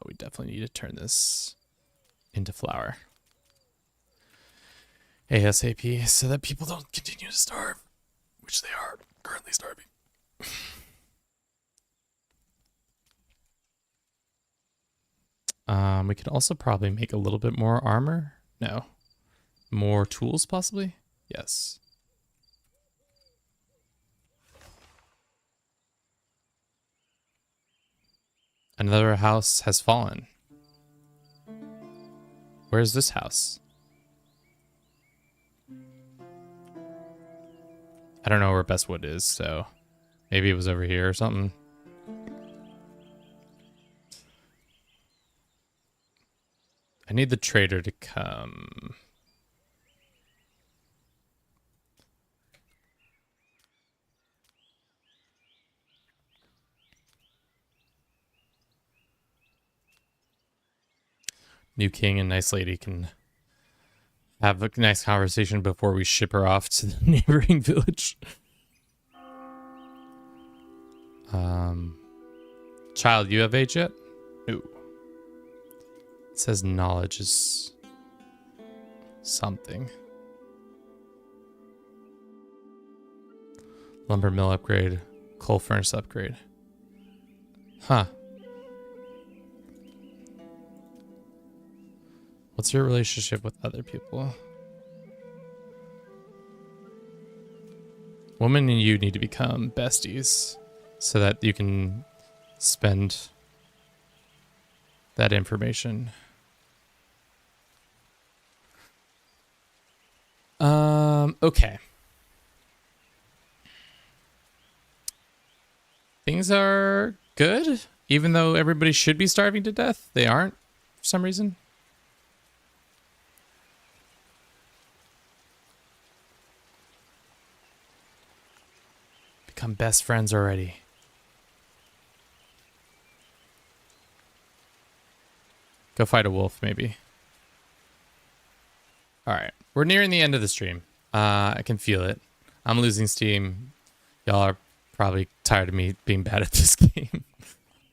A: We definitely need to turn this into flour. ASAP, so that people don't continue to starve, which they are currently starving. We could also probably make a little bit more armor. No. More tools, possibly? Yes. Another house has fallen. Where's this house? I don't know where Bestwood is, so maybe it was over here or something. I need the trader to come. New king and nice lady can have a nice conversation before we ship her off to the neighboring village. Child, you have age yet? No. It says knowledge is something. Lumber mill upgrade. Coal furnace upgrade. Huh. What's your relationship with other people? Woman and you need to become besties so that you can spend that information. Okay. Things are good, even though everybody should be starving to death. They aren't, for some reason. Become best friends already. Go fight a wolf, maybe. Alright, we're nearing the end of the stream. I can feel it. I'm losing steam. Y'all are probably tired of me being bad at this game.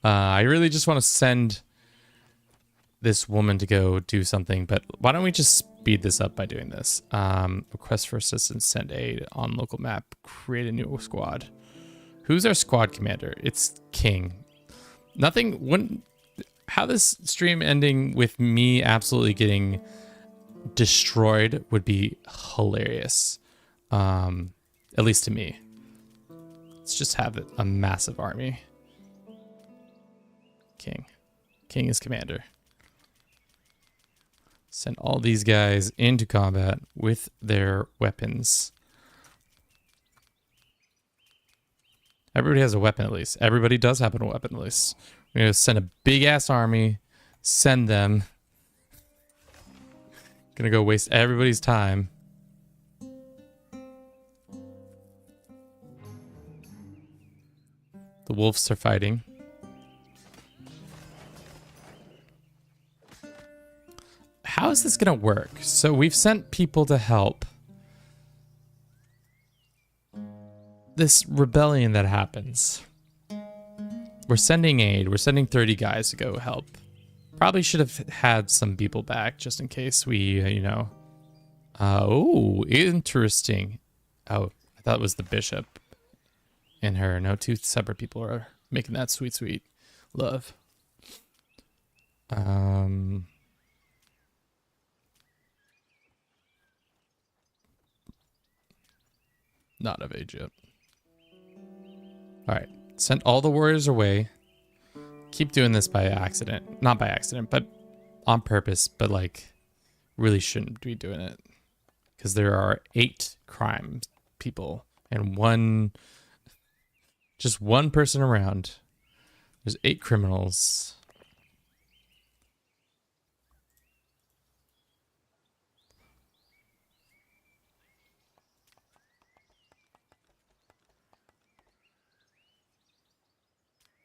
A: I really just want to send this woman to go do something, but why don't we just speed this up by doing this? Request for assistance, send aid on local map, create a new squad. Who's our squad commander? It's King. How this stream ending with me absolutely getting destroyed would be hilarious. At least to me. Let's just have a massive army. King is commander. Send all these guys into combat with their weapons. Everybody has a weapon at least. Everybody does have a weapon at least. We're going to send a big ass army. Send them. Gonna go waste everybody's time. The wolves are fighting. How is this gonna work? So we've sent people to help this rebellion that happens. We're sending aid. We're sending 30 guys to go help. Probably should have had some people back just in case we, oh, interesting. Oh, I thought it was the bishop and her. No, two separate people are making that sweet, sweet love. Not of age yet. All right. Send all the warriors away. Keep doing this by accident. Not by accident, but on purpose. But like, really shouldn't be doing it. Because there are 8 crime people and just one person around. There's 8 criminals.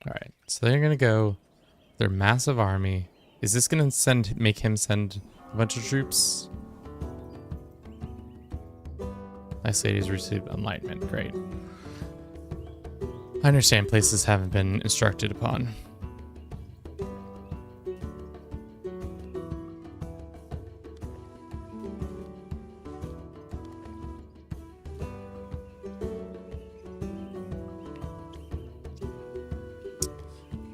A: All right, so they're gonna go. Their massive army. Is this gonna make him send a bunch of troops? Nice ladies received enlightenment. Great. I understand places haven't been instructed upon.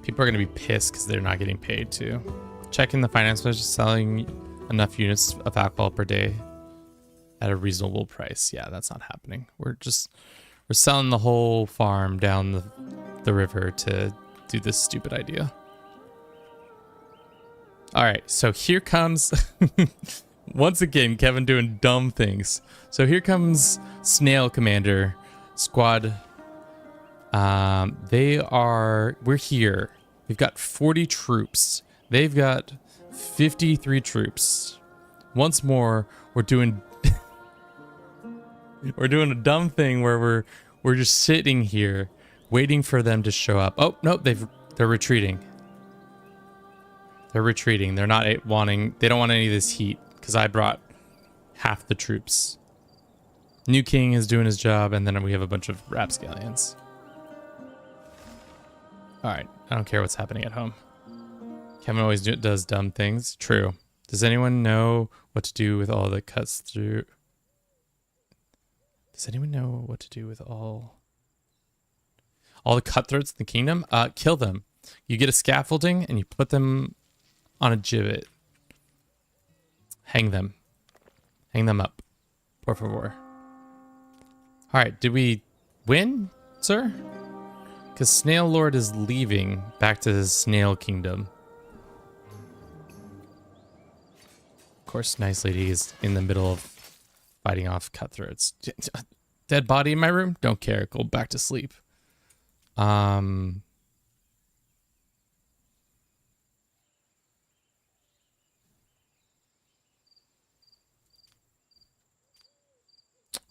A: People are going to be pissed because they're not getting paid too. Checking the finance budget, selling enough units of alcohol per day at a reasonable price. Yeah, that's not happening. We're selling the whole farm down the river to do this stupid idea. All right, so here comes once again Kevin doing dumb things. So here comes Snail Commander Squad. We're here. We've got 40 troops. They've got 53 troops. Once more, we're doing a dumb thing where we're just sitting here waiting for them to show up. Oh, no, they're retreating. They're retreating. They don't want any of this heat because I brought half the troops. New king is doing his job, and then we have a bunch of rapscallions. All right, I don't care what's happening at home. Kevin always does dumb things. True. Does anyone know what to do with all the cuts through? Does anyone know what to do with all the cutthroats in the kingdom? Kill them. You get a scaffolding and you put them on a gibbet. Hang them. Hang them up. Por favor. All right, did we win, sir? Because Snail Lord is leaving back to his snail kingdom. Of course, Nice Lady is in the middle of fighting off cutthroats. Dead body in my room? Don't care. Go back to sleep. Who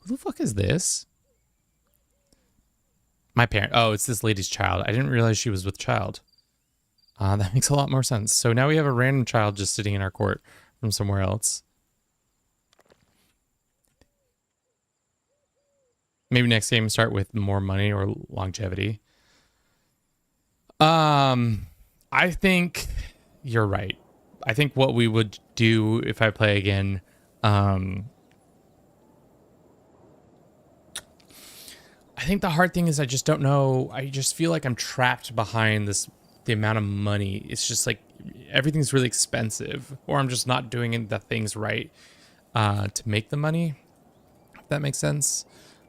A: the fuck is this? My parent. Oh, it's this lady's child. I didn't realize she was with child. That makes a lot more sense. So now we have a random child just sitting in our court from somewhere else. Maybe next game start with more money or longevity. I think you're right. I think what we would do if I play again, I think the hard thing is I just don't know. I just feel like I'm trapped behind the amount of money. It's just like everything's really expensive, or I'm just not doing the things right to make the money. If that makes sense.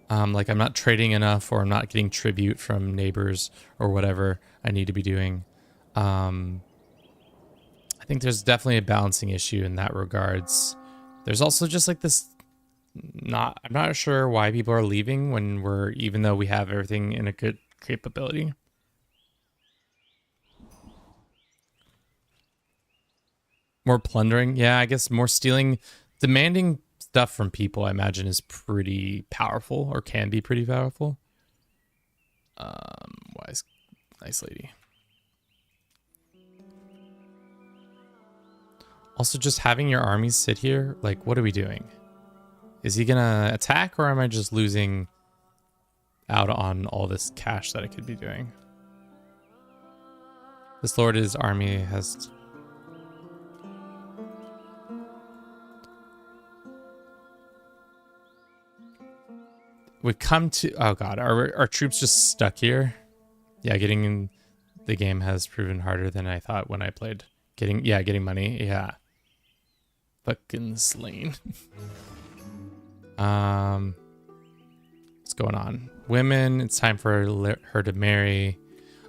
A: Like I'm not trading enough, or I'm not getting tribute from neighbors or whatever I need to be doing. I think there's definitely a balancing issue in that regards. There's also just like this. I'm not sure why people are leaving when even though we have everything in a good capability. More plundering. Yeah, I guess more stealing. Demanding stuff from people, I imagine, is pretty powerful, or can be pretty powerful. Wise, Nice Lady. Also, just having your armies sit here, like, what are we doing? Is he gonna attack, or am I just losing out on all this cash that I could be doing? This Lord's army has... We've come to... Oh god, are our troops just stuck here? Yeah, getting in the game has proven harder than I thought when I played. Getting money, yeah. Fucking slain. Let's What's going on? Women, it's time for her to marry.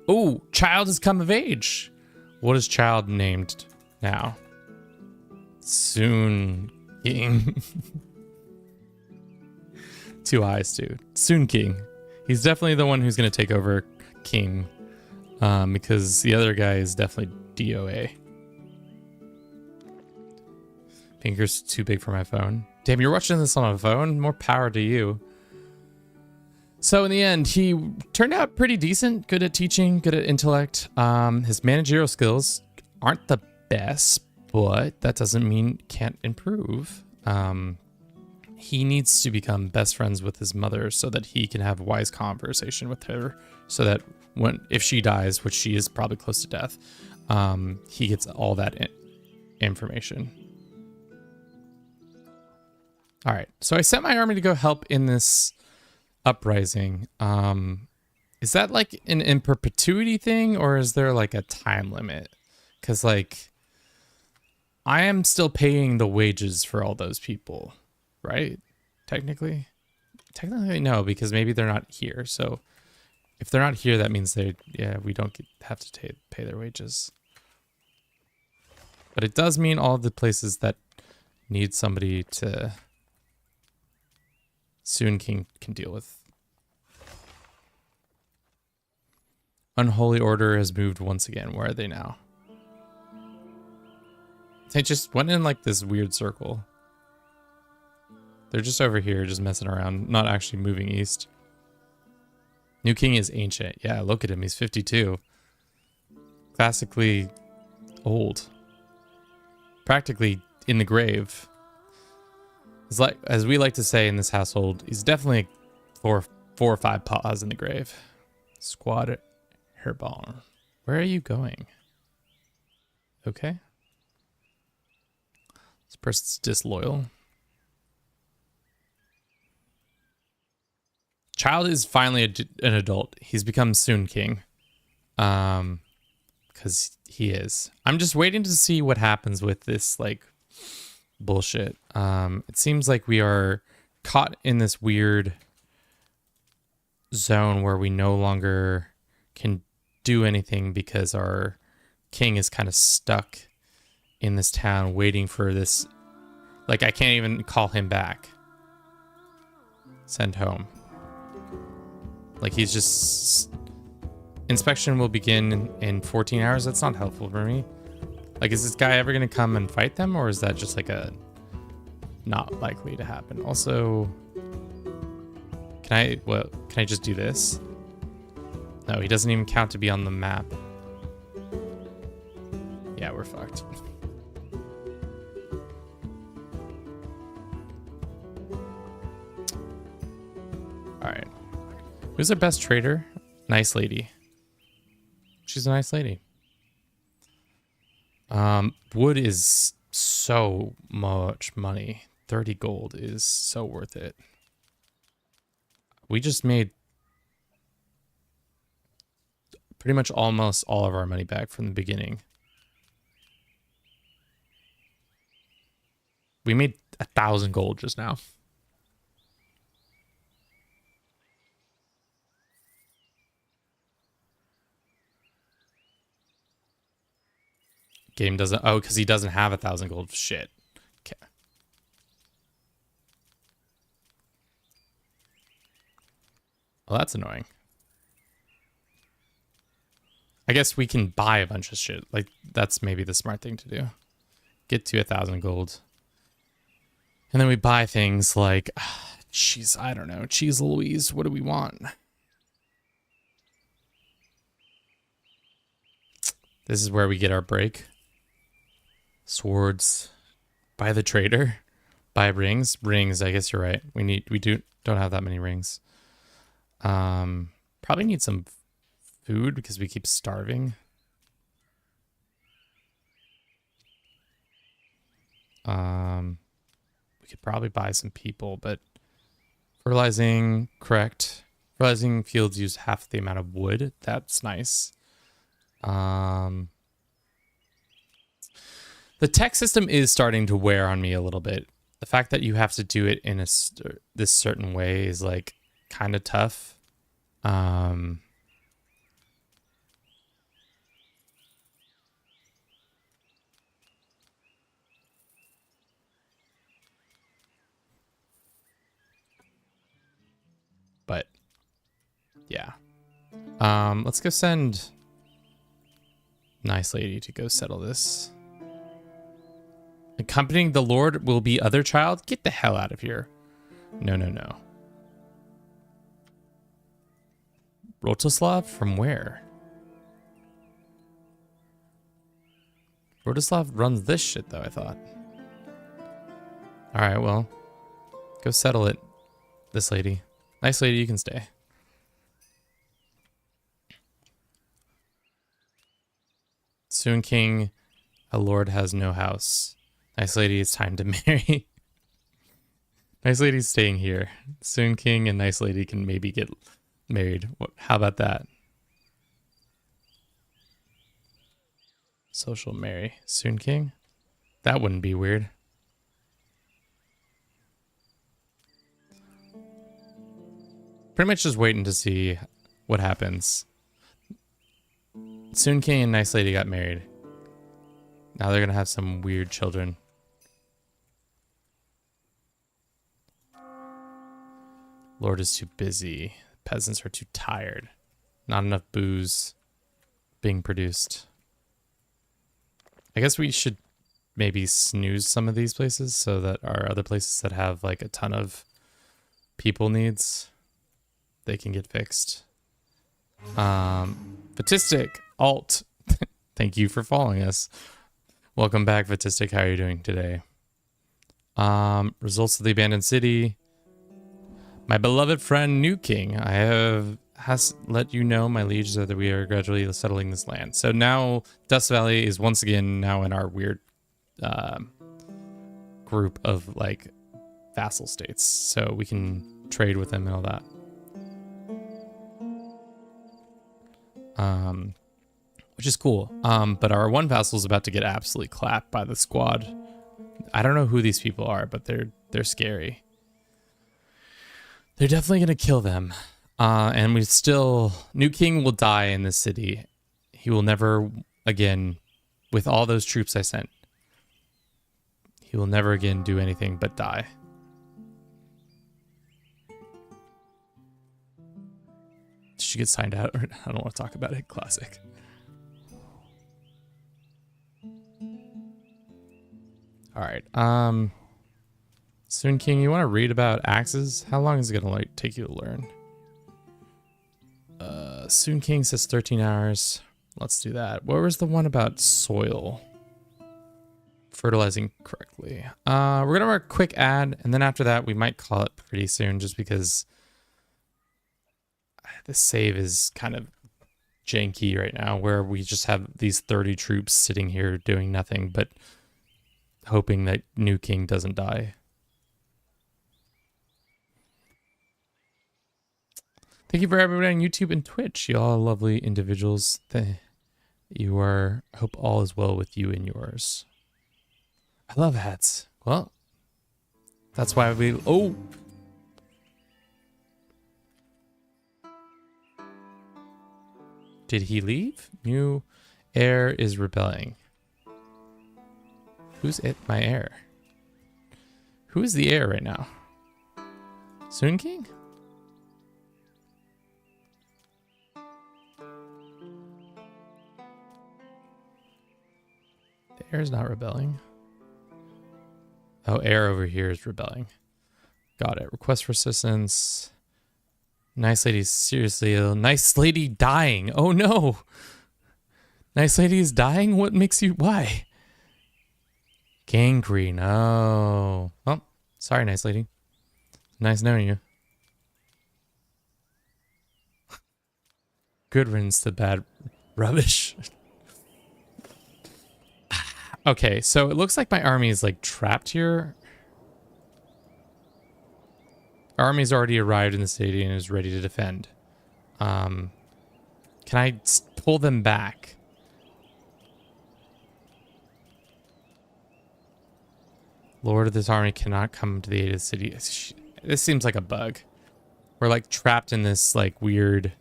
A: Oh, child has come of age. What is child named now? Soon King. 2 eyes, dude. Soon King. He's definitely the one who's going to take over King. Because the other guy is definitely DOA. Finger's too big for my phone. Damn, you're watching this on a phone? More power to you. So in the end, he turned out pretty decent. Good at teaching, good at intellect. His managerial skills aren't the best, but that doesn't mean can't improve. He needs to become best friends with his mother so that he can have wise conversation with her, so that if she dies, which she is probably close to death, he gets all that information. All right, so I sent my army to go help in this uprising. Is that like an in perpetuity thing, or is there like a time limit? Because like I am still paying the wages for all those people. Right? Technically no, because maybe they're not here. So if they're not here, that means we don't have to pay their wages. But it does mean all the places that need somebody to Soon King can deal with. Unholy Order has moved once again. Where are they now? They just went in like this weird circle. They're just over here, just messing around, not actually moving east. New King is ancient. Yeah, look at him. He's 52. Classically old. Practically in the grave. It's like, as we like to say in this household, he's definitely four or five paws in the grave. Squad Herbarn. Where are you going? Okay. This person's disloyal. Child is finally an adult. He's become Soon King. Because he is. I'm just waiting to see what happens with this, like, bullshit. It seems like we are caught in this weird zone where we no longer can do anything because our king is kind of stuck in this town waiting for this. Like, I can't even call him back. Send home. Like, he's just... Inspection will begin in 14 hours. That's not helpful for me. Like, is this guy ever going to come and fight them? Or is that just, like, a... not likely to happen? Also... Can I just do this? No, he doesn't even count to be on the map. Yeah, we're fucked. Alright. Who's our best trader? Nice lady. She's a nice lady. Wood is so much money. 30 gold is so worth it. We just made pretty much almost all of our money back from the beginning. We made 1,000 gold just now. Game doesn't... Oh, because he doesn't have 1,000 gold. Shit. Okay. Well, that's annoying. I guess we can buy a bunch of shit. Like, that's maybe the smart thing to do. Get to 1,000 gold. And then we buy things like... Jeez, I don't know. Cheese Louise, what do we want? This is where we get our break. Swords. Buy the trader. Buy rings. Rings, I guess you're right. We don't have that many rings. Probably need some food because we keep starving. We could probably buy some people, but fertilizing, correct. Fertilizing fields use half the amount of wood. That's nice. The tech system is starting to wear on me a little bit. The fact that you have to do it in this certain way is like kind of tough. But yeah. Let's go send Nice Lady to go settle this. Accompanying the Lord will be other child? Get the hell out of here. No, no, no. Rotislav? From where? Rotislav runs this shit, though, I thought. Alright, well. Go settle it, this lady. Nice Lady, you can stay. Soon King, a lord has no house. Nice Lady, it's time to marry. Nice Lady's staying here. Soon King and Nice Lady can maybe get married. How about that? Social marry. Soon King? That wouldn't be weird. Pretty much just waiting to see what happens. Soon King and Nice Lady got married. Now they're gonna have some weird children. Lord is too busy. Peasants are too tired. Not enough booze being produced. I guess we should maybe snooze some of these places so that our other places that have like a ton of people needs, they can get fixed. Fatistic Alt. Thank you for following us. Welcome back, Fatistic. How are you doing today? Results of the abandoned city. My beloved friend New King, has let you know, my liege, that we are gradually settling this land. So now Dust Valley is once again now in our weird group of like vassal states, so we can trade with them and all that. Which is cool. But our one vassal is about to get absolutely clapped by the squad. I don't know who these people are, but they're scary. They're definitely gonna kill them. And New King will die in this city. He will never again, with all those troops I sent, he will never again do anything but die. Did she get signed out? I don't want to talk about it. Classic. All right. Soon King, you want to read about axes? How long is it gonna take you to learn? Soon King says 13 hours. Let's do that. What was the one about soil? Fertilizing correctly. We're gonna run a quick ad, and then after that, we might call it pretty soon, just because the save is kind of janky right now, where we just have these 30 troops sitting here doing nothing but hoping that New King doesn't die. Thank you for everybody on YouTube and Twitch. You all are lovely individuals. You are. I hope all is well with you and yours. I love hats. Well, that's why we. Oh. Did he leave? New heir is rebelling. Who's my heir? Who is the heir right now? Soon King? The heir is not rebelling. Oh, heir over here is rebelling. Got it. Request for assistance. Nice Lady is seriously ill. Nice Lady dying. Oh no. Nice Lady is dying? What makes you... Why? Gangrene. Oh. Well, sorry, Nice Lady. Nice knowing you. Good riddance to bad rubbish. Okay, so it looks like my army is like trapped here. Our army's already arrived in the city and is ready to defend. Can I pull them back? Lord of this army cannot come to the aid of the city. This seems like a bug. We're like trapped in this like weird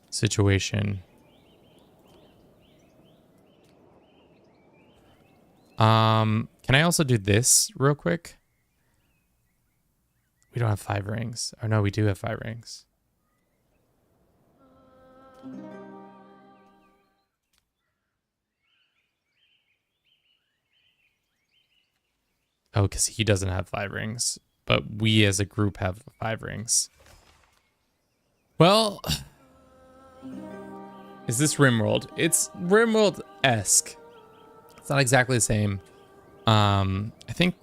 A: situation. Can I also do this real quick? We don't have 5 rings. Or no, we do have 5 rings. Oh, because he doesn't have 5 rings. But we as a group have 5 rings. Well, is this RimWorld? It's RimWorld-esque. It's not exactly the same. I think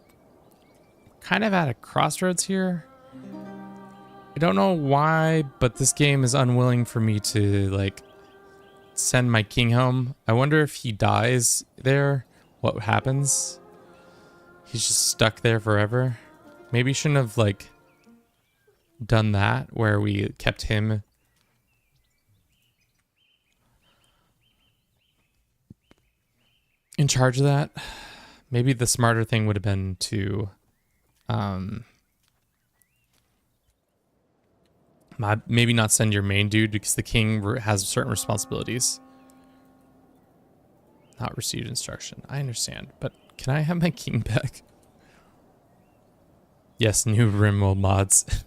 A: kind of at a crossroads here. I don't know why, but this game is unwilling for me to like send my king home. I wonder if he dies there, what happens? He's just stuck there forever. Maybe shouldn't have like done that where we kept him in charge of that. Maybe the smarter thing would have been to maybe not send your main dude because the king has certain responsibilities. Not received instruction. I understand, but can I have my king back? Yes, new RimWorld mods.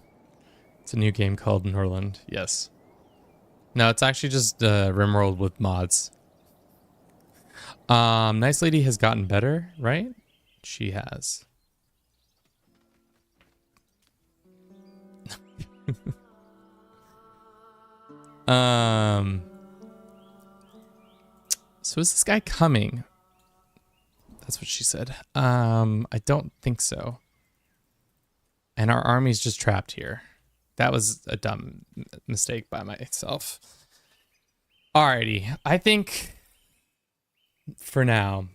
A: It's a new game called Norland. Yes. No, it's actually just RimWorld with mods. Nice Lady has gotten better, right? She has. So is this guy coming? That's what she said. I don't think so. And our army's just trapped here. That was a dumb mistake by myself. Alrighty, I think for now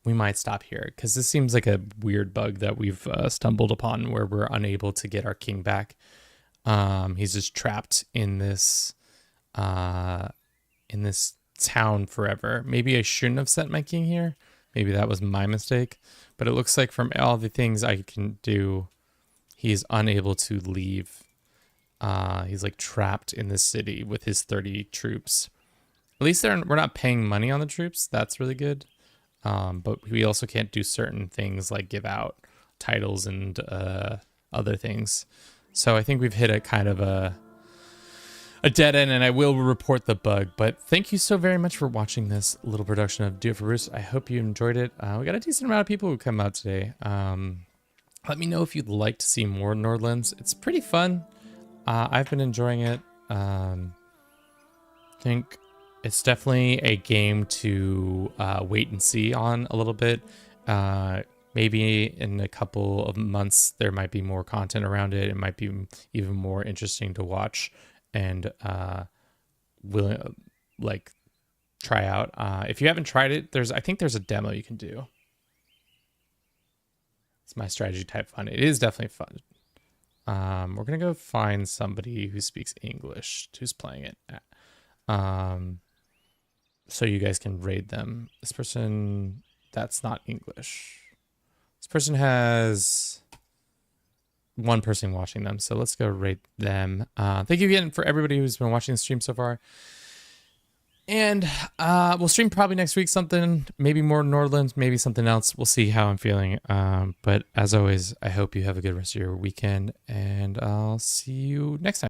A: we might stop here because this seems like a weird bug that we've stumbled upon where we're unable to get our king back. He's just trapped in this town forever. Maybe I shouldn't have sent my king here. Maybe that was my mistake. But it looks like from all the things I can do, he is unable to leave. He's like trapped in this city with his 30 troops. At least we're not paying money on the troops. That's really good. But we also can't do certain things like give out titles and other things. So I think we've hit a kind of a dead end, and I will report the bug. But thank you so very much for watching this little production of Do It for Bruce. I hope you enjoyed it. We got a decent amount of people who come out today. Let me know if you'd like to see more Nordlands. It's pretty fun. I've been enjoying it. I think it's definitely a game to wait and see on a little bit. Maybe in a couple of months, there might be more content around it. It might be even more interesting to watch and try out. If you haven't tried it, I think there's a demo you can do. It's my strategy type fun. It is definitely fun. We're gonna go find somebody who speaks English who's playing it. So you guys can raid them. This person, that's not English. This person has one person watching them, so let's go rate them. Thank you again for everybody who's been watching the stream so far. And we'll stream probably next week something, maybe more Nordlands, maybe something else. We'll see how I'm feeling. But as always, I hope you have a good rest of your weekend, and I'll see you next time.